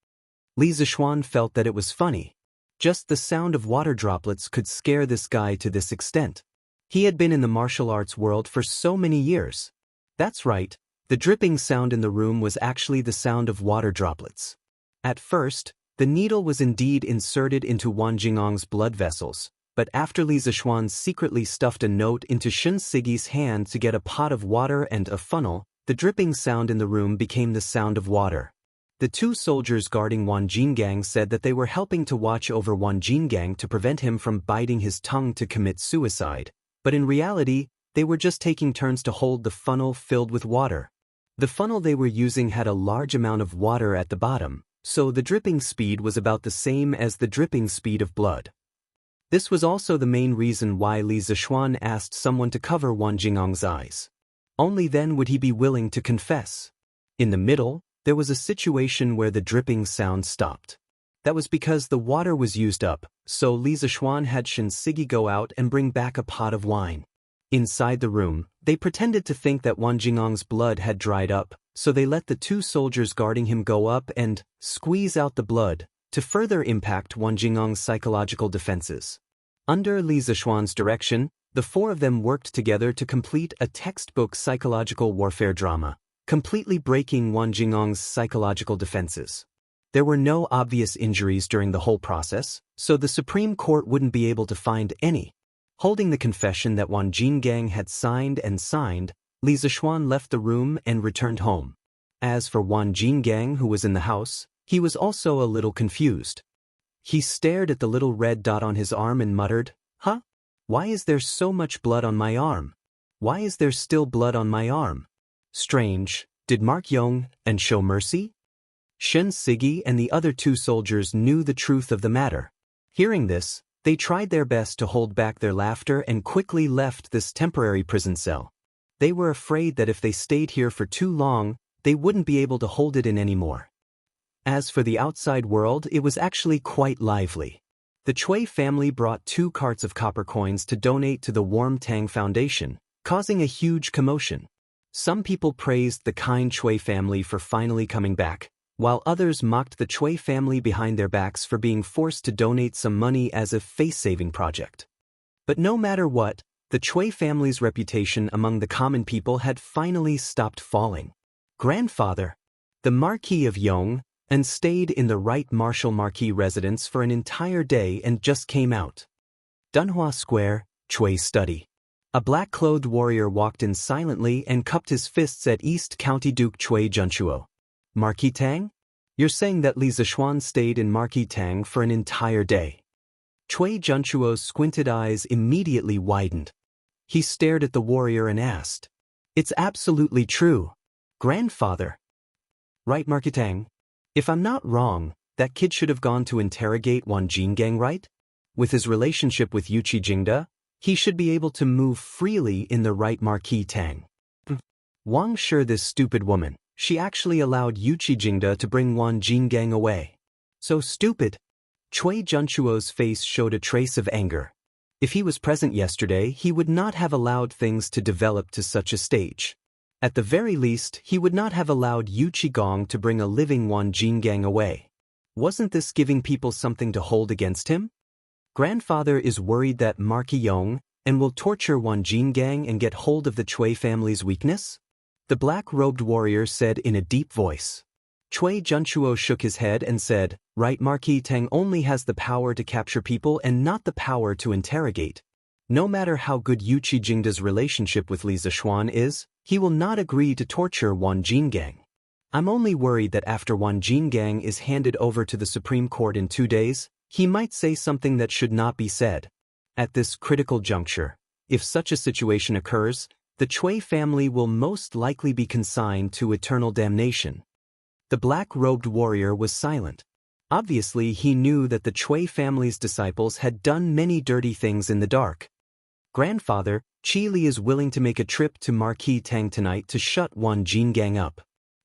Li Zishuan felt that it was funny. Just the sound of water droplets could scare this guy to this extent. He had been in the martial arts world for so many years. That's right, the dripping sound in the room was actually the sound of water droplets. At first, the needle was indeed inserted into Wan Jingang's blood vessels, but after Li Zishuan secretly stuffed a note into Shen Sigi's hand to get a pot of water and a funnel, the dripping sound in the room became the sound of water. The two soldiers guarding Wan Jinggang said that they were helping to watch over Wan Jinggang to prevent him from biting his tongue to commit suicide, but in reality, they were just taking turns to hold the funnel filled with water. The funnel they were using had a large amount of water at the bottom, so the dripping speed was about the same as the dripping speed of blood. This was also the main reason why Li Zishuan asked someone to cover Wan Jingang's eyes. Only then would he be willing to confess. In the middle, there was a situation where the dripping sound stopped. That was because the water was used up, so Li Zishuan had Shen Sigi go out and bring back a pot of wine. Inside the room, they pretended to think that Wan Jingang's blood had dried up, so they let the two soldiers guarding him go up and squeeze out the blood to further impact Wan Jingang's psychological defenses. Under Li Zishuan's direction, the four of them worked together to complete a textbook psychological warfare drama, completely breaking Wan Jingang's psychological defenses. There were no obvious injuries during the whole process, so the Supreme Court wouldn't be able to find any. Holding the confession that Wan Jinggang had signed, Li Zishuan left the room and returned home. As for Wan Jinggang, who was in the house, he was also a little confused. He stared at the little red dot on his arm and muttered, "Huh? Why is there so much blood on my arm? Why is there still blood on my arm? Strange, did Mark Yong and show mercy?" Shen Sigi and the other two soldiers knew the truth of the matter. Hearing this, they tried their best to hold back their laughter and quickly left this temporary prison cell. They were afraid that if they stayed here for too long, they wouldn't be able to hold it in anymore. As for the outside world, it was actually quite lively. The Cui family brought 2 carts of copper coins to donate to the Warm Tang Foundation, causing a huge commotion. Some people praised the kind Cui family for finally coming back, while others mocked the Cui family behind their backs for being forced to donate some money as a face-saving project. But no matter what, the Cui family's reputation among the common people had finally stopped falling. Grandfather, the Marquis of Yong, and stayed in the Right Martial Marquis residence for an entire day and just came out. Dunhua Square, Cui study. A black-clothed warrior walked in silently and cupped his fists at East County Duke Cui Junchuo. Marquis Tang? You're saying that Li Zishuan stayed in Marquis Tang for an entire day. Cui Junchuo's squinted eyes immediately widened. He stared at the warrior and asked, "It's absolutely true, grandfather." Right, Marquis Tang? If I'm not wrong, that kid should have gone to interrogate Wan Jinggang, right? With his relationship with Yuqi Jingda, he should be able to move freely in the right Marquis Tang. Wang, sure, this stupid woman. She actually allowed Yuqi Jingde to bring Wang Jinggang away. So stupid. Cui Junchuo's face showed a trace of anger. If he was present yesterday, he would not have allowed things to develop to such a stage. At the very least, he would not have allowed Yu Qigong to bring a living Wang Jinggang away. Wasn't this giving people something to hold against him? Grandfather is worried that Marquis Yong and will torture Wang Jinggang and get hold of the Cui family's weakness? The black-robed warrior said in a deep voice. Cui Junchuo shook his head and said, right, Marquis Tang only has the power to capture people and not the power to interrogate. No matter how good Yu Qijingde's relationship with Li Zixuan is, he will not agree to torture Wang Jinggang. I'm only worried that after Wang Jinggang is handed over to the Supreme Court in 2 days, he might say something that should not be said. At this critical juncture, if such a situation occurs, the Cui family will most likely be consigned to eternal damnation. The black-robed warrior was silent. Obviously, he knew that the Cui family's disciples had done many dirty things in the dark. Grandfather, Qi Li is willing to make a trip to Marquis Tang tonight to shut Wang Jinggang up.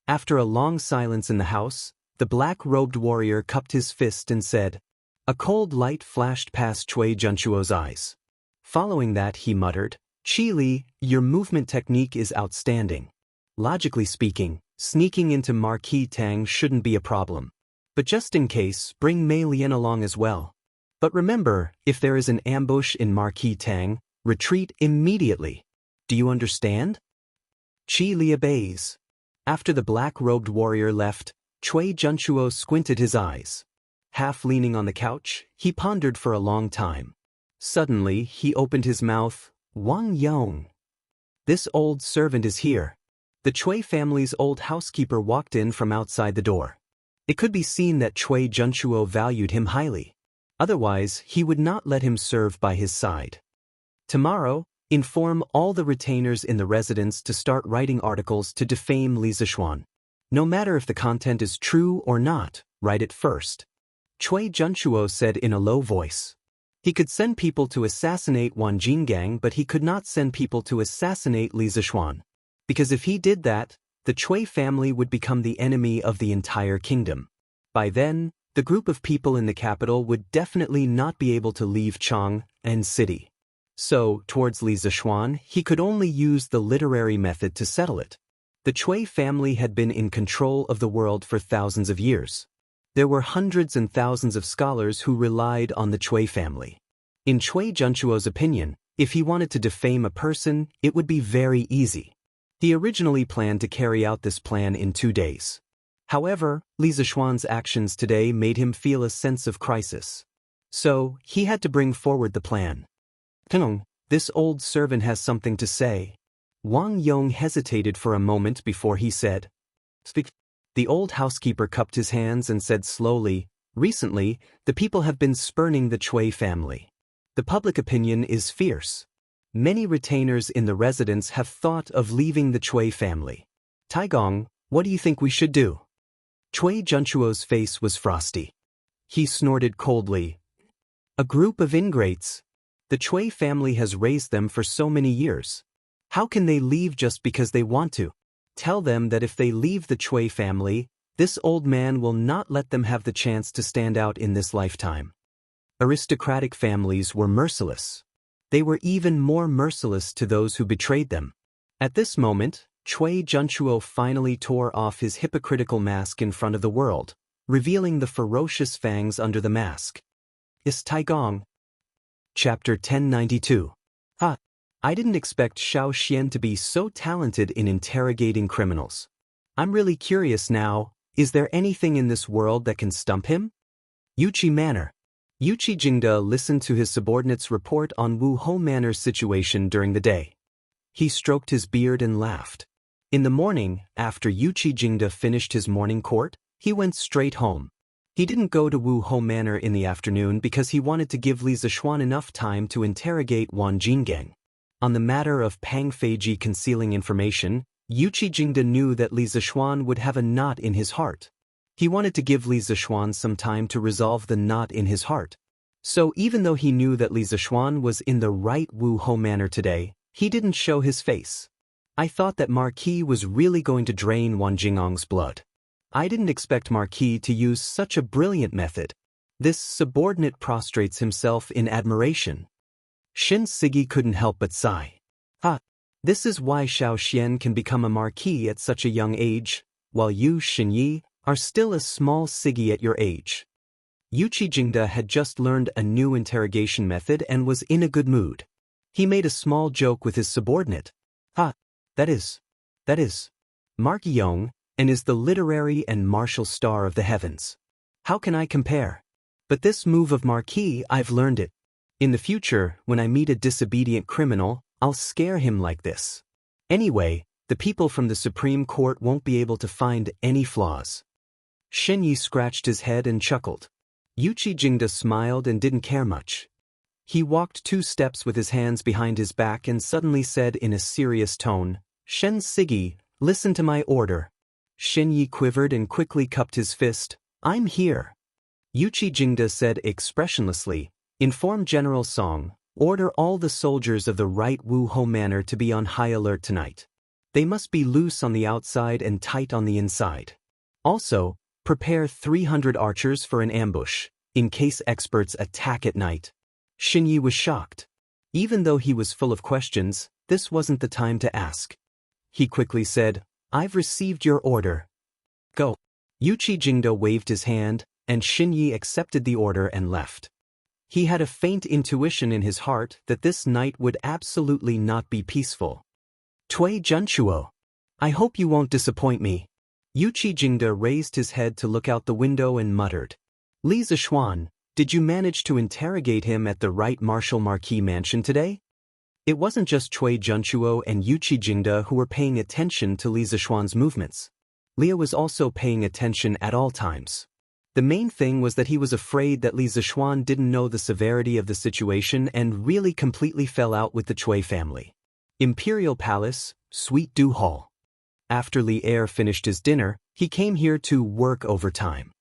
After a long silence in the house, the black-robed warrior cupped his fist and said. A cold light flashed past Cui Junchuo's eyes. Following that, he muttered, Qi Li, your movement technique is outstanding. Logically speaking, sneaking into Marquis Tang shouldn't be a problem. But just in case, bring Mei Lian along as well. But remember, if there is an ambush in Marquis Tang, retreat immediately. Do you understand? Qi Li obeys. After the black-robed warrior left, Cui Junchuo squinted his eyes. Half leaning on the couch, he pondered for a long time. Suddenly, he opened his mouth. Wang Yong. This old servant is here. The Cui family's old housekeeper walked in from outside the door. It could be seen that Cui Junchuo valued him highly. Otherwise, he would not let him serve by his side. Tomorrow, inform all the retainers in the residence to start writing articles to defame Li Zixuan. No matter if the content is true or not, write it first. Cui Junchuo said in a low voice. He could send people to assassinate Wang Jinggang, but he could not send people to assassinate Li Zixuan. Because if he did that, the Cui family would become the enemy of the entire kingdom. By then, the group of people in the capital would definitely not be able to leave Chang and city. So, towards Li Zixuan, he could only use the literary method to settle it. The Cui family had been in control of the world for thousands of years. There were hundreds and thousands of scholars who relied on the Cui family. In Cui Junchuo's opinion, if he wanted to defame a person, it would be very easy. He originally planned to carry out this plan in 2 days. However, Li Zixuan's actions today made him feel a sense of crisis. So, he had to bring forward the plan. This old servant has something to say. Wang Yong hesitated for a moment before he said, Speak. The old housekeeper cupped his hands and said slowly, recently, the people have been spurning the Cui family. The public opinion is fierce. Many retainers in the residence have thought of leaving the Cui family. Taigong, what do you think we should do? Cui Junchuo's face was frosty. He snorted coldly. A group of ingrates. The Cui family has raised them for so many years. How can they leave just because they want to? Tell them that if they leave the Cui family, this old man will not let them have the chance to stand out in this lifetime. Aristocratic families were merciless. They were even more merciless to those who betrayed them. At this moment, Cui Junchuo finally tore off his hypocritical mask in front of the world, revealing the ferocious fangs under the mask. Is Taigong. Chapter 1092. I didn't expect Xiao Xian to be so talented in interrogating criminals. I'm really curious now, is there anything in this world that can stump him? Yuqi Manor. Yuqi Jingde listened to his subordinate's report on Wu Hou Manor's situation during the day. He stroked his beard and laughed. In the morning, after Yuqi Jingde finished his morning court, he went straight home. He didn't go to Wu Hou Manor in the afternoon because he wanted to give Li Zixuan enough time to interrogate Wang Jinggang. On the matter of Pang Feiji concealing information, Yuqi Jingde knew that Li Zixuan would have a knot in his heart. He wanted to give Li Zixuan some time to resolve the knot in his heart. So even though he knew that Li Zixuan was in the right Wu Hou Manor today, he didn't show his face. I thought that Marquis was really going to drain Wan Jingong's blood. I didn't expect Marquis to use such a brilliant method. This subordinate prostrates himself in admiration. Shin Sigi couldn't help but sigh. This is why Xiao Xian can become a marquis at such a young age, while you, Xinyi, are still a small Sigi at your age. Yuqi Jingde had just learned a new interrogation method and was in a good mood. He made a small joke with his subordinate. That is Mark Yong, and is the literary and martial star of the heavens. How can I compare? But this move of Marquis, I've learned it. In the future, when I meet a disobedient criminal, I'll scare him like this. Anyway, the people from the Supreme Court won't be able to find any flaws. Xinyi scratched his head and chuckled. Yuqi Jingde smiled and didn't care much. He walked 2 steps with his hands behind his back and suddenly said in a serious tone, "Shen Sigi, listen to my order." Xinyi quivered and quickly cupped his fist. "I'm here." Yuqi Jingde said expressionlessly, "Inform General Song, order all the soldiers of the right Wu Ho Manor to be on high alert tonight. They must be loose on the outside and tight on the inside. Also, prepare 300 archers for an ambush, in case experts attack at night." Xinyi was shocked. Even though he was full of questions, this wasn't the time to ask. He quickly said, "I've received your order. Go." Yuqi Jingde waved his hand, and Xinyi accepted the order and left. He had a faint intuition in his heart that this night would absolutely not be peaceful. "Tui Junchuo, I hope you won't disappoint me." Yuqi Jingde raised his head to look out the window and muttered, "Li Zishuan, did you manage to interrogate him at the right Martial Marquis mansion today?" It wasn't just Cui Junchuo and Yuqi Jingde who were paying attention to Li Zishuan's movements. Leah was also paying attention at all times. The main thing was that he was afraid that Li Zishuan didn't know the severity of the situation and really completely fell out with the Cui family. Imperial Palace, Suite Du Hall. After Li Er finished his dinner, he came here to work overtime.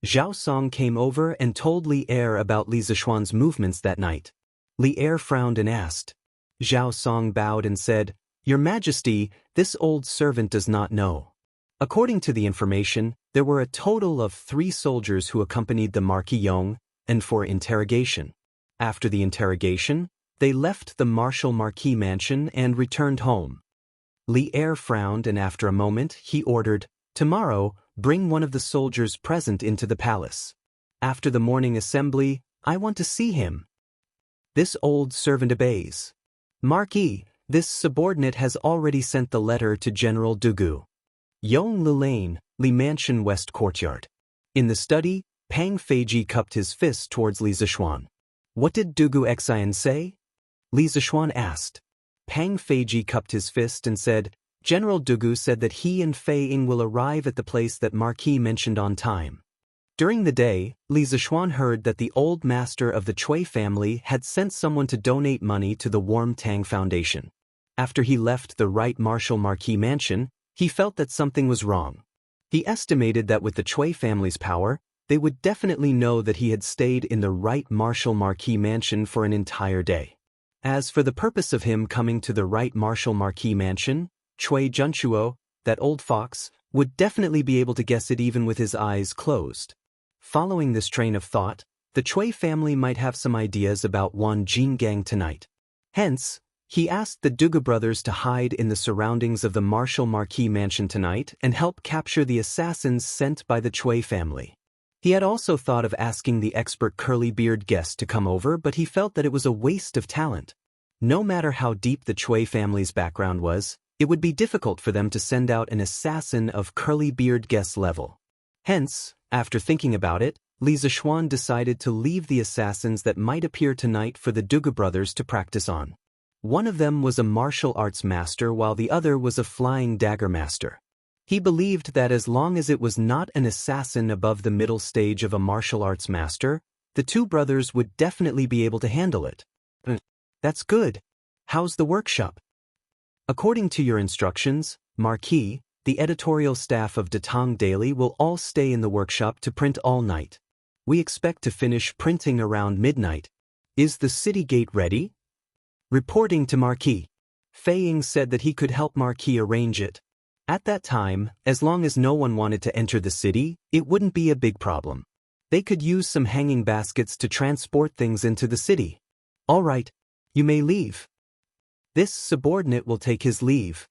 Zhao Song came over and told Li Er about Li Zishuan's movements that night. Li Er frowned and asked. Zhao Song bowed and said, "Your Majesty, this old servant does not know." According to the information, there were a total of 3 soldiers who accompanied the Marquis Yong, and for interrogation. After the interrogation, they left the Martial Marquis mansion and returned home. Li Er frowned and after a moment he ordered, "Tomorrow, bring one of the soldiers present into the palace. After the morning assembly, I want to see him." This old servant obeys. "Marquis, this subordinate has already sent the letter to General Dugu. Yong Lu Lane, Li Mansion West Courtyard." In the study, Pang Feiji cupped his fist towards Li Zishuan. "What did Dugu Xian say?" Li Zishuan asked. Pang Feiji cupped his fist and said, "General Dugu said that he and Fei Ying will arrive at the place that Marquis mentioned on time." During the day, Li Zishuan heard that the old master of the Cui family had sent someone to donate money to the Warm Tang Foundation. After he left the right Martial Marquis mansion, he felt that something was wrong. He estimated that with the Cui family's power, they would definitely know that he had stayed in the right Martial Marquis mansion for an entire day. As for the purpose of him coming to the right Martial Marquis mansion, Cui Junchuo, that old fox, would definitely be able to guess it even with his eyes closed. Following this train of thought, the Cui family might have some ideas about Wan Jinggang tonight. Hence, he asked the Dugu brothers to hide in the surroundings of the Martial Marquis mansion tonight and help capture the assassins sent by the Cui family. He had also thought of asking the expert curly-beard guest to come over, but he felt that it was a waste of talent. No matter how deep the Cui family's background was, it would be difficult for them to send out an assassin of curly-beard guest level. Hence, after thinking about it, Li Zishuan decided to leave the assassins that might appear tonight for the Dugu brothers to practice on. One of them was a martial arts master while the other was a flying dagger master. He believed that as long as it was not an assassin above the middle stage of a martial arts master, the 2 brothers would definitely be able to handle it. "That's good. How's the workshop?" "According to your instructions, Marquis, the editorial staff of Datang Daily will all stay in the workshop to print all night. We expect to finish printing around midnight. Is the city gate ready?" Reporting to Marquis. Fei Ying said that he could help Marquis arrange it. At that time, as long as no one wanted to enter the city, it wouldn't be a big problem. They could use some hanging baskets to transport things into the city. All right, you may leave. This subordinate will take his leave.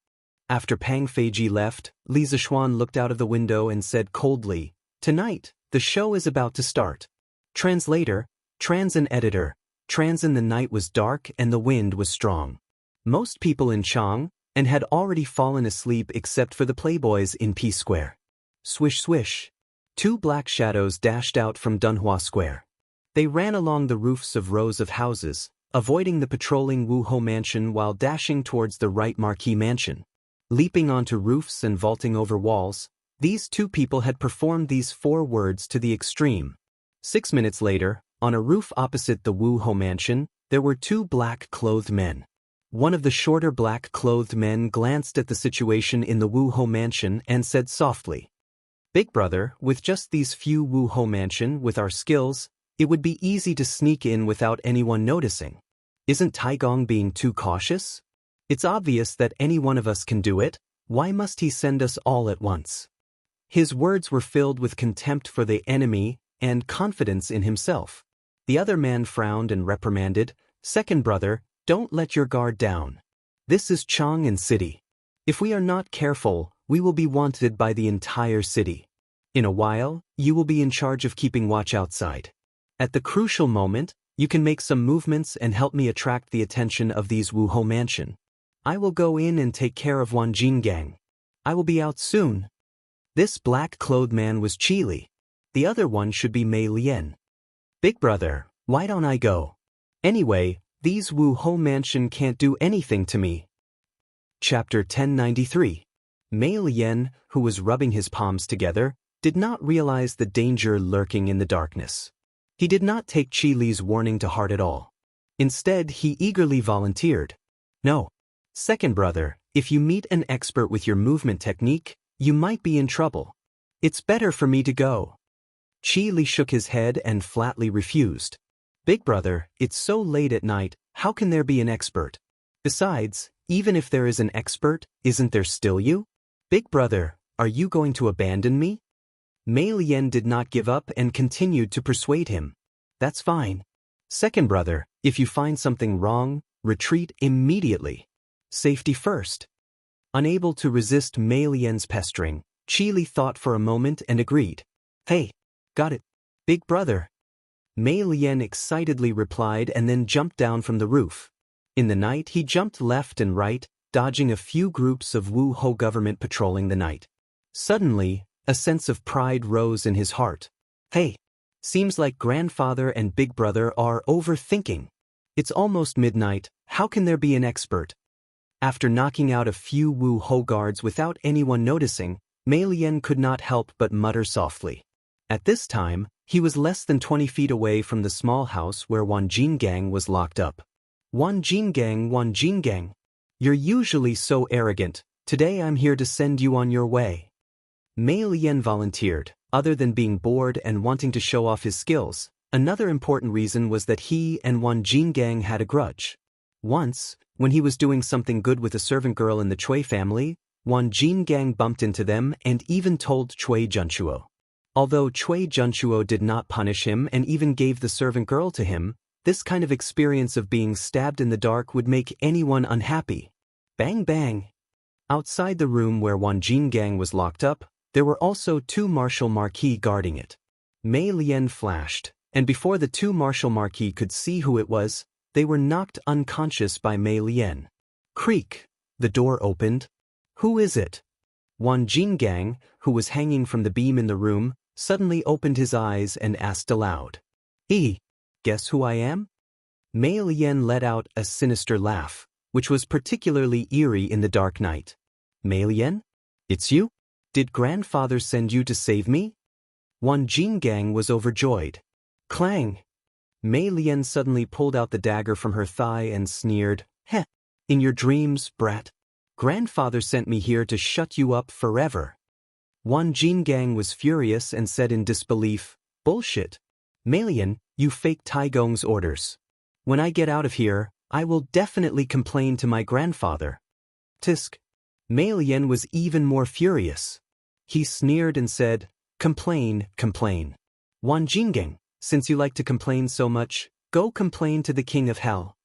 After Pang Feiji left, Li Zixuan looked out of the window and said coldly, "Tonight, the show is about to start." Translator, trans and editor. Trans in the night was dark and the wind was strong. Most people in Chang and had already fallen asleep except for the playboys in P Square. Swish swish. Two black shadows dashed out from Dunhua Square. They ran along the roofs of rows of houses, avoiding the patrolling Wu Ho mansion while dashing towards the right Marquis mansion. Leaping onto roofs and vaulting over walls, these two people had performed these 4 words to the extreme. 6 minutes later, on a roof opposite the Wu Ho mansion, there were 2 black-clothed men. One of the shorter black-clothed men glanced at the situation in the Wu Ho mansion and said softly, "Big brother, with just these few Wu Ho mansion with our skills, it would be easy to sneak in without anyone noticing. Isn't Taigong being too cautious? It's obvious that any one of us can do it. Why must he send us all at once?" His words were filled with contempt for the enemy and confidence in himself. The other man frowned and reprimanded, "Second brother, don't let your guard down. This is Chang'an City. If we are not careful, we will be wanted by the entire city. In a while, you will be in charge of keeping watch outside. At the crucial moment, you can make some movements and help me attract the attention of these Wu Ho mansion. I will go in and take care of Wan Jinggang. I will be out soon." This black-clothed man was Qi Li. The other one should be Mei Lian. "Big brother, why don't I go? Anyway, these Wu Ho mansion can't do anything to me." Chapter 1093. Mei Lian, who was rubbing his palms together, did not realize the danger lurking in the darkness. He did not take Qi Li's warning to heart at all. Instead, he eagerly volunteered. "No. Second brother, if you meet an expert with your movement technique, you might be in trouble. It's better for me to go." Qi Li shook his head and flatly refused. "Big brother, it's so late at night, how can there be an expert? Besides, even if there is an expert, isn't there still you? Big brother, are you going to abandon me?" Mei Lian did not give up and continued to persuade him. "That's fine. Second brother, if you find something wrong, retreat immediately. Safety first." Unable to resist Mei Lian's pestering, Qi Li thought for a moment and agreed. "Hey, got it, big brother." Mei Lian excitedly replied and then jumped down from the roof. In the night he jumped left and right, dodging a few groups of Wu Ho government patrolling the night. Suddenly, a sense of pride rose in his heart. "Hey, seems like grandfather and big brother are overthinking. It's almost midnight, how can there be an expert?" After knocking out a few Wu Ho guards without anyone noticing, Mei Lian could not help but mutter softly. At this time, he was less than 20 feet away from the small house where Wan Jinggang was locked up. Wan Jinggang, you're usually so arrogant. Today I'm here to send you on your way." Mei Lian volunteered. Other than being bored and wanting to show off his skills, another important reason was that he and Wan Jinggang had a grudge. Once, when he was doing something good with a servant girl in the Chui family, Wan Jinggang bumped into them and even told Chui Junchuo. Although Chui Junchuo did not punish him and even gave the servant girl to him, this kind of experience of being stabbed in the dark would make anyone unhappy. Bang bang. Outside the room where Wan Jinggang was locked up, there were also 2 martial marquis guarding it. Mei Lian flashed, and before the 2 martial marquis could see who it was, they were knocked unconscious by Mei Lian. Creak. The door opened. "Who is it?" Wan Jinggang, who was hanging from the beam in the room, suddenly opened his eyes and asked aloud, "Guess who I am?" Mei Lian let out a sinister laugh, which was particularly eerie in the dark night. "Mei Lian? It's you? Did grandfather send you to save me?" Wan Jinggang was overjoyed. Clang! Mei Lian suddenly pulled out the dagger from her thigh and sneered, "Heh! In your dreams, brat. Grandfather sent me here to shut you up forever." Wan Jinggang was furious and said in disbelief, "Bullshit. Mei Lian, you faked Taigong's orders. When I get out of here, I will definitely complain to my grandfather. Tisk. Mei Lian was even more furious. He sneered and said, "Complain, complain. Wan Jinggang, since you like to complain so much, go complain to the king of hell."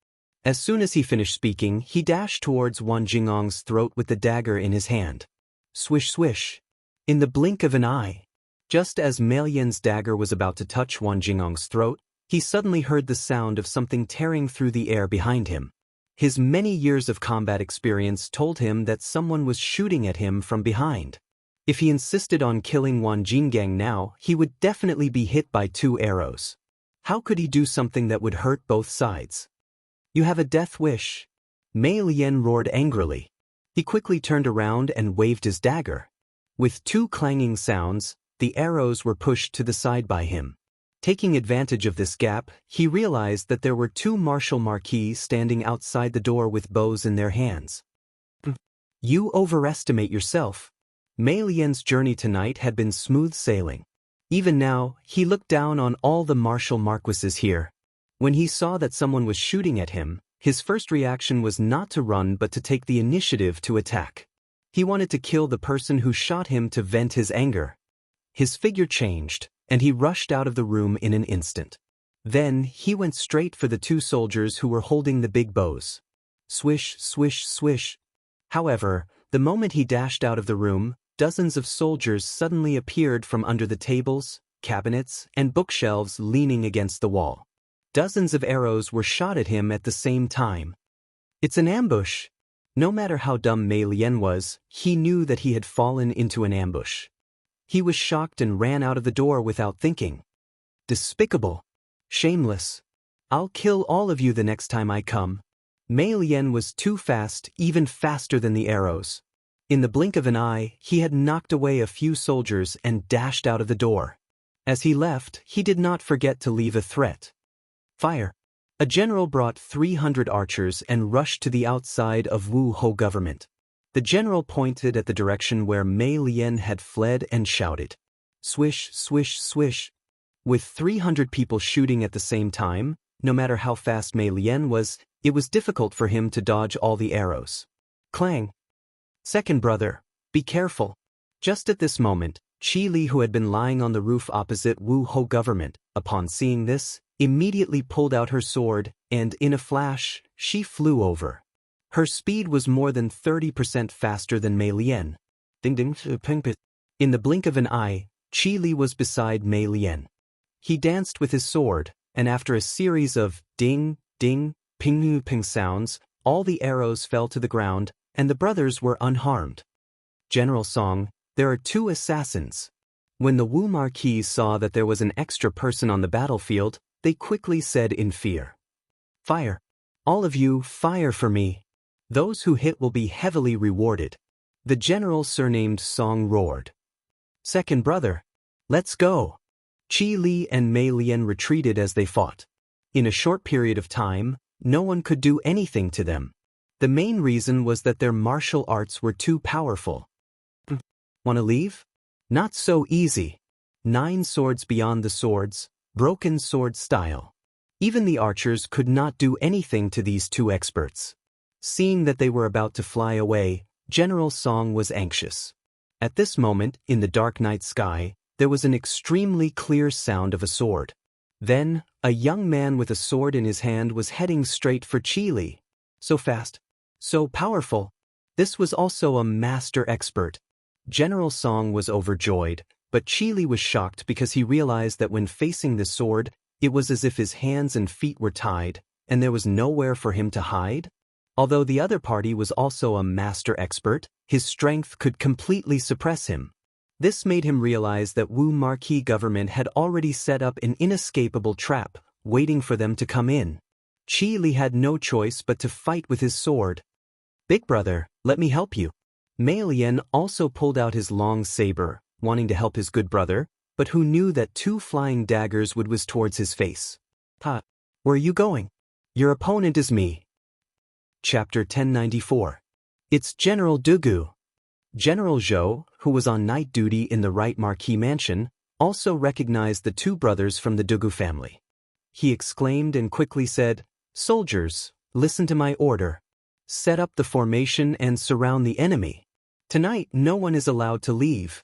As soon as he finished speaking, he dashed towards Wan Jingong's throat with the dagger in his hand. Swish swish. In the blink of an eye. Just as Mei Lian's dagger was about to touch Wan Jingong's throat, he suddenly heard the sound of something tearing through the air behind him. His many years of combat experience told him that someone was shooting at him from behind. If he insisted on killing Wan Jinggang now, he would definitely be hit by 2 arrows. How could he do something that would hurt both sides? "You have a death wish." Mei Lian roared angrily. He quickly turned around and waved his dagger. With 2 clanging sounds, the arrows were pushed to the side by him. Taking advantage of this gap, he realized that there were 2 martial marquis standing outside the door with bows in their hands. You overestimate yourself. Mei Lian's journey tonight had been smooth sailing. Even now, he looked down on all the martial marquises here. When he saw that someone was shooting at him, his first reaction was not to run but to take the initiative to attack. He wanted to kill the person who shot him to vent his anger. His figure changed, and he rushed out of the room in an instant. Then, he went straight for the 2 soldiers who were holding the big bows. Swish, swish, swish. However, the moment he dashed out of the room, dozens of soldiers suddenly appeared from under the tables, cabinets, and bookshelves leaning against the wall. Dozens of arrows were shot at him at the same time. It's an ambush. No matter how dumb Mei Lian was, he knew that he had fallen into an ambush. He was shocked and ran out of the door without thinking. Despicable. Shameless. I'll kill all of you the next time I come. Mei Lian was too fast, even faster than the arrows. In the blink of an eye, he had knocked away a few soldiers and dashed out of the door. As he left, he did not forget to leave a threat. Fire. A general brought 300 archers and rushed to the outside of Wu Ho government. The general pointed at the direction where Mei Lian had fled and shouted, "Swish, swish, swish." With 300 people shooting at the same time, no matter how fast Mei Lian was, it was difficult for him to dodge all the arrows. Clang. Second brother, be careful. Just at this moment, Qi Li, who had been lying on the roof opposite Wu Ho government, upon seeing this, immediately pulled out her sword, and in a flash, she flew over. Her speed was more than 30% faster than Mei Lian. Ding ding, ping ping. In the blink of an eye, Qi Li was beside Mei Lian. He danced with his sword, and after a series of ding, ding, ping ping sounds, all the arrows fell to the ground, and the brothers were unharmed. General Song, there are 2 assassins. When the Wu Marquis saw that there was an extra person on the battlefield, they quickly said in fear, "Fire. All of you, fire for me. Those who hit will be heavily rewarded." The general surnamed Song roared, "Second brother, let's go." Qi Li and Mei Lian retreated as they fought. In a short period of time, no one could do anything to them. The main reason was that their martial arts were too powerful. Wanna leave? Not so easy. 9 swords beyond the swords, broken sword style. Even the archers could not do anything to these 2 experts. Seeing that they were about to fly away, General Song was anxious. At this moment, in the dark night sky, there was an extremely clear sound of a sword. Then, a young man with a sword in his hand was heading straight for Qi Li. So fast. So powerful. This was also a master expert. General Song was overjoyed, but Qi Li was shocked because he realized that when facing the sword, it was as if his hands and feet were tied, and there was nowhere for him to hide. Although the other party was also a master expert, his strength could completely suppress him. This made him realize that Wu Marquis government had already set up an inescapable trap, waiting for them to come in. Qi Li had no choice but to fight with his sword. "Big brother, let me help you." Mei Lian also pulled out his long saber, wanting to help his good brother, but who knew that 2 flying daggers would whiz towards his face. "Ha! Where are you going? Your opponent is me." Chapter 1094. It's General Dugu. General Zhou, who was on night duty in the Right Marquis mansion, also recognized the 2 brothers from the Dugu family. He exclaimed and quickly said, "Soldiers, listen to my order. Set up the formation and surround the enemy. Tonight no one is allowed to leave.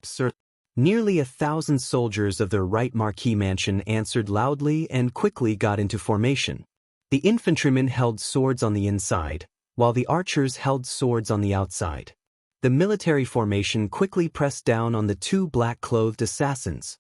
Sir. Nearly 1,000 soldiers of the right Marquis mansion answered loudly and quickly got into formation. The infantrymen held swords on the inside, while the archers held swords on the outside. The military formation quickly pressed down on the 2 black-clothed assassins.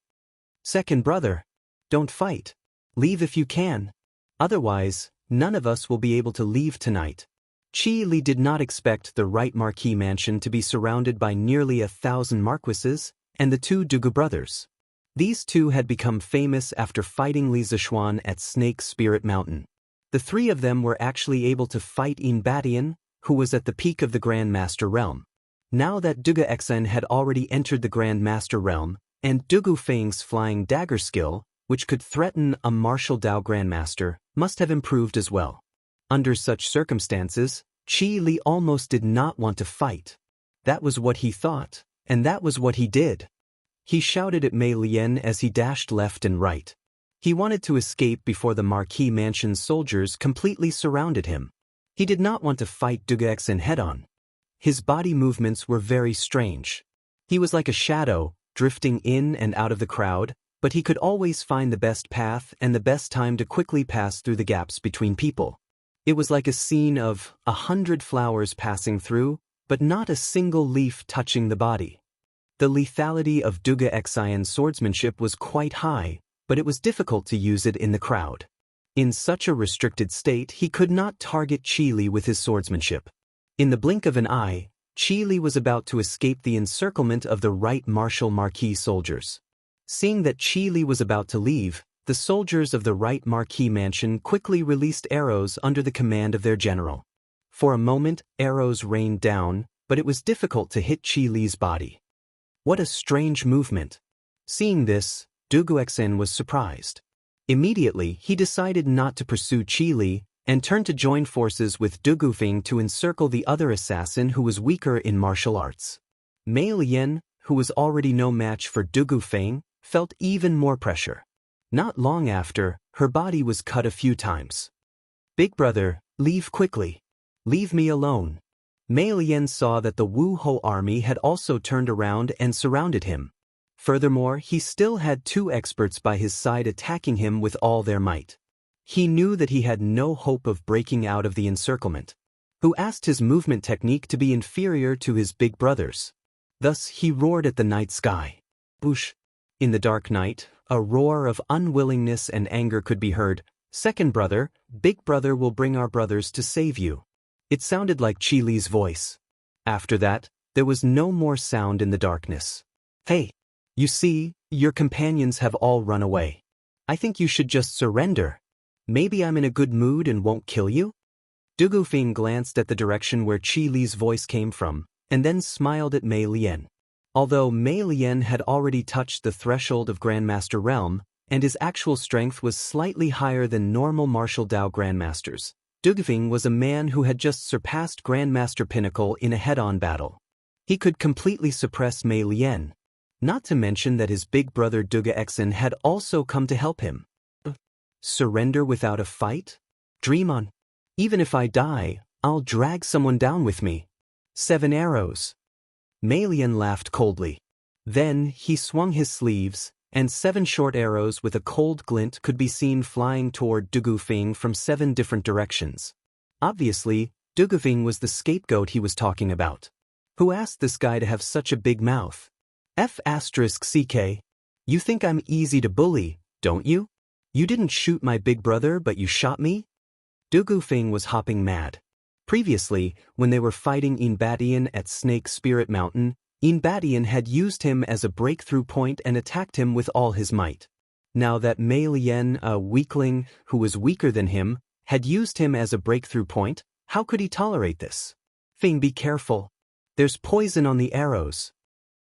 Second brother, don't fight. Leave if you can. Otherwise, none of us will be able to leave tonight. Qi Li did not expect the right Marquis mansion to be surrounded by nearly 1,000 marquises and the 2 Dugu brothers. These 2 had become famous after fighting Li Zishuan at Snake Spirit Mountain. The 3 of them were actually able to fight Inbatian, who was at the peak of the Grand Master realm. Now that Dugu Xen had already entered the Grand Master realm, and Dugu Feng's flying dagger skill, which could threaten a martial Dao Grandmaster, must have improved as well. Under such circumstances, Qi Li almost did not want to fight. That was what he thought, and that was what he did. He shouted at Mei Lian as he dashed left and right. He wanted to escape before the Marquis Mansion's soldiers completely surrounded him. He did not want to fight Dugu Xen head-on. His body movements were very strange. He was like a shadow, drifting in and out of the crowd, but he could always find the best path and the best time to quickly pass through the gaps between people. It was like a scene of 100 flowers passing through, but not a single leaf touching the body. The lethality of Dugu Xen's swordsmanship was quite high, but it was difficult to use it in the crowd. In such a restricted state, he could not target Qi Li with his swordsmanship. In the blink of an eye, Qi Li was about to escape the encirclement of the right Martial Marquis soldiers. Seeing that Qi Li was about to leave, the soldiers of the right Marquis Mansion quickly released arrows under the command of their general. For a moment, arrows rained down, but it was difficult to hit Qi Li's body. What a strange movement. Seeing this, Dugu Xen was surprised. Immediately, he decided not to pursue Qi Li and turned to join forces with Dugu Feng to encircle the other assassin who was weaker in martial arts. Mei Lian, who was already no match for Dugu Feng, felt even more pressure. Not long after, her body was cut a few times. Big brother, leave quickly. Leave me alone. Mei Lian saw that the Wu Ho army had also turned around and surrounded him. Furthermore, he still had 2 experts by his side attacking him with all their might. He knew that he had no hope of breaking out of the encirclement. Who asked his movement technique to be inferior to his big brother's. Thus he roared at the night sky. Boosh! In the dark night, a roar of unwillingness and anger could be heard. Second brother, big brother will bring our brothers to save you. It sounded like Qi Li's voice. After that, there was no more sound in the darkness. Hey! You see, your companions have all run away. I think you should just surrender. Maybe I'm in a good mood and won't kill you? Dugu Feng glanced at the direction where Qi Li's voice came from, and then smiled at Mei Lian. Although Mei Lian had already touched the threshold of Grandmaster Realm, and his actual strength was slightly higher than normal martial Dao Grandmasters, Dugu Feng was a man who had just surpassed Grandmaster Pinnacle in a head-on battle. He could completely suppress Mei Lian. Not to mention that his big brother Dugu Xen had also come to help him. Surrender without a fight? Dream on. Even if I die, I'll drag someone down with me. 7 arrows. Mei Lian laughed coldly. Then he swung his sleeves, and 7 short arrows with a cold glint could be seen flying toward Dugu Feng from 7 different directions. Obviously, Dugu Feng was the scapegoat he was talking about. Who asked this guy to have such a big mouth? F***CK. You think I'm easy to bully, don't you? You didn't shoot my big brother, but you shot me? Dugu Feng was hopping mad. Previously, when they were fighting Inbatian at Snake Spirit Mountain, Inbatian had used him as a breakthrough point and attacked him with all his might. Now that Mei Lian, a weakling who was weaker than him, had used him as a breakthrough point, how could he tolerate this? Feng, be careful. There's poison on the arrows.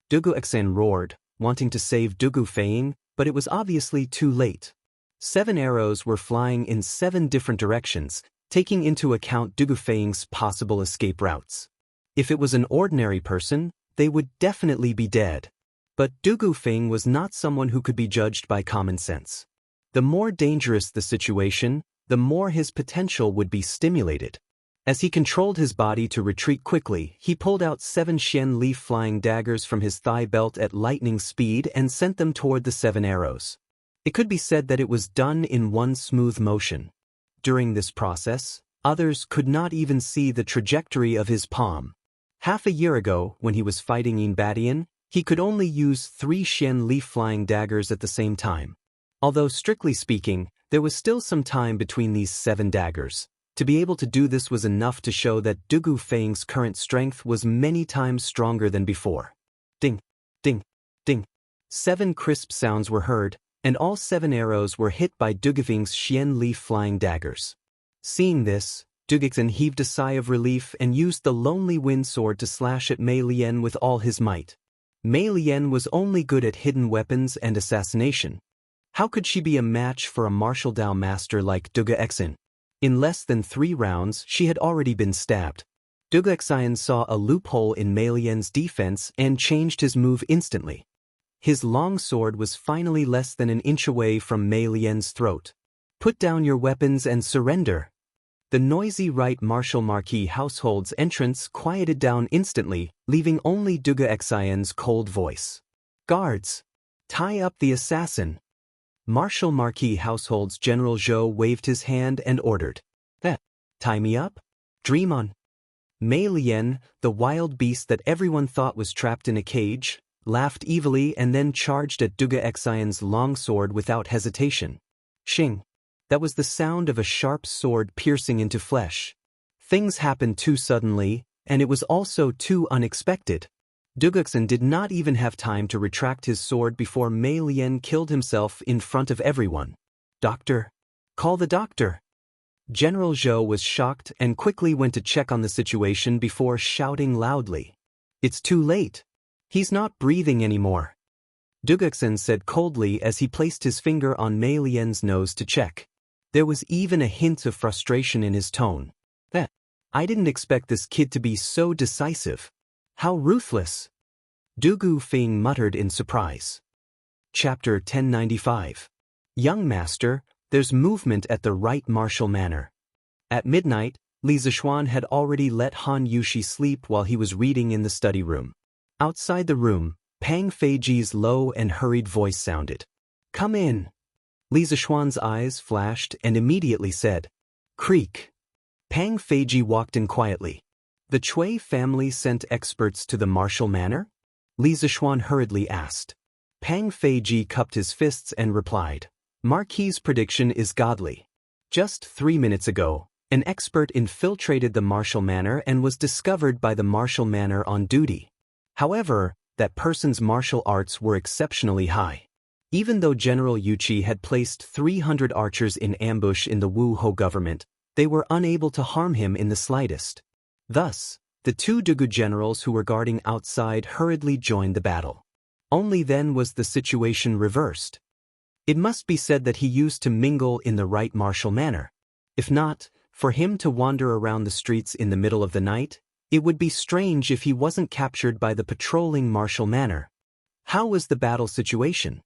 Dugu Xen roared, wanting to save Dugu Feng, but it was obviously too late. 7 arrows were flying in 7 different directions, taking into account Dugu Feng's possible escape routes. If it was an ordinary person, they would definitely be dead. But Dugu Feng was not someone who could be judged by common sense. The more dangerous the situation, the more his potential would be stimulated. As he controlled his body to retreat quickly, he pulled out 7 Xian leaf flying daggers from his thigh belt at lightning speed and sent them toward the 7 arrows. It could be said that it was done in one smooth motion. During this process, others could not even see the trajectory of his palm. Half a year ago, when he was fighting Inbadian, he could only use 3 Xian leaf flying daggers at the same time. Although strictly speaking, there was still some time between these 7 daggers. To be able to do this was enough to show that Dugu Feng's current strength was many times stronger than before. Ding, ding, ding. 7 crisp sounds were heard, and all 7 arrows were hit by Dugu Feng's Xian leaf flying daggers. Seeing this, Dugixen heaved a sigh of relief and used the Lonely Wind sword to slash at Mei Lian with all his might. Mei Lian was only good at hidden weapons and assassination. How could she be a match for a martial Dao master like Dugixen? In less than 3 rounds, she had already been stabbed. Dugixen saw a loophole in Mei Lian's defense and changed his move instantly. His long sword was finally less than an inch away from Mei Lian's throat. Put down your weapons and surrender. The noisy right martial marquis household's entrance quieted down instantly, leaving only Dugixen's cold voice. Guards! Tie up the assassin! Martial Marquis Household's General Zhou waved his hand and ordered. Tie me up? Dream on. Mei Lian, the wild beast that everyone thought was trapped in a cage, laughed evilly and then charged at Dugixen's long sword without hesitation. Shing. That was the sound of a sharp sword piercing into flesh. Things happened too suddenly, and it was also too unexpected. Dugixen did not even have time to retract his sword before Mei Lian killed himself in front of everyone. Doctor! Call the doctor! General Zhou was shocked and quickly went to check on the situation before shouting loudly. It's too late. He's not breathing anymore. Dugixen said coldly as he placed his finger on Mei Lian's nose to check. There was even a hint of frustration in his tone. I didn't expect this kid to be so decisive. How ruthless! Dugu Feng muttered in surprise. Chapter 1095. Young Master, there's movement at the right martial manner. At midnight, Li Zishuan had already let Han Yushi sleep while he was reading in the study room. Outside the room, Pang Feiji's low and hurried voice sounded. Come in. Li Zishuan's eyes flashed and immediately said, Creak. Pang Feiji walked in quietly. The Chui family sent experts to the martial manor? Li Zishuan hurriedly asked. Pang Feiji cupped his fists and replied. Marquis's prediction is godly. Just 3 minutes ago, an expert infiltrated the martial manor and was discovered by the martial manor on duty. However, that person's martial arts were exceptionally high. Even though General Yuchi had placed 300 archers in ambush in the Wu Ho government, they were unable to harm him in the slightest. Thus, the 2 Dugu generals who were guarding outside hurriedly joined the battle. Only then was the situation reversed. It must be said that he used to mingle in the right martial manner. If not, for him to wander around the streets in the middle of the night, it would be strange if he wasn't captured by the patrolling martial manor. How was the battle situation?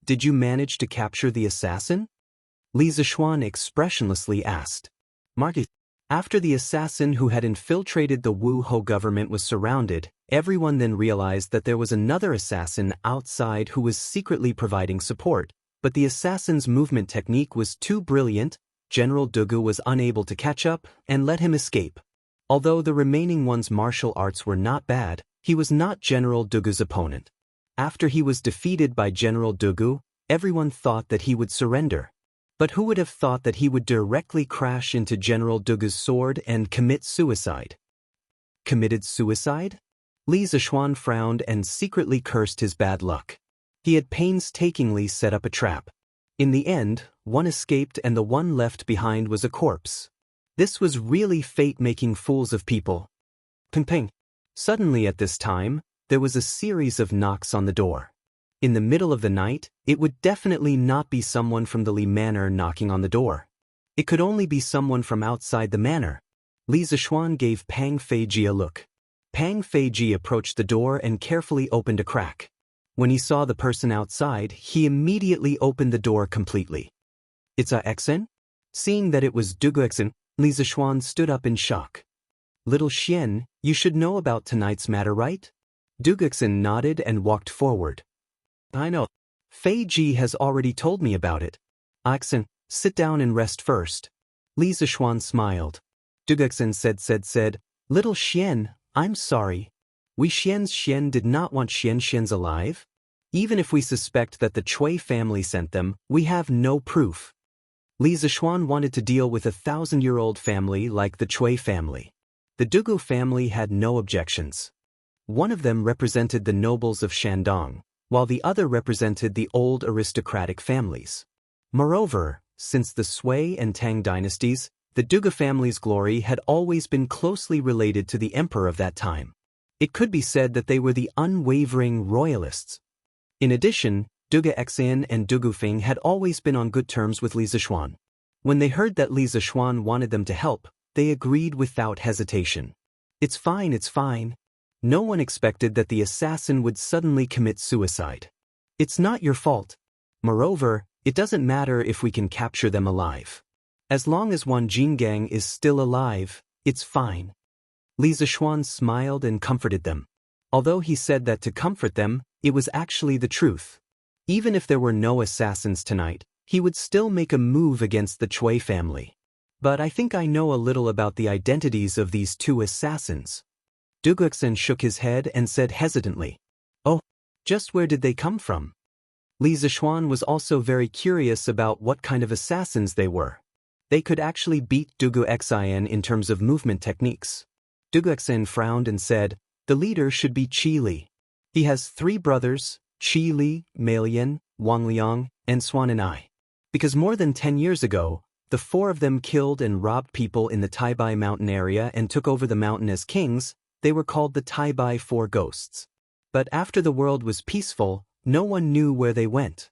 Did you manage to capture the assassin? Li Zishuan expressionlessly asked. Marquis. After the assassin who had infiltrated the Wu Ho government was surrounded, everyone then realized that there was another assassin outside who was secretly providing support, but the assassin's movement technique was too brilliant, General Dugu was unable to catch up and let him escape. Although the remaining one's martial arts were not bad, he was not General Dugu's opponent. After he was defeated by General Dugu, everyone thought that he would surrender. But who would have thought that he would directly crash into General Dugu's sword and commit suicide? Committed suicide? Li Zishuan frowned and secretly cursed his bad luck. He had painstakingly set up a trap. In the end, one escaped and the one left behind was a corpse. This was really fate making fools of people. Ping ping. Suddenly at this time, there was a series of knocks on the door. In the middle of the night, it would definitely not be someone from the Li Manor knocking on the door. It could only be someone from outside the manor. Li Zishuan gave Pang Feiji a look. Pang Feiji approached the door and carefully opened a crack. When he saw the person outside, he immediately opened the door completely. It's a Xen? Seeing that it was Duguxin, Li Zishuan stood up in shock. Little Xian, you should know about tonight's matter, right? Duguxin nodded and walked forward. I know. Fei Ji has already told me about it. Axin, sit down and rest first. Li Zishuan smiled. Duguxin said, Little Xian, I'm sorry. We Xian did not want Xian's alive. Even if we suspect that the Chui family sent them, we have no proof. Li Zishuan wanted to deal with a 1,000-year-old family like the Chui family. The Dugu family had no objections. One of them represented the nobles of Shandong, while the other represented the old aristocratic families. Moreover, since the Sui and Tang dynasties, the Dugu family's glory had always been closely related to the emperor of that time. It could be said that they were the unwavering royalists. In addition, Dugu Xian and Dugu Feng had always been on good terms with Li Zishuan. When they heard that Li Zishuan wanted them to help, they agreed without hesitation. It's fine. No one expected that the assassin would suddenly commit suicide. It's not your fault. Moreover, it doesn't matter if we can capture them alive. As long as Wan Jinggang is still alive, it's fine. Li Zishuan smiled and comforted them. Although he said that to comfort them, it was actually the truth. Even if there were no assassins tonight, he would still make a move against the Chui family. But I think I know a little about the identities of these two assassins. Duguxin shook his head and said hesitantly, Oh, just where did they come from? Li Zishuan was also very curious about what kind of assassins they were. They could actually beat Dugu Xian in terms of movement techniques. Duguxin frowned and said, The leader should be Qi Li. He has 3 brothers, Qi Li, Mei Lian, Wang Liang, and Xuan'an. Because more than 10 years ago, the 4 of them killed and robbed people in the Taibai mountain area and took over the mountain as kings. They were called the Taibai 4 Ghosts. But after the world was peaceful, no one knew where they went.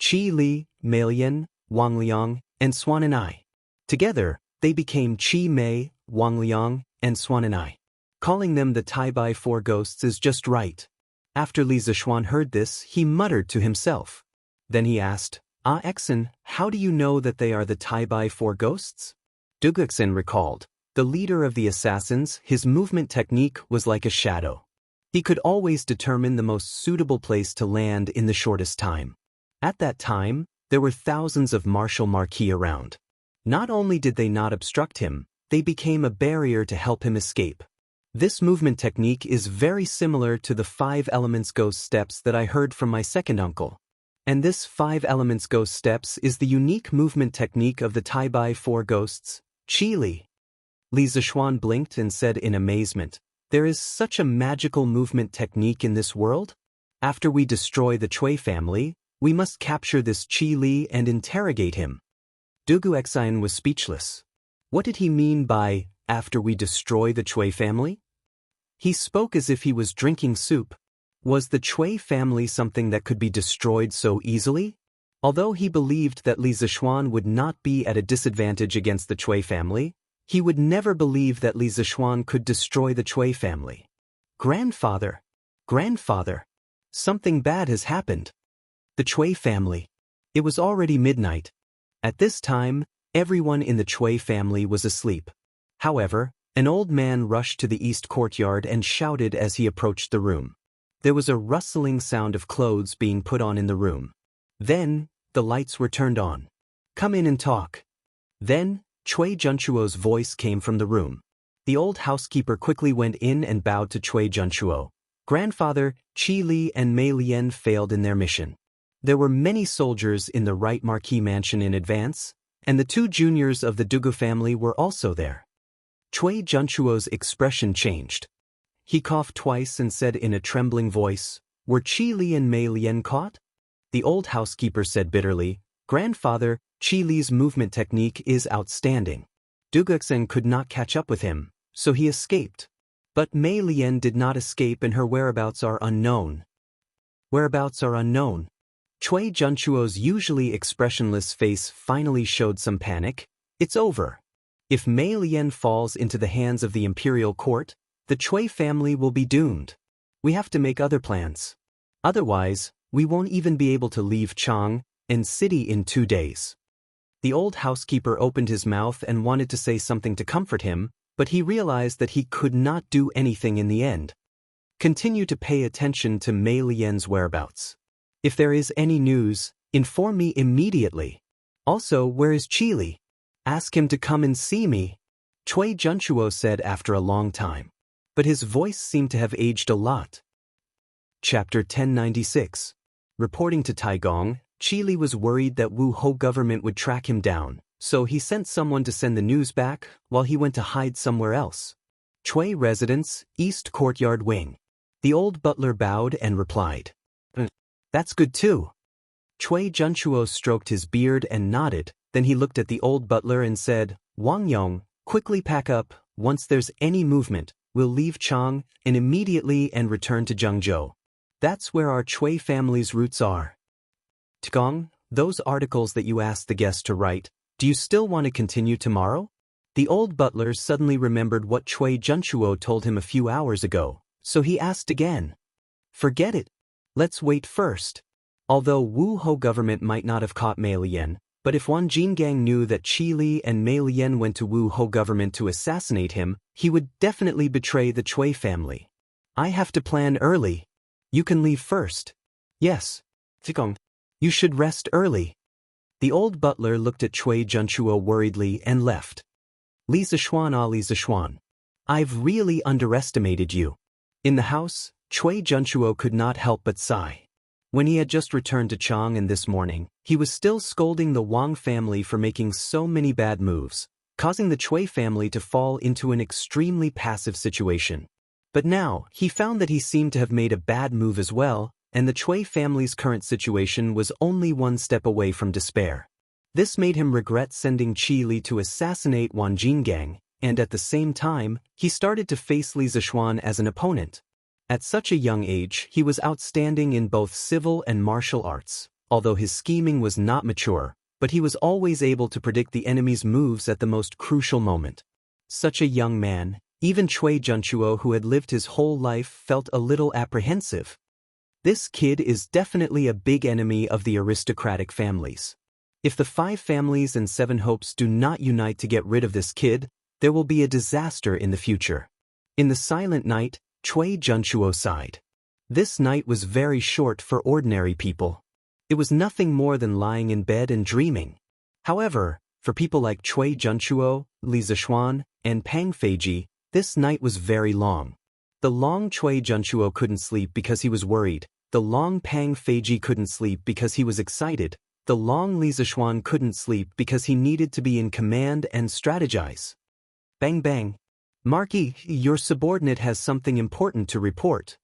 Qi Li, Mei Lian, Wang Liang, and Xuan'an. Together, they became Qi Mei, Wang Liang, and Xuan'an. Calling them the Taibai 4 Ghosts is just right. After Li Zishuan heard this, he muttered to himself. Then he asked, Exin, how do you know that they are the Taibai 4 Ghosts? Duguxin recalled. The leader of the assassins, his movement technique was like a shadow. He could always determine the most suitable place to land in the shortest time. At that time, there were thousands of martial marquis around. Not only did they not obstruct him, they became a barrier to help him escape. This movement technique is very similar to the 5 elements ghost steps that I heard from my second uncle. And this 5 elements ghost steps is the unique movement technique of the Taibai 4 Ghosts, Qi Li. Li Zishuan blinked and said in amazement, There is such a magical movement technique in this world? After we destroy the Chui family, we must capture this Qi Li and interrogate him. Dugu Xian was speechless. What did he mean by, after we destroy the Chui family? He spoke as if he was drinking soup. Was the Chui family something that could be destroyed so easily? Although he believed that Li Zishuan would not be at a disadvantage against the Chui family, he would never believe that Li Zishuan could destroy the Chui family. Grandfather! Something bad has happened. The Chui family. It was already midnight. At this time, everyone in the Chui family was asleep. However, an old man rushed to the east courtyard and shouted as he approached the room. There was a rustling sound of clothes being put on in the room. Then, the lights were turned on. Come in and talk. Then, Chui Junchuo's voice came from the room. The old housekeeper quickly went in and bowed to Chui Junchuo. Grandfather, Qi Li and Mei Lian failed in their mission. There were many soldiers in the right marquee mansion in advance, and the 2 juniors of the Dugu family were also there. Chui Junchuo's expression changed. He coughed twice and said in a trembling voice, Were Qi Li and Mei Lian caught? The old housekeeper said bitterly, Grandfather, Qi Li's movement technique is outstanding. Duguxin could not catch up with him, so he escaped. But Mei Lian did not escape and her whereabouts are unknown. Chui Junchuo's usually expressionless face finally showed some panic. It's over. If Mei Lian falls into the hands of the imperial court, the Chui family will be doomed. We have to make other plans. Otherwise, we won't even be able to leave Chang and city in 2 days. The old housekeeper opened his mouth and wanted to say something to comfort him, but he realized that he could not do anything in the end. Continue to pay attention to Mei Lian's whereabouts. If there is any news, inform me immediately. Also, where is Qili? Ask him to come and see me, Cui Junchuo said after a long time. But his voice seemed to have aged a lot. Chapter 1096. Reporting to Taigong, Qili was worried that Wu Hou government would track him down, so he sent someone to send the news back while he went to hide somewhere else. Cui Residence, East Courtyard Wing. The old butler bowed and replied, "That's good too." Cui Junchuo stroked his beard and nodded, then he looked at the old butler and said, "Wang Yong, quickly pack up, once there's any movement, we'll leave Chang and immediately and return to Zhengzhou. That's where our Cui family's roots are." "Tgong, those articles that you asked the guest to write, do you still want to continue tomorrow?" The old butler suddenly remembered what Cui Junchuo told him a few hours ago, so he asked again. "Forget it. Let's wait first." Although Wu Hou government might not have caught Mei Lian, but if Wan Jingang knew that Qili and Mei Lian went to Wu Hou government to assassinate him, he would definitely betray the Cui family. "I have to plan early. You can leave first." "Yes. Zigong. You should rest early." The old butler looked at Cui Junchuo worriedly and left. "Li Zishuan, Li Zishuan. I've really underestimated you." In the house, Cui Junchuo could not help but sigh. When he had just returned to Chang'an this morning, he was still scolding the Wang family for making so many bad moves, causing the Cui family to fall into an extremely passive situation. But now, he found that he seemed to have made a bad move as well, and the Cui family's current situation was only one step away from despair. This made him regret sending Qili to assassinate Wan Jingang, and at the same time, he started to face Li Zishuan as an opponent. At such a young age, he was outstanding in both civil and martial arts, although his scheming was not mature, but he was always able to predict the enemy's moves at the most crucial moment. Such a young man, even Cui Junchuo, who had lived his whole life, felt a little apprehensive. This kid is definitely a big enemy of the aristocratic families. If the 5 families and 7 hopes do not unite to get rid of this kid, there will be a disaster in the future. In the silent night, Cui Junchuo sighed. This night was very short for ordinary people. It was nothing more than lying in bed and dreaming. However, for people like Cui Junchuo, Li Zishuan, and Pang Feiji, this night was very long. The long Cui Junchuo couldn't sleep because he was worried, the long Pang Feiji couldn't sleep because he was excited, the long Li Zishuan couldn't sleep because he needed to be in command and strategize. Bang bang. "Marquis, your subordinate has something important to report."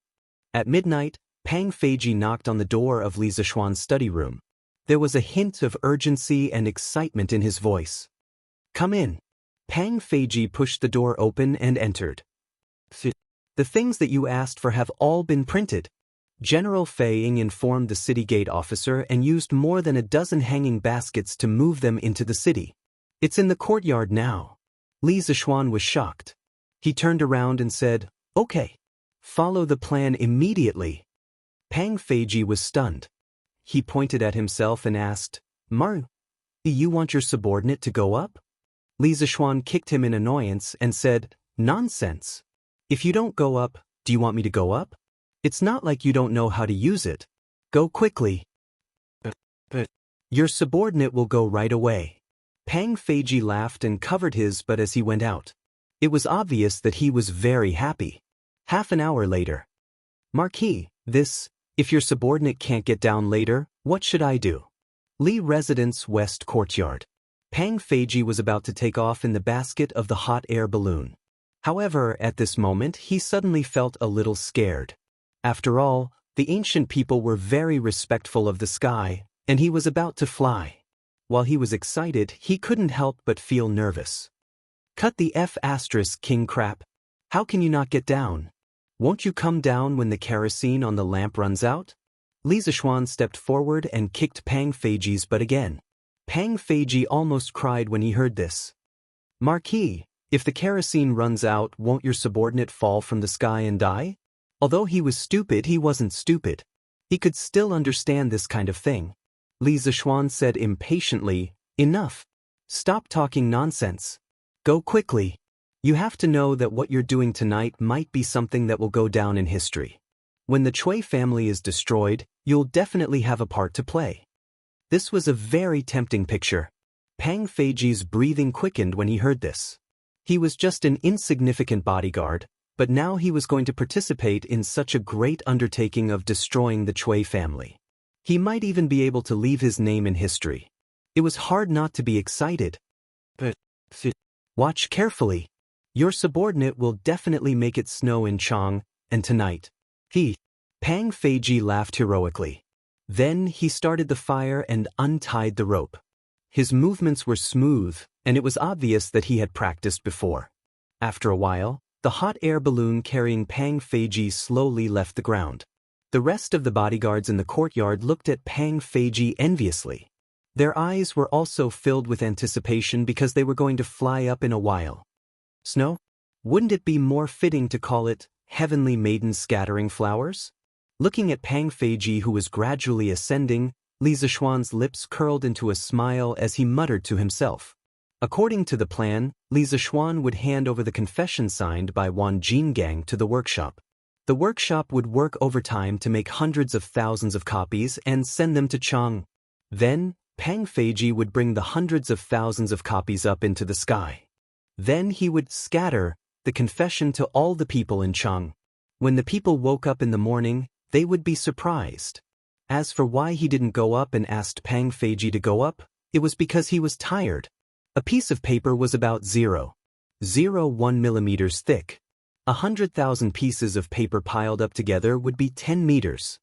At midnight, Pang Feiji knocked on the door of Li Zishuan's study room. There was a hint of urgency and excitement in his voice. "Come in." Pang Feiji pushed the door open and entered. "The things that you asked for have all been printed." General Fei Ying informed the city gate officer and used more than a dozen hanging baskets to move them into the city. "It's in the courtyard now." Li Zishuan was shocked. He turned around and said, "Okay. Follow the plan immediately." Pang Feiji was stunned. He pointed at himself and asked, "Maru, you want your subordinate to go up?" Li Zishuan kicked him in annoyance and said, "Nonsense. If you don't go up, do you want me to go up? It's not like you don't know how to use it. Go quickly." But your subordinate will go right away." Pang Feiji laughed and covered his butt as he went out. It was obvious that he was very happy. Half an hour later. "Marquis, if your subordinate can't get down later, what should I do?" Li Residence, West Courtyard. Pang Feiji was about to take off in the basket of the hot air balloon. However, at this moment, he suddenly felt a little scared. After all, the ancient people were very respectful of the sky, and he was about to fly. While he was excited, he couldn't help but feel nervous. "Cut the F*** king crap. How can you not get down? Won't you come down when the kerosene on the lamp runs out?" Li Zishuan stepped forward and kicked Pang Feiji's butt again. Pang Feiji almost cried when he heard this. "Marquis, if the kerosene runs out, won't your subordinate fall from the sky and die?" Although he was stupid, he wasn't stupid. He could still understand this kind of thing. Li Zishuan said impatiently, Enough. Stop talking nonsense. Go quickly. You have to know that what you're doing tonight might be something that will go down in history. When the Cui family is destroyed, you'll definitely have a part to play. This was a very tempting picture. Pang Feiji's breathing quickened when he heard this. He was just an insignificant bodyguard, but now he was going to participate in such a great undertaking of destroying the Cui family. He might even be able to leave his name in history. It was hard not to be excited. But watch carefully. Your subordinate will definitely make it snow in Chang, and tonight. Pang Feiji laughed heroically. Then he started the fire and untied the rope. His movements were smooth, and it was obvious that he had practiced before. After a while, the hot air balloon carrying Pang Feiji slowly left the ground. The rest of the bodyguards in the courtyard looked at Pang Feiji enviously. Their eyes were also filled with anticipation because they were going to fly up in a while. Snow? Wouldn't it be more fitting to call it Heavenly Maiden Scattering Flowers? Looking at Pang Feiji, who was gradually ascending, Li Zishuan's lips curled into a smile as he muttered to himself. According to the plan, Li Zishuan would hand over the confession signed by Wan Jingang to the workshop. The workshop would work overtime to make hundreds of thousands of copies and send them to Chang. Then, Pang Feiji would bring the hundreds of thousands of copies up into the sky. Then he would scatter the confession to all the people in Chang. When the people woke up in the morning, they would be surprised. As for why he didn't go up and asked Pang Feiji to go up, it was because he was tired. A piece of paper was about 0.01 millimeters thick. 100,000 pieces of paper piled up together would be 10 meters.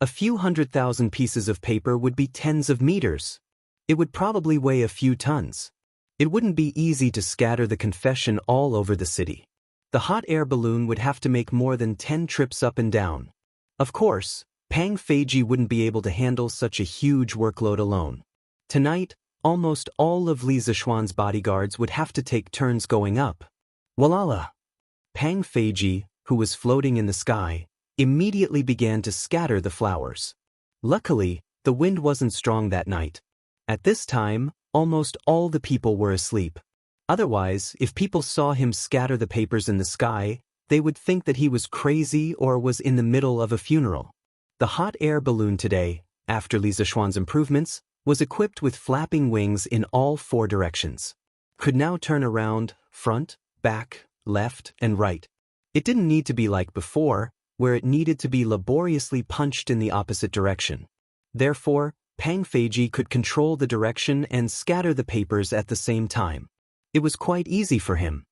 A few 100,000 pieces of paper would be tens of meters. It would probably weigh a few tons. It wouldn't be easy to scatter the confession all over the city. The hot air balloon would have to make more than 10 trips up and down. Of course, Pang Feiji wouldn't be able to handle such a huge workload alone. Tonight, almost all of Li Zishuan's bodyguards would have to take turns going up. Walala! Pang Feiji, who was floating in the sky, immediately began to scatter the flowers. Luckily, the wind wasn't strong that night. At this time, almost all the people were asleep. Otherwise, if people saw him scatter the papers in the sky, they would think that he was crazy or was in the middle of a funeral. The hot air balloon today, after Li Zishuan's improvements, was equipped with flapping wings in all 4 directions. Could now turn around, front, back, left, and right. It didn't need to be like before, where it needed to be laboriously punched in the opposite direction. Therefore, Pang Feiji could control the direction and scatter the papers at the same time. It was quite easy for him.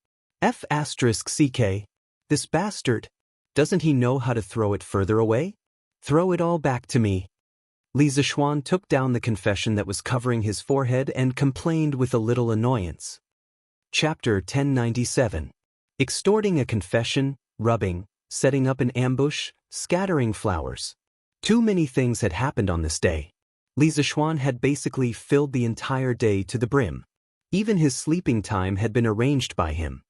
F***CK. This bastard. Doesn't he know how to throw it further away? Throw it all back to me. Li Zishuan took down the confession that was covering his forehead and complained with a little annoyance. Chapter 1097. Extorting a confession, rubbing, setting up an ambush, scattering flowers. Too many things had happened on this day. Li Zishuan had basically filled the entire day to the brim. Even his sleeping time had been arranged by him.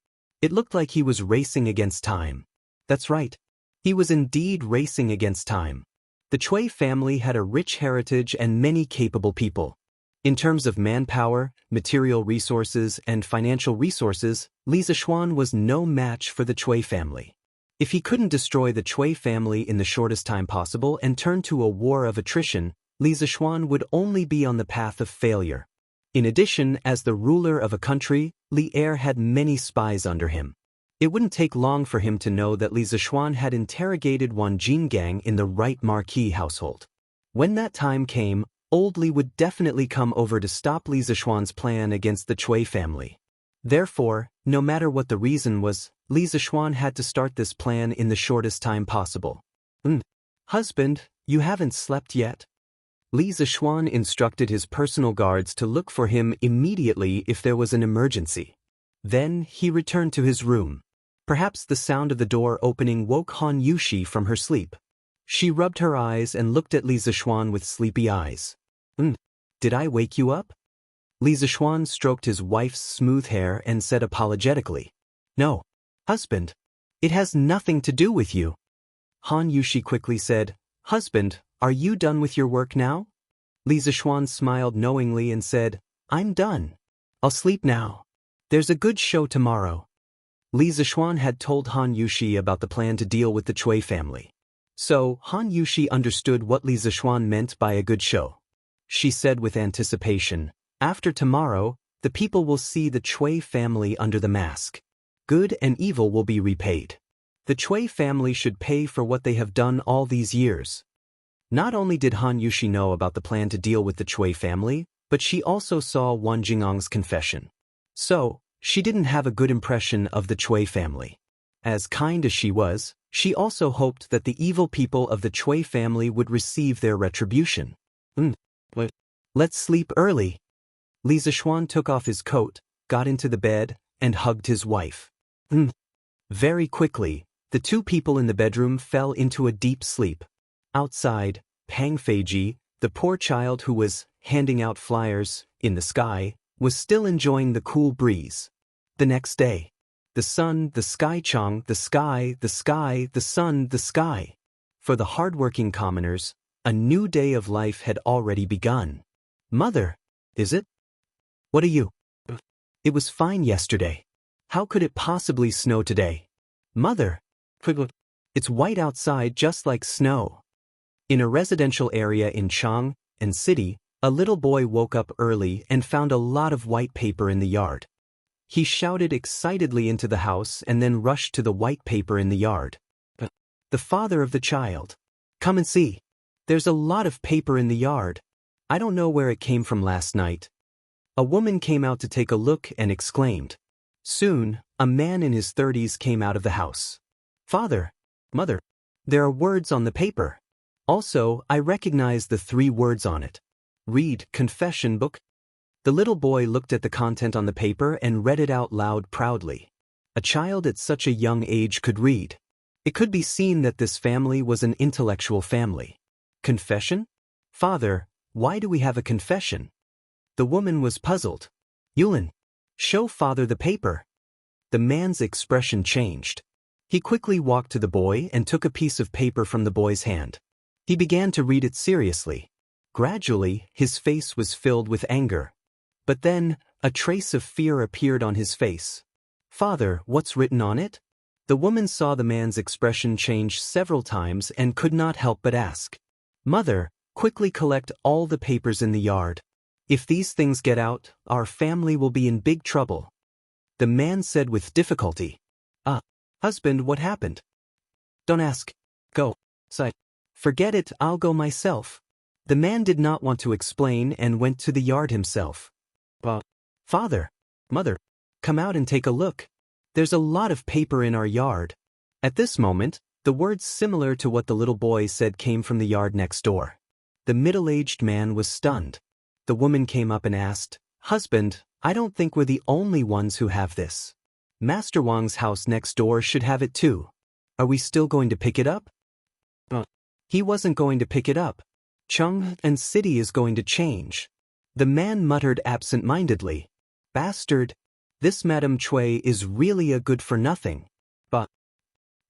It looked like he was racing against time. That's right. He was indeed racing against time. The Cui family had a rich heritage and many capable people. In terms of manpower, material resources, and financial resources, Li Zishuan was no match for the Cui family. If he couldn't destroy the Cui family in the shortest time possible and turn to a war of attrition, Li Zishuan would only be on the path of failure. In addition, as the ruler of a country, Li Er had many spies under him. It wouldn't take long for him to know that Li Zishuan had interrogated Wan Jingang in the right marquis household. When that time came, Old Li would definitely come over to stop Li Zishuan's plan against the Cui family. Therefore, no matter what the reason was, Li Zishuan had to start this plan in the shortest time possible. Husband, you haven't slept yet? Li Zishuan instructed his personal guards to look for him immediately if there was an emergency. Then he returned to his room. Perhaps the sound of the door opening woke Han Yushi from her sleep. She rubbed her eyes and looked at Li Zishuan with sleepy eyes. Did I wake you up? Li Zishuan stroked his wife's smooth hair and said apologetically. No, husband. It has nothing to do with you. Han Yushi quickly said, Husband, are you done with your work now? Li Zishuan smiled knowingly and said, I'm done. I'll sleep now. There's a good show tomorrow. Li Zishuan had told Han Yushi about the plan to deal with the Cui family. So, Han Yushi understood what Li Zishuan meant by a good show. She said with anticipation, after tomorrow, the people will see the Cui family under the mask. Good and evil will be repaid. The Cui family should pay for what they have done all these years. Not only did Han Yushi know about the plan to deal with the Cui family, but she also saw Wan Jingang's confession. So, she didn't have a good impression of the Cui family. As kind as she was, she also hoped that the evil people of the Cui family would receive their retribution. Let's sleep early. Li Zishuan took off his coat, got into the bed, and hugged his wife. Very quickly, the two people in the bedroom fell into a deep sleep. Outside, Pang Feiji, the poor child who was handing out flyers in the sky, was still enjoying the cool breeze. The next day, the sun, the sky Chang, the sky, the sky, the sun, the sky. For the hardworking commoners, a new day of life had already begun. Mother, is it? What are you? It was fine yesterday. How could it possibly snow today? Mother, it's white outside just like snow. In a residential area in Chang and City, a little boy woke up early and found a lot of white paper in the yard. He shouted excitedly into the house and then rushed to the white paper in the yard. The father of the child. Come and see. There's a lot of paper in the yard. I don't know where it came from last night. A woman came out to take a look and exclaimed. Soon, a man in his 30s came out of the house. Father, mother, there are words on the paper. Also, I recognize the 3 words on it. Read, confession book. The little boy looked at the content on the paper and read it out loud proudly. A child at such a young age could read. It could be seen that this family was an intellectual family. Confession? Father, why do we have a confession? The woman was puzzled. Yulin, show father the paper. The man's expression changed. He quickly walked to the boy and took a piece of paper from the boy's hand. He began to read it seriously. Gradually, his face was filled with anger. But then, a trace of fear appeared on his face. Father, what's written on it? The woman saw the man's expression change several times and could not help but ask. Mother, quickly collect all the papers in the yard. If these things get out, our family will be in big trouble. The man said with difficulty. Husband, what happened? Don't ask. Go. Sigh. Forget it, I'll go myself. The man did not want to explain and went to the yard himself. Father, mother, come out and take a look. There's a lot of paper in our yard. At this moment, the words similar to what the little boy said came from the yard next door. The middle-aged man was stunned. The woman came up and asked, Husband, I don't think we're the only ones who have this. Master Wang's house next door should have it too. Are we still going to pick it up? He wasn't going to pick it up. Cheng and City is going to change. The man muttered absent-mindedly. Bastard. This Madame Cui is really a good-for-nothing. But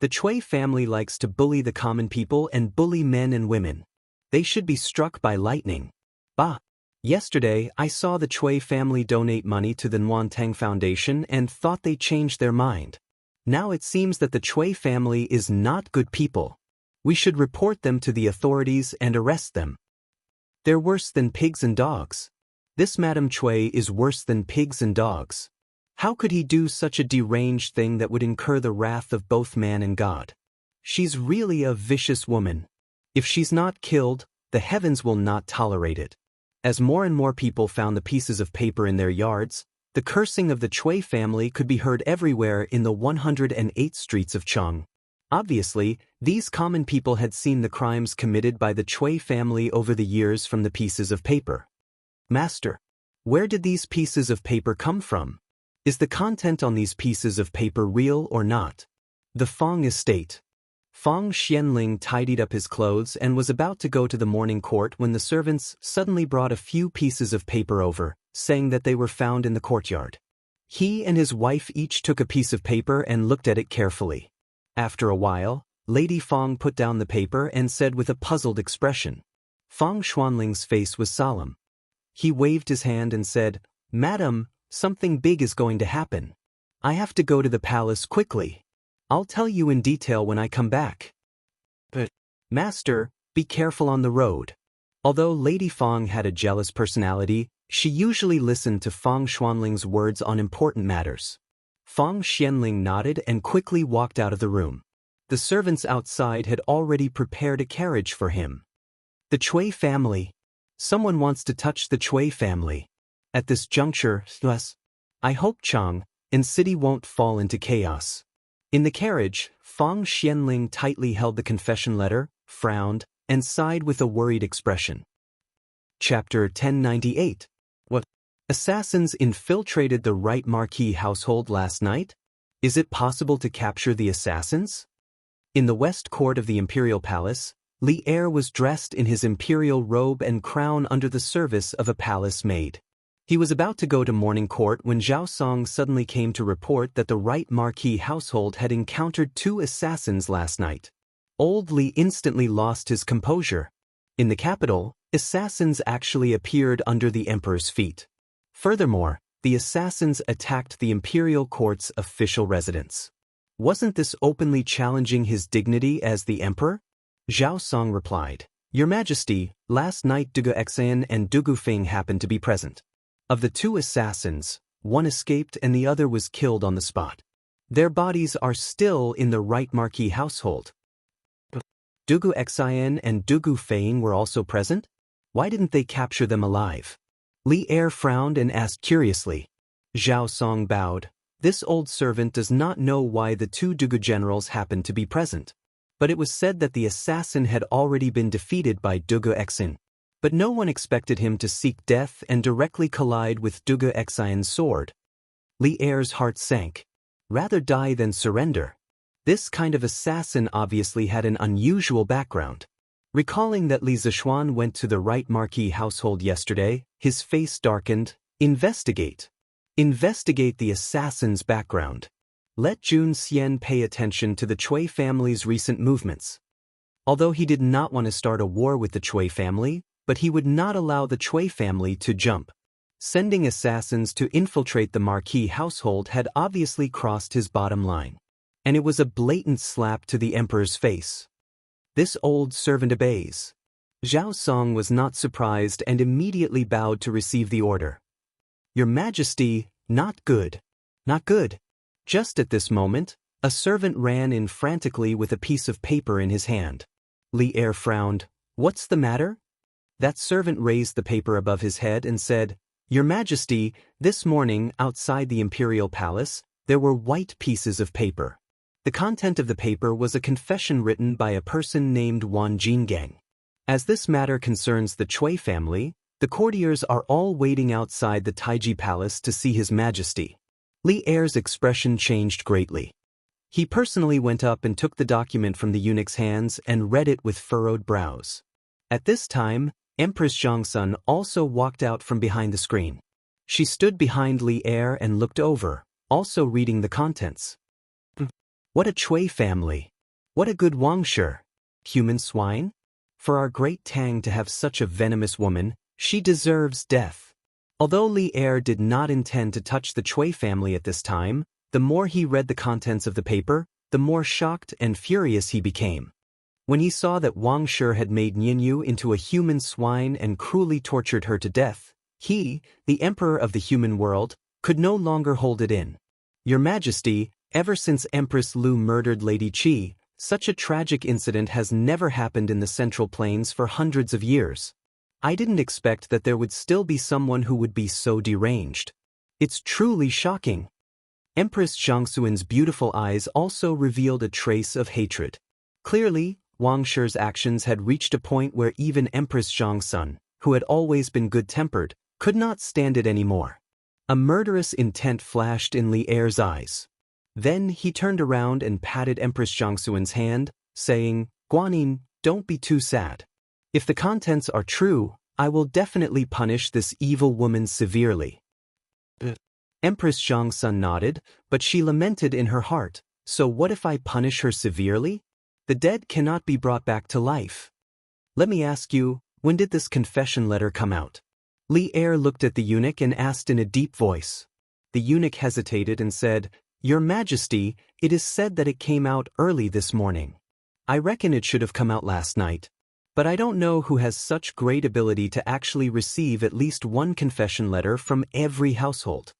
the Cui family likes to bully the common people and bully men and women. They should be struck by lightning. Yesterday, I saw the Cui family donate money to the Nuantang Foundation and thought they changed their mind. Now it seems that the Cui family is not good people. We should report them to the authorities and arrest them. They're worse than pigs and dogs. This Madame Cui is worse than pigs and dogs. How could he do such a deranged thing that would incur the wrath of both man and God? She's really a vicious woman. If she's not killed, the heavens will not tolerate it. As more and more people found the pieces of paper in their yards, the cursing of the Cui family could be heard everywhere in the 108 streets of Cheng. Obviously, these common people had seen the crimes committed by the Cui family over the years from the pieces of paper. Master, where did these pieces of paper come from? Is the content on these pieces of paper real or not? The Fong estate. Fong Xianling tidied up his clothes and was about to go to the morning court when the servants suddenly brought a few pieces of paper over, saying that they were found in the courtyard. He and his wife each took a piece of paper and looked at it carefully. After a while, Lady Fong put down the paper and said with a puzzled expression. Fong Xuanling's face was solemn. He waved his hand and said, Madam, something big is going to happen. I have to go to the palace quickly. I'll tell you in detail when I come back. But, Master, be careful on the road. Although Lady Fang had a jealous personality, she usually listened to Fang Xuanling's words on important matters. Fang Xianling nodded and quickly walked out of the room. The servants outside had already prepared a carriage for him. The Cui family. Someone wants to touch the Cui family. At this juncture, I hope Chang and city won't fall into chaos. In the carriage, Fang Xianling tightly held the confession letter, frowned, and sighed with a worried expression. Chapter 1098. What? Assassins infiltrated the Right Marquis household last night? Is it possible to capture the assassins? In the west court of the imperial palace, Li Er was dressed in his imperial robe and crown under the service of a palace maid. He was about to go to morning court when Zhao Song suddenly came to report that the Right Marquis household had encountered 2 assassins last night. Old Li instantly lost his composure. In the capital, assassins actually appeared under the emperor's feet. Furthermore, the assassins attacked the imperial court's official residence. Wasn't this openly challenging his dignity as the emperor? Zhao Song replied, Your Majesty, last night Dugu Xian and Dugu Feng happened to be present. Of the 2 assassins, one escaped and the other was killed on the spot. Their bodies are still in the Right Marquis household. Dugu Xian and Dugu Feng were also present? Why didn't they capture them alive? Li Er frowned and asked curiously. Zhao Song bowed. This old servant does not know why the 2 Dugu generals happened to be present. But it was said that the assassin had already been defeated by Dugu Xian. But no one expected him to seek death and directly collide with Dugu Xian's sword. Li Er's heart sank. Rather die than surrender. This kind of assassin obviously had an unusual background. Recalling that Li Zishuan went to the Right Marquis household yesterday, his face darkened. Investigate. Investigate the assassin's background. Let Jun Xian pay attention to the Cui family's recent movements. Although he did not want to start a war with the Cui family, but he would not allow the Cui family to jump. Sending assassins to infiltrate the Marquis household had obviously crossed his bottom line. And it was a blatant slap to the emperor's face. This old servant obeys. Zhao Song was not surprised and immediately bowed to receive the order. Your Majesty, not good. Not good. Just at this moment, a servant ran in frantically with a piece of paper in his hand. Li Er frowned. What's the matter? That servant raised the paper above his head and said, Your Majesty, this morning outside the imperial palace, there were white pieces of paper. The content of the paper was a confession written by a person named Wan Jingang. As this matter concerns the Cui family, the courtiers are all waiting outside the Taiji Palace to see His Majesty. Li Er's expression changed greatly. He personally went up and took the document from the eunuch's hands and read it with furrowed brows. At this time, Empress Zhongsun also walked out from behind the screen. She stood behind Li Er and looked over, also reading the contents. What a Cui family! What a good Wangshi! Human swine? For our great Tang to have such a venomous woman, she deserves death. Although Li Er did not intend to touch the Cui family at this time, the more he read the contents of the paper, the more shocked and furious he became. When he saw that Wangshi had made Ninyu into a human swine and cruelly tortured her to death, he, the emperor of the human world, could no longer hold it in. Your Majesty, ever since Empress Lu murdered Lady Qi, such a tragic incident has never happened in the Central Plains for hundreds of years. I didn't expect that there would still be someone who would be so deranged. It's truly shocking. Empress Zhongxuan's beautiful eyes also revealed a trace of hatred. Clearly, Wangshi's actions had reached a point where even Empress Zhongxun, who had always been good-tempered, could not stand it anymore. A murderous intent flashed in Li Er's eyes. Then he turned around and patted Empress Zhongxuan's hand, saying, Guanyin, don't be too sad. If the contents are true, I will definitely punish this evil woman severely. Empress Zhongxun nodded, but she lamented in her heart, so what if I punish her severely? The dead cannot be brought back to life. Let me ask you, when did this confession letter come out? Li Er looked at the eunuch and asked in a deep voice. The eunuch hesitated and said, "Your Majesty, it is said that it came out early this morning. I reckon it should have come out last night. But I don't know who has such great ability to actually receive at least one confession letter from every household."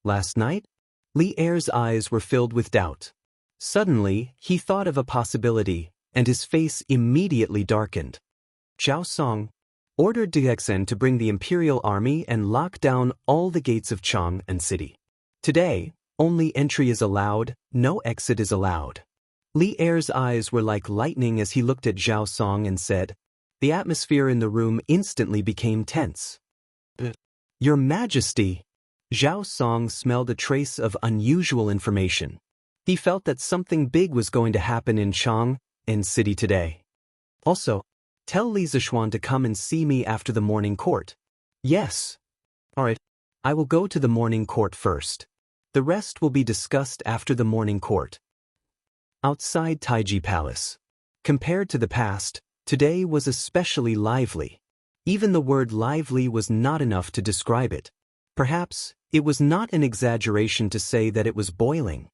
Last night? Li Er's eyes were filled with doubt. Suddenly, he thought of a possibility, and his face immediately darkened. Zhao Song ordered Dexen to bring the imperial army and lock down all the gates of Chang and city. Today, only entry is allowed, no exit is allowed. Li Er's eyes were like lightning as he looked at Zhao Song and said. The atmosphere in the room instantly became tense. "Your Majesty!" Zhao Song smelled a trace of unusual information. He felt that something big was going to happen in Chang and city today. "Also, tell Li Zishuan to come and see me after the morning court." "Yes." "Alright, I will go to the morning court first. The rest will be discussed after the morning court." Outside Taiji Palace. Compared to the past, today was especially lively. Even the word lively was not enough to describe it. Perhaps, it was not an exaggeration to say that it was boiling.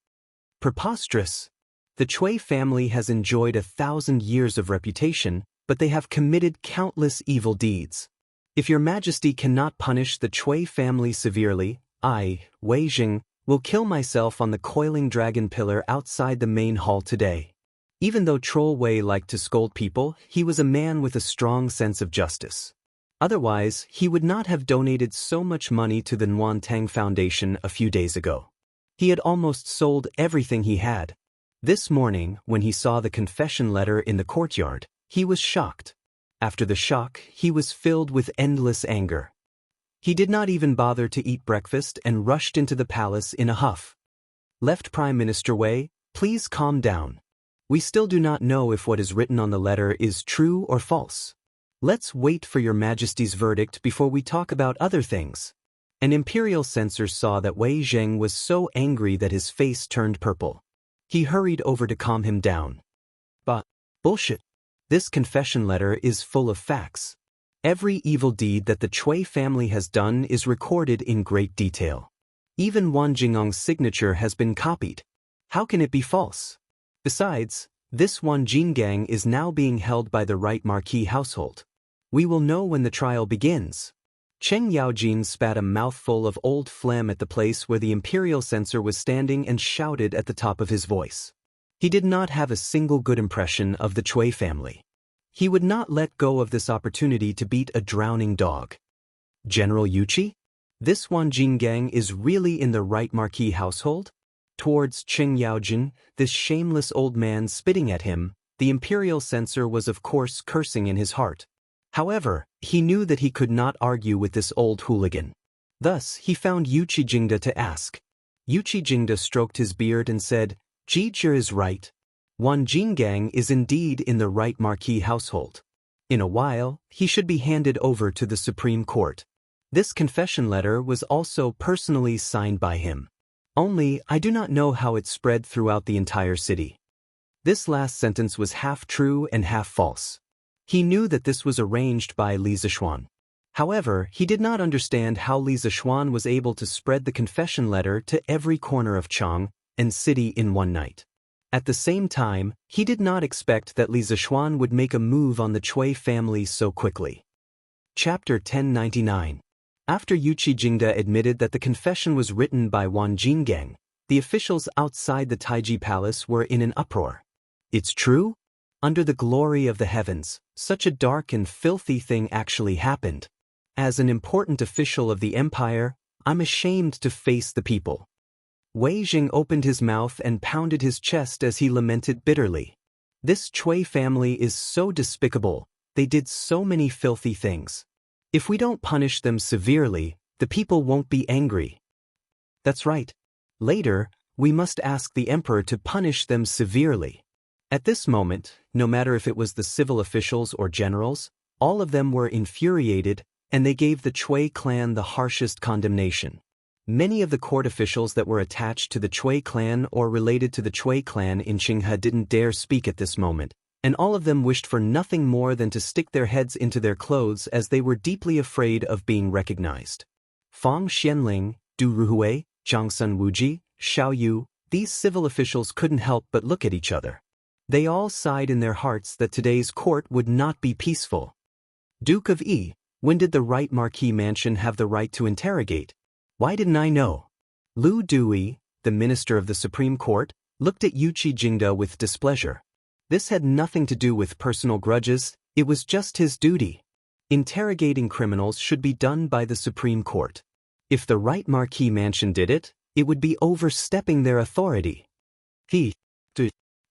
Preposterous. The Cui family has enjoyed 1,000 years of reputation, but they have committed countless evil deeds. If your Majesty cannot punish the Cui family severely, I, Wei Jing, will kill myself on the coiling dragon pillar outside the main hall today. Even though Troll Wei liked to scold people, he was a man with a strong sense of justice. Otherwise, he would not have donated so much money to the Nguyen Tang Foundation a few days ago. He had almost sold everything he had. This morning, when he saw the confession letter in the courtyard, he was shocked. After the shock, he was filled with endless anger. He did not even bother to eat breakfast and rushed into the palace in a huff. Left Prime Minister Wei, please calm down. We still do not know if what is written on the letter is true or false. Let's wait for your Majesty's verdict before we talk about other things. An imperial censor saw that Wei Zheng was so angry that his face turned purple. He hurried over to calm him down. But, bullshit. This confession letter is full of facts. Every evil deed that the Cui family has done is recorded in great detail. Even Wan Jingong's signature has been copied. How can it be false? Besides, this Wan Jinggang is now being held by the right Marquis household. We will know when the trial begins. Cheng Yaojin spat a mouthful of old phlegm at the place where the imperial censor was standing and shouted at the top of his voice. He did not have a single good impression of the Cui family. He would not let go of this opportunity to beat a drowning dog. General Yuchi? This Wan Jinggang is really in the right Marquis household? Towards Cheng Yaojin, this shameless old man spitting at him, the imperial censor was of course cursing in his heart. However, he knew that he could not argue with this old hooligan. Thus, he found Yuchi Jingda to ask. Yuchi Jingda stroked his beard and said, "Jizhi is right. Wan Jinggang is indeed in the right Marquis household. In a while, he should be handed over to the Supreme Court. This confession letter was also personally signed by him. Only, I do not know how it spread throughout the entire city." This last sentence was half true and half false. He knew that this was arranged by Li Zishuan. However, he did not understand how Li Zishuan was able to spread the confession letter to every corner of Chang and city in one night. At the same time, he did not expect that Li Zishuan would make a move on the Cui family so quickly. Chapter 1099. After Yuchi Jingda admitted that the confession was written by Wan Jinggang, the officials outside the Taiji Palace were in an uproar. It's true? Under the glory of the heavens, such a dark and filthy thing actually happened. As an important official of the empire, I'm ashamed to face the people. Wei Jing opened his mouth and pounded his chest as he lamented bitterly. This Cui family is so despicable, they did so many filthy things. If we don't punish them severely, the people won't be angry. That's right. Later, we must ask the emperor to punish them severely. At this moment, no matter if it was the civil officials or generals, all of them were infuriated, and they gave the Cui clan the harshest condemnation. Many of the court officials that were attached to the Cui clan or related to the Cui clan in Qinghe didn't dare speak at this moment, and all of them wished for nothing more than to stick their heads into their clothes as they were deeply afraid of being recognized. Fang Xianling, Du Ruhui, Jiangsun Wuji, Xiao Yu, these civil officials couldn't help but look at each other. They all sighed in their hearts that today's court would not be peaceful. Duke of Yi, when did the right Marquis Mansion have the right to interrogate? Why didn't I know? Lu Dui, the minister of the Supreme Court, looked at Yuqi Jingde with displeasure. This had nothing to do with personal grudges, it was just his duty. Interrogating criminals should be done by the Supreme Court. If the right Marquis Mansion did it, it would be overstepping their authority.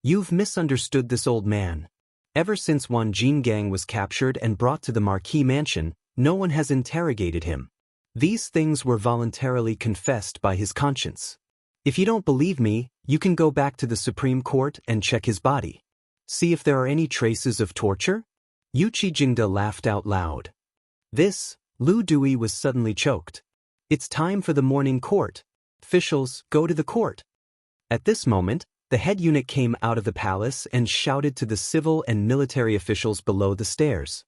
You've misunderstood this old man. Ever since Wan Jingang was captured and brought to the Marquis Mansion, no one has interrogated him. These things were voluntarily confessed by his conscience. If you don't believe me, you can go back to the Supreme Court and check his body. See if there are any traces of torture? Yuqi Jingde laughed out loud. This, Lu Dui was suddenly choked. It's time for the morning court. Officials, go to the court. At this moment, the head eunuch came out of the palace and shouted to the civil and military officials below the stairs.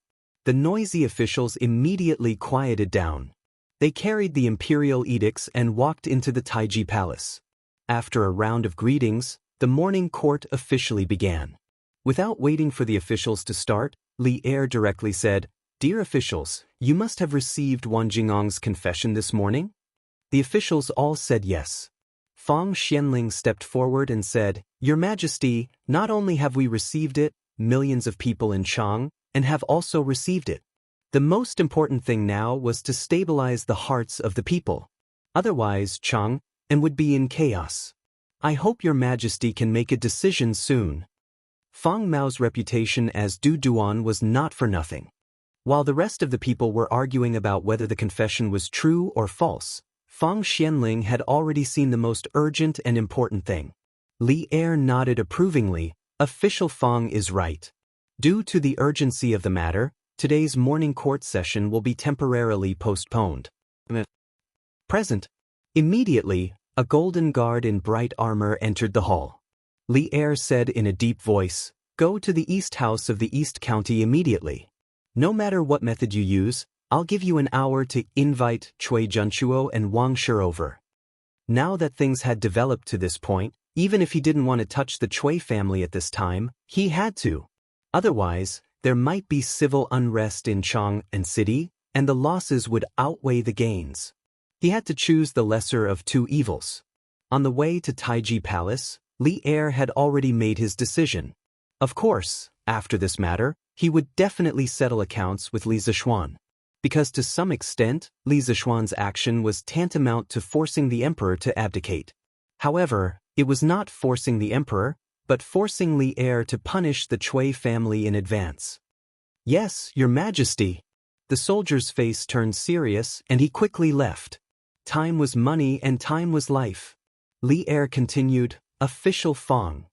The noisy officials immediately quieted down. They carried the imperial edicts and walked into the Taiji Palace. After a round of greetings, the morning court officially began. Without waiting for the officials to start, Li Er directly said, "Dear officials, you must have received Wan Jingang's confession this morning?" The officials all said yes. Fang Xianling stepped forward and said, "Your Majesty, not only have we received it, millions of people in Chang, and have also received it. The most important thing now was to stabilize the hearts of the people. Otherwise, Chang and would be in chaos. I hope your Majesty can make a decision soon." Fang Mao's reputation as Du Duan was not for nothing. While the rest of the people were arguing about whether the confession was true or false, Fang Xianling had already seen the most urgent and important thing. Li Er nodded approvingly. Official Fang is right. Due to the urgency of the matter, today's morning court session will be temporarily postponed. Present. Immediately, a golden guard in bright armor entered the hall. Li Er said in a deep voice, "Go to the East House of the East County immediately. No matter what method you use, I'll give you an hour to invite Cui Junchuo and Wang Shi over." Now that things had developed to this point, even if he didn't want to touch the Cui family at this time, he had to. Otherwise, there might be civil unrest in Chang and city, and the losses would outweigh the gains. He had to choose the lesser of two evils. On the way to Taiji Palace, Li Er had already made his decision. Of course, after this matter, he would definitely settle accounts with Li Zishuan. Because to some extent, Li Zishuan's action was tantamount to forcing the emperor to abdicate. However, it was not forcing the emperor, but forcing Li Er to punish the Cui family in advance. "Yes, your Majesty." The soldier's face turned serious and he quickly left. Time was money and time was life. Li Er continued, "Official Fang."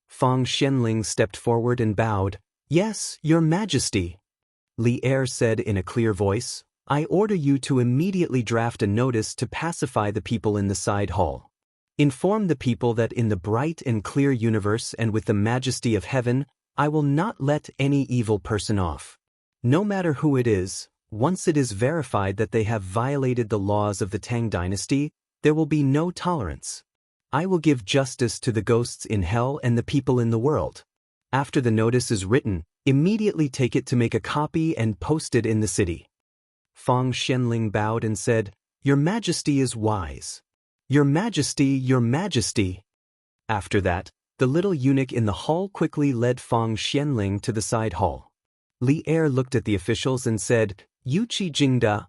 Fang Xianling stepped forward and bowed. "Yes, your Majesty." Li Er said in a clear voice, "I order you to immediately draft a notice to pacify the people in the side hall. Inform the people that in the bright and clear universe and with the majesty of heaven, I will not let any evil person off. No matter who it is, once it is verified that they have violated the laws of the Tang dynasty, there will be no tolerance. I will give justice to the ghosts in hell and the people in the world. After the notice is written, immediately take it to make a copy and post it in the city." Fang Xianling bowed and said, "Your Majesty is wise. Your Majesty, your Majesty." After that, the little eunuch in the hall quickly led Fang Xianling to the side hall. Li Er looked at the officials and said, "Yuqi Jingde."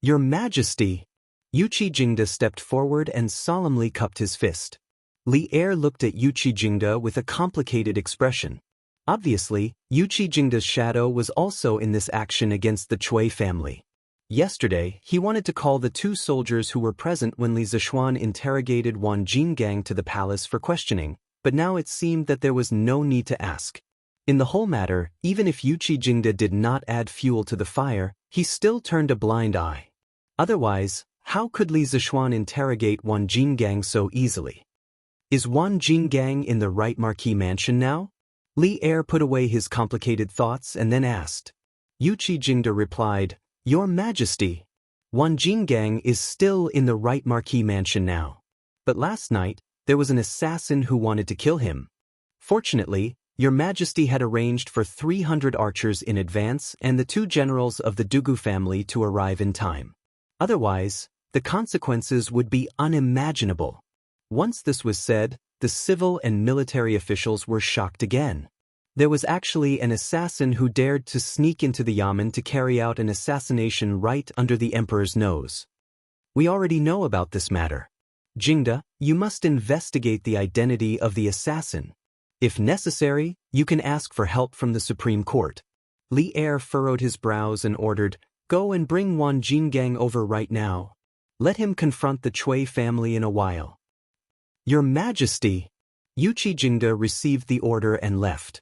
"Your Majesty." Yuqi Jingde stepped forward and solemnly cupped his fist. Li Er looked at Yuqi Jingde with a complicated expression. Obviously, Yuqi Jingde's shadow was also in this action against the Cui family. Yesterday, he wanted to call the two soldiers who were present when Li Zishuan interrogated Wan Jingang to the palace for questioning, but now it seemed that there was no need to ask. In the whole matter, even if Yuqi Jingde did not add fuel to the fire, he still turned a blind eye. Otherwise, how could Li Zishuan interrogate Wan Jingang so easily? Is Wan Jingang in the right Marquis Mansion now? Li Er put away his complicated thoughts and then asked. Yuqi Jingde replied, Your Majesty, Wan Jinggang is still in the right marquee mansion now. But last night, there was an assassin who wanted to kill him. Fortunately, Your Majesty had arranged for 300 archers in advance and the 2 generals of the Dugu family to arrive in time. Otherwise, the consequences would be unimaginable. Once this was said, the civil and military officials were shocked again. There was actually an assassin who dared to sneak into the yamen to carry out an assassination right under the emperor's nose. We already know about this matter. Jingde, you must investigate the identity of the assassin. If necessary, you can ask for help from the Supreme Court. Li Er furrowed his brows and ordered, Go and bring Wan Jinggang over right now. Let him confront the Cui family in a while. Your Majesty! Yuqi Jingde received the order and left.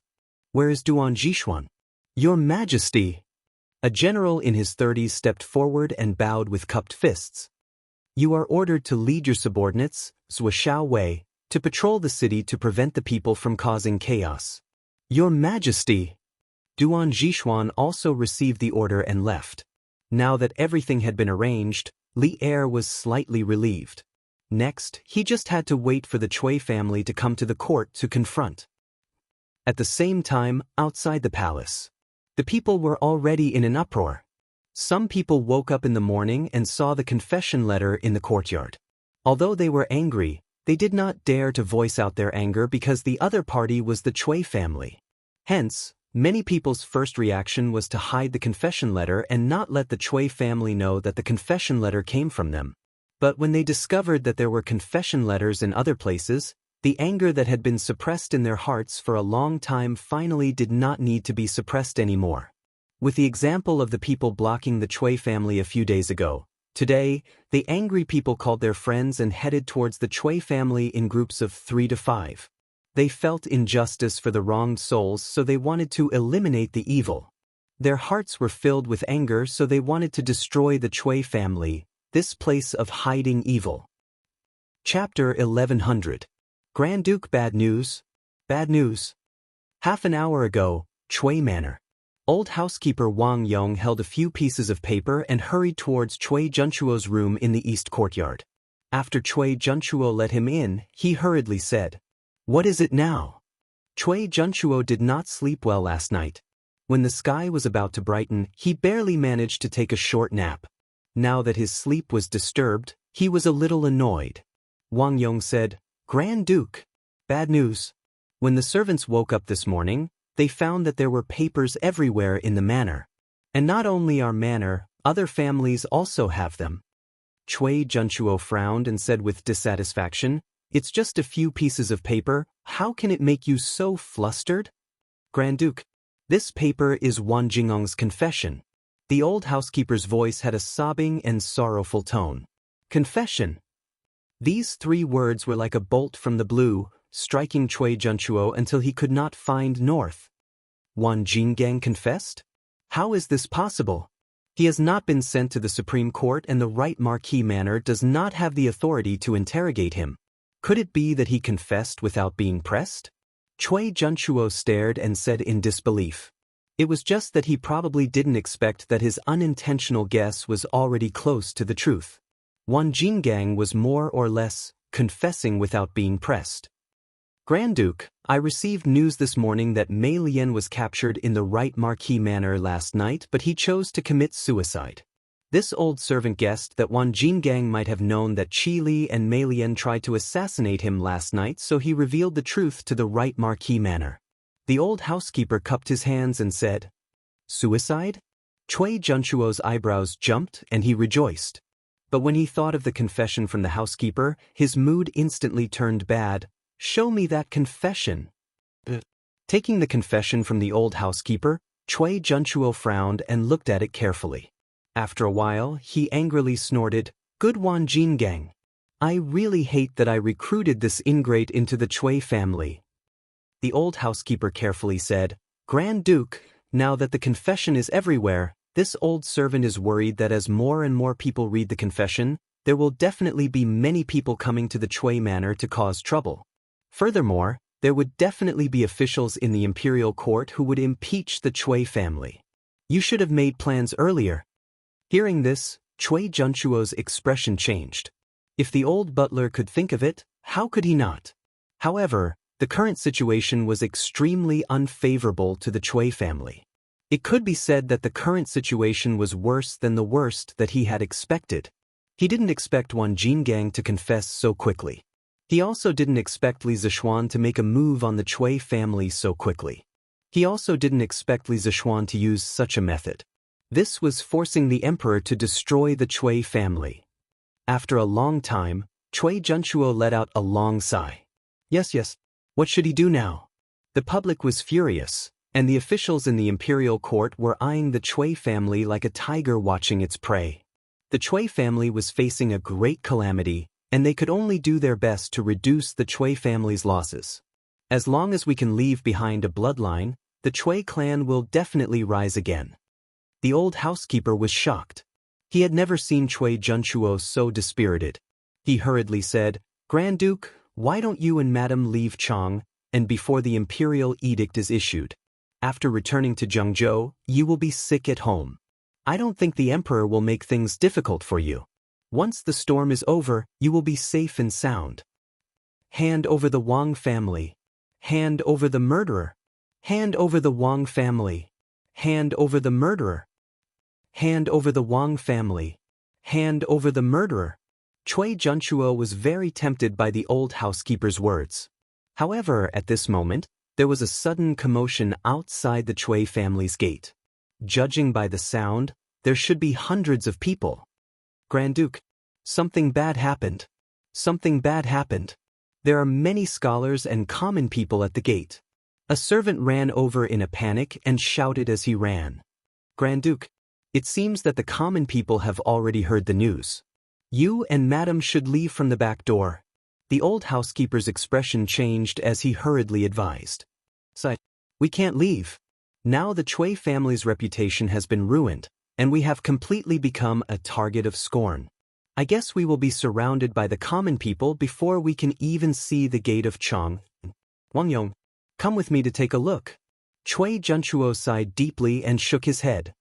Where is Duan Jishuan? Your Majesty! A general in his 30s stepped forward and bowed with cupped fists. You are ordered to lead your subordinates, Zhuo Wei, to patrol the city to prevent the people from causing chaos. Your Majesty! Duan Jishuan also received the order and left. Now that everything had been arranged, Li Er was slightly relieved. Next, he just had to wait for the Cui family to come to the court to confront. At the same time, outside the palace, the people were already in an uproar. Some people woke up in the morning and saw the confession letter in the courtyard. Although they were angry, they did not dare to voice out their anger because the other party was the Cui family. Hence, many people's first reaction was to hide the confession letter and not let the Cui family know that the confession letter came from them. But when they discovered that there were confession letters in other places, the anger that had been suppressed in their hearts for a long time finally did not need to be suppressed anymore. With the example of the people blocking the Cui family a few days ago, today, the angry people called their friends and headed towards the Cui family in groups of 3 to 5. They felt injustice for the wronged souls, so they wanted to eliminate the evil. Their hearts were filled with anger, so they wanted to destroy the Cui family, this place of hiding evil. Chapter 1100. Grand Duke Bad News. Bad news. Half an hour ago, Cui Manor. Old housekeeper Wang Yong held a few pieces of paper and hurried towards Cui Junchuo's room in the east courtyard. After Cui Junchuo let him in, he hurriedly said, What is it now? Cui Junchuo did not sleep well last night. When the sky was about to brighten, he barely managed to take a short nap. Now that his sleep was disturbed, he was a little annoyed. Wang Yong said, Grand Duke, bad news. When the servants woke up this morning, they found that there were papers everywhere in the manor. And not only our manor, other families also have them. Cui Junchuo frowned and said with dissatisfaction, It's just a few pieces of paper, how can it make you so flustered? Grand Duke, this paper is Wan Jingong's confession. The old housekeeper's voice had a sobbing and sorrowful tone. Confession. These 3 words were like a bolt from the blue, striking Cui Junchuo until he could not find north. Wan Jinggang confessed? How is this possible? He has not been sent to the Supreme Court and the right marquee manor does not have the authority to interrogate him. Could it be that he confessed without being pressed? Cui Junchuo stared and said in disbelief. It was just that he probably didn't expect that his unintentional guess was already close to the truth. Wan Jinggang was more or less confessing without being pressed. Grand Duke, I received news this morning that Mei Lian was captured in the right marquee manor last night, but he chose to commit suicide. This old servant guessed that Wan Jinggang might have known that Qi Li and Mei Lian tried to assassinate him last night, so he revealed the truth to the right marquee manor. The old housekeeper cupped his hands and said, Suicide? Cui Junchuo's eyebrows jumped and he rejoiced. But when he thought of the confession from the housekeeper, his mood instantly turned bad. Show me that confession. Taking the confession from the old housekeeper, Cui Junchuo frowned and looked at it carefully. After a while, he angrily snorted, Good Wan Jinggang. I really hate that I recruited this ingrate into the Cui family. The old housekeeper carefully said, Grand Duke, now that the confession is everywhere, this old servant is worried that as more and more people read the confession, there will definitely be many people coming to the Cui manor to cause trouble. Furthermore, There would definitely be officials in the imperial court who would impeach the Cui family. You should have made plans earlier. Hearing this, Cui Junchuo's expression changed. If the old butler could think of it, how could he not? However, the current situation was extremely unfavorable to the Cui family. It could be said that the current situation was worse than the worst that he had expected. He didn't expect Wang Jingang to confess so quickly. He also didn't expect Li Zishuan to make a move on the Cui family so quickly. He also didn't expect Li Zishuan to use such a method. This was forcing the emperor to destroy the Cui family. After a long time, Cui Junchuo let out a long sigh. Yes. What should he do now? The public was furious, and the officials in the imperial court were eyeing the Cui family like a tiger watching its prey. The Cui family was facing a great calamity, and they could only do their best to reduce the Cui family's losses. As long as we can leave behind a bloodline, the Cui clan will definitely rise again. The old housekeeper was shocked. He had never seen Cui Junchuo so dispirited. He hurriedly said, "Grand Duke, why don't you and Madam leave Chang, and before the imperial edict is issued? After returning to Zhengzhou, you will be sick at home. I don't think the emperor will make things difficult for you. Once the storm is over, you will be safe and sound. Hand over the Wang family. Hand over the murderer. Hand over the Wang family. Hand over the murderer. Hand over the Wang family. Hand over the murderer." Cui Junchuo was very tempted by the old housekeeper's words. However, at this moment, there was a sudden commotion outside the Cui family's gate. Judging by the sound, there should be hundreds of people. "Grand Duke, something bad happened. Something bad happened. There are many scholars and common people at the gate." A servant ran over in a panic and shouted as he ran. "Grand Duke, it seems that the common people have already heard the news. You and Madam should leave from the back door." The old housekeeper's expression changed as he hurriedly advised. "We can't leave. Now the Cui family's reputation has been ruined, and we have completely become a target of scorn. I guess we will be surrounded by the common people before we can even see the gate of Chang. Wang Yong, come with me to take a look." Cui Junchuo sighed deeply and shook his head.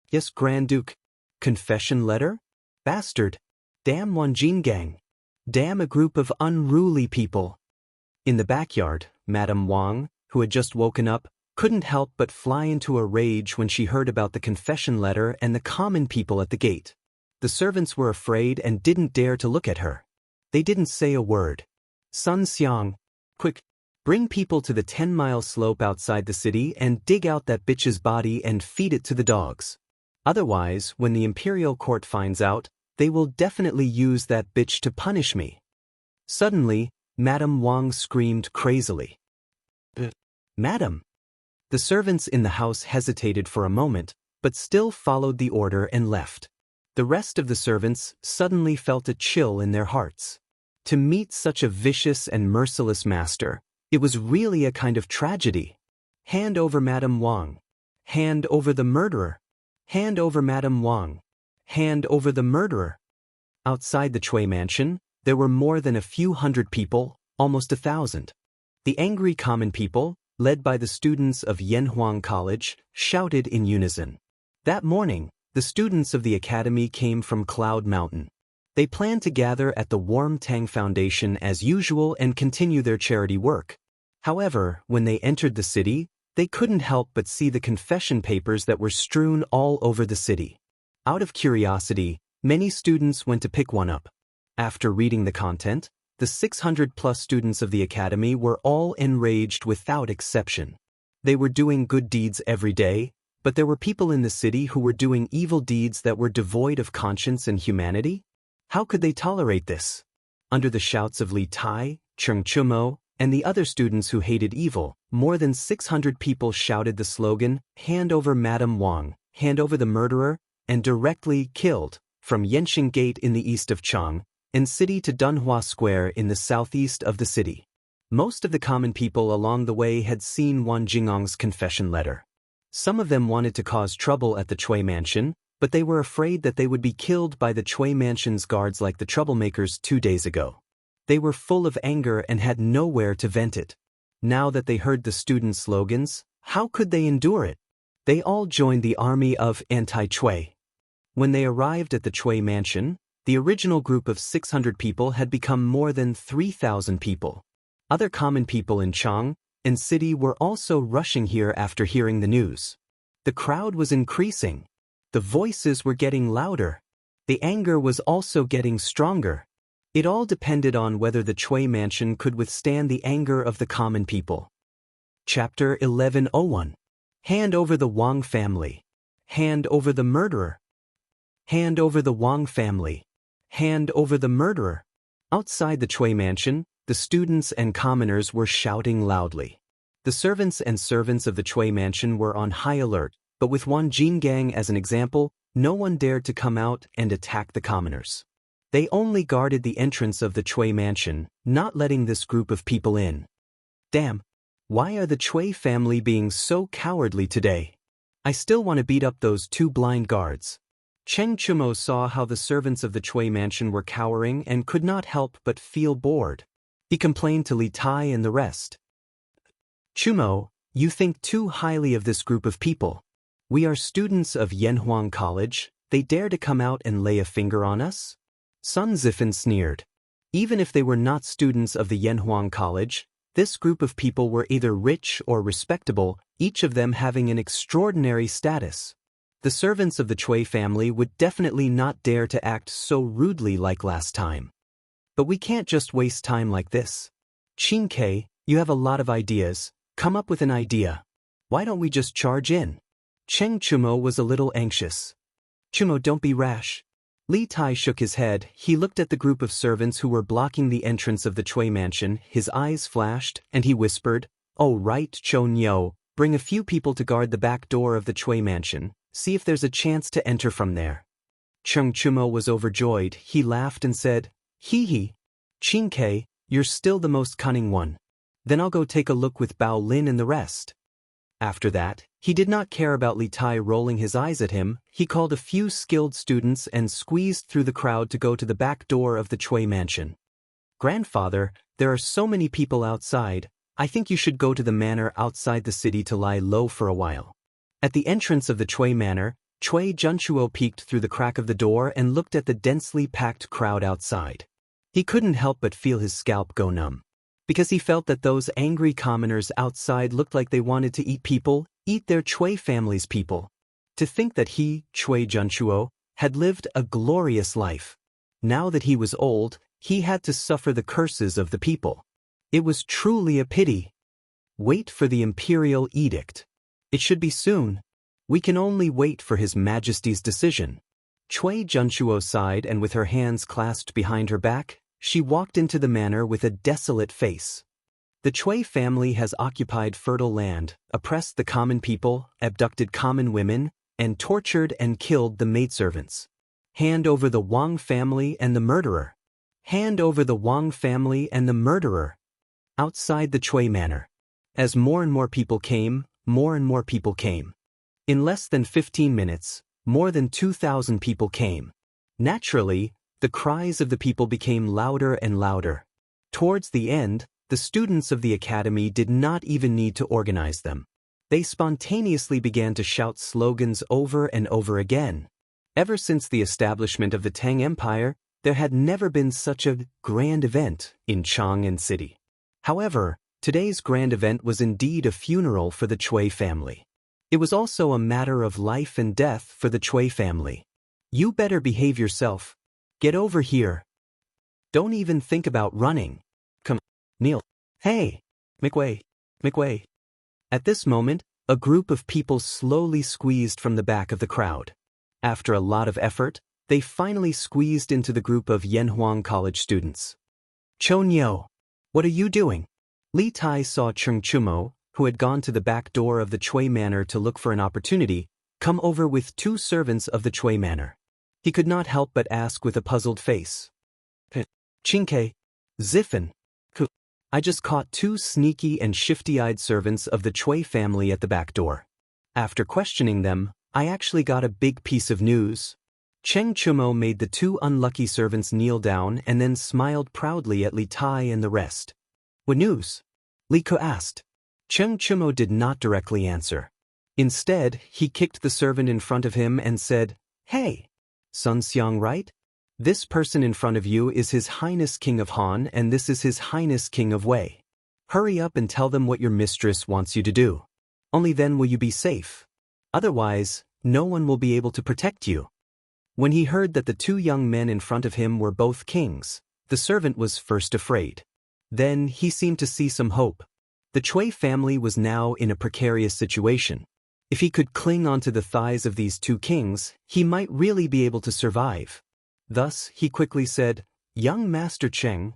"Yes, Grand Duke. Confession letter? Bastard. Damn Wang Jingang. Damn a group of unruly people." In the backyard, Madame Wang, who had just woken up, couldn't help but fly into a rage when she heard about the confession letter and the common people at the gate. The servants were afraid and didn't dare to look at her. They didn't say a word. "Sun Xiang, quick, bring people to the 10-mile slope outside the city and dig out that bitch's body and feed it to the dogs. Otherwise, when the imperial court finds out, they will definitely use that bitch to punish me." Suddenly, Madame Wang screamed crazily. "Madam!" The servants in the house hesitated for a moment, but still followed the order and left. The rest of the servants suddenly felt a chill in their hearts. To meet such a vicious and merciless master, it was really a kind of tragedy. "Hand over Madame Wang. Hand over the murderer. Hand over Madame Wang. Hand over the murderer." Outside the Cui mansion, there were more than a few hundred people, almost 1,000. The angry common people, led by the students of Yanhuang College, shouted in unison. That morning, the students of the academy came from Cloud Mountain. They planned to gather at the Warm Tang Foundation as usual and continue their charity work. However, when they entered the city, they couldn't help but see the confession papers that were strewn all over the city. Out of curiosity, many students went to pick one up. After reading the content, the 600-plus students of the academy were all enraged without exception. They were doing good deeds every day, but there were people in the city who were doing evil deeds that were devoid of conscience and humanity? How could they tolerate this? Under the shouts of Li Tai, Cheng Chumo, and the other students who hated evil, more than 600 people shouted the slogan, "Hand over Madame Wang, hand over the murderer," and directly killed, from Yanxing Gate in the east of Chang, and city to Dunhua Square in the southeast of the city. Most of the common people along the way had seen Wang Jingang's confession letter. Some of them wanted to cause trouble at the Cui mansion, but they were afraid that they would be killed by the Cui mansion's guards like the troublemakers 2 days ago. They were full of anger and had nowhere to vent it. Now that they heard the student slogans, how could they endure it? They all joined the army of anti-Chui. When they arrived at the Chui mansion, the original group of 600 people had become more than 3,000 people. Other common people in Chang and city were also rushing here after hearing the news. The crowd was increasing. The voices were getting louder. The anger was also getting stronger. It all depended on whether the Chui mansion could withstand the anger of the common people. Chapter 1101. Hand over the Wang family. Hand over the murderer. Hand over the Wang family. Hand over the murderer. Outside the Chui mansion, the students and commoners were shouting loudly. The servants of the Chui mansion were on high alert, but with Wan Jinggang as an example, no one dared to come out and attack the commoners. They only guarded the entrance of the Chui mansion, not letting this group of people in. Damn, why are the Chui family being so cowardly today? I still want to beat up those two blind guards. Cheng Chumo saw how the servants of the Chui mansion were cowering and could not help but feel bored. He complained to Li Tai and the rest. Chumo, you think too highly of this group of people. We are students of Yanhuang College, they dare to come out and lay a finger on us? Sun Zifan sneered. Even if they were not students of the Yanhuang College, this group of people were either rich or respectable, each of them having an extraordinary status. The servants of the Chui family would definitely not dare to act so rudely like last time. But we can't just waste time like this. Qin Ke, you have a lot of ideas, come up with an idea. Why don't we just charge in? Cheng Chumo was a little anxious. Chumo, don't be rash. Li Tai shook his head. He looked at the group of servants who were blocking the entrance of the Chui mansion, his eyes flashed, and he whispered, "Oh right, Cho Nyo, bring a few people to guard the back door of the Chui mansion, see if there's a chance to enter from there." Cheng Chumo was overjoyed. He laughed and said, "Hee hee. Qin Ke, you're still the most cunning one. Then I'll go take a look with Bao Lin and the rest." After that, he did not care about Li Tai rolling his eyes at him. He called a few skilled students and squeezed through the crowd to go to the back door of the Chui mansion. "Grandfather, there are so many people outside, I think you should go to the manor outside the city to lie low for a while." At the entrance of the Chui manor, Chui Junchuo peeked through the crack of the door and looked at the densely packed crowd outside. He couldn't help but feel his scalp go numb. Because he felt that those angry commoners outside looked like they wanted to eat people, eat their Chui family's people. To think that he, Chui Junchuo, had lived a glorious life. Now that he was old, he had to suffer the curses of the people. It was truly a pity. Wait for the imperial edict. It should be soon. We can only wait for His Majesty's decision. Chui Junchuo sighed, and with her hands clasped behind her back, she walked into the manor with a desolate face. The Chui family has occupied fertile land, oppressed the common people, abducted common women, and tortured and killed the maidservants. Hand over the Wang family and the murderer. Hand over the Wang family and the murderer. Outside the Chui manor. As more and more people came, more and more people came. In less than 15 minutes, more than 2,000 people came. Naturally, the cries of the people became louder and louder. Towards the end, the students of the academy did not even need to organize them. They spontaneously began to shout slogans over and over again. Ever since the establishment of the Tang Empire, there had never been such a grand event in Chang'an City. However, today's grand event was indeed a funeral for the Chui family. It was also a matter of life and death for the Chui family. You better behave yourself. Get over here. Don't even think about running. Come, kneel. Hey, McWay. At this moment, a group of people slowly squeezed from the back of the crowd. After a lot of effort, they finally squeezed into the group of Yanhuang College students. Cho Nyo, what are you doing? Li Tai saw Cheng Chumo, who had gone to the back door of the Chui manor to look for an opportunity, come over with two servants of the Chui manor. He could not help but ask with a puzzled face. Qin Ke, Zifan, I just caught two sneaky and shifty-eyed servants of the Chui family at the back door. After questioning them, I actually got a big piece of news. Cheng Chumo made the two unlucky servants kneel down and then smiled proudly at Li Tai and the rest. What news? Li Ke asked. Cheng Chumo did not directly answer. Instead, he kicked the servant in front of him and said, "Hey! Sun Xiang, right? This person in front of you is His Highness King of Han and this is His Highness King of Wei. Hurry up and tell them what your mistress wants you to do. Only then will you be safe. Otherwise, no one will be able to protect you." When he heard that the two young men in front of him were both kings, the servant was first afraid. Then he seemed to see some hope. The Cui family was now in a precarious situation. If he could cling onto the thighs of these two kings, he might really be able to survive. Thus, he quickly said, "Young Master Cheng."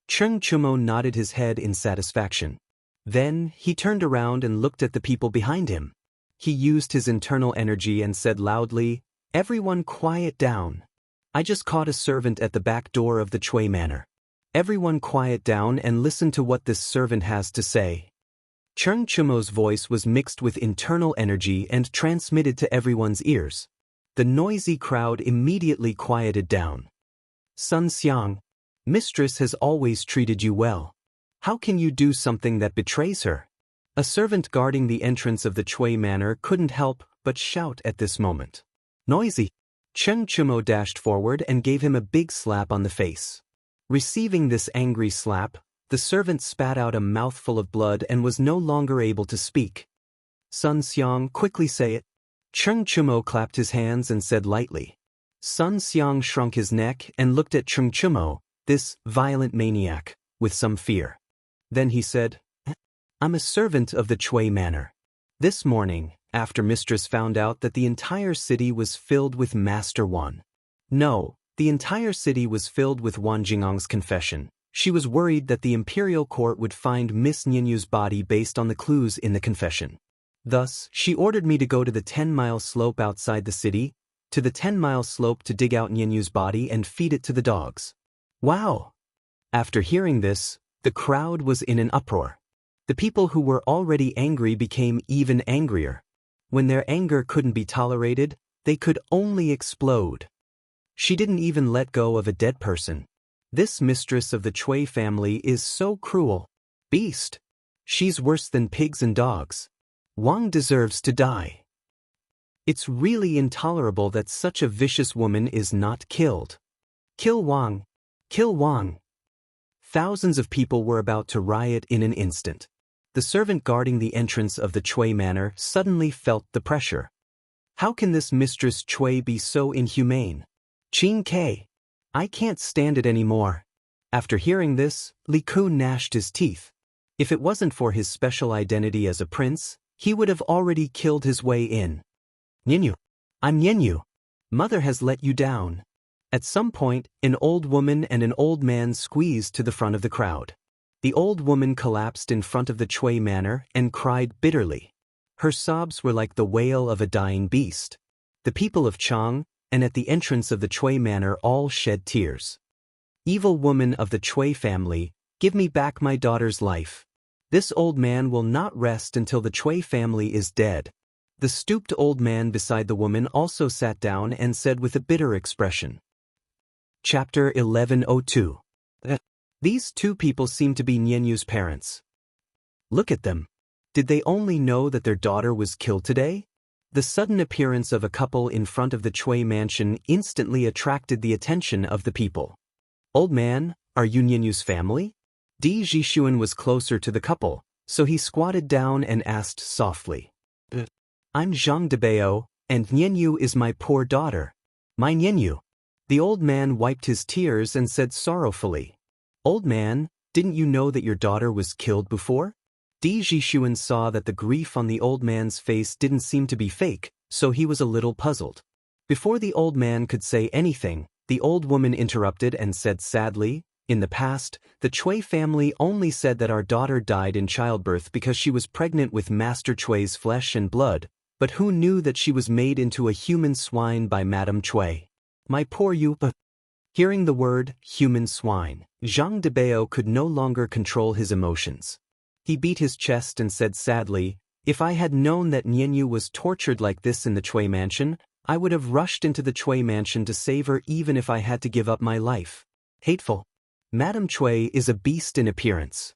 Cheng Chumo nodded his head in satisfaction. Then, he turned around and looked at the people behind him. He used his internal energy and said loudly, "Everyone quiet down. I just caught a servant at the back door of the Cui manor. Everyone quiet down and listen to what this servant has to say." Cheng Chumo's voice was mixed with internal energy and transmitted to everyone's ears. The noisy crowd immediately quieted down. "Sun Xiang, mistress has always treated you well. How can you do something that betrays her?" A servant guarding the entrance of the Cui manor couldn't help but shout at this moment. "Noisy!" Cheng Chumo dashed forward and gave him a big slap on the face. Receiving this angry slap, the servant spat out a mouthful of blood and was no longer able to speak. "Sun Xiang, quickly say it." Cheng Chumo clapped his hands and said lightly. Sun Xiang shrunk his neck and looked at Cheng Chumo, this violent maniac, with some fear. Then he said, "I'm a servant of the Cui manor. This morning, after mistress found out that the entire city was filled with Master Wan. No, the entire city was filled with Wan Jingang's confession. She was worried that the imperial court would find Miss Nianyu's body based on the clues in the confession. Thus, she ordered me to go to the 10-mile slope outside the city, to the 10-mile slope to dig out Nianyu's body and feed it to the dogs." Wow! After hearing this, the crowd was in an uproar. The people who were already angry became even angrier. When their anger couldn't be tolerated, they could only explode. She didn't even let go of a dead person. This mistress of the Cui family is so cruel. Beast! She's worse than pigs and dogs. Wang deserves to die. It's really intolerable that such a vicious woman is not killed. Kill Wang! Kill Wang! Thousands of people were about to riot in an instant. The servant guarding the entrance of the Cui manor suddenly felt the pressure. How can this mistress Cui be so inhumane? Qin Ke! I can't stand it anymore. After hearing this, Li Ku gnashed his teeth. If it wasn't for his special identity as a prince, he would have already killed his way in. "Nianyu! I'm Nianyu. Mother has let you down." At some point, an old woman and an old man squeezed to the front of the crowd. The old woman collapsed in front of the Cui manor and cried bitterly. Her sobs were like the wail of a dying beast. The people of Chang, and at the entrance of the Cui manor all shed tears. "Evil woman of the Cui family, give me back my daughter's life. This old man will not rest until the Cui family is dead." The stooped old man beside the woman also sat down and said with a bitter expression. Chapter 1102. These two people seem to be Nianyu's parents. Look at them. Did they only know that their daughter was killed today? The sudden appearance of a couple in front of the Cui mansion instantly attracted the attention of the people. "Old man, are you Nianyu's family?" Di Jixuan was closer to the couple, so he squatted down and asked softly. "I'm Zhang Debao, and Nianyu is my poor daughter. My Nianyu." The old man wiped his tears and said sorrowfully, "Old man, didn't you know that your daughter was killed before?" Di Jixuan saw that the grief on the old man's face didn't seem to be fake, so he was a little puzzled. Before the old man could say anything, the old woman interrupted and said sadly, "In the past, the Cui family only said that our daughter died in childbirth because she was pregnant with Master Cui's flesh and blood, but who knew that she was made into a human swine by Madame Cui? My poor Yupa." Hearing the word, human swine, Zhang Debao could no longer control his emotions. He beat his chest and said sadly, "If I had known that Nianyu was tortured like this in the Cui mansion, I would have rushed into the Cui mansion to save her even if I had to give up my life. Hateful. Madame Cui is a beast in appearance.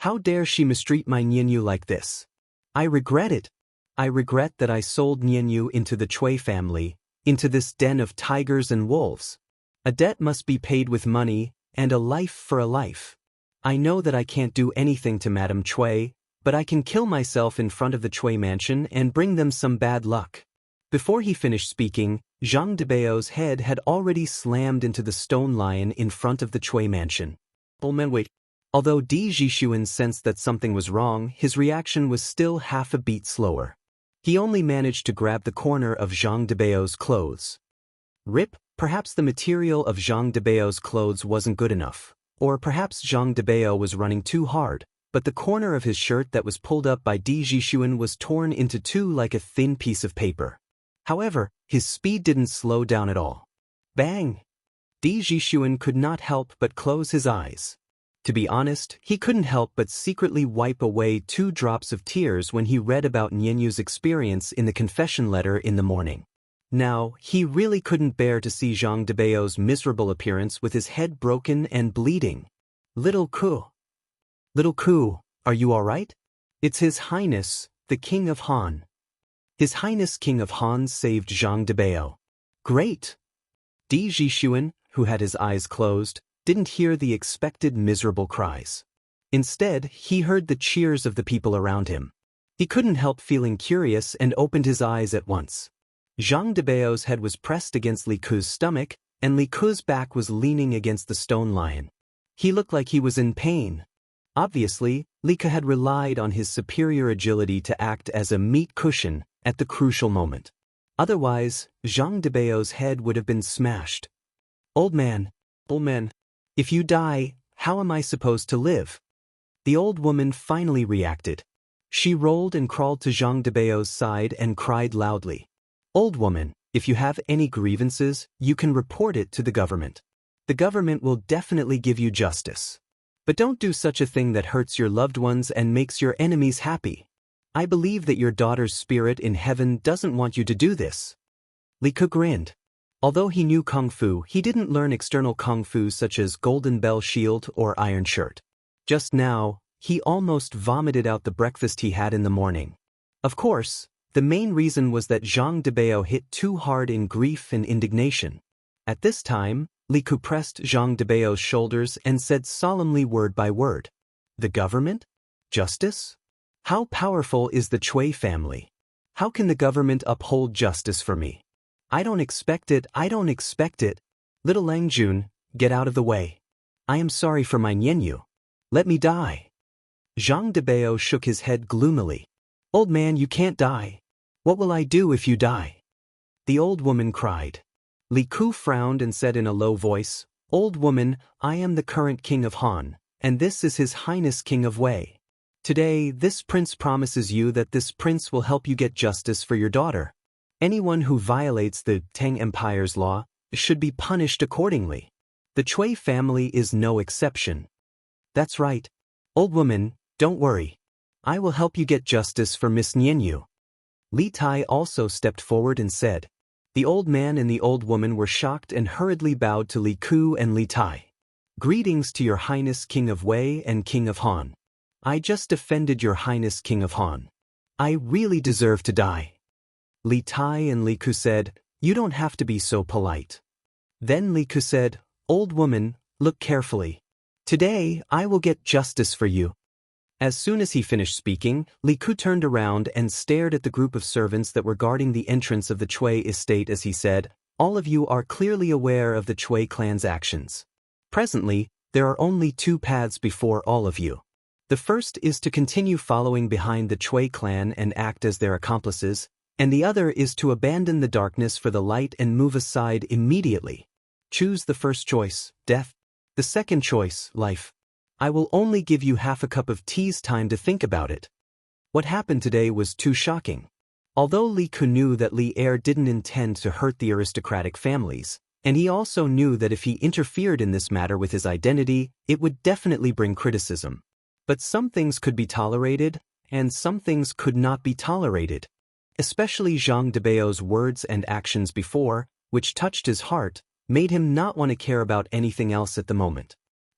How dare she mistreat my Nianyu like this? I regret it. I regret that I sold Nianyu into the Chui family, into this den of tigers and wolves. A debt must be paid with money, and a life for a life. I know that I can't do anything to Madame Chui, but I can kill myself in front of the Chui mansion and bring them some bad luck. Before he finished speaking, Zhang Debao's head had already slammed into the stone lion in front of the Chui mansion. Wait. Although Di Jixuan sensed that something was wrong, his reaction was still half a beat slower. He only managed to grab the corner of Zhang Debao's clothes. Rip, perhaps the material of Zhang Debao's clothes wasn't good enough. Or perhaps Zhang Debao was running too hard, but the corner of his shirt that was pulled up by Di Jixuan was torn into two like a thin piece of paper. However, his speed didn't slow down at all. Bang! Di Jixuan could not help but close his eyes. To be honest, he couldn't help but secretly wipe away 2 drops of tears when he read about Nianyu's experience in the confession letter in the morning. Now, he really couldn't bear to see Zhang Debao's miserable appearance with his head broken and bleeding. Little Ku, are you all right? It's His Highness, the King of Han. His Highness King of Han saved Zhang Debao. Great! Di Jixuan, who had his eyes closed, didn't hear the expected miserable cries. Instead, he heard the cheers of the people around him. He couldn't help feeling curious and opened his eyes at once. Zhang Debao's head was pressed against Li Ku's stomach, and Li Ku's back was leaning against the stone lion. He looked like he was in pain. Obviously, Li Ku had relied on his superior agility to act as a meat cushion at the crucial moment. Otherwise, Zhang Debao's head would have been smashed. Old man, if you die, how am I supposed to live? The old woman finally reacted. She rolled and crawled to Zhang Debao's side and cried loudly. Old woman, if you have any grievances, you can report it to the government. The government will definitely give you justice. But don't do such a thing that hurts your loved ones and makes your enemies happy. I believe that your daughter's spirit in heaven doesn't want you to do this. Li Ku grinned. Although he knew Kung Fu, he didn't learn external Kung Fu such as Golden Bell Shield or Iron Shirt. Just now, he almost vomited out the breakfast he had in the morning. Of course, the main reason was that Zhang Debao hit too hard in grief and indignation. At this time, Li Ku pressed Zhang Debao's shoulders and said solemnly word by word, "The government? Justice? How powerful is the Chui family? How can the government uphold justice for me? I don't expect it. Little Lang Jun, get out of the way. I am sorry for my Nianyu. Let me die." Zhang Debao shook his head gloomily. Old man, you can't die. What will I do if you die? The old woman cried. Li Ku frowned and said in a low voice, Old woman, I am the current king of Han, and this is His Highness King of Wei. Today, this prince promises you that this prince will help you get justice for your daughter. Anyone who violates the Tang Empire's law should be punished accordingly. The Chui family is no exception. That's right. Old woman, don't worry. I will help you get justice for Miss Nianyu. Li Tai also stepped forward and said. The old man and the old woman were shocked and hurriedly bowed to Li Ku and Li Tai. Greetings to your Highness King of Wei and King of Han. I just defended your Highness King of Han. I really deserve to die. Li Tai and Li Ku said, You don't have to be so polite. Then Li Ku said, Old woman, look carefully. Today, I will get justice for you. As soon as he finished speaking, Li Ku turned around and stared at the group of servants that were guarding the entrance of the Chui estate as he said, All of you are clearly aware of the Chui clan's actions. Presently, there are only 2 paths before all of you. The first is to continue following behind the Chui clan and act as their accomplices, and the other is to abandon the darkness for the light and move aside immediately. Choose the first choice, death. The second choice, life. I will only give you half a cup of tea's time to think about it. What happened today was too shocking. Although Li Ku knew that Li Er didn't intend to hurt the aristocratic families, and he also knew that if he interfered in this matter with his identity, it would definitely bring criticism. But some things could be tolerated, and some things could not be tolerated. Especially Zhang Debao's words and actions before, which touched his heart, made him not want to care about anything else at the moment.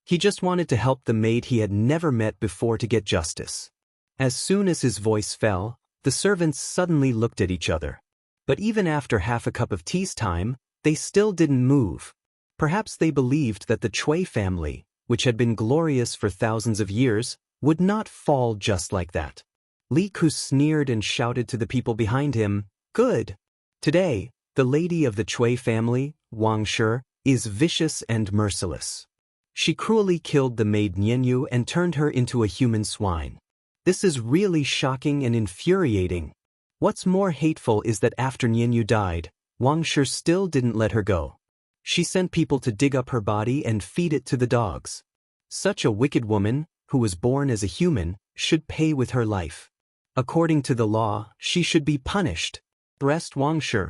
He just wanted to help the maid he had never met before to get justice. As soon as his voice fell, the servants suddenly looked at each other. But even after half a cup of tea's time, they still didn't move. Perhaps they believed that the Chui family, which had been glorious for thousands of years, would not fall just like that. Li Ku sneered and shouted to the people behind him, "Good! Today, the lady of the Chui family, Wang Shi, is vicious and merciless. She cruelly killed the maid Nianyu and turned her into a human swine. This is really shocking and infuriating. What's more hateful is that after Nianyu died, Wang Shi still didn't let her go. She sent people to dig up her body and feed it to the dogs. Such a wicked woman, who was born as a human, should pay with her life. According to the law, she should be punished," thrust Wang Shi.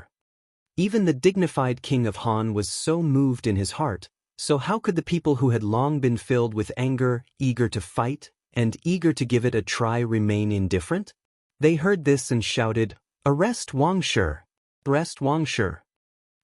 Even the dignified king of Han was so moved in his heart, so how could the people who had long been filled with anger, eager to fight, and eager to give it a try remain indifferent? They heard this and shouted, "Arrest Wang Shi! Arrest Wang Shi!"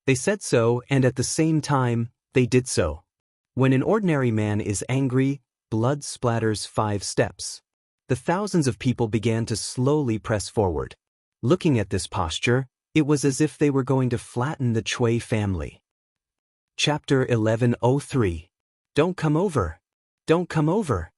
They said so, and at the same time, they did so. When an ordinary man is angry, blood splatters 5 steps. The thousands of people began to slowly press forward. Looking at this posture, it was as if they were going to flatten the Chui family. Chapter 1103. Don't come over. Don't come over.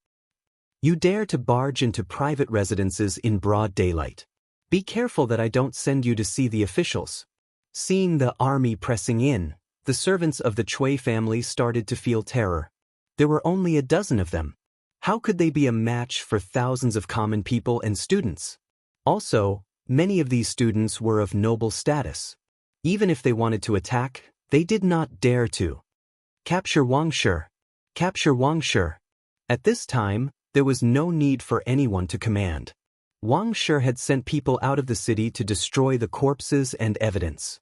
You dare to barge into private residences in broad daylight. Be careful that I don't send you to see the officials. Seeing the army pressing in, the servants of the Chui family started to feel terror. There were only a dozen of them. How could they be a match for thousands of common people and students? Also, many of these students were of noble status. Even if they wanted to attack, they did not dare to. Capture Wang Shi! Capture Wang Shi! At this time, there was no need for anyone to command. Wang Shi had sent people out of the city to destroy the corpses and evidence.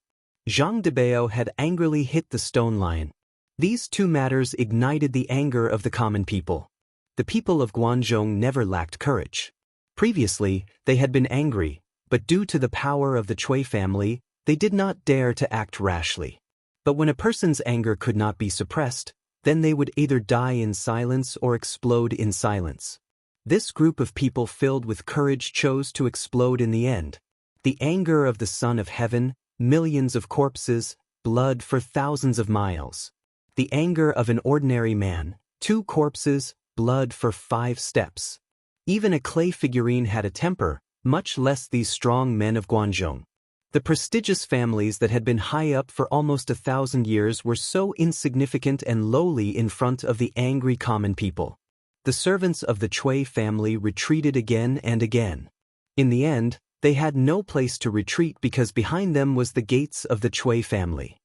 Zhang Debao had angrily hit the stone lion. These two matters ignited the anger of the common people. The people of Guanzhong never lacked courage. Previously, they had been angry, but due to the power of the Chui family, they did not dare to act rashly. But when a person's anger could not be suppressed, then they would either die in silence or explode in silence. This group of people filled with courage chose to explode in the end. The anger of the Son of Heaven, millions of corpses, blood for thousands of miles. The anger of an ordinary man, 2 corpses, blood for 5 steps. Even a clay figurine had a temper, much less these strong men of Guanzhong. The prestigious families that had been high up for almost 1,000 years were so insignificant and lowly in front of the angry common people. The servants of the Chui family retreated again and again. In the end, they had no place to retreat because behind them was the gates of the Chui family.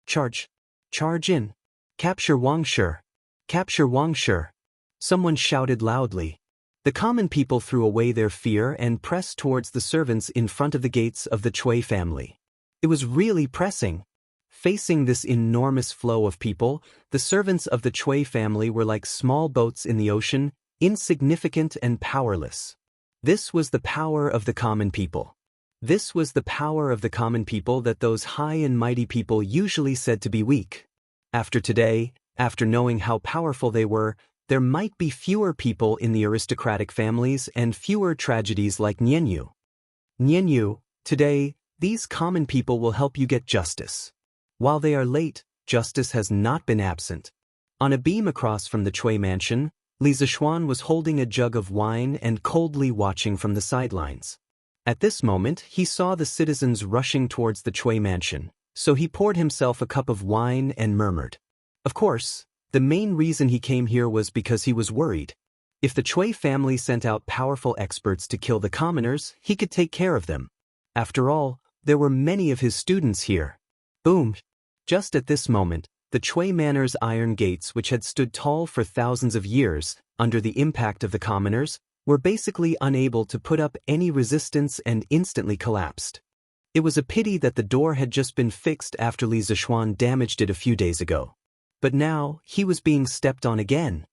Charge! Charge in! Capture Wang Shi! Capture Wang Shi! Someone shouted loudly. The common people threw away their fear and pressed towards the servants in front of the gates of the Chui family. It was really pressing. Facing this enormous flow of people, the servants of the Chui family were like small boats in the ocean, insignificant and powerless. This was the power of the common people. This was the power of the common people that those high and mighty people usually said to be weak. After today, after knowing how powerful they were, there might be fewer people in the aristocratic families and fewer tragedies like Nianyu. Nianyu, today, these common people will help you get justice. While they are late, justice has not been absent. On a beam across from the Chui mansion, Li Zishuan was holding a jug of wine and coldly watching from the sidelines. At this moment, he saw the citizens rushing towards the Chui mansion, so he poured himself a cup of wine and murmured. Of course, the main reason he came here was because he was worried. If the Chui family sent out powerful experts to kill the commoners, he could take care of them. After all, there were many of his students here. Boom! Just at this moment, the Chui Manor's iron gates, which had stood tall for thousands of years, under the impact of the commoners, were basically unable to put up any resistance and instantly collapsed. It was a pity that the door had just been fixed after Li Zishuan damaged it a few days ago. But now, he was being stepped on again.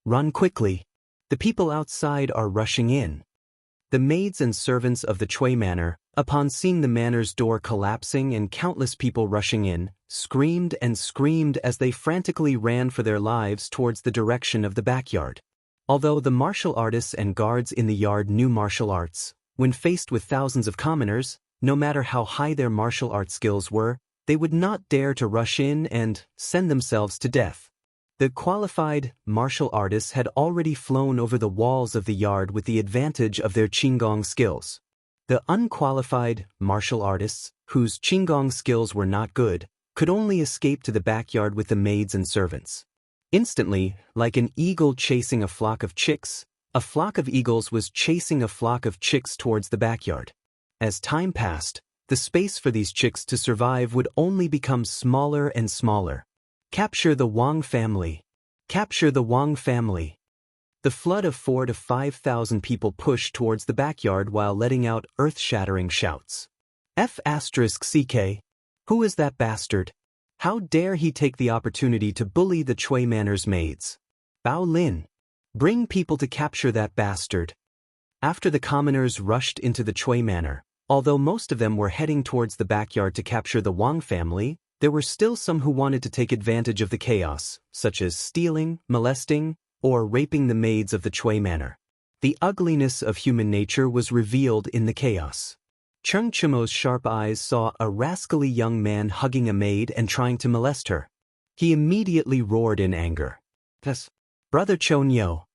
Run quickly. The people outside are rushing in. The maids and servants of the Chui Manor, upon seeing the manor's door collapsing and countless people rushing in, screamed and screamed as they frantically ran for their lives towards the direction of the backyard. Although the martial artists and guards in the yard knew martial arts, when faced with thousands of commoners, no matter how high their martial arts skills were, they would not dare to rush in and send themselves to death. The qualified martial artists had already flown over the walls of the yard with the advantage of their qinggong skills. The unqualified martial artists, whose qinggong skills were not good, could only escape to the backyard with the maids and servants. Instantly, like an eagle chasing a flock of chicks, a flock of eagles was chasing a flock of chicks towards the backyard. As time passed, the space for these chicks to survive would only become smaller and smaller. Capture the Wang family. Capture the Wang family. The flood of 4,000 to 5,000 people pushed towards the backyard while letting out earth-shattering shouts. F***CK. Who is that bastard? How dare he take the opportunity to bully the Chui Manor's maids? Bao Lin. Bring people to capture that bastard. After the commoners rushed into the Chui Manor, although most of them were heading towards the backyard to capture the Wang family, there were still some who wanted to take advantage of the chaos, such as stealing, molesting, or raping the maids of the Chui Manor. The ugliness of human nature was revealed in the chaos. Cheng Chimo's sharp eyes saw a rascally young man hugging a maid and trying to molest her. He immediately roared in anger. "Yes, Brother Chonyo."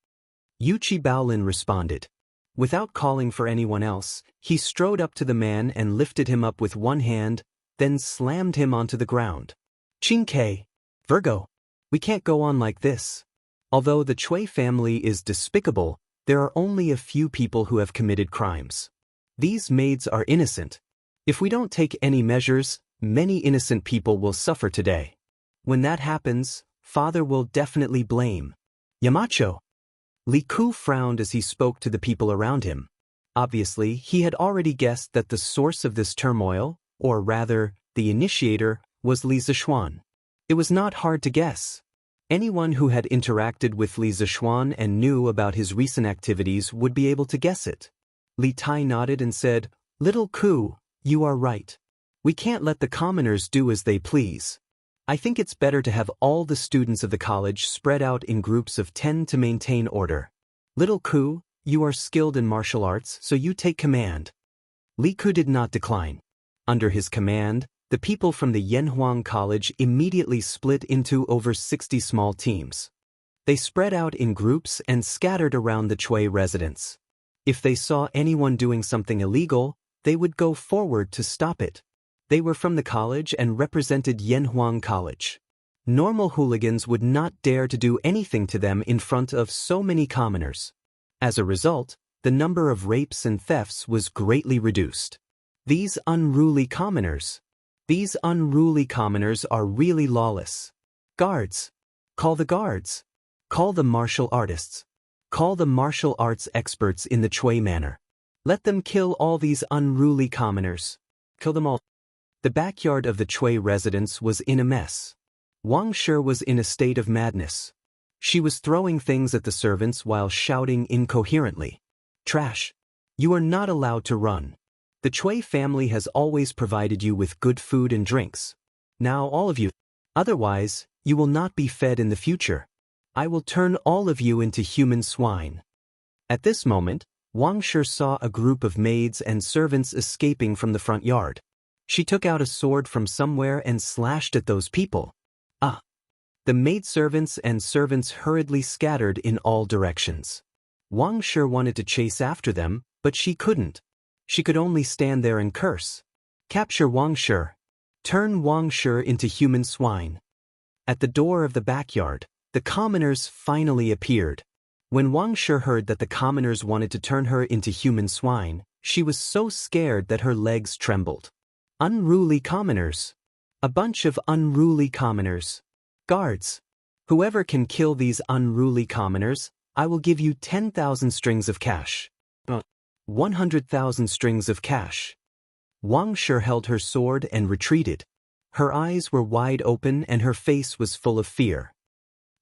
Yuchi Baolin responded. Without calling for anyone else, he strode up to the man and lifted him up with one hand, then slammed him onto the ground. "Qingke, Virgo, we can't go on like this. Although the Chui family is despicable, there are only a few people who have committed crimes. These maids are innocent. If we don't take any measures, many innocent people will suffer today. When that happens, Father will definitely blame. Yamacho." Li Ku frowned as he spoke to the people around him. Obviously, he had already guessed that the source of this turmoil, or rather, the initiator, was Li Zishuan. It was not hard to guess. Anyone who had interacted with Li Zishuan and knew about his recent activities would be able to guess it. Li Tai nodded and said, "Little Ku, you are right. We can't let the commoners do as they please. I think it's better to have all the students of the college spread out in groups of 10 to maintain order. Little Ku, you are skilled in martial arts, so you take command." Li Ku did not decline. Under his command, the people from the Yanhuang College immediately split into over 60 small teams. They spread out in groups and scattered around the Chui residence. If they saw anyone doing something illegal, they would go forward to stop it. They were from the college and represented Yanhuang College. Normal hooligans would not dare to do anything to them in front of so many commoners. As a result, the number of rapes and thefts was greatly reduced. These unruly commoners are really lawless. Guards. Call the guards. Call the martial artists. Call the martial arts experts in the Chui Manor. Let them kill all these unruly commoners. Kill them all. The backyard of the Chui residence was in a mess. Wang Shi was in a state of madness. She was throwing things at the servants while shouting incoherently. "Trash! You are not allowed to run. The Chui family has always provided you with good food and drinks. Now all of you. Otherwise, you will not be fed in the future. I will turn all of you into human swine." At this moment, Wang Shi saw a group of maids and servants escaping from the front yard. She took out a sword from somewhere and slashed at those people. The maidservants and servants hurriedly scattered in all directions. Wang Shi wanted to chase after them, but she couldn't. She could only stand there and curse. "Capture Wang Shi. Turn Wang Shi into human swine." At the door of the backyard, the commoners finally appeared. When Wang Shi heard that the commoners wanted to turn her into human swine, she was so scared that her legs trembled. Unruly commoners. A bunch of unruly commoners. Guards. Whoever can kill these unruly commoners, I will give you 10,000 strings of cash. 100,000 strings of cash. Wang Shi held her sword and retreated. Her eyes were wide open and her face was full of fear.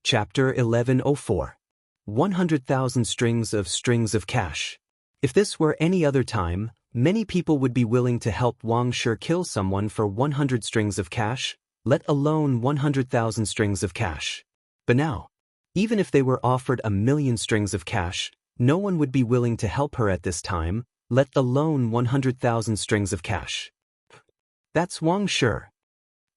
Chapter 1104. 100,000 strings of cash. If this were any other time, many people would be willing to help Wang Shi kill someone for 100 strings of cash, let alone 100,000 strings of cash. But now, even if they were offered 1,000,000 strings of cash, no one would be willing to help her at this time, let alone 100,000 strings of cash. That's Wang Shi.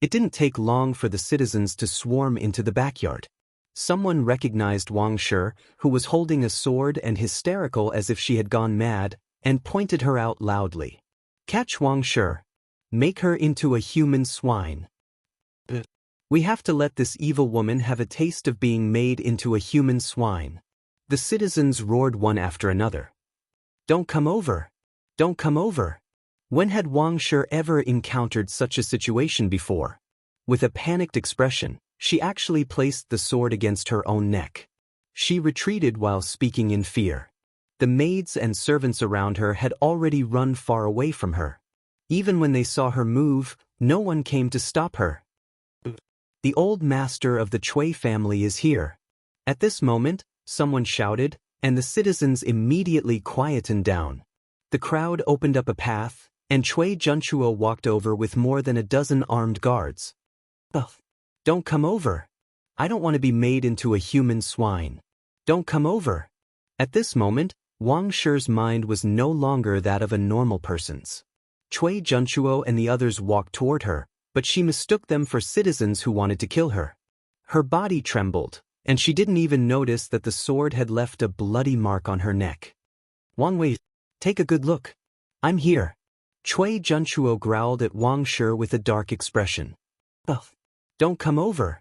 It didn't take long for the citizens to swarm into the backyard. Someone recognized Wang Shi, who was holding a sword and hysterical as if she had gone mad, and pointed her out loudly. Catch Wang Shi. Make her into a human swine. We have to let this evil woman have a taste of being made into a human swine. The citizens roared one after another. Don't come over! Don't come over! When had Wang Shi ever encountered such a situation before? With a panicked expression, she actually placed the sword against her own neck. She retreated while speaking in fear. The maids and servants around her had already run far away from her. Even when they saw her move, no one came to stop her. The old master of the Cui family is here. At this moment, someone shouted, and the citizens immediately quietened down. The crowd opened up a path, and Cui Junchuo walked over with more than a dozen armed guards. Ugh! Don't come over! I don't want to be made into a human swine. Don't come over! At this moment, Wang Shi's mind was no longer that of a normal person's. Cui Junchuo and the others walked toward her, but she mistook them for citizens who wanted to kill her. Her body trembled, and she didn't even notice that the sword had left a bloody mark on her neck. Wang Wei, take a good look. I'm here. Cui Junchuo growled at Wang Shi with a dark expression. Ugh! Don't come over.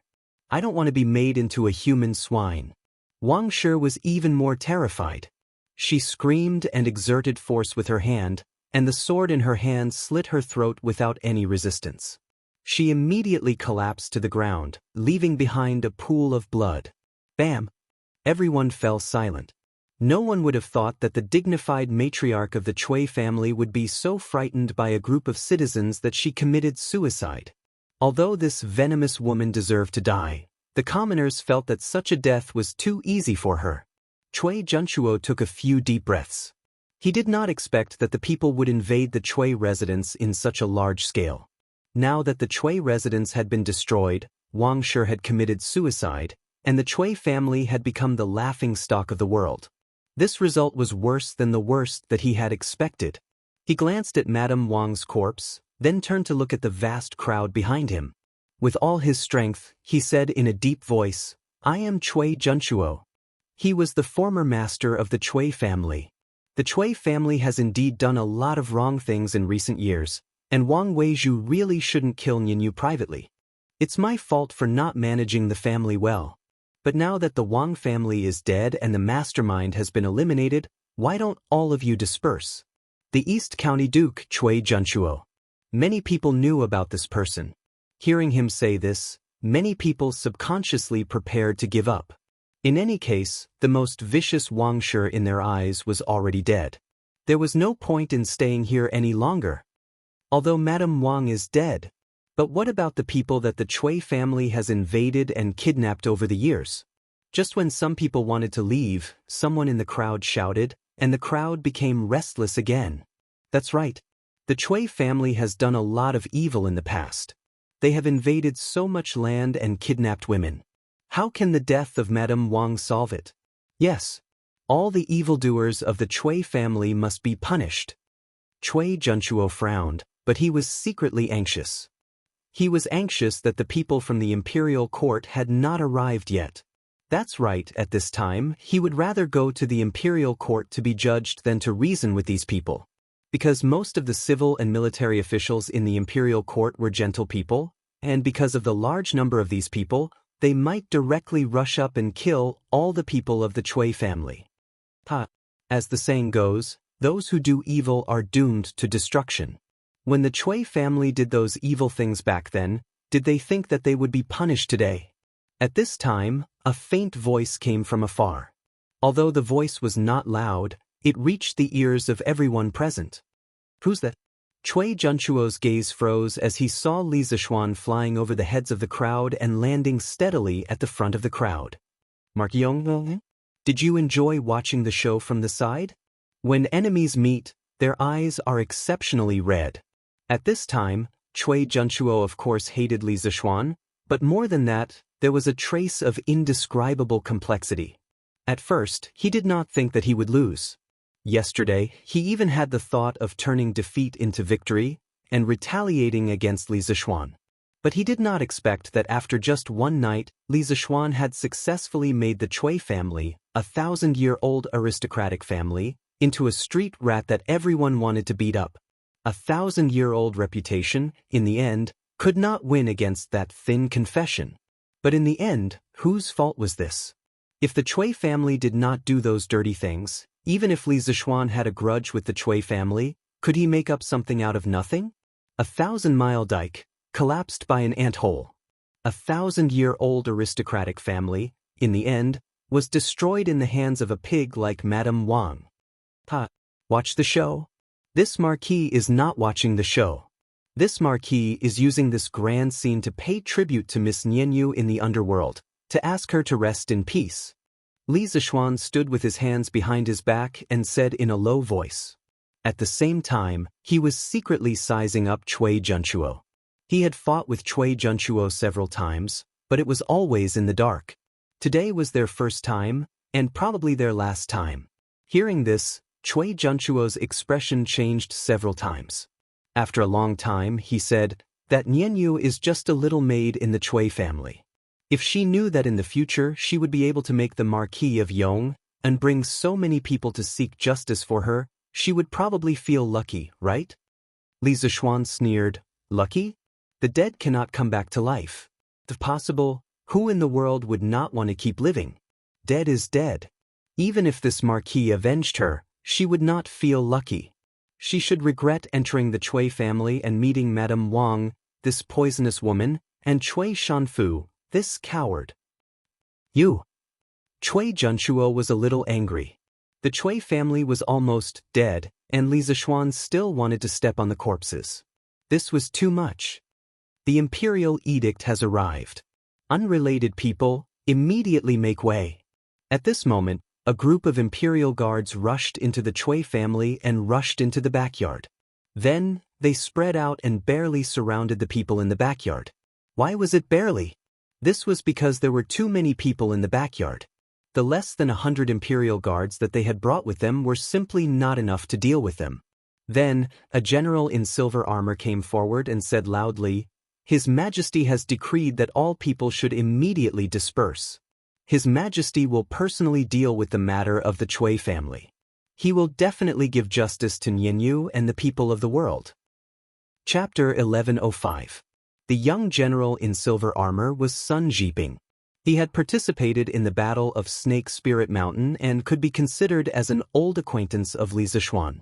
I don't want to be made into a human swine. Wang Shi was even more terrified. She screamed and exerted force with her hand, and the sword in her hand slit her throat without any resistance. She immediately collapsed to the ground, leaving behind a pool of blood. Bam! Everyone fell silent. No one would have thought that the dignified matriarch of the Cui family would be so frightened by a group of citizens that she committed suicide. Although this venomous woman deserved to die, the commoners felt that such a death was too easy for her. Cui Junchuo took a few deep breaths. He did not expect that the people would invade the Cui residence in such a large scale. Now that the Cui residence had been destroyed, Wang Shi had committed suicide, and the Cui family had become the laughingstock of the world. This result was worse than the worst that he had expected. He glanced at Madame Wang's corpse, then turned to look at the vast crowd behind him. With all his strength, he said in a deep voice, I am Cui Junchuo. He was the former master of the Cui family. The Cui family has indeed done a lot of wrong things in recent years, and Wang Weizhu really shouldn't kill Ningyu privately. It's my fault for not managing the family well. But now that the Wang family is dead and the mastermind has been eliminated, why don't all of you disperse? The East County Duke, Cui Junchuo. Many people knew about this person. Hearing him say this, many people subconsciously prepared to give up. In any case, the most vicious Wang Shi in their eyes was already dead. There was no point in staying here any longer. Although Madame Wang is dead, but what about the people that the Cui family has invaded and kidnapped over the years? Just when some people wanted to leave, someone in the crowd shouted, and the crowd became restless again. That's right. The Cui family has done a lot of evil in the past. They have invaded so much land and kidnapped women. How can the death of Madame Wang solve it? Yes, all the evildoers of the Cui family must be punished. Cui Junchuo frowned, but he was secretly anxious. He was anxious that the people from the imperial court had not arrived yet. That's right, at this time, he would rather go to the imperial court to be judged than to reason with these people. Because most of the civil and military officials in the imperial court were gentle people, and because of the large number of these people, they might directly rush up and kill all the people of the Cui family. As the saying goes, those who do evil are doomed to destruction. When the Cui family did those evil things back then, did they think that they would be punished today? At this time, a faint voice came from afar. Although the voice was not loud, it reached the ears of everyone present. Who's that? Cui Junchuo's gaze froze as he saw Li Zishuan flying over the heads of the crowd and landing steadily at the front of the crowd. Mark Yong, did you enjoy watching the show from the side? When enemies meet, their eyes are exceptionally red. At this time, Cui Junchuo of course hated Li Zixuan, but more than that, there was a trace of indescribable complexity. At first, he did not think that he would lose. Yesterday, he even had the thought of turning defeat into victory and retaliating against Li Zixuan. But he did not expect that after just one night, Li Zixuan had successfully made the Cui family, a 1,000-year-old aristocratic family, into a street rat that everyone wanted to beat up. A 1,000-year-old reputation, in the end, could not win against that thin confession. But in the end, whose fault was this? If the Cui family did not do those dirty things, even if Li Zixuan had a grudge with the Cui family, could he make up something out of nothing? A 1,000-mile dike, collapsed by an ant-hole. A 1,000-year-old aristocratic family, in the end, was destroyed in the hands of a pig like Madame Wang. Watch the show? This marquis is not watching the show. This marquis is using this grand scene to pay tribute to Miss Nianyu in the underworld, to ask her to rest in peace. Li Zixuan stood with his hands behind his back and said in a low voice. At the same time, he was secretly sizing up Cui Junchuo. He had fought with Cui Junchuo several times, but it was always in the dark. Today was their first time, and probably their last time. Hearing this, Cui Junchuo's expression changed several times. After a long time, he said that Nianyu is just a little maid in the Cui family. If she knew that in the future she would be able to make the Marquis of Yong and bring so many people to seek justice for her, she would probably feel lucky, right? Li Zixuan sneered, lucky? The dead cannot come back to life. If possible, who in the world would not want to keep living? Dead is dead. Even if this Marquis avenged her, she would not feel lucky. She should regret entering the Cui family and meeting Madame Wang, this poisonous woman, and Cui Shanfu, this coward. You. Cui Junchuo was a little angry. The Cui family was almost dead, and Li Zixuan still wanted to step on the corpses. This was too much. The imperial edict has arrived. Unrelated people, immediately make way. At this moment, a group of imperial guards rushed into the Cui family and rushed into the backyard. Then, they spread out and barely surrounded the people in the backyard. Why was it barely? This was because there were too many people in the backyard. The less than 100 imperial guards that they had brought with them were simply not enough to deal with them. Then, a general in silver armor came forward and said loudly, "His Majesty has decreed that all people should immediately disperse. His Majesty will personally deal with the matter of the Cui family. He will definitely give justice to Nianyu and the people of the world." Chapter 1105. The young general in silver armor was Sun Jiping. He had participated in the Battle of Snake Spirit Mountain and could be considered as an old acquaintance of Li Zixuan.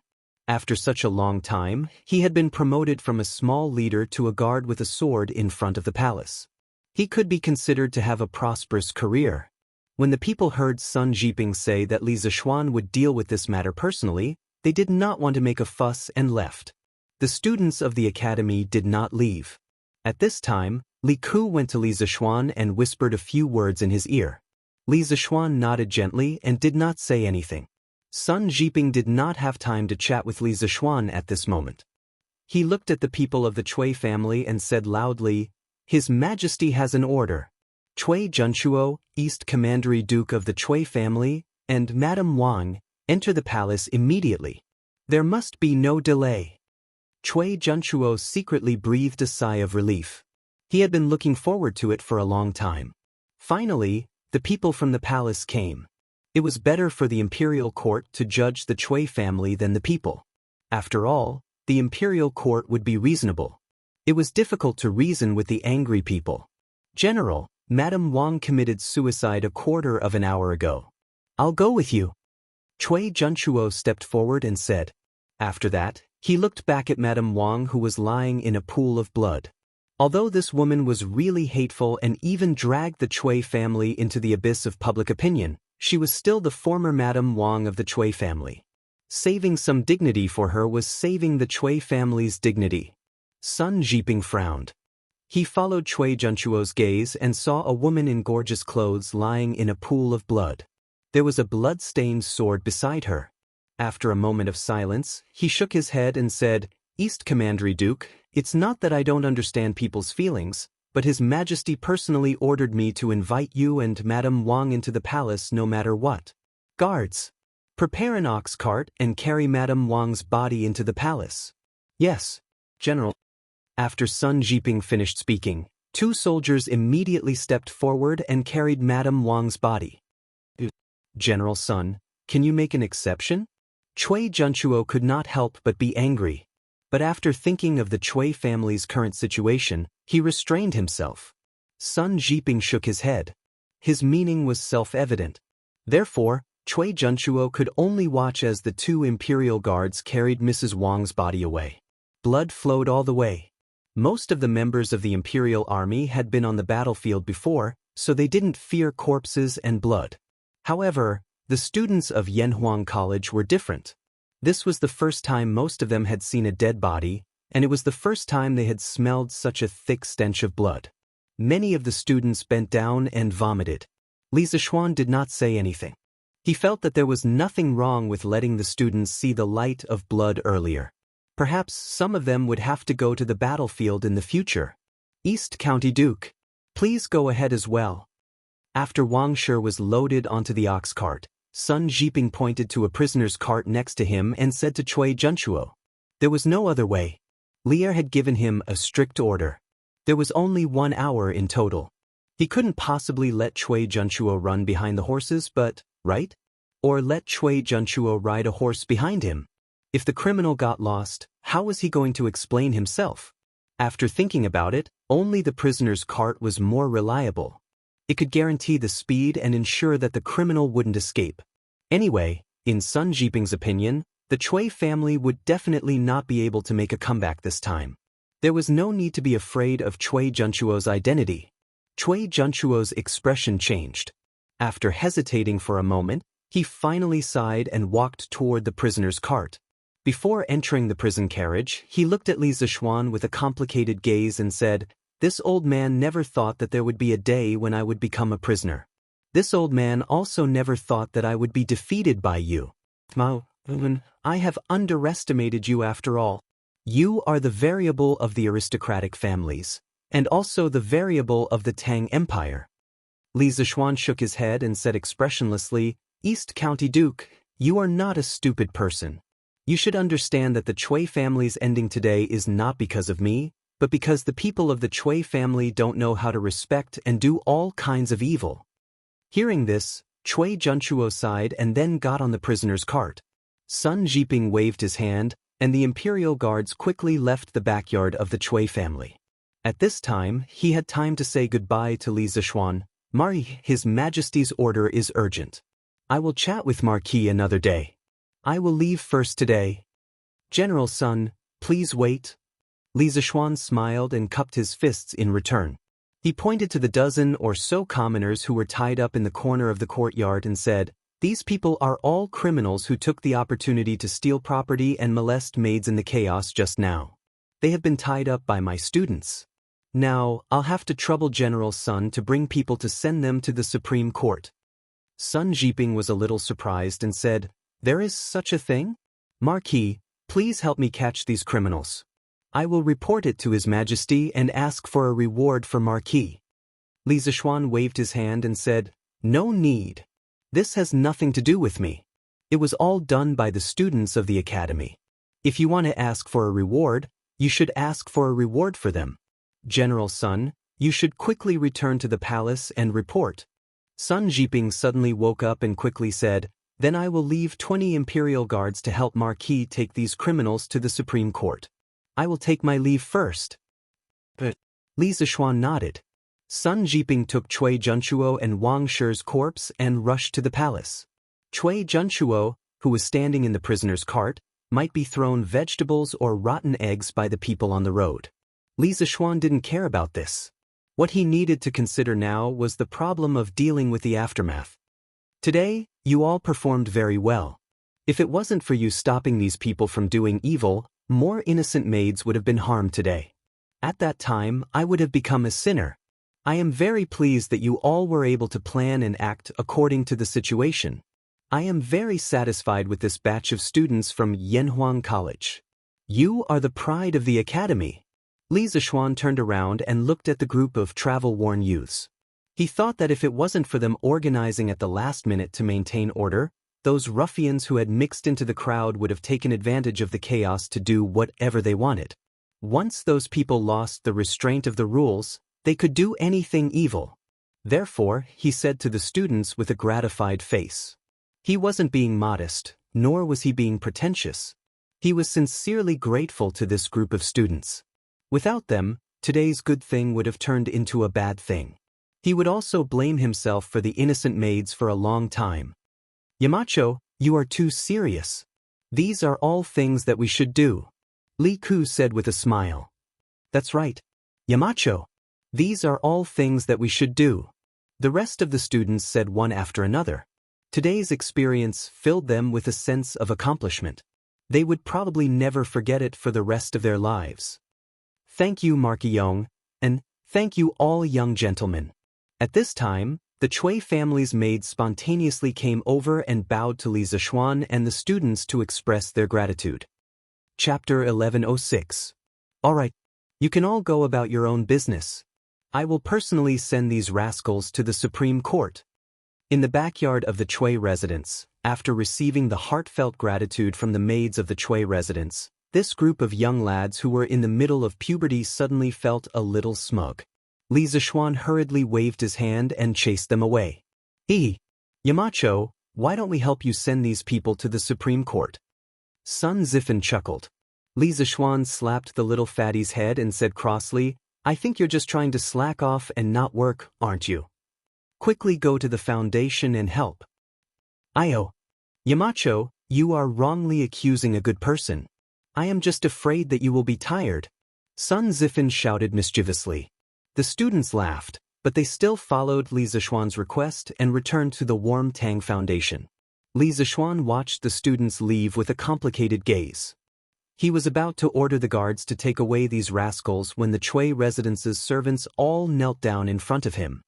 After such a long time, he had been promoted from a small leader to a guard with a sword in front of the palace. He could be considered to have a prosperous career. When the people heard Sun Jiping say that Li Zixuan would deal with this matter personally, they did not want to make a fuss and left. The students of the academy did not leave. At this time, Li Ku went to Li Zixuan and whispered a few words in his ear. Li Zixuan nodded gently and did not say anything. Sun Jiping did not have time to chat with Li Zixuan at this moment. He looked at the people of the Cui family and said loudly, "His Majesty has an order. Cui Junchuo, East Commandery Duke of the Cui family, and Madame Wang, enter the palace immediately. There must be no delay." Cui Junchuo secretly breathed a sigh of relief. He had been looking forward to it for a long time. Finally, the people from the palace came. It was better for the imperial court to judge the Cui family than the people. After all, the imperial court would be reasonable. It was difficult to reason with the angry people. "General, Madame Wang committed suicide a quarter of an hour ago. I'll go with you." Cui Junchuo stepped forward and said. After that, he looked back at Madame Wang, who was lying in a pool of blood. Although this woman was really hateful and even dragged the Cui family into the abyss of public opinion, she was still the former Madame Wang of the Cui family. Saving some dignity for her was saving the Cui family's dignity. Sun Jiping frowned. He followed Cui Junchuo's gaze and saw a woman in gorgeous clothes lying in a pool of blood. There was a blood-stained sword beside her. After a moment of silence, he shook his head and said, "East Commandery Duke, It's not that I don't understand people's feelings, but His Majesty personally ordered me to invite you and Madame Wang into the palace no matter what. Guards, prepare an ox cart and carry Madame Wang's body into the palace. Yes, General. After Sun Jiping finished speaking, 2 soldiers immediately stepped forward and carried Madame Wang's body. General Sun, can you make an exception? Cui Junchuo could not help but be angry. But after thinking of the Cui family's current situation, he restrained himself. Sun Jiping shook his head. His meaning was self-evident. Therefore, Cui Junchuo could only watch as the 2 imperial guards carried Mrs. Wang's body away. Blood flowed all the way. Most of the members of the imperial army had been on the battlefield before, so they didn't fear corpses and blood. However, the students of Yanhuang College were different. This was the first time most of them had seen a dead body, and it was the first time they had smelled such a thick stench of blood. Many of the students bent down and vomited. Li Zishuan did not say anything. He felt that there was nothing wrong with letting the students see the light of blood earlier. Perhaps some of them would have to go to the battlefield in the future. East County Duke, please go ahead as well. After Wang Shi was loaded onto the ox cart, Sun Jiping pointed to a prisoner's cart next to him and said to Cui Junchuo. There was no other way. Lier had given him a strict order. There was only 1 hour in total. He couldn't possibly let Cui Junchuo run behind the horses, but, right? Or let Cui Junchuo ride a horse behind him. If the criminal got lost, how was he going to explain himself? After thinking about it, only the prisoner's cart was more reliable. It could guarantee the speed and ensure that the criminal wouldn't escape. Anyway, in Sun Jiping's opinion, the Cui family would definitely not be able to make a comeback this time. There was no need to be afraid of Cui Junchuo's identity. Cui Junchuo's expression changed. After hesitating for a moment, he finally sighed and walked toward the prisoner's cart. Before entering the prison carriage, he looked at Li Zishuan with a complicated gaze and said, "This old man never thought that there would be a day when I would become a prisoner. This old man also never thought that I would be defeated by you. Mao, I have underestimated you after all. You are the variable of the aristocratic families, and also the variable of the Tang Empire." Li Zishuan shook his head and said expressionlessly, "East County Duke, you are not a stupid person. You should understand that the Cui family's ending today is not because of me, but because the people of the Cui family don't know how to respect and do all kinds of evil." Hearing this, Cui Junchuo sighed and then got on the prisoner's cart. Sun Jiping waved his hand, and the imperial guards quickly left the backyard of the Cui family. At this time, he had time to say goodbye to Li Zishuan. "Marquis, His Majesty's order is urgent. I will chat with Marquis another day. I will leave first today." "General Sun, please wait." Li Zishuan smiled and cupped his fists in return. He pointed to the dozen or so commoners who were tied up in the corner of the courtyard and said, "These people are all criminals who took the opportunity to steal property and molest maids in the chaos just now. They have been tied up by my students. Now, I'll have to trouble General Sun to bring people to send them to the Supreme Court." Sun Jiping was a little surprised and said, "There is such a thing? Marquis, please help me catch these criminals. I will report it to His Majesty and ask for a reward for Marquis." Li Zishuan waved his hand and said, "No need. This has nothing to do with me. It was all done by the students of the academy. If you want to ask for a reward, you should ask for a reward for them. General Sun, you should quickly return to the palace and report." Sun Jiping suddenly woke up and quickly said, "Then I will leave 20 imperial guards to help Marquis take these criminals to the Supreme Court. I will take my leave first." But Li Zishuan nodded. Sun Jiping took Cui Junchuo and Wang Shi's corpse and rushed to the palace. Cui Junchuo, who was standing in the prisoner's cart, might be thrown vegetables or rotten eggs by the people on the road. Li Zishuan didn't care about this. What he needed to consider now was the problem of dealing with the aftermath. "Today, you all performed very well. If it wasn't for you stopping these people from doing evil, more innocent maids would have been harmed today. At that time, I would have become a sinner. I am very pleased that you all were able to plan and act according to the situation. I am very satisfied with this batch of students from Yanhuang College. You are the pride of the academy. Li Zishuan turned around and looked at the group of travel-worn youths. He thought that if it wasn't for them organizing at the last minute to maintain order, those ruffians who had mixed into the crowd would have taken advantage of the chaos to do whatever they wanted. Once those people lost the restraint of the rules, they could do anything evil. Therefore, he said to the students with a gratified face. He wasn't being modest, nor was he being pretentious. He was sincerely grateful to this group of students. Without them, today's good thing would have turned into a bad thing. He would also blame himself for the innocent maids for a long time. Yamacho, you are too serious. These are all things that we should do. Li Ku said with a smile. That's right. Yamacho. These are all things that we should do. The rest of the students said one after another. Today's experience filled them with a sense of accomplishment. They would probably never forget it for the rest of their lives. Thank you, Marquis Yong, and thank you all young gentlemen. At this time, the Chui family's maids spontaneously came over and bowed to Li Zishuan and the students to express their gratitude. Chapter 1106. Alright, you can all go about your own business. I will personally send these rascals to the Supreme Court. In the backyard of the Chui residence, after receiving the heartfelt gratitude from the maids of the Chui residence, this group of young lads who were in the middle of puberty suddenly felt a little smug. Li Zishuan hurriedly waved his hand and chased them away. Yamacho, why don't we help you send these people to the Supreme Court? Sun Zifan chuckled. Li Zishuan slapped the little fatty's head and said crossly, I think you're just trying to slack off and not work, aren't you? Quickly go to the foundation and help. Yamacho, you are wrongly accusing a good person. I am just afraid that you will be tired. Sun Zifan shouted mischievously. The students laughed, but they still followed Li Zishuan's request and returned to the Warm Tang Foundation. Li Zishuan watched the students leave with a complicated gaze. He was about to order the guards to take away these rascals when the Chui residence's servants all knelt down in front of him.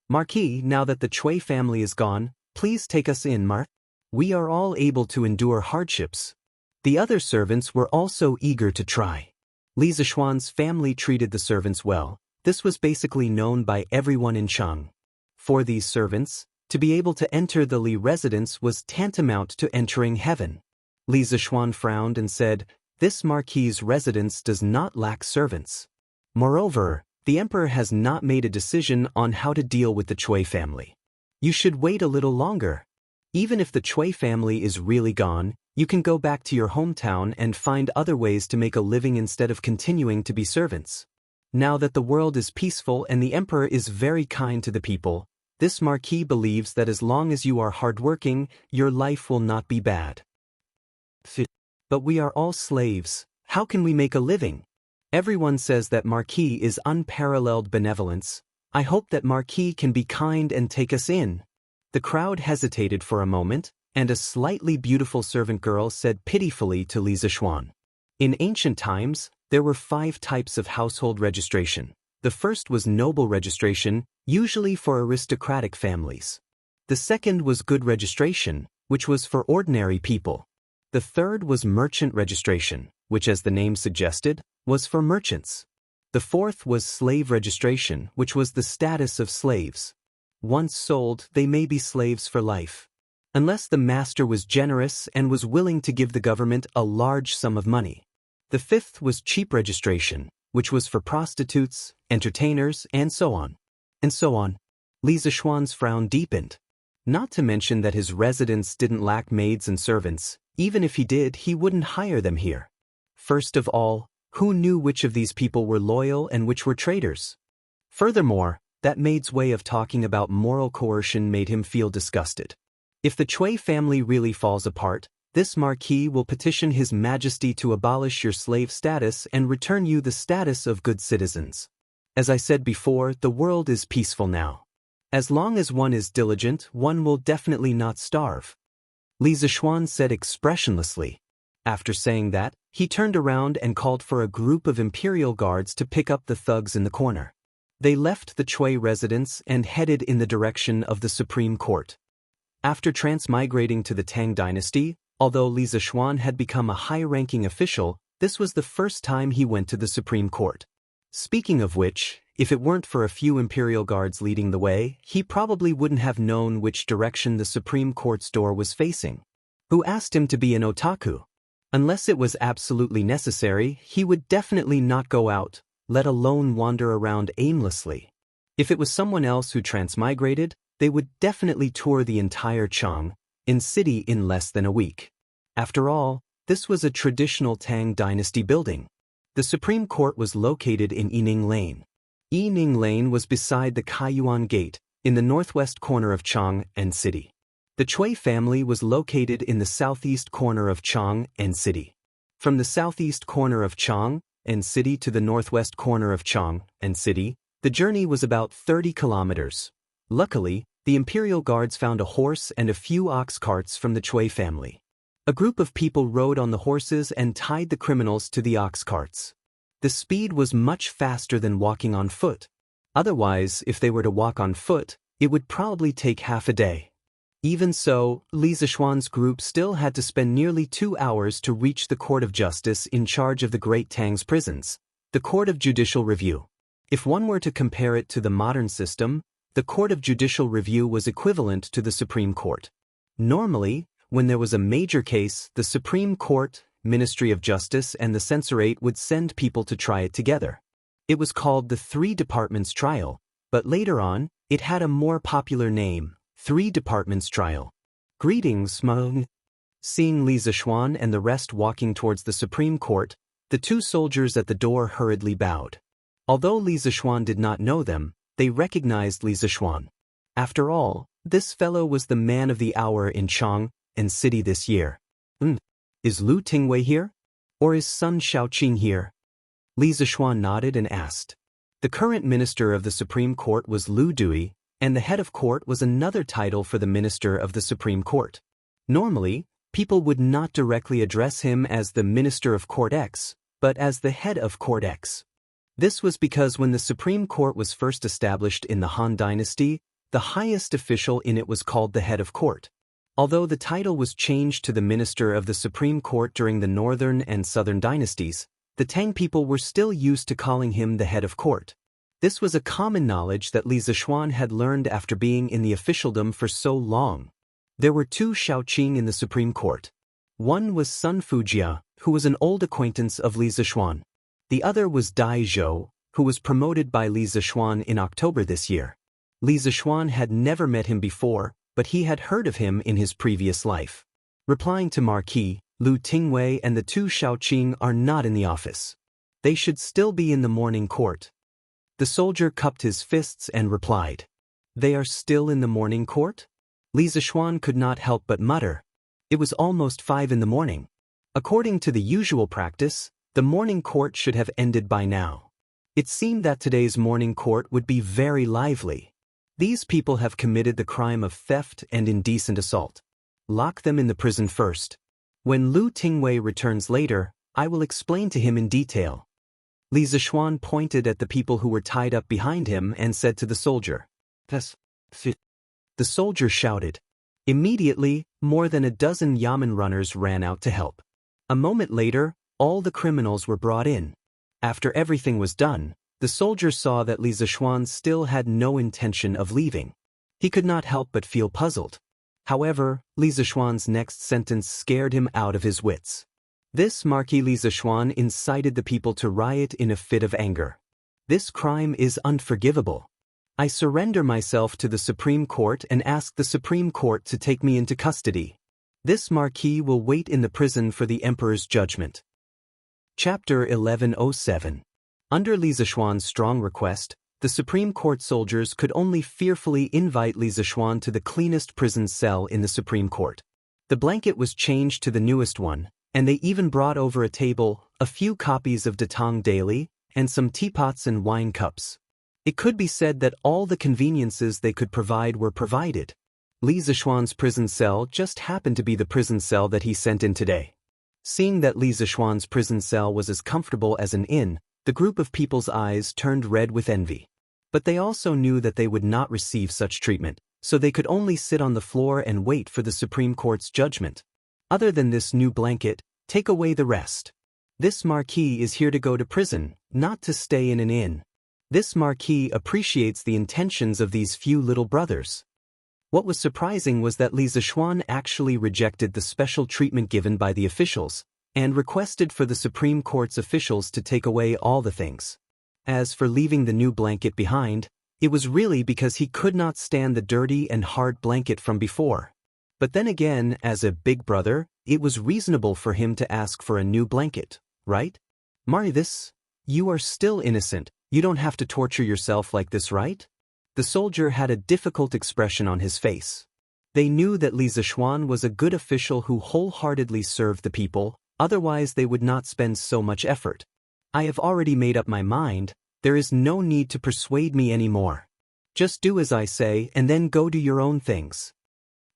Marquis, now that the Chui family is gone, please take us in, Mark. We are all able to endure hardships. The other servants were also eager to try. Li Zishuan's family treated the servants well. This was basically known by everyone in Cheng. For these servants, to be able to enter the Li residence was tantamount to entering heaven. Li Zishuan frowned and said, this Marquis's residence does not lack servants. Moreover, the Emperor has not made a decision on how to deal with the Chui family. You should wait a little longer. Even if the Chui family is really gone, you can go back to your hometown and find other ways to make a living instead of continuing to be servants. Now that the world is peaceful and the Emperor is very kind to the people, this Marquis believes that as long as you are hardworking, your life will not be bad. But we are all slaves. How can we make a living? Everyone says that Marquis is unparalleled benevolence. I hope that Marquis can be kind and take us in. The crowd hesitated for a moment, and a slightly beautiful servant girl said pitifully to Li Zishuan. In ancient times, there were 5 types of household registration. The first was noble registration, usually for aristocratic families. The second was good registration, which was for ordinary people. The third was merchant registration, which, as the name suggested, was for merchants. The fourth was slave registration, which was the status of slaves. Once sold, they may be slaves for life. Unless the master was generous and was willing to give the government a large sum of money. The fifth was cheap registration, which was for prostitutes, entertainers, and so on. And so on. Li Zishuan's frown deepened. Not to mention that his residence didn't lack maids and servants. Even if he did, he wouldn't hire them here. First of all, who knew which of these people were loyal and which were traitors? Furthermore, that maid's way of talking about moral coercion made him feel disgusted. If the Chui family really falls apart, this Marquis will petition His Majesty to abolish your slave status and return you the status of good citizens. As I said before, the world is peaceful now. As long as one is diligent, one will definitely not starve. Li Zishuan said expressionlessly. After saying that, he turned around and called for a group of imperial guards to pick up the thugs in the corner. They left the Chui residence and headed in the direction of the Supreme Court. After transmigrating to the Tang dynasty, although Li Zishuan had become a high-ranking official, this was the first time he went to the Supreme Court. Speaking of which, if it weren't for a few imperial guards leading the way, he probably wouldn't have known which direction the Supreme Court's door was facing. Who asked him to be an otaku? Unless it was absolutely necessary, he would definitely not go out, let alone wander around aimlessly. If it was someone else who transmigrated, they would definitely tour the entire Chang city in less than a week. After all, this was a traditional Tang dynasty building. The Supreme Court was located in Yining Lane. Yining Lane was beside the Kaiyuan Gate, in the northwest corner of Chang'an City. The Cui family was located in the southeast corner of Chang'an City. From the southeast corner of Chang'an City to the northwest corner of Chang'an City, the journey was about 30 kilometers. Luckily, the Imperial Guards found a horse and a few ox carts from the Cui family. A group of people rode on the horses and tied the criminals to the ox carts. The speed was much faster than walking on foot. Otherwise, if they were to walk on foot, it would probably take half a day. Even so, Li Zishuan's group still had to spend nearly 2 hours to reach the Court of Justice in charge of the Great Tang's prisons, the Court of Judicial Review. If one were to compare it to the modern system, the Court of Judicial Review was equivalent to the Supreme Court. Normally, when there was a major case, the Supreme Court, Ministry of Justice, and the Censorate would send people to try it together. It was called the Three Departments Trial, but later on, it had a more popular name, Three Departments Trial. Greetings, Meng. Seeing Li Zishuan and the rest walking towards the Supreme Court, the two soldiers at the door hurriedly bowed. Although Li Zishuan did not know them, they recognized Li Zishuan. After all, this fellow was the man of the hour in Chang'an City this year. Is Lu Tingwei here? Or is Sun Shaoqing here? Li Zishuan nodded and asked. The current minister of the Supreme Court was Lu Dui, and the head of court was another title for the minister of the Supreme Court. Normally, people would not directly address him as the Minister of Court X, but as the head of Court X. This was because when the Supreme Court was first established in the Han Dynasty, the highest official in it was called the head of court. Although the title was changed to the Minister of the Supreme Court during the Northern and Southern dynasties, the Tang people were still used to calling him the head of court. This was a common knowledge that Li Zishuan had learned after being in the officialdom for so long. There were two Shaoqing in the Supreme Court. One was Sun Fujia, who was an old acquaintance of Li Zishuan. The other was Dai Zhou, who was promoted by Li Zishuan in October this year. Li Zishuan had never met him before, but he had heard of him in his previous life. Replying to Marquis, Lu Tingwei and the two Shaoqing are not in the office. They should still be in the morning court. The soldier cupped his fists and replied. They are still in the morning court? Li Zishuan could not help but mutter. It was almost 5 in the morning. According to the usual practice, the morning court should have ended by now. It seemed that today's morning court would be very lively. These people have committed the crime of theft and indecent assault. Lock them in the prison first. When Lu Tingwei returns later, I will explain to him in detail. Li Zishuan pointed at the people who were tied up behind him and said to the soldier. The soldier shouted. Immediately, more than a dozen yamen runners ran out to help. A moment later, all the criminals were brought in. After everything was done, the soldier saw that Li Zishuan still had no intention of leaving. He could not help but feel puzzled. However, Li Zishuan's next sentence scared him out of his wits. This Marquis Li Zishuan incited the people to riot in a fit of anger. This crime is unforgivable. I surrender myself to the Supreme Court and ask the Supreme Court to take me into custody. This Marquis will wait in the prison for the Emperor's judgment. Chapter 1107. Under Li Zishuan's strong request, the Supreme Court soldiers could only fearfully invite Li Zishuan to the cleanest prison cell in the Supreme Court. The blanket was changed to the newest one, and they even brought over a table, a few copies of Datang Daily, and some teapots and wine cups. It could be said that all the conveniences they could provide were provided. Li Zishuan's prison cell just happened to be the prison cell that he sent in today. Seeing that Li Zishuan's prison cell was as comfortable as an inn, the group of people's eyes turned red with envy. But they also knew that they would not receive such treatment, so they could only sit on the floor and wait for the Supreme Court's judgment. Other than this new blanket, take away the rest. This marquis is here to go to prison, not to stay in an inn. This marquis appreciates the intentions of these few little brothers. What was surprising was that Li Zixuan actually rejected the special treatment given by the officials, and requested for the Supreme Court's officials to take away all the things. As for leaving the new blanket behind, it was really because he could not stand the dirty and hard blanket from before. But then again, as a big brother, it was reasonable for him to ask for a new blanket, right? This, you are still innocent, you don't have to torture yourself like this, right? The soldier had a difficult expression on his face. They knew that Li Zixuan was a good official who wholeheartedly served the people, otherwise they would not spend so much effort. I have already made up my mind, there is no need to persuade me anymore. Just do as I say and then go do your own things.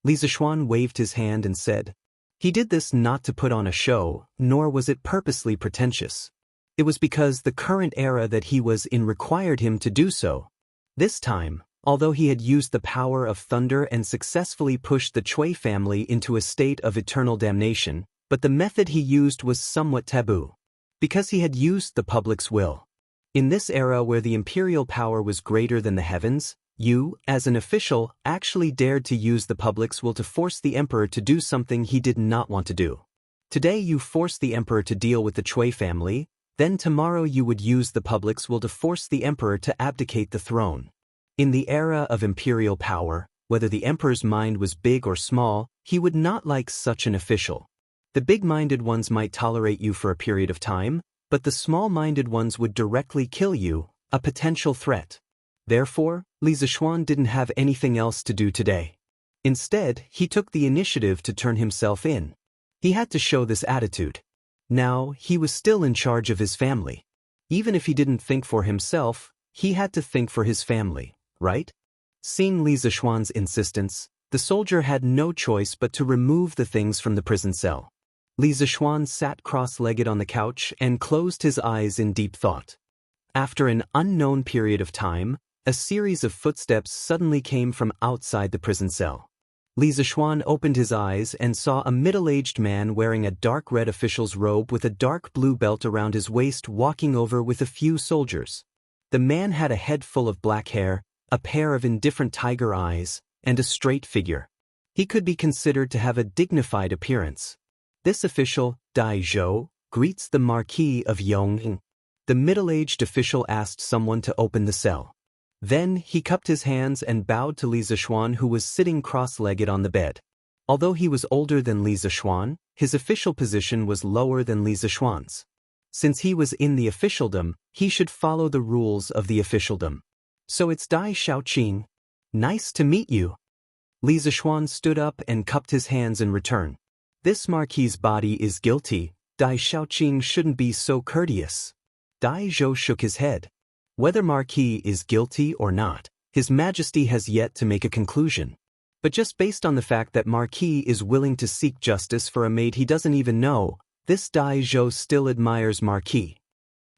Li Zixuan waved his hand and said. He did this not to put on a show, nor was it purposely pretentious. It was because the current era that he was in required him to do so. This time, although he had used the power of thunder and successfully pushed the Chui family into a state of eternal damnation, but the method he used was somewhat taboo. Because he had used the public's will. In this era where the imperial power was greater than the heavens, you, as an official, actually dared to use the public's will to force the emperor to do something he did not want to do. Today you force the emperor to deal with the Chui family, then tomorrow you would use the public's will to force the emperor to abdicate the throne. In the era of imperial power, whether the emperor's mind was big or small, he would not like such an official. The big-minded ones might tolerate you for a period of time, but the small-minded ones would directly kill you, a potential threat. Therefore, Li Zixuan didn't have anything else to do today. Instead, he took the initiative to turn himself in. He had to show this attitude. Now, he was still in charge of his family. Even if he didn't think for himself, he had to think for his family, right? Seeing Li Zixuan's insistence, the soldier had no choice but to remove the things from the prison cell. Li Zixuan sat cross-legged on the couch and closed his eyes in deep thought. After an unknown period of time, a series of footsteps suddenly came from outside the prison cell. Li Zixuan opened his eyes and saw a middle-aged man wearing a dark red official's robe with a dark blue belt around his waist walking over with a few soldiers. The man had a head full of black hair, a pair of indifferent tiger eyes, and a straight figure. He could be considered to have a dignified appearance. This official, Dai Zhou, greets the Marquis of Yongning. The middle-aged official asked someone to open the cell. Then, he cupped his hands and bowed to Li Zixuan, who was sitting cross-legged on the bed. Although he was older than Li Zixuan, his official position was lower than Li Zixuan's. Since he was in the officialdom, he should follow the rules of the officialdom. So it's Dai Xiaoqing. Nice to meet you. Li Zixuan stood up and cupped his hands in return. This marquis's body is guilty, Dai Xiaoqing shouldn't be so courteous. Dai Zhou shook his head. Whether Marquis is guilty or not, His Majesty has yet to make a conclusion. But just based on the fact that Marquis is willing to seek justice for a maid he doesn't even know, this Dai Zhou still admires Marquis.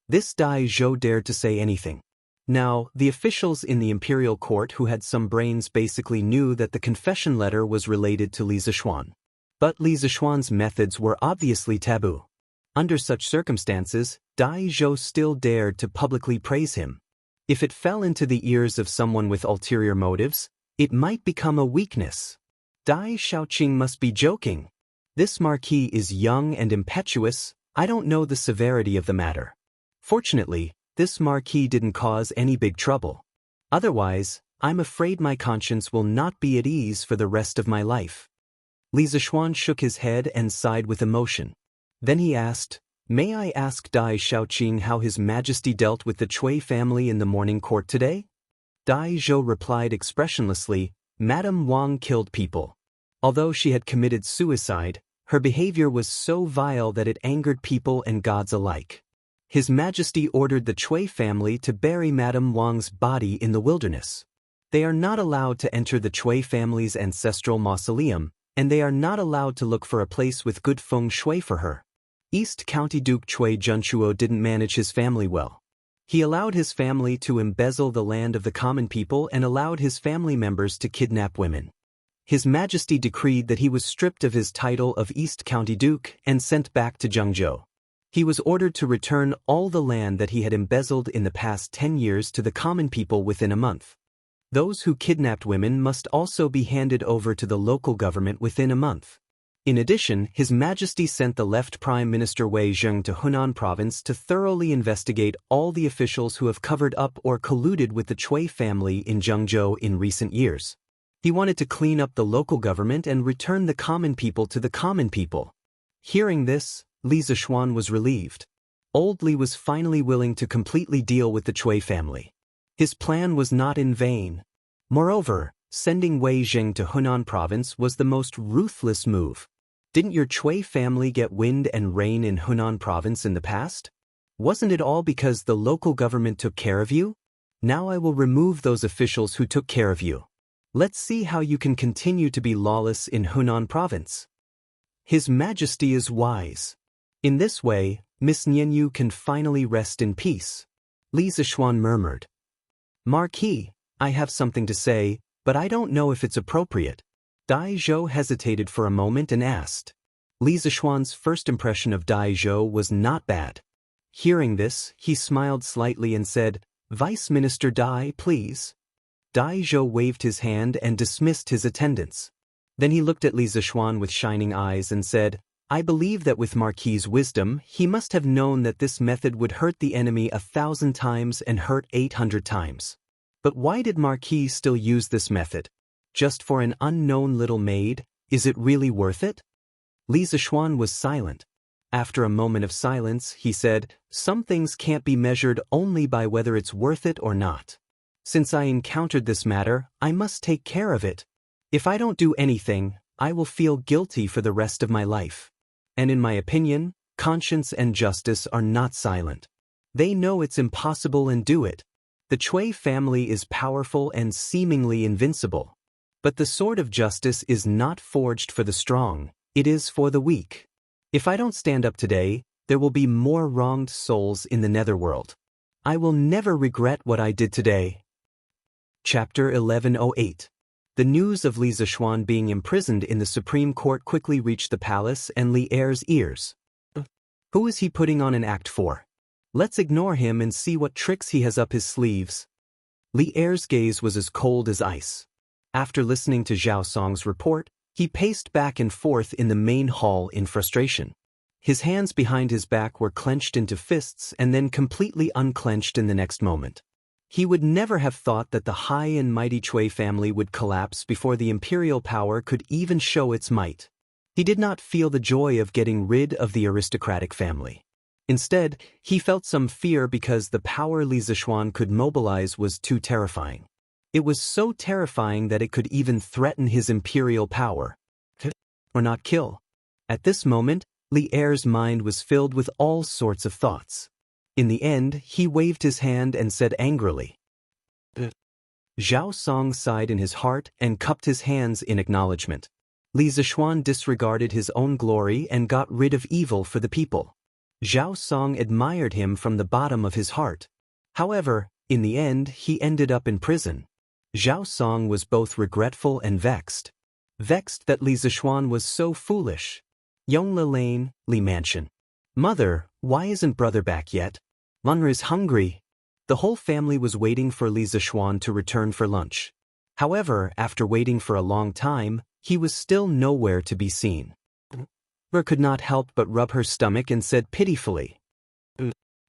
This Dai Zhou dared to say anything. Now, the officials in the imperial court who had some brains basically knew that the confession letter was related to Li Zixuan. But Li Zixuan's methods were obviously taboo. Under such circumstances, Dai Zhou still dared to publicly praise him. If it fell into the ears of someone with ulterior motives, it might become a weakness. Dai Xiaoqing must be joking. This marquis is young and impetuous, I don't know the severity of the matter. Fortunately, this marquis didn't cause any big trouble. Otherwise, I'm afraid my conscience will not be at ease for the rest of my life. Li Zixuan shook his head and sighed with emotion. Then he asked, May I ask Dai Xiaoqing how His Majesty dealt with the Chui family in the morning court today? Dai Zhou replied expressionlessly, Madame Wang killed people. Although she had committed suicide, her behavior was so vile that it angered people and gods alike. His Majesty ordered the Chui family to bury Madame Wang's body in the wilderness. They are not allowed to enter the Chui family's ancestral mausoleum, and they are not allowed to look for a place with good feng shui for her. East County Duke Chui Junchuo didn't manage his family well. He allowed his family to embezzle the land of the common people and allowed his family members to kidnap women. His Majesty decreed that he was stripped of his title of East County Duke and sent back to Zhengzhou. He was ordered to return all the land that he had embezzled in the past 10 years to the common people within a month. Those who kidnapped women must also be handed over to the local government within a month. In addition, His Majesty sent the left Prime Minister Wei Zheng to Hunan Province to thoroughly investigate all the officials who have covered up or colluded with the Cui family in Zhengzhou in recent years. He wanted to clean up the local government and return the common people to the common people. Hearing this, Li Zishuan was relieved. Old Li was finally willing to completely deal with the Cui family. His plan was not in vain. Moreover, sending Wei Zheng to Hunan Province was the most ruthless move. Didn't your Cui family get wind and reign in Hunan Province in the past? Wasn't it all because the local government took care of you? Now I will remove those officials who took care of you. Let's see how you can continue to be lawless in Hunan Province. His Majesty is wise. In this way, Miss Nianyu can finally rest in peace. Li Zishuan murmured. Marquis, I have something to say, but I don't know if it's appropriate. Dai Zhou hesitated for a moment and asked. Li Zishuan's first impression of Dai Zhou was not bad. Hearing this, he smiled slightly and said, Vice Minister Dai, please. Dai Zhou waved his hand and dismissed his attendants. Then he looked at Li Zishuan with shining eyes and said, I believe that with Marquis's wisdom, he must have known that this method would hurt the enemy 1,000 times and hurt 800 times. But why did Marquis still use this method? Just for an unknown little maid? Is it really worth it? Li Zishuan was silent. After a moment of silence, he said, Some things can't be measured only by whether it's worth it or not. Since I encountered this matter, I must take care of it. If I don't do anything, I will feel guilty for the rest of my life. And in my opinion, conscience and justice are not silent. They know it's impossible and do it. The Cui family is powerful and seemingly invincible. But the sword of justice is not forged for the strong, it is for the weak. If I don't stand up today, there will be more wronged souls in the netherworld. I will never regret what I did today. Chapter 1108. The news of Li Zishuan being imprisoned in the Supreme Court quickly reached the palace and Li Er's ears. Who is he putting on an act for? Let's ignore him and see what tricks he has up his sleeves. Li Er's gaze was as cold as ice. After listening to Zhao Song's report, he paced back and forth in the main hall in frustration. His hands behind his back were clenched into fists and then completely unclenched in the next moment. He would never have thought that the high and mighty Cui family would collapse before the imperial power could even show its might. He did not feel the joy of getting rid of the aristocratic family. Instead, he felt some fear because the power Li Zishuan could mobilize was too terrifying. It was so terrifying that it could even threaten his imperial power. Or not kill. At this moment, Li Er's mind was filled with all sorts of thoughts. In the end, he waved his hand and said angrily. Zhao Song sighed in his heart and cupped his hands in acknowledgement. Li Zishuan disregarded his own glory and got rid of evil for the people. Zhao Song admired him from the bottom of his heart. However, in the end, he ended up in prison. Zhao Song was both regretful and vexed. Vexed that Li Zishuan was so foolish. Yongle Lane, Li Mansion. Mother, why isn't brother back yet? Lunra is hungry. The whole family was waiting for Li Zishuan to return for lunch. However, after waiting for a long time, he was still nowhere to be seen. Lunra could not help but rub her stomach and said pitifully,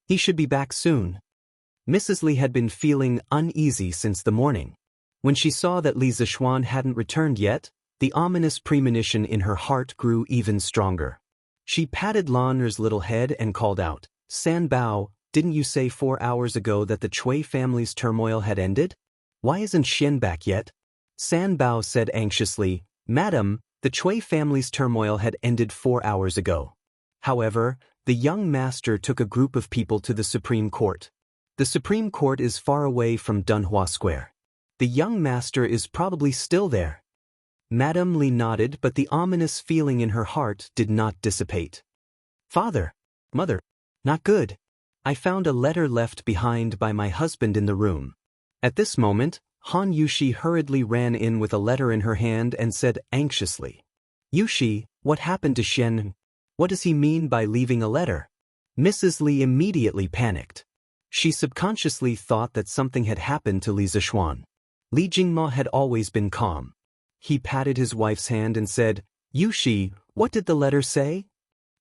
He should be back soon. Mrs. Li had been feeling uneasy since the morning. When she saw that Li Zishuan hadn't returned yet, the ominous premonition in her heart grew even stronger. She patted Lanra's little head and called out, San Bao, didn't you say 4 hours ago that the Cui family's turmoil had ended? Why isn't Xian back yet? San Bao said anxiously, Madam, the Cui family's turmoil had ended 4 hours ago. However, the young master took a group of people to the Supreme Court. The Supreme Court is far away from Dunhua Square. The young master is probably still there. Madame Li nodded, but the ominous feeling in her heart did not dissipate. Father, mother, not good. I found a letter left behind by my husband in the room. At this moment, Han Yushi hurriedly ran in with a letter in her hand and said anxiously, Yushi, what happened to Shen? What does he mean by leaving a letter? Mrs. Li immediately panicked. She subconsciously thought that something had happened to Li Zishuan. Li Jingma had always been calm. He patted his wife's hand and said, "Yushi, what did the letter say?"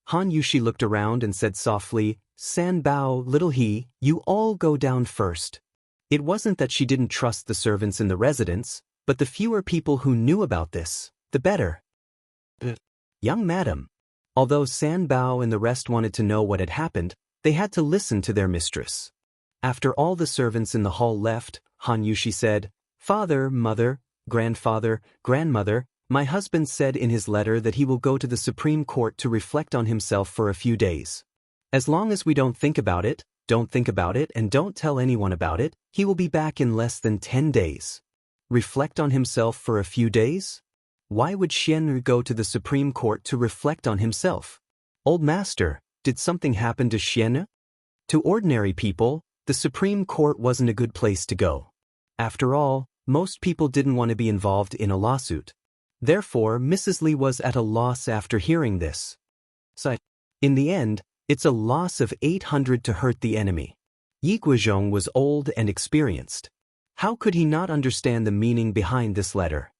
Han Yushi looked around and said softly, "San Bao, little he, you all go down first." It wasn't that she didn't trust the servants in the residence, but the fewer people who knew about this, the better. Young madam. Although San Bao and the rest wanted to know what had happened, they had to listen to their mistress. After all the servants in the hall left, Han Yushi said, "Father, mother, grandfather, grandmother, my husband said in his letter that he will go to the Supreme Court to reflect on himself for a few days. As long as we don't think about it, and don't tell anyone about it, he will be back in less than 10 days. Reflect on himself for a few days? Why would Xianru go to the Supreme Court to reflect on himself? Old master, did something happen to Xianru? To ordinary people, the Supreme Court wasn't a good place to go. After all, most people didn't want to be involved in a lawsuit. Therefore, Mrs. Li was at a loss after hearing this. So, in the end, it's a loss of 800 to hurt the enemy. Yi Guizhong was old and experienced. How could he not understand the meaning behind this letter?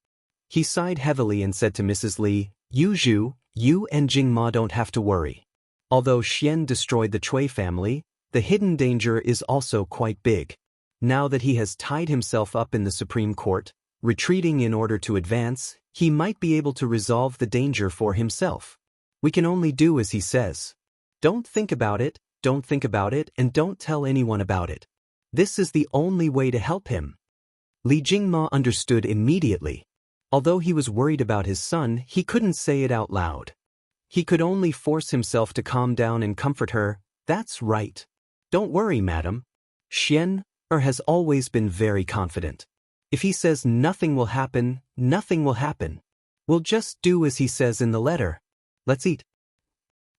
He sighed heavily and said to Mrs. Li, "Yu Zhu, you and Jingma don't have to worry. Although Xian destroyed the Cui family, the hidden danger is also quite big. Now that he has tied himself up in the Supreme Court, retreating in order to advance, he might be able to resolve the danger for himself. We can only do as he says. Don't think about it, and don't tell anyone about it. This is the only way to help him." Li Jingma understood immediately. Although he was worried about his son, he couldn't say it out loud. He could only force himself to calm down and comfort her. "That's right. Don't worry, madam. Xian has always been very confident. If he says nothing will happen, nothing will happen. We'll just do as he says in the letter. Let's eat."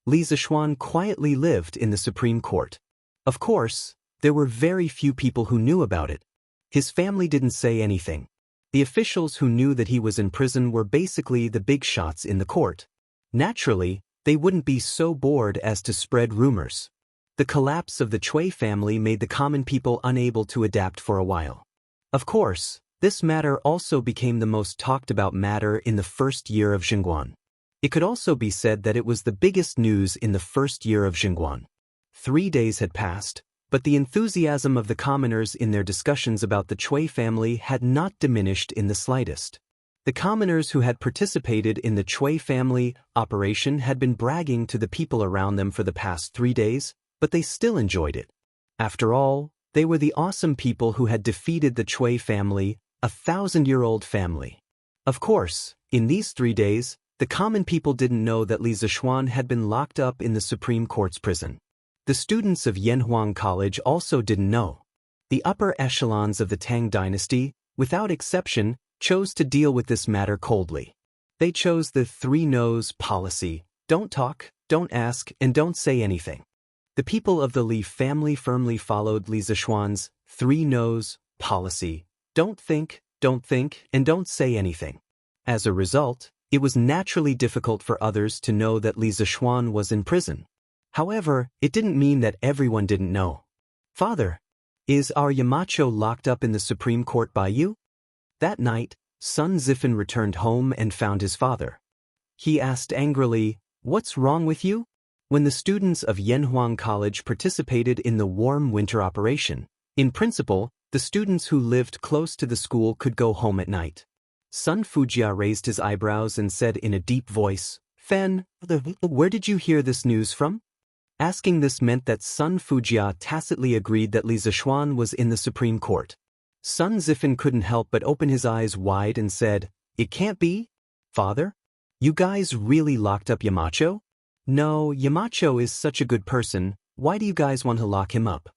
Li Zishuan quietly lived in the Supreme Court. Of course, there were very few people who knew about it. His family didn't say anything. The officials who knew that he was in prison were basically the big shots in the court. Naturally, they wouldn't be so bored as to spread rumors. The collapse of the Cui family made the common people unable to adapt for a while. Of course, this matter also became the most talked about matter in the first year of Xingguan. It could also be said that it was the biggest news in the first year of Xingguan. 3 days had passed, but the enthusiasm of the commoners in their discussions about the Cui family had not diminished in the slightest. The commoners who had participated in the Cui family operation had been bragging to the people around them for the past 3 days, but they still enjoyed it. After all, they were the awesome people who had defeated the Cui family, a 1,000-year-old family. Of course, in these 3 days, the common people didn't know that Li Zishuan had been locked up in the Supreme Court's prison. The students of Yanhuang College also didn't know. The upper echelons of the Tang dynasty, without exception, chose to deal with this matter coldly. They chose the 3 no's policy: don't talk, don't ask, and don't say anything. The people of the Li family firmly followed Li Zishuan's 3 no's policy: don't think, and don't say anything. As a result, it was naturally difficult for others to know that Li Zishuan was in prison. However, it didn't mean that everyone didn't know. "Father, is our Yamacho locked up in the Supreme Court by you?" That night, Sun Zifan returned home and found his father. He asked angrily, "What's wrong with you?" When the students of Yanhuang College participated in the warm winter operation, in principle, the students who lived close to the school could go home at night. Sun Fujia raised his eyebrows and said in a deep voice, "Fan, where did you hear this news from?" Asking this meant that Sun Fujia tacitly agreed that Li Zishuan was in the Supreme Court. Sun Zifan couldn't help but open his eyes wide and said, "It can't be? Father? You guys really locked up Yamacho?" "No, Yamacho is such a good person, why do you guys want to lock him up?"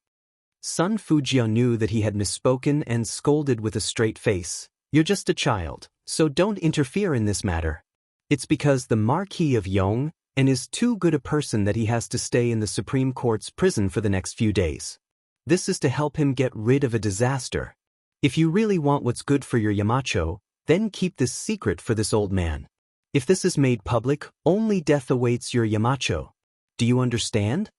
Sun Fujia knew that he had misspoken and scolded with a straight face, "You're just a child, so don't interfere in this matter. It's because the Marquis of Yong is too good a person that he has to stay in the Supreme Court's prison for the next few days. This is to help him get rid of a disaster. If you really want what's good for your Yamacho, then keep this secret for this old man. If this is made public, only death awaits your Yamacho. Do you understand?"